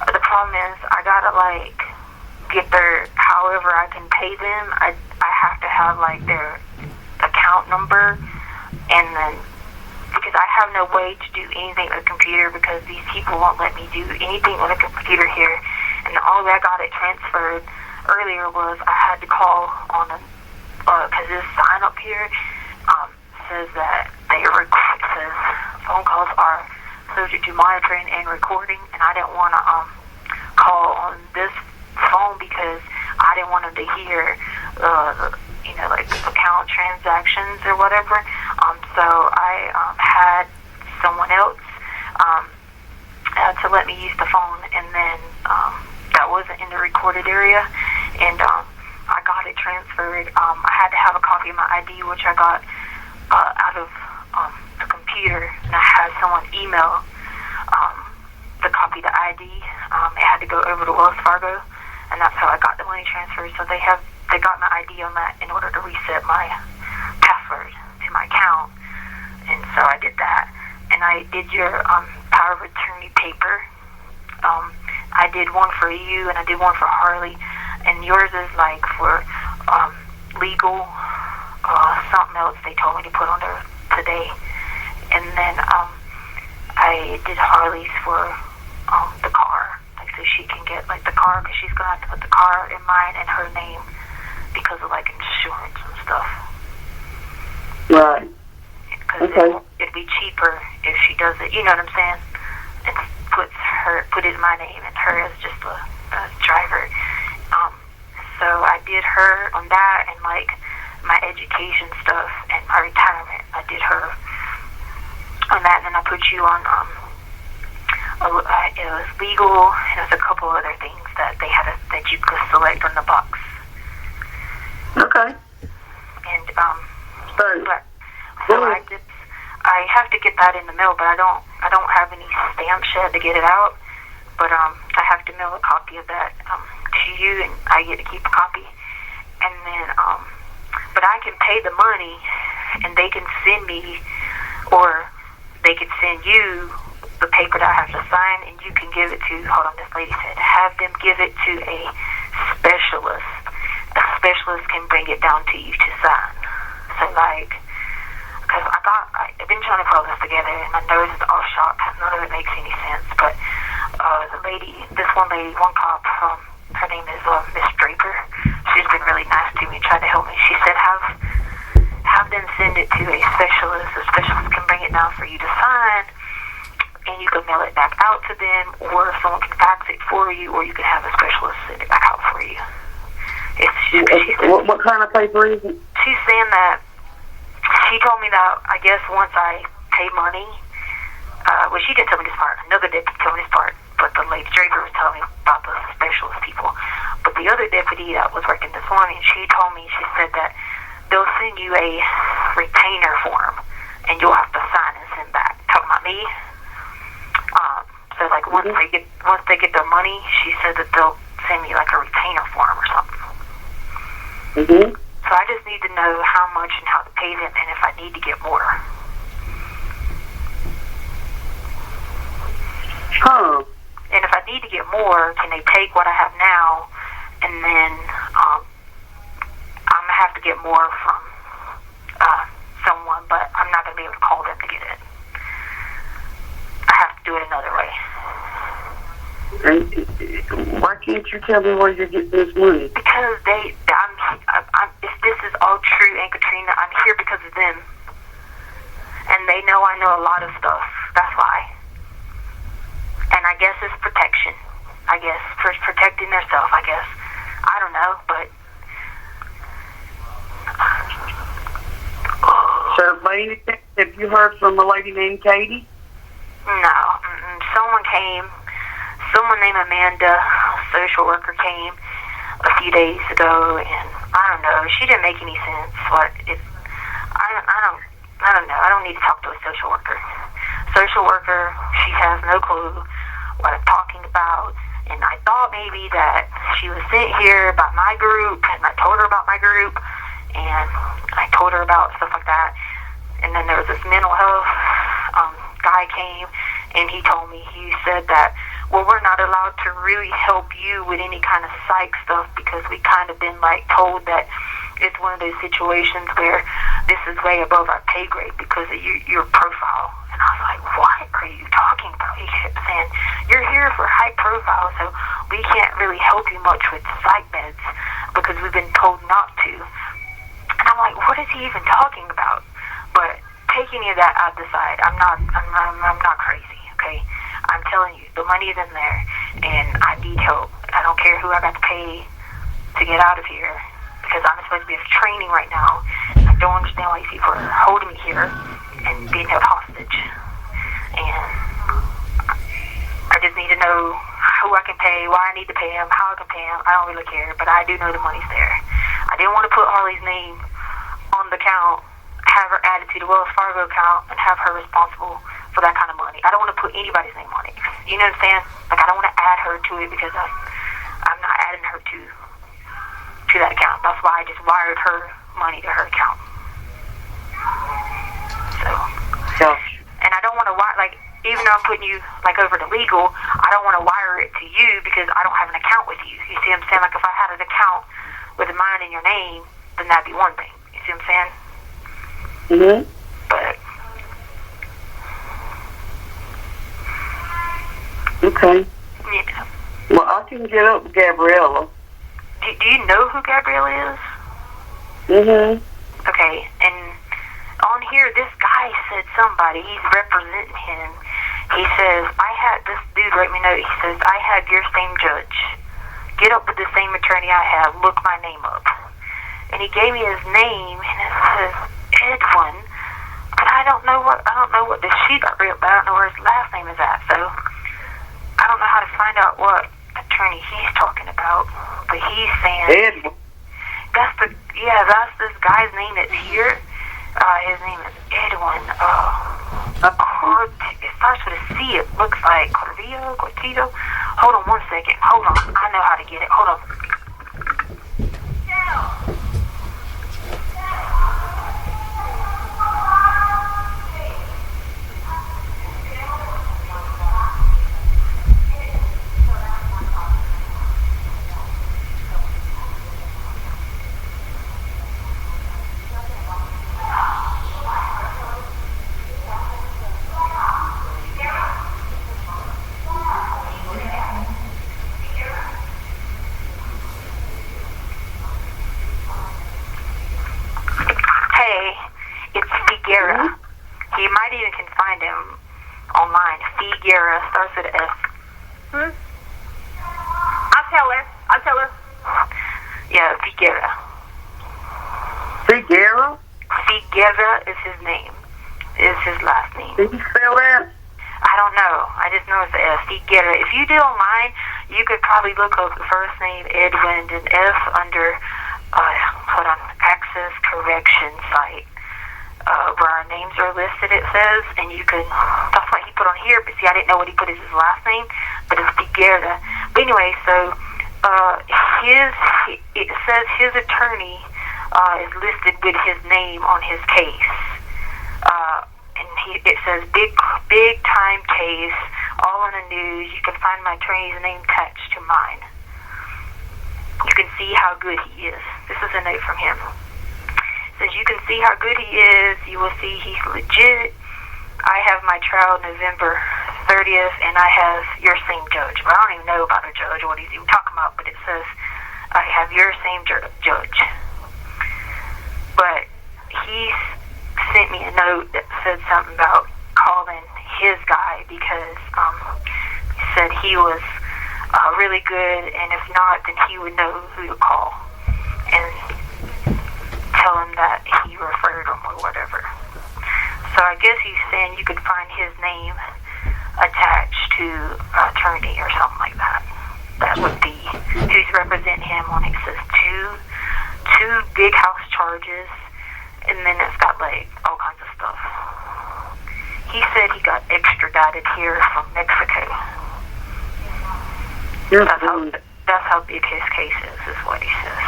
the problem is I gotta like get their, however I can pay them. I have to have like their account number, and then because I have no way to do anything with a computer because these people won't let me do anything with a computer here. And all that got it transferred earlier was I had to call on a because this sign up here says that says phone calls are subject to monitoring and recording, and I didn't want to call on this phone because I didn't want them to hear like account transactions or whatever. So I had someone else to let me use the phone, and then that wasn't in the recorded area, and I got it transferred. I had to have a copy of my ID, which I got out of the computer, and I had someone email the copy of the ID. It had to go over to Wells Fargo, and that's how I got the money transferred. So they got my ID on that in order to reset my password to my account, and so I did that. And I did your power of attorney paper. I did one for you, and I did one for Harley. And yours is like for legal, something else they told me to put on there today. And then I did Harley's for the car, like so she can get like the car, because she's gonna have to put the car in mine and her name because of like insurance and stuff. Right. Because it'd be cheaper if she does it. You know what I'm saying? And put it in my name and her as just a driver. So I did her on that, and like my education stuff and my retirement, I did her on that, and then I put you on it was legal, and it was a couple other things that they had that you could select on the box. Okay. And so I have to get that in the mail, but I don't have any stamps yet to get it out. But I have to mail a copy of that to you, and I get to keep a copy. And then, but I can pay the money, and they can send me, or they could send you the paper that I have to sign, and you can give it to, hold on, this lady said, have them give it to a specialist. A specialist can bring it down to you to sign. So, like, because I've been trying to pull this together, and my nose is all shot because none of it makes any sense. But one cop, her name is Miss Draper. She's been really nice to me, tried to help me. She said, have them send it to a specialist. A specialist can bring it down for you to sign, and you can mail it back out to them, or someone can fax it for you, or you can have a specialist send it back out for you. What kind of paper is it? She's saying that she told me that, I guess, once I pay money, well, she didn't tell me this part. Another deputy told me this part, but the lady Draper was telling me about the specialist people. But the other deputy that was working this morning, she told me, she said that they'll send you a retainer form, and you'll have to sign and send back. Talking about me. So, like, once they get their money, she said that they'll send me, like, a retainer form or something. Mm-hmm. So I just need to know how much and how to pay them, and if I need to get more. Huh. And if I need to get more, can they take what I have now, and then I'm going to have to get more from someone, but I'm not going to be able to call them to get it. I have to do it another way. And why can't you tell me where you're getting this money? Because if this is all true, Aunt Katrina, I'm here because of them. And they know I know a lot of stuff. That's why. And I guess it's protection. I guess for protecting themselves, I guess. I don't know, but... So, lady, have you heard from a lady named Katie? No. Someone named Amanda, a social worker, came a few days ago, and I don't know. She didn't make any sense. I don't know. I don't need to talk to a social worker. Social worker, she has no clue what I'm talking about, and I thought maybe that she was sent here by my group, and I told her about my group, and I told her about stuff like that. And then there was this mental health guy came, and he told me, he said that, well, we're not allowed to really help you with any kind of psych stuff because we kind of been, like, told that it's one of those situations where this is way above our pay grade because of your profile. And I was like, what are you talking about? He kept saying, you're here for high profile, so we can't really help you much with psych meds because we've been told not to. And I'm like, what is he even talking about? But take any of that out the side. I'm not crazy, okay? I'm telling you, the money is in there, and I need help. I don't care who I got to pay to get out of here, because I'm supposed to be in training right now. I don't understand why these people are holding me here and being held hostage. And I just need to know who I can pay, why I need to pay him, how I can pay him. I don't really care, but I do know the money's there. I didn't want to put Harley's name on the account, have her added to the Wells Fargo account, and have her responsible for that kind of money. I don't want to put anybody's name on it. You know what I'm saying? Like, I don't want to add her to it because I'm not adding her to that account. That's why I just wired her money to her account. So, and I don't want to wire, like, even though I'm putting you, like, over to legal, I don't want to wire it to you because I don't have an account with you. You see what I'm saying? Like, if I had an account with mine in your name, then that'd be one thing. You see what I'm saying? Mm-hmm. But... Okay. Yeah. Well, I can get up with Gabriella. Do you know who Gabriella is? Mm-hmm. Okay, and on here, this guy said somebody, he's representing him. He says, this dude wrote me a note, he says, I had your same judge. Get up with the same attorney I have, look my name up. And he gave me his name, and it says Edwin, but I don't know what the sheet got real, but I don't know where his last name is at, so I don't know how to find out what attorney he's talking about, but he's saying Edwin. that's this guy's name that's here. His name is Edwin. It starts with a C. It looks like Cortito. Hold on one second. Hold on. I know how to get it. Hold on. Figuera, starts with S. I'll tell her. Yeah, Figuera. Figuera? Figuera is his name. Is his last name. Did you spell that? I don't know. I just know it's the S. Figuera. If you do online, you could probably look up the first name, Edwin, and F under, Access Correction Site, where our names are listed, it says, and you can, that's what he put on here, but see, I didn't know what he put as his last name, but it's Figuera. But anyway, so, it says his attorney, is listed with his name on his case. And it says big time case, all on the news. You can find my attorney's name attached to mine. You can see how good he is. This is a note from him. It says you can see how good he is. You will see he's legit. I have my trial November 30th, and I have your same judge. Well, I don't even know about a judge or what he's even talking about, but it says I have your same judge. But he sent me a note that said something about calling his guy because he said he was really good, and if not, then he would know who to call and tell him that he referred him or whatever. So I guess he's saying you could find his name attached to attorney or something like that. That would be who's representing him on it. It says two big house charges, and then it's got like all kinds of stuff. He said he got extradited here from Mexico. That's how big his case is what he says.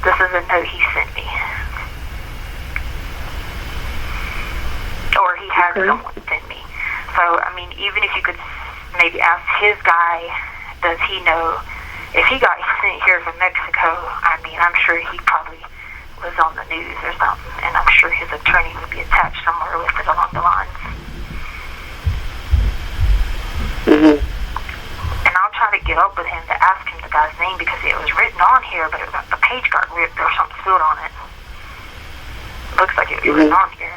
This is a note he sent me. Or he had someone send me. So, I mean, even if you could maybe ask his guy, does he know if he got sent here from Mexico? I mean, I'm sure he probably was on the news or something, and I'm sure his attorney would be attached somewhere with it along the lines. And I'll try to get up with him to ask him the guy's name because it was written on here, but the page got ripped or something spilled on it. Looks like it was written on here.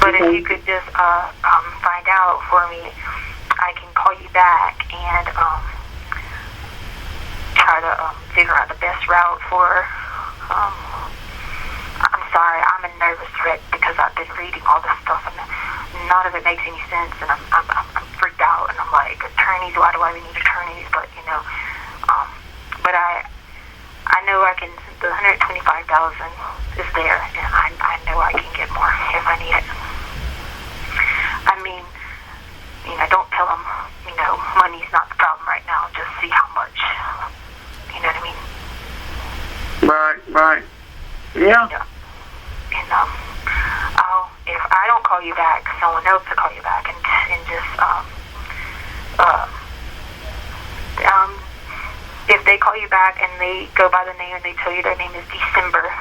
But if you could just find out for me, I can call you back and try to figure out the best route for I'm sorry, I'm a nervous wreck because I've been reading all this stuff and none of it makes any sense, and I'm freaked out, and I'm like, attorneys, why do I need attorneys? But you know, but I know I can. The $125,000 is there, and I know I can get more if I need it. I mean, you know, don't tell them, you know, money's not the problem right now. Just see how much. You know what I mean? Right. Yeah. And if I don't call you back, someone else will call you back, and just if they call you back and they go by the name and they tell you their name is December,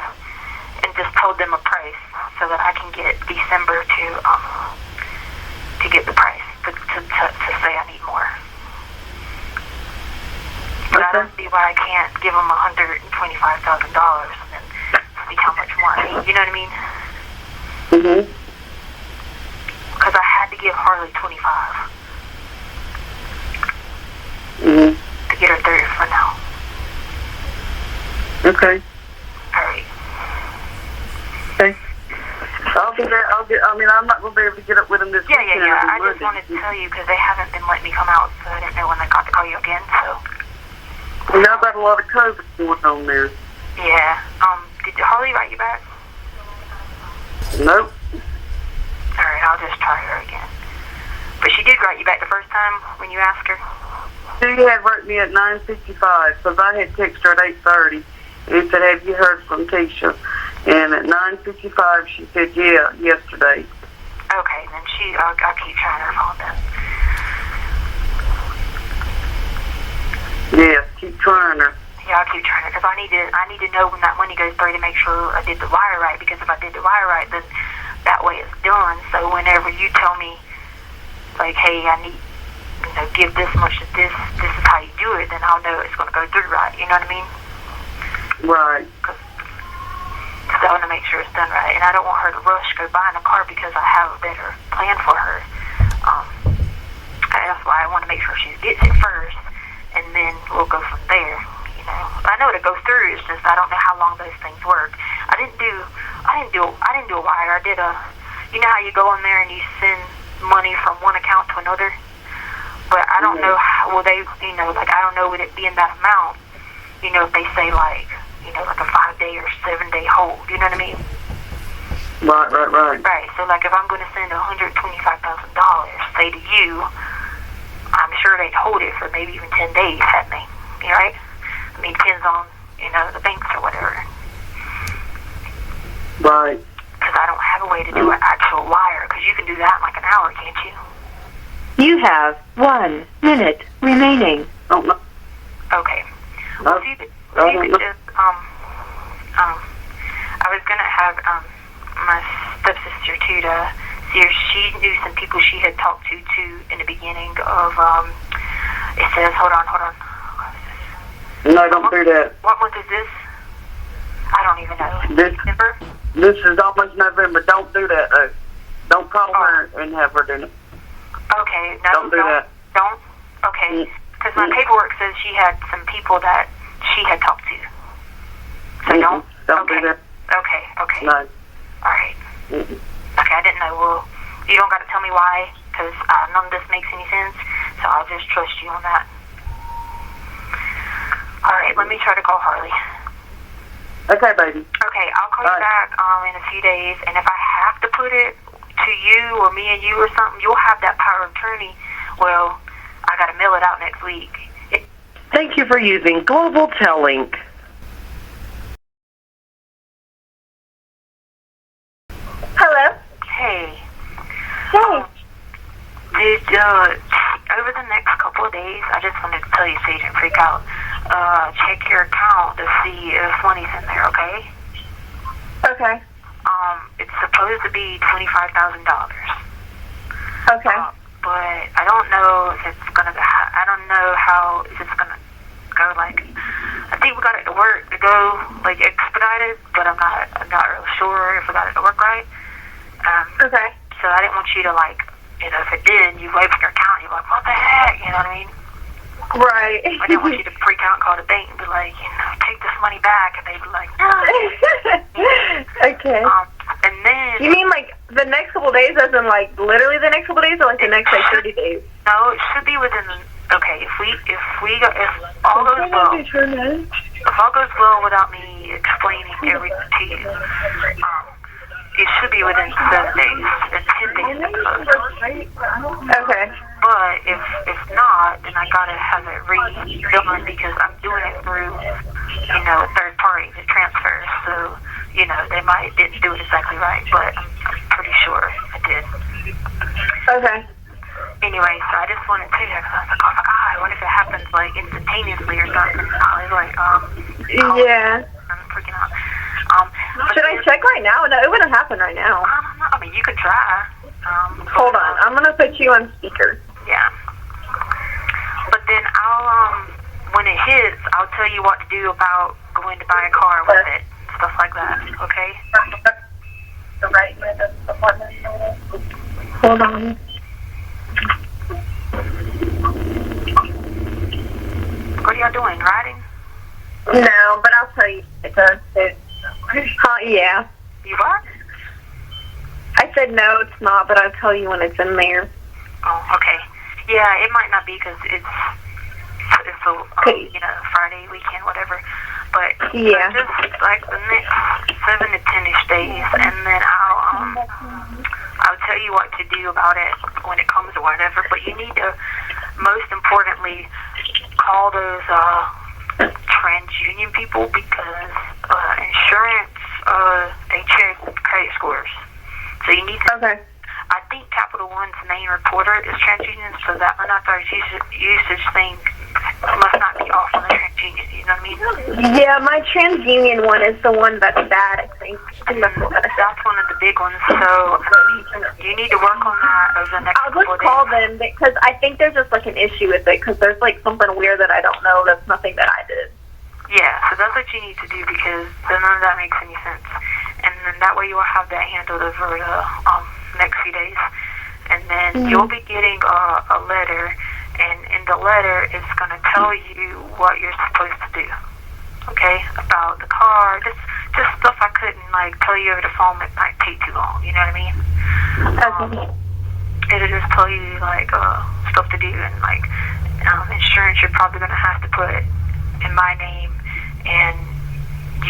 and just told them a price so that I can get December to get the price to say I need more. But I don't see why I can't give them $125,000 and then see how much more I need. You know what I mean? Because I had to give Harley $25 to get her 30 for now. Okay. All right. Okay. I'll be there. I'm not going to be able to get up with them this weekend. Yeah. I just wanted to tell you because they haven't been letting me come out, so I didn't know when I got to call you again. So. Well, y'all got a lot of COVID going on there. Yeah. Did Harley write you back? Nope. All right, I'll just try her again. But she did write you back the first time when you asked her? She had wrote me at 9:55, because I had texted her at 8:30. And it said, have you heard from Tisha? And at 9:55, she said, yeah, yesterday. Okay, then I'll keep trying her phone then. Yes, keep trying her. Yeah, I'll keep trying her, because I need to know when that money goes through to make sure I did the wire right, because if I did the wire right, then that way it's done. So whenever you tell me, like, hey, I need, you know, give this much to this is how you do it, then I'll know it's going to go through right. You know what I mean? Right. Because I want to make sure it's done right, and I don't want her to rush go buying a car because I have a better plan for her. That's why I want to make sure she gets it first, and then we'll go from there. You know, I know to go through. It's just I don't know how long those things work. I didn't do a wire. I did a. You know how you go on there and you send money from one account to another, but I don't know how. Will they? You know, like I don't know would it be in that amount. You know, if they say like, you know, like a 5-day or 7-day hold. You know what I mean? Right. Right. So like if I'm going to send $125,000, say to you, I'm sure they'd hold it for maybe even 10 days, hadn't they? You right? I mean, depends on, you know, the banks or whatever. Right. Because I don't have a way to do an actual wire, because you can do that in like an hour, can't you? You have 1 minute remaining. Oh, no. Okay. Well, if you could just, I was going to have my stepsister too to see if she knew some people she had talked to in the beginning of, it says, hold on. No, don't do that. What month is this? I don't even know. December? This is almost November. Don't do that, though. Don't call her and have her do it. Okay. No, don't do that. Don't? Okay. Because my paperwork says she had some people that she had talked to. So don't? Don't do that. Okay. No. All right. Okay, I didn't know. Well, you don't got to tell me why, because none of this makes any sense, so I'll just trust you on that. All right, let me try to call Harley. Okay, baby. Okay, I'll call you back in a few days, and if I have to put it to you or me and you or something, you'll have that power of attorney. Well, I got to mail it out next week. Thank you for using Global Tellink. Hello? Hey. Hey. Over the next couple of days, I just wanted to tell you so you didn't freak out. Check your account to see if money's in there, okay? Okay. It's supposed to be $25,000. Okay. But I don't know if it's gonna. I don't know how if it's gonna go. Like, I think we got it to work to go like expedited, but I'm not real sure if we got it to work right. Okay. So I didn't want you to like, you know, if it did, you open your account, you're like, what the heck, you know what I mean? Right. I didn't want you to freak out and call the bank and be like, you know, take this money back, and they'd be like, no. Okay. And then you mean like the next couple of days, as in like literally the next couple of days, or like the next like 30 days? No, it should be within. Okay, if all goes well, if all goes well without me explaining everything to you, it should be within 7 days and 10 days. Okay. But if not, then I gotta have it redone because I'm doing it through, you know, a third party to transfer. So, you know, they didn't do it exactly right, but I'm pretty sure I did. Okay. Anyway, so I just wanted to tell you, because I was like, oh my God, what if it happens like instantaneously or something? I was like, yeah. I'm freaking out. Should I check right now? No, it wouldn't happen right now. I mean, you could try. Hold on, I'm gonna put you on speaker. Yeah. But then when it hits, I'll tell you what to do about going to buy a car with it, stuff like that. Okay? Hold on. What are y'all doing? Riding? No, but I'll tell you. Yeah. You what? I said no, it's not, but I'll tell you when it's in there. Oh, okay. Yeah, it might not be because it's you know, Friday, weekend, whatever. But yeah, just like the next 7 to 10ish days, and then I'll tell you what to do about it when it comes or whatever. But you need to, most importantly, call those TransUnion people because insurance they check credit scores. So you need to. Okay. I think Capital One's main reporter is TransUnion, so that unauthorized usage thing must not be off on the TransUnion. You know what I mean? Yeah, my TransUnion one is the one that's bad, I think. That's one of the big ones. So you need to work on that over the next couple of days. I'll just call them because I think there's just like an issue with it because there's like something weird that I don't know. That's nothing that I did. Yeah, so that's what you need to do because none of that makes any sense. that way you will have that handled over the next few days. And then you'll be getting a letter, and in the letter it's going to tell you what you're supposed to do, okay, about the car, just stuff I couldn't, like, tell you over the phone. It might take too long, you know what I mean? Okay. It'll just tell you, like, stuff to do, and, like, insurance you're probably going to have to put in my name and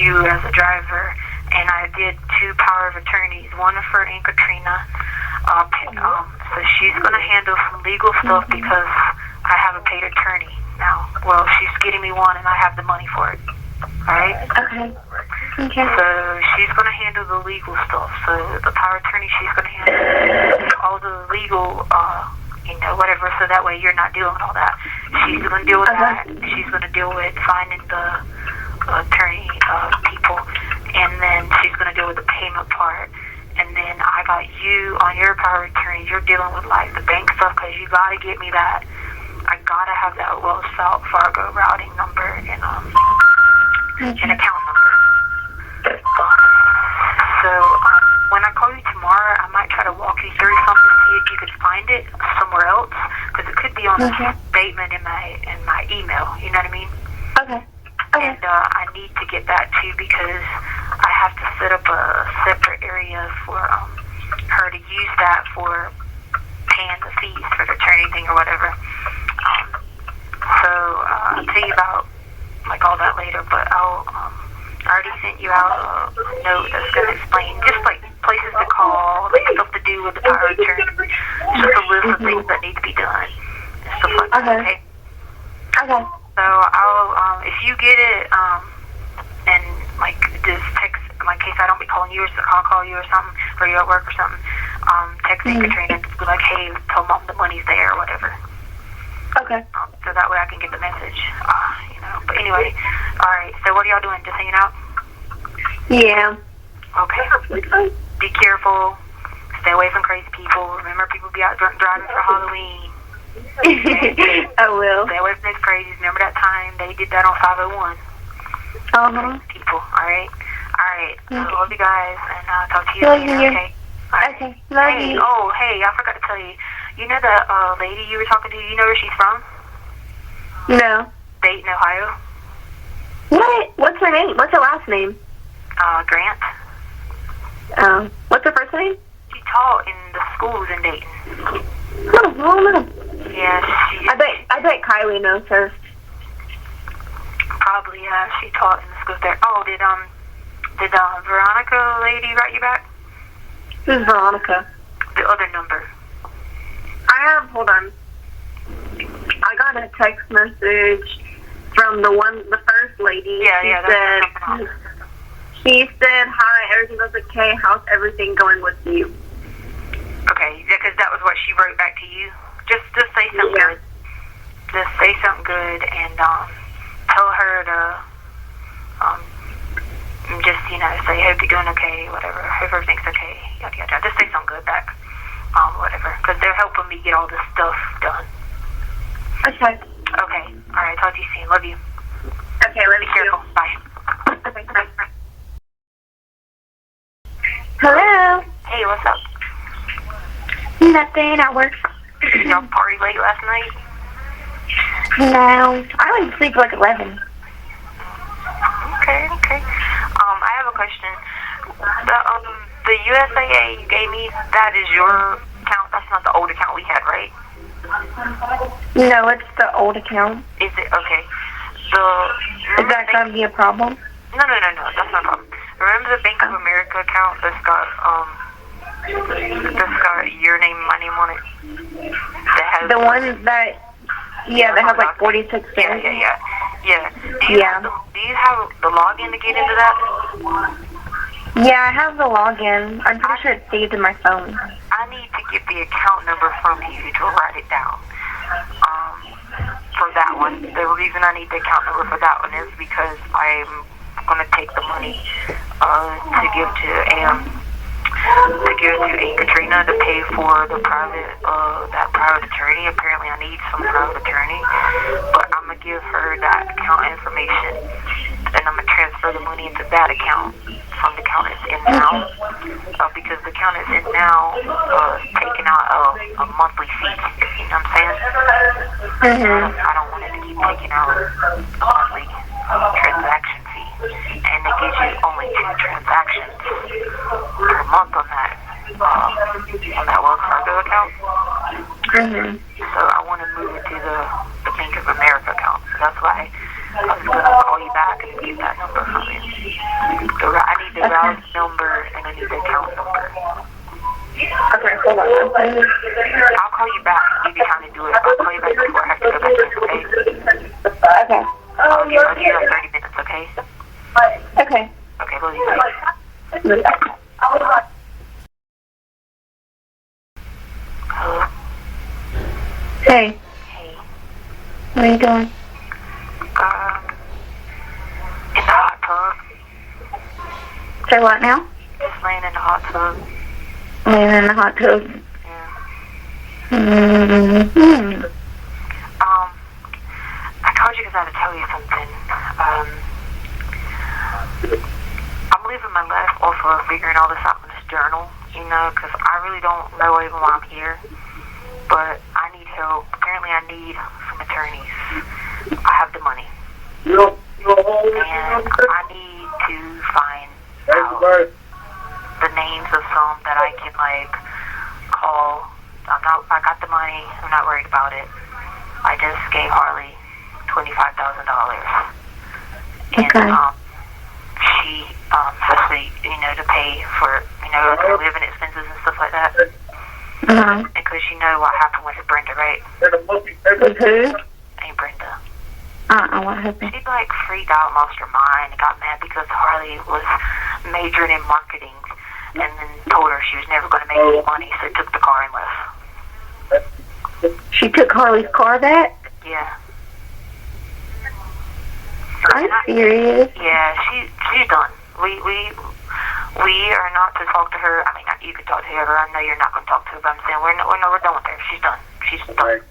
you as a driver. And I did 2 power of attorneys, one for Aunt Katrina. So she's going to handle some legal stuff because I have a paid attorney now. Well, she's getting me one and I have the money for it. Alright? Okay. Okay. So she's going to handle the legal stuff. So the power attorney, she's going to handle all the legal, whatever, so that way you're not dealing with all that. She's going to deal with that. She's going to deal with finding the attorney people. And then she's going to deal with the payment part. And then I got you on your power of attorney. You're dealing with, like, the bank stuff because you got to get me that. I got to have that Wells Fargo routing number and account number. So when I call you tomorrow, I might try to walk you through something to see if you could find it somewhere else because it could be on a statement in my email. You know what I mean? Okay. And I need to get that too because I have to set up a separate area for her to use that for paying the fees for the attorney thing or whatever. So I'll tell you about, like, all that later, but I already sent you out a note that's going to explain just, like, places to call, like, stuff to do with the power of attorney, just a list of things that need to be done and stuff like that, okay? Okay. So I'll, if you get it, and, like, just text, in case I don't be calling you, or I'll call you or something, or you're at work or something, text me, Katrina, and be like, hey, tell Mom the money's there or whatever. Okay. So that way I can get the message, But anyway, alright, so what are y'all doing? Just hanging out? Yeah. Okay. Be careful. Stay away from crazy people. Remember, people be out drunk driving for Halloween. Okay. I will. Stay away from those crazies. Remember that time they did that on 501? People, alright? Alright, so love you guys, and I'll talk to you later, okay? Right. Okay, love you. Oh, hey, I forgot to tell you. You know the lady you were talking to, you know where she's from? No. Dayton, Ohio. What? What's her name? What's her last name? Grant. What's her first name? She taught in the schools in Dayton. Oh, I don't know. Yeah, I bet Kylie knows her. Probably, yeah. She taught in the schools there. Oh, did Veronica lady write you back? Who's Veronica? The other number. Hold on. I got a text message from the first lady. Yeah, she said, hi, everything goes okay. How's everything going with you? Okay, yeah, because that was what she wrote back to you. Just say something good. Just say something good and tell her to just, say, hope you're doing okay, whatever. Hope everything's okay, yada, yada. Just say something good back, whatever. Because they're helping me get all this stuff done. Okay. Okay. All right, talk to you soon. Love you. Okay, love you. Be careful. Bye. Okay, bye. Hello? Hey, what's up? Nothing, I work. Y'all party late last night? No, I went to sleep like 11. Okay. I have a question. The USAA you gave me, that is your account? That's not the old account we had, right? No, it's the old account. Is it? Okay. Is that going to be a problem? No, that's not a problem. Remember the Bank of America account that's got your name and my name on it? That has the one that, that has like 46 cents. Yeah. Do you have the login to get into that? Yeah, I have the login. I'm pretty sure it's saved in my phone. I need to get the account number from you to write it down. For that one. The reason I need the account number for that one is because I'm going to take the money to give to Aunt Katrina to pay for the that private attorney. Apparently I need some private attorney, but I'm going to give her that account information and I'm going to transfer the money into that account from the account it's in now, because the account it's in now taking out a monthly fee. You know what I'm saying? I don't want it to keep taking out a monthly transaction fee, and it gives you only 2 transactions per month on that Wells Fargo account. So I want to move it to the Bank of America account. So that's why I was going to call you back and get that number from you. So I need the routing number and I need the account number. Okay, hold on. I'll call you back and give you time to do it. I'll call you back before I have to go back in, okay? Okay. I'll be here in 30 minutes, okay? Okay. Okay, love you. Bye. Hello? Hey. Hey. What are you doing? In the hot tub. Say what now? Just laying in the hot tub. Laying in the hot tub. Yeah. Mm-hmm. I called you because I had to tell you something. I'm living my life off of figuring all this out in this journal, you know, because I really don't know even why I'm here. But I need help. Apparently I need some attorneys. I have the money. And I need to find out the names of some that I can, like, call. I got the money. I'm not worried about it. I just gave Harley $25,000. And, she has to, you know, to pay for, you know, her living expenses and stuff like that. Because you know what happened with Brenda, right? With who? Ain't Brenda. What happened? She, like, freaked out, lost her mind, and got mad because Harley was majoring in marketing and then told her she was never going to make any money, so took the car and left. She took Harley's car back? Yeah. Are you serious? Yeah, she's done. We are not to talk to her. I mean, you can talk to her. I know you're not going to talk to her, but I'm saying we're done with her. She's done. She's done.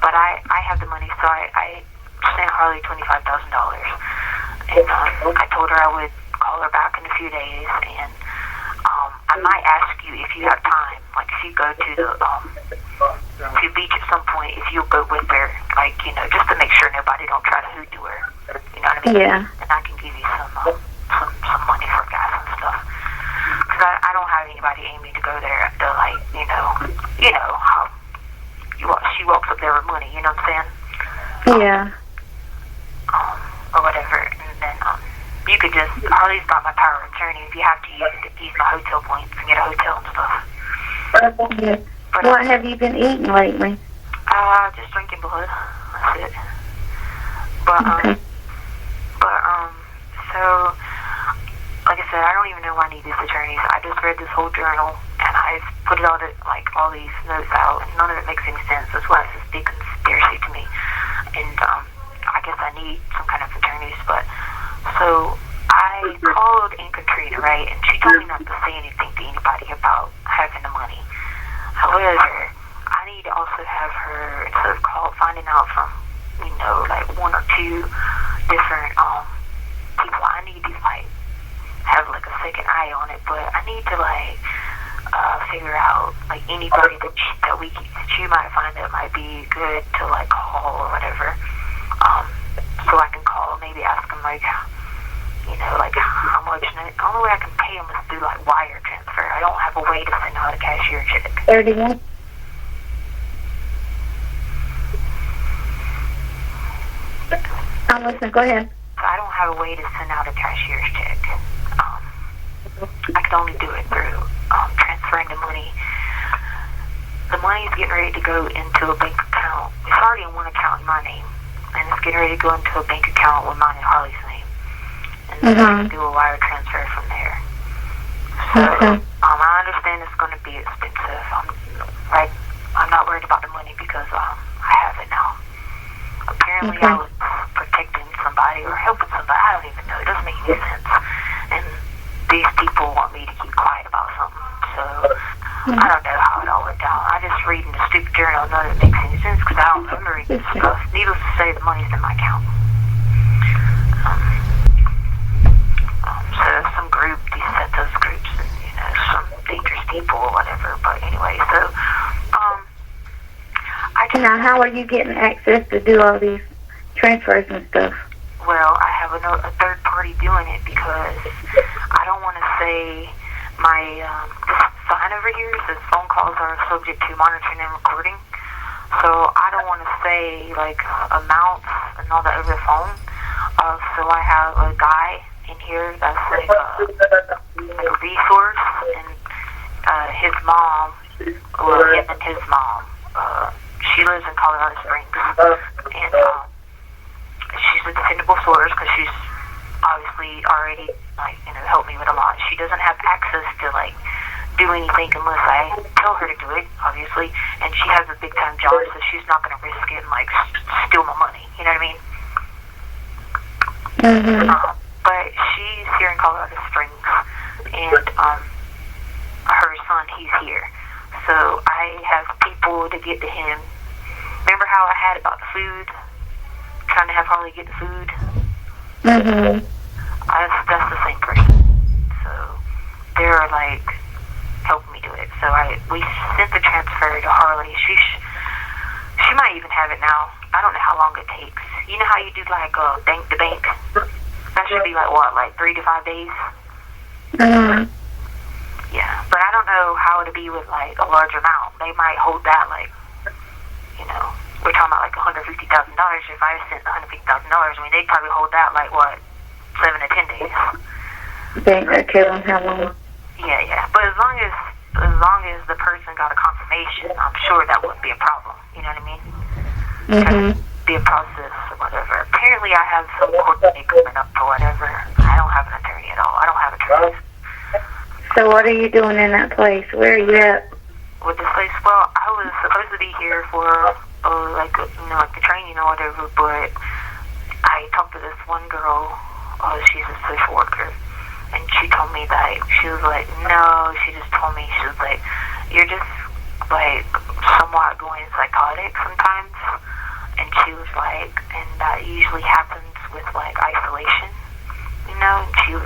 But I have the money, so I sent Harley $25,000, and I told her I would call her back in a few days, and I might ask you if you have time, like if you go to the beach at some point, if you'll go with her, like, you know, just to make sure nobody don't try to hoodoo her. You know what I mean? Yeah. And I can give you some money for gas and stuff. Because I don't have anybody aiming to go there to, like, you know how she walks up there with money, you know what I'm saying? Yeah. Or whatever, and then you could just, Harley's got my power of attorney. If you have to use my hotel points and get a hotel and stuff. Yeah. But, what have you been eating lately? Just drinking blood. That's it. But so, like I said, I don't even know why I need these attorneys. I just read this whole journal, and I've put it all these notes out, and none of it makes any sense. That's why it's this big conspiracy to me. And I guess I need some kind of attorneys. But so I called Aunt Katrina, right, and she told me not to say anything to anybody about having the money. However, I need to also have her, instead of finding out from, you know, like 1 or 2 different people, I need to, like, have, like, a second eye on it. But I need to, like, figure out, like, anybody that you might find that might be good to, like, call or whatever. So I can call, maybe ask them, like, you know, like, how much. And the only way I can pay them is through, like, wire transfer. I don't have a way to send out a cashier check. 31. I'm listening. Go ahead. So I don't have a way to send out a cashier's check. I could only do it through transferring the money. The money is getting ready to go into a bank account. It's already in one account in my name, and it's getting ready to go into a bank account with mine and Harley's name. And then I can do a wire transfer from there. So I understand it's going to be expensive. I'm not worried about the money because I have it now. Apparently I was protecting somebody or helping somebody. I don't even know. It doesn't make any sense. And these people want me to keep quiet about something. So I don't know how it all went down. I just read in the stupid journal. None of it makes any sense because I don't remember this stuff. Needless to say, the money's in my account. now, how are you getting access to do all these transfers and stuff? Well, I have a third party doing it because I don't want to say my this sign over here says phone calls are subject to monitoring and recording. So I don't want to say like amounts and all that over the phone. So I have a guy in here that's like a resource, and his mom, well, him and his mom, she lives in Colorado Springs, and she's a dependable source because she's obviously already helped me with a lot. She doesn't have access to do anything unless I tell her to do it, obviously, and she has a big time job, so she's not going to risk it and steal my money. You know what I mean? Mm-hmm. But she's here in Colorado Springs, and her son, he's here. So I have people to get to him. Remember how I had about the food? Trying to have Harley get the food? Mm-hmm. That's the same person. So they're helping me do it. So we sent the transfer to Harley. She might even have it now. I don't know how long it takes. You know how you do bank to bank? That should be 3 to 5 days. Mm-hmm. Yeah, but I don't know how it'll be with a large amount. They might hold that we're talking about $150,000. If I sent $150,000, I mean they'd probably hold that 7 to 10 days. Bank account, how long? Yeah. But as long as the person got a confirmation, I'm sure that wouldn't be a problem. You know what I mean? Mm-hmm. Be a process or whatever. Apparently, I have some court date coming up or whatever. I don't have an attorney at all. I don't have a attorney. So what are you doing in that place? Where are you at? With this place, well, I was supposed to be here for the training or whatever, but I talked to this one girl. She's a social worker, and she told me that she was no. She just told me she was you're just somewhat going psychotic sometimes, and she was and that usually happens with isolation, And she was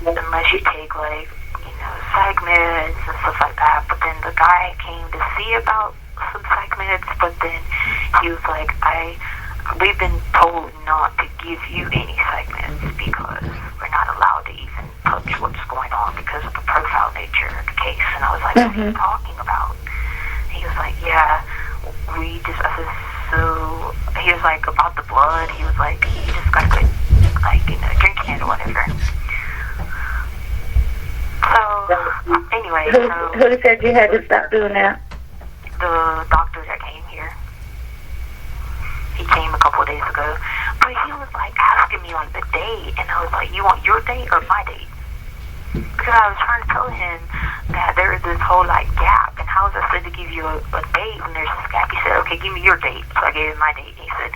unless you take psych meds and stuff like that. But then the guy came to see about some psych meds, but then he was we've been told not to give you any psych meds because we're not allowed to even touch what's going on because of the profile nature of the case. And I was what are you talking about? And he was yeah, we just, I said, so, he was about the blood. He was you just gotta quit, drinking it or whatever. So, anyway, Who said you had to stop doing that? The doctor that came here. He came a couple of days ago. But he was asking me the date, and I was you want your date or my date? Because I was trying to tell him that there is this whole gap, and how is I supposed to give you a date when there's this gap? He said, okay, give me your date. So I gave him my date, and he said,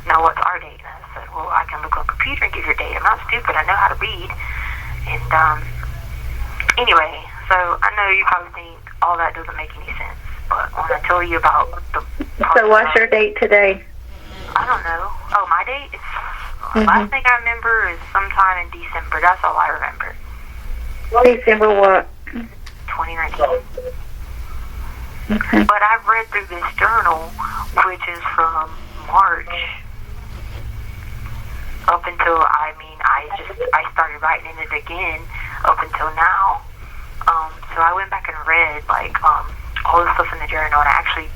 now what's our date? And I said, well, I can look on a computer and give your date. I'm not stupid. I know how to read. And anyway, so I know you probably think all that doesn't make any sense, but when I tell you about the... So what's your date today? I don't know. Oh, my date? Last thing I remember is sometime in December. That's all I remember. December what? 2019. Okay. But I've read through this journal, which is from March up until, I started writing in it again up until now. So I went back and read, all the stuff in the journal, and I actually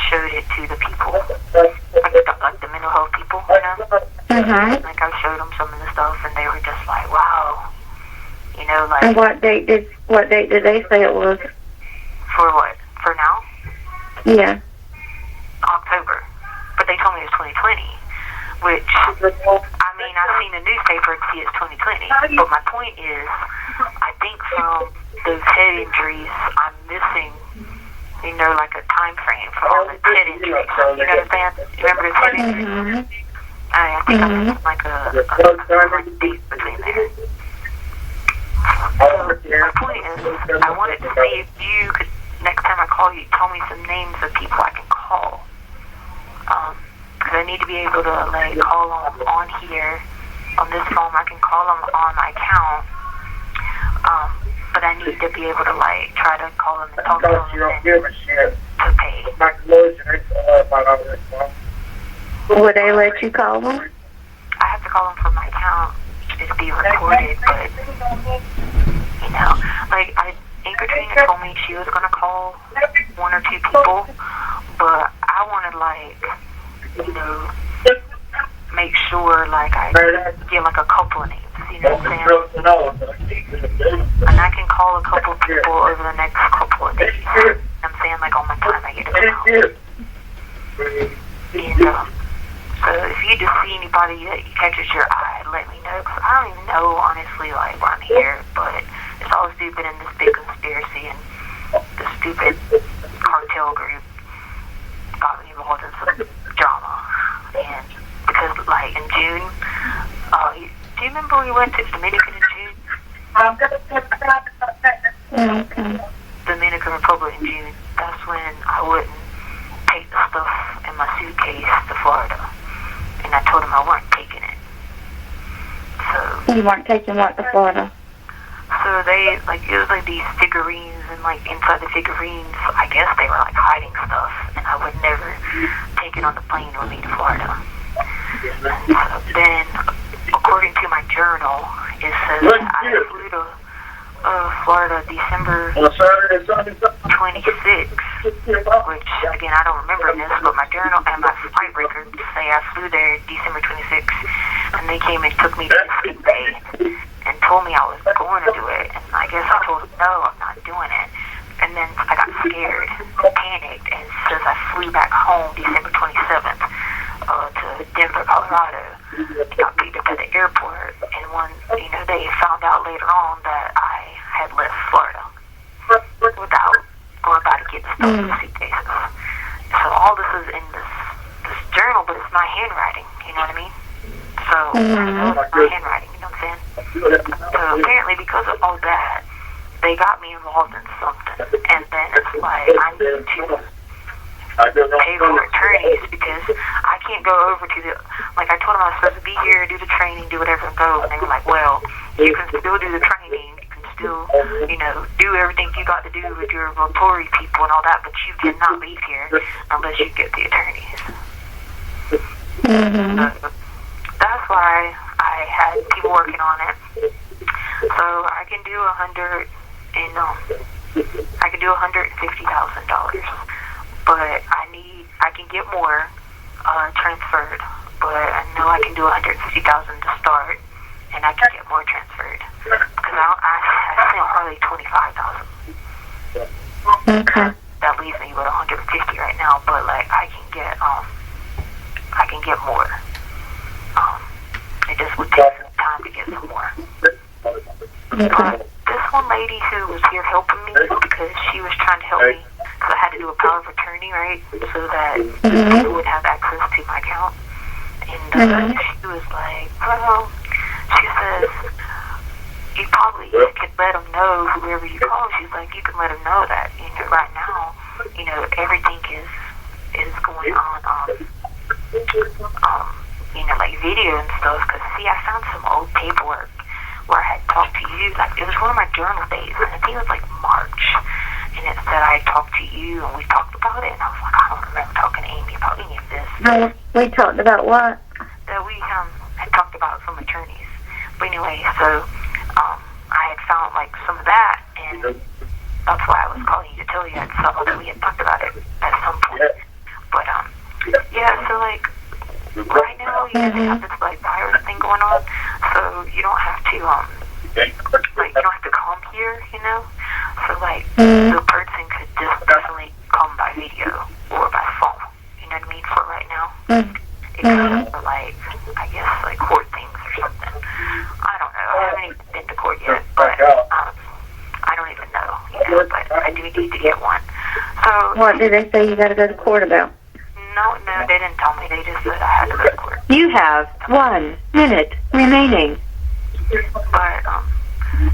showed it to the people, the mental health people, Mm-hmm. I showed them some of the stuff, and they were just wow. And what date did they say it was? For what? For now? Yeah. October. But they told me it was 2020, which, I've seen the newspaper and see it's 2020. But my point is, I think from those head injuries, I'm missing, a time frame for all the head injuries. You know what I'm saying? Remember those head injuries? I think I'm missing a date between there. So my point is, I wanted to see if you could, next time I call you, tell me some names of people I can call. Because I need to be able to call them on here, on this phone. I can call them on my account. But I need to be able to try to call them and talk to them to pay. Would they let you call them? I have to call them from my account. It's be recorded, but, you know, like, Katrina told me she was going to call 1 or 2 people, but I wanted, like, you know, make sure, like, I get, like, a couple of names, you know what I'm saying? And I can call a couple of people over the next couple of days. You know I'm saying, like, on my time I get to call. And, so if you just see anybody that catches your eye, let me know, because I don't even know, honestly, like, why I'm here, but it's all stupid in this big conspiracy, and the stupid cartel group got me involved in some drama. And because, like, in June, do you remember we went to Dominican in June? Dominican Republic in June. That's when I wouldn't take the stuff in my suitcase to Florida. And I told them I weren't taking it. So you weren't taking what to Florida? So they, like, it was like these figurines, and like inside the figurines, I guess they were like hiding stuff, and I would never take it on the plane with me to Florida. And so then, according to my journal, it says that I flew to Florida December 26th, which, again, I don't remember this, but my journal and my flight records say I flew there December 26th, and they came and took me to the sick bay and told me I was going to do it, and I guess I told them, no, I'm not doing it. And then I got scared, panicked, and says I flew back home December 27th to Denver, Colorado. Got picked up at the airport, and when, you know, they found out later on that I had left Florida without going about to get the stuff in the suitcases. So all this is in this journal, but it's my handwriting, you know what I mean? So it's my handwriting, you know what I'm saying? So apparently because of all that, they got me involved in something, and then it's like I need to pay for attorneys because I can't go over to the, like, I told them I was supposed to be here, do the training, do whatever, and go, and they were like, well, you can still do the training, you can still, you know, do everything you got to do with your Volturi people and all that, but you cannot leave here unless you get the attorneys. So that's why I had people working on it. So I can do $150,000, but I can get more transferred, but I know I can do $150,000 to start, and I can get more transferred because I sent Harley $25,000. Okay. That leaves me with $150 right now, but like I can get more. It just would take some time to get some more. This one lady who was here helping me because she was trying to help me because I had to do a power of attorney, right, so that people would have access to my account. And she was like, well, she says, you probably could let them know, whoever you call, she's like, you can let them know that, you know, right now, you know, everything is going on, you know, like video and stuff, because, see, I found some old paperwork where I had talked to you, like, it was one of my journal days, and I think it was, like, March, and it said I had talked to you, and we talked about it, and I was like, I don't remember talking to Amy about any of this. We talked about what? That we had talked about some attorneys. But anyway, so, I had found, like, some of that, and that's why I was calling you to tell you that we had talked about it at some point. But, yeah, so, like, right now, you guys have this, like, virus thing going on, so you don't have to, like, you don't have to come here, you know? So, like, the person could just definitely come by video or by phone, you know what I mean, for right now. Except for, like, I guess, like, court things or something. I don't know. I haven't even been to court yet, but, I don't even know, you know, but I do need to get one. So... What did they say you got to go to court about? No, they didn't tell me. They just said I had to go to court. You have 1 minute remaining. But,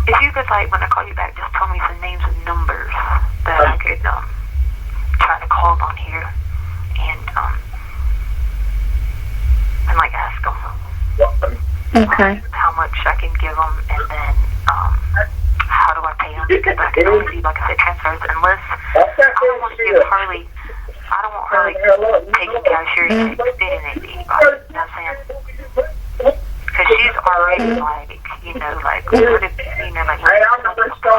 if you could, like, when I call you back, just tell me some names and numbers that I could, try to call on here and like, ask them how much I can give them, and then, how do I pay them? Because I can only do, like I said, transfers, unless I don't want to give Harley, I don't want want her like taking me out here and spitting at anybody. You know what I'm saying? Because she's already like, you know, like, what if, you know, like, so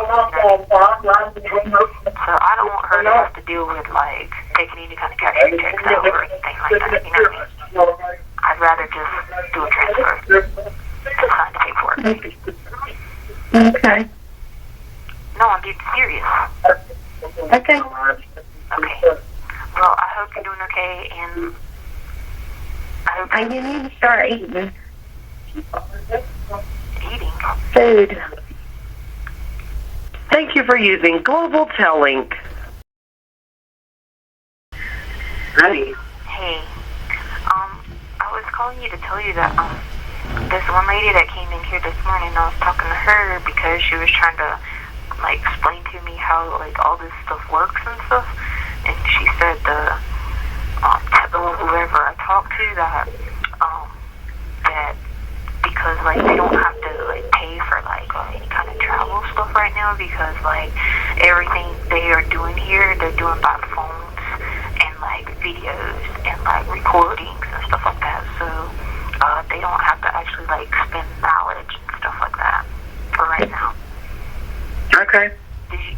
I don't want her to have to deal with like taking any kind of cashier checks out or anything like that. You know what I mean? I'd rather just do a transfer to sign the paperwork. Okay. No, I'm being serious. Okay. Okay. Well, I hope you're doing okay, and I hope You need to start eating. eating. Food. Thank you for using Global Tellink. Honey. Hey, I was calling you to tell you that this one lady that came in here this morning, I was talking to her because she was trying to like explain to me how like all this stuff works and stuff, and she said whoever I talked to that because like they don't have to like pay for like any kind of travel stuff right now because like everything they are doing here they're doing by phones and like videos and like recordings and stuff like that, so they don't have to actually like spend mileage and stuff like that for right now. Okay.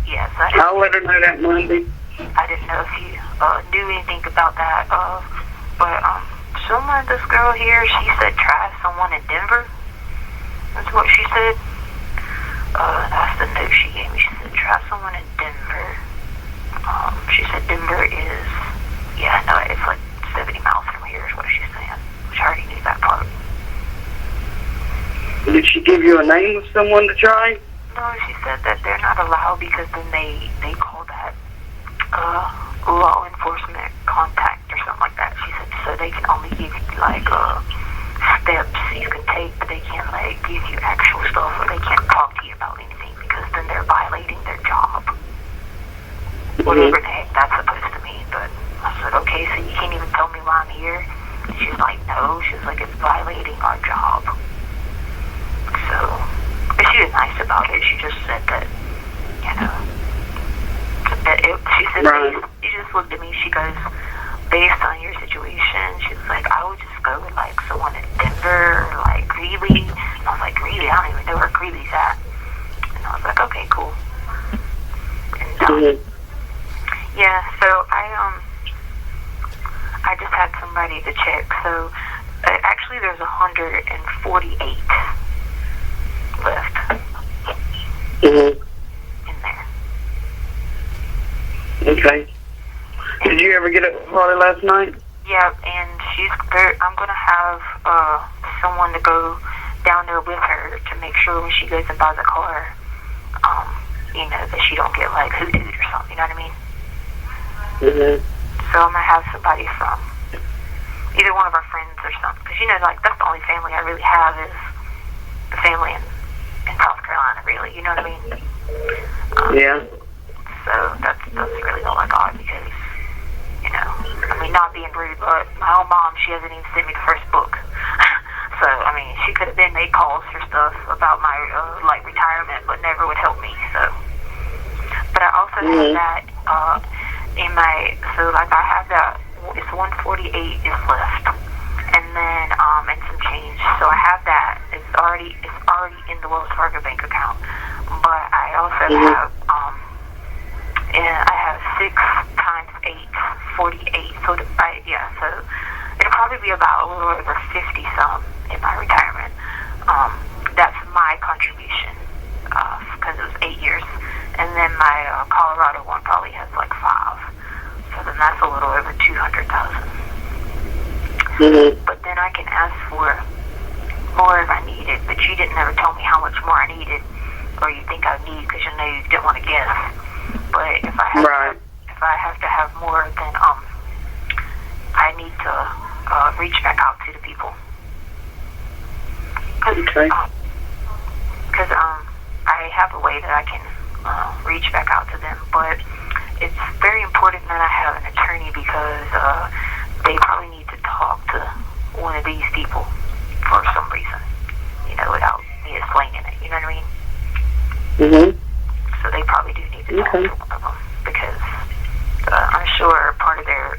Yes, I'll let her know that Monday. I didn't know if you knew anything about that, but this girl here, she said try someone in Denver. That's what she said. That's the note she gave me. She said try someone in Denver. She said Denver is, it's like 70 miles from here is what she's saying, which I already knew that part. Did she give you a name of someone to try? No, she said that they're not allowed because then they call that law enforcement contact or something like that. She said so they can only give you like steps you can take, but they can't like give you actual stuff, or they can't talk to you about anything because then they're violating their job. Whatever the heck that's supposed to mean. But I said, okay, so you can't even tell me why I'm here? She's like, no. She's like, it's violating our job. So, but she was nice about it. She just said that, she said, she just looked at me, she goes, based on your situation, she was like, I would just go with like someone in Denver or like Greeley. And I was like, Greeley? I don't even know where Greeley's at. And I was like, okay, cool. And yeah, so I just had somebody to check. So actually there's 148 left in there. Okay. Did you ever get up party last night? Yeah, and I'm going to have someone to go down there with her to make sure when she goes and buys a car, that she don't get like hoodooed or something, you know what I mean? So I'm going to have somebody from either one of our friends or something, because like that's the only family I really have is the family in South Carolina, really, you know what I mean? Yeah. So that's really all I got, because not being rude, but my own mom, she hasn't even sent me the first book. So, she could have been made calls for stuff about my, retirement, but never would help me, so. But I also have that, in my, I have that, it's 148 is left, and then, and some change. So I have that, it's already in the Wells Fargo bank account, but I also have, I have 6 times 8, 48. So so it'll probably be about a little over 50 some in my retirement. That's my contribution because it was 8 years, and then my Colorado one probably has like 5. So then that's a little over 200,000. But then I can ask for more if I need it. But you didn't ever tell me how much more I needed, or you think I need, because you didn't want to guess. But if I have to have more, then I need to reach back out to the people. Because I have a way that I can reach back out to them, but it's very important that I have an attorney, because they probably need to talk to one of these people for some reason, without me explaining it, you know what I mean? So they probably do need to talk to one of them, because I'm sure part of their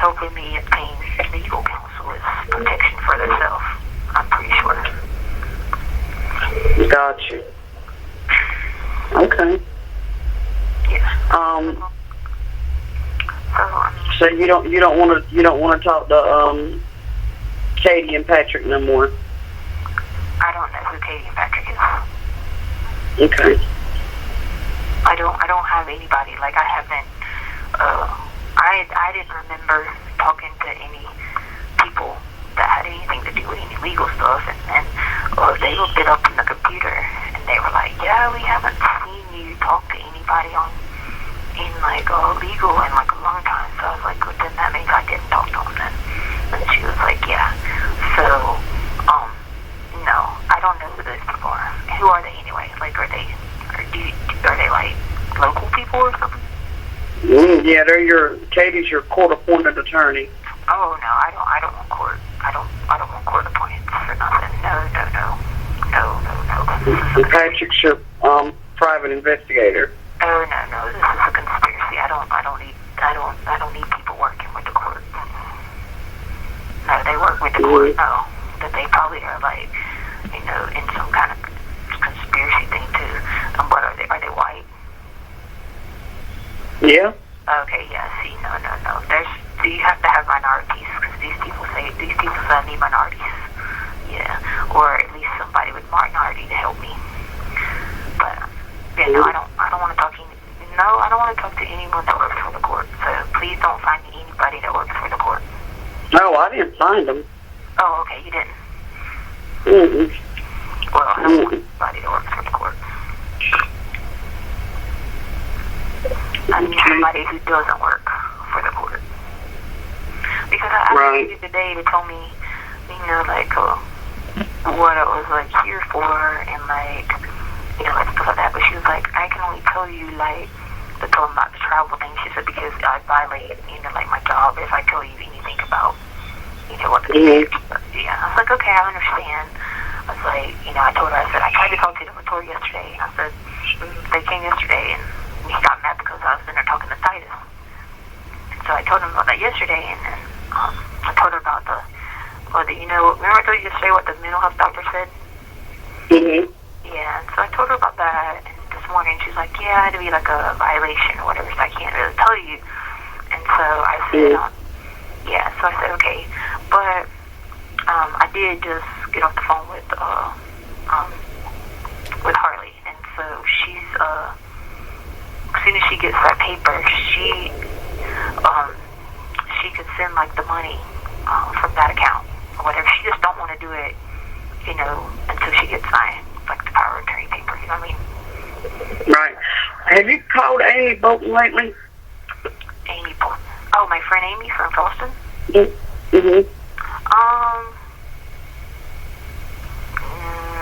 helping me obtain legal counsel is protection for themselves. I'm pretty sure. Got you. Okay. Yeah. So you don't want to talk to Katie and Patrick no more. I don't know who Katie and Patrick is. Okay. I don't have anybody. Like, I haven't. I didn't remember talking to any people that had anything to do with any legal stuff, and then they looked it up in the computer, and they were like, yeah, we haven't seen you talk to anybody in like legal in like a long time. So I was like, well, then that means I didn't talk to them then. And she was like, yeah. So no, I don't know who those people are. Who are they anyway? Like, are they like local people or something? Yeah, Katie's your court-appointed attorney. Oh no, I don't want court. I don't want court appointments for nothing. No. And Patrick's your private investigator. Oh no, this is a conspiracy. I don't need people working with the court. No, they work with the court. No, that they probably are like, in some kind of conspiracy thing too. What are they? Are they white? Yeah. Okay, yeah. See, no. You have to have minorities, because these people say I need minorities. Yeah, or at least somebody with minority to help me. But yeah, no, I don't want to talk to I don't want to talk to anyone that works for the court. So please don't find me anybody that works for the court. No, I didn't find them. Oh, okay, you didn't. Well, I don't want anybody that works for the court. I need somebody who doesn't work for the court. Because I asked you today to tell me, like, what I was, like, here for, and, like, like, stuff like that. But she was like, I can only tell you, like, to tell them about the travel thing. She said, because I violate, like, my job if I tell you anything about, what the Yeah, I was like, okay, I understand. I was like, I told her, I said, I tried to talk to them yesterday, and I said, they came yesterday, and he got mad because I was in there talking to Titus. So I told him about that yesterday, and then I told her about remember I told you yesterday what the mental health doctor said? Yeah, and so I told her about that, and this morning she's like, yeah, it'd be like a violation or whatever, so I can't really tell you. And so I said, so I said, okay, but I did just get off the phone with Harley, and so she's as soon as she gets that paper, she could send like the money from that account or whatever. She just don't want to do it, until she gets signed, like the power of attorney paper. You know what I mean? Right. Have you called Amy Bolton lately? Amy Bolton. Oh, my friend Amy from Charleston.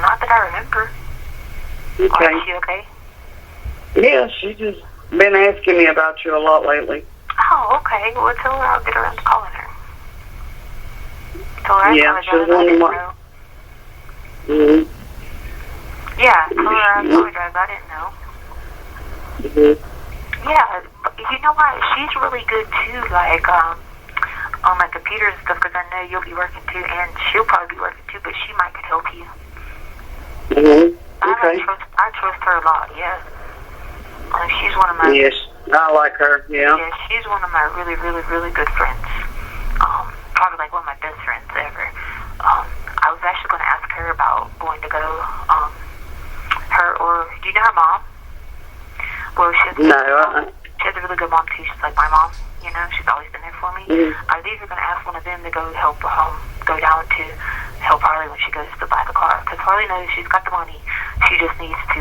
Not that I remember. Okay. Is she okay? Yeah, she's just been asking me about you a lot lately. Oh, okay. Well, tell her I'll get around to calling her. Tell her yeah, I she's wondering what. Yeah, tell her I apologize. I didn't know. Yeah, you know what? She's really good too. Like on my computer and stuff, because I know you'll be working too, and she'll probably be working too. But she might could help you. Okay. I trust her a lot. Yeah. She's one of my. Yes, I like her. Yeah. Yeah, she's one of my really, really, really good friends. Probably like one of my best friends ever. I was actually going to ask her about going to go. Do you know her mom? Well, she has a really good mom too. She's like my mom. She's always been there for me. I was either going to ask one of them to go help go down to help Harley when she goes to buy the car, because Harley knows she's got the money. She just needs to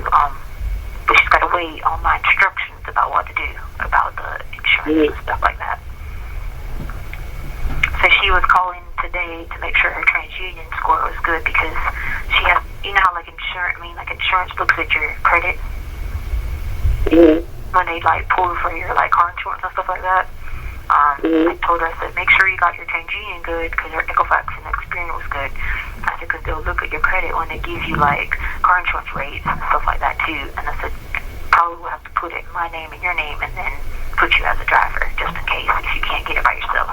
but she's got to wait on my instructions about what to do about the insurance and stuff like that. So she was calling today to make sure her TransUnion score was good, because she has, how like insurance looks at your credit when they like pull for your like car insurance and stuff like that. I told her, I said, make sure you got your TransUnion good, because your Equifax and Experian was good. I said, because they'll look at your credit when they give you like car insurance rates and stuff like that too. And I said, probably will have to put it in my name and your name, and then put you as a driver, just in case if you can't get it by yourself.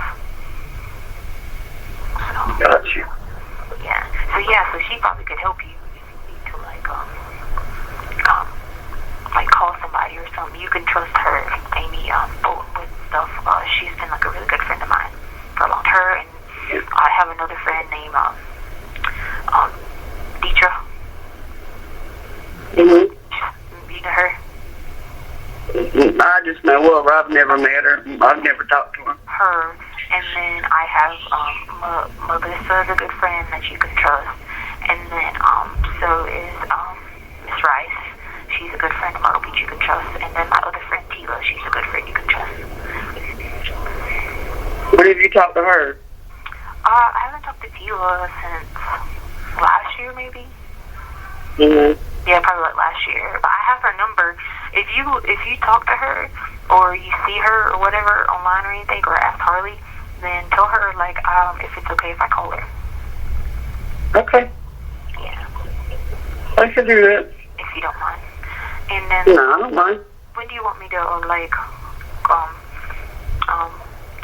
Mm-hmm. You know her? I just know her. I've never met her. I've never talked to her. Her. And then I have Melissa's a good friend that you can trust. And then so is Miss Rice. She's a good friend of Myrtle Beach you can trust. And then my other friend Tila, she's a good friend you can trust. When have you talked to her? I haven't talked to Tila since last year, maybe. Mm-hmm. Yeah, probably like last year. But I have her number. If you talk to her or you see her or whatever online or anything, or ask Harley, then tell her like if it's okay if I call her. Okay. Yeah. I can do that. If you don't mind. And then. No, I don't mind. When do you want me to like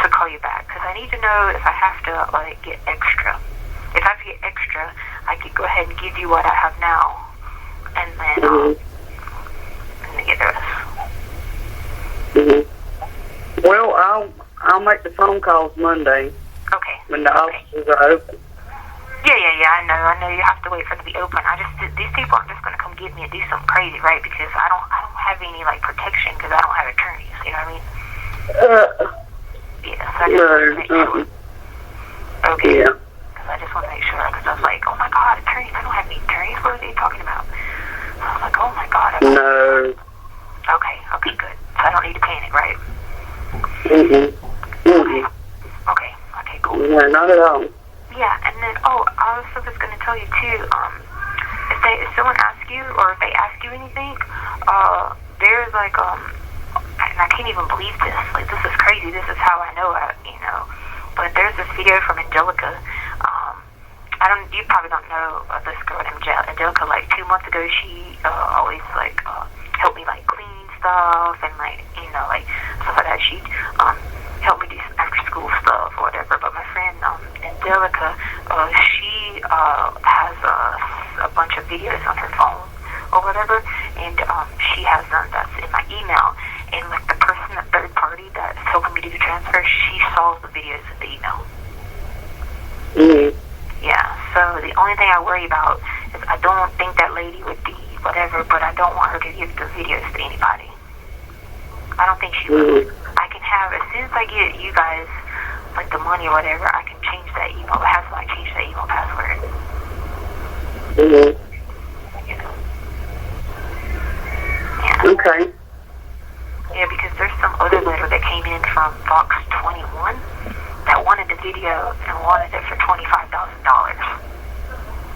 to call you back? Because I need to know if I have to like get extra. If I have to get extra, I could go ahead and give you what I have now, and then and then get the rest. Mm-hmm. Well, I'll make the phone calls Monday. Okay. When the offices are open. Yeah. I know you have to wait for it to be open. These people aren't just gonna come get me and do something crazy, right? Because I don't have any like protection because I don't have attorneys. You know what I mean? Yeah. So I just want to make sure. Okay. Yeah. Because I just want to make sure. Because I was like, oh my God, attorneys! I don't have any attorneys. What are they talking about? I was like, oh my God. No. Okay, good. So I don't need to panic, right? Okay, cool. Yeah, not at all. Yeah, and then, I also was going to tell you, too, if someone asks you, or if they ask you anything, there's, like, and I can't even believe this. Like, this is crazy. This is how I know it, you know. But there's this video from Angelica. You probably don't know this girl named Angelica. Like, 2 months ago, she always, like, helped me, like, clean stuff and, like, you know, like, stuff like that. She helped me do some after-school stuff or whatever. But my friend Angelica, she has a bunch of videos on her phone or whatever, and she has them that's in my email. And, like, the person, the third party that's helping me do the transfer, she saw the videos in the email. Mm-hmm. Yeah, so the only thing I worry about is I don't think that lady would be whatever, but I don't want her to give the videos to anybody. I don't think she would. I can have, as soon as I get you guys, like, the money or whatever, I can change that email. I have to, like, change that email password. Mm-hmm. You know? Yeah. Okay. Yeah, because there's some other letter that came in from Fox 21 that wanted the video and wanted it for $25,000.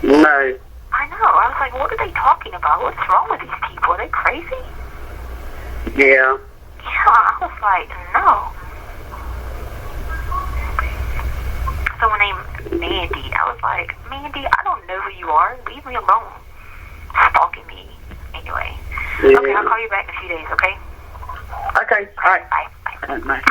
No. I know. I was like, what are they talking about? What's wrong with these people? Are they crazy? Yeah. Yeah, I was like, no. Someone named Mandy. I was like, Mandy, I don't know who you are. Leave me alone. Stalking me. Anyway. Yeah. Okay, I'll call you back in a few days, okay? Okay. All right. Bye. Bye.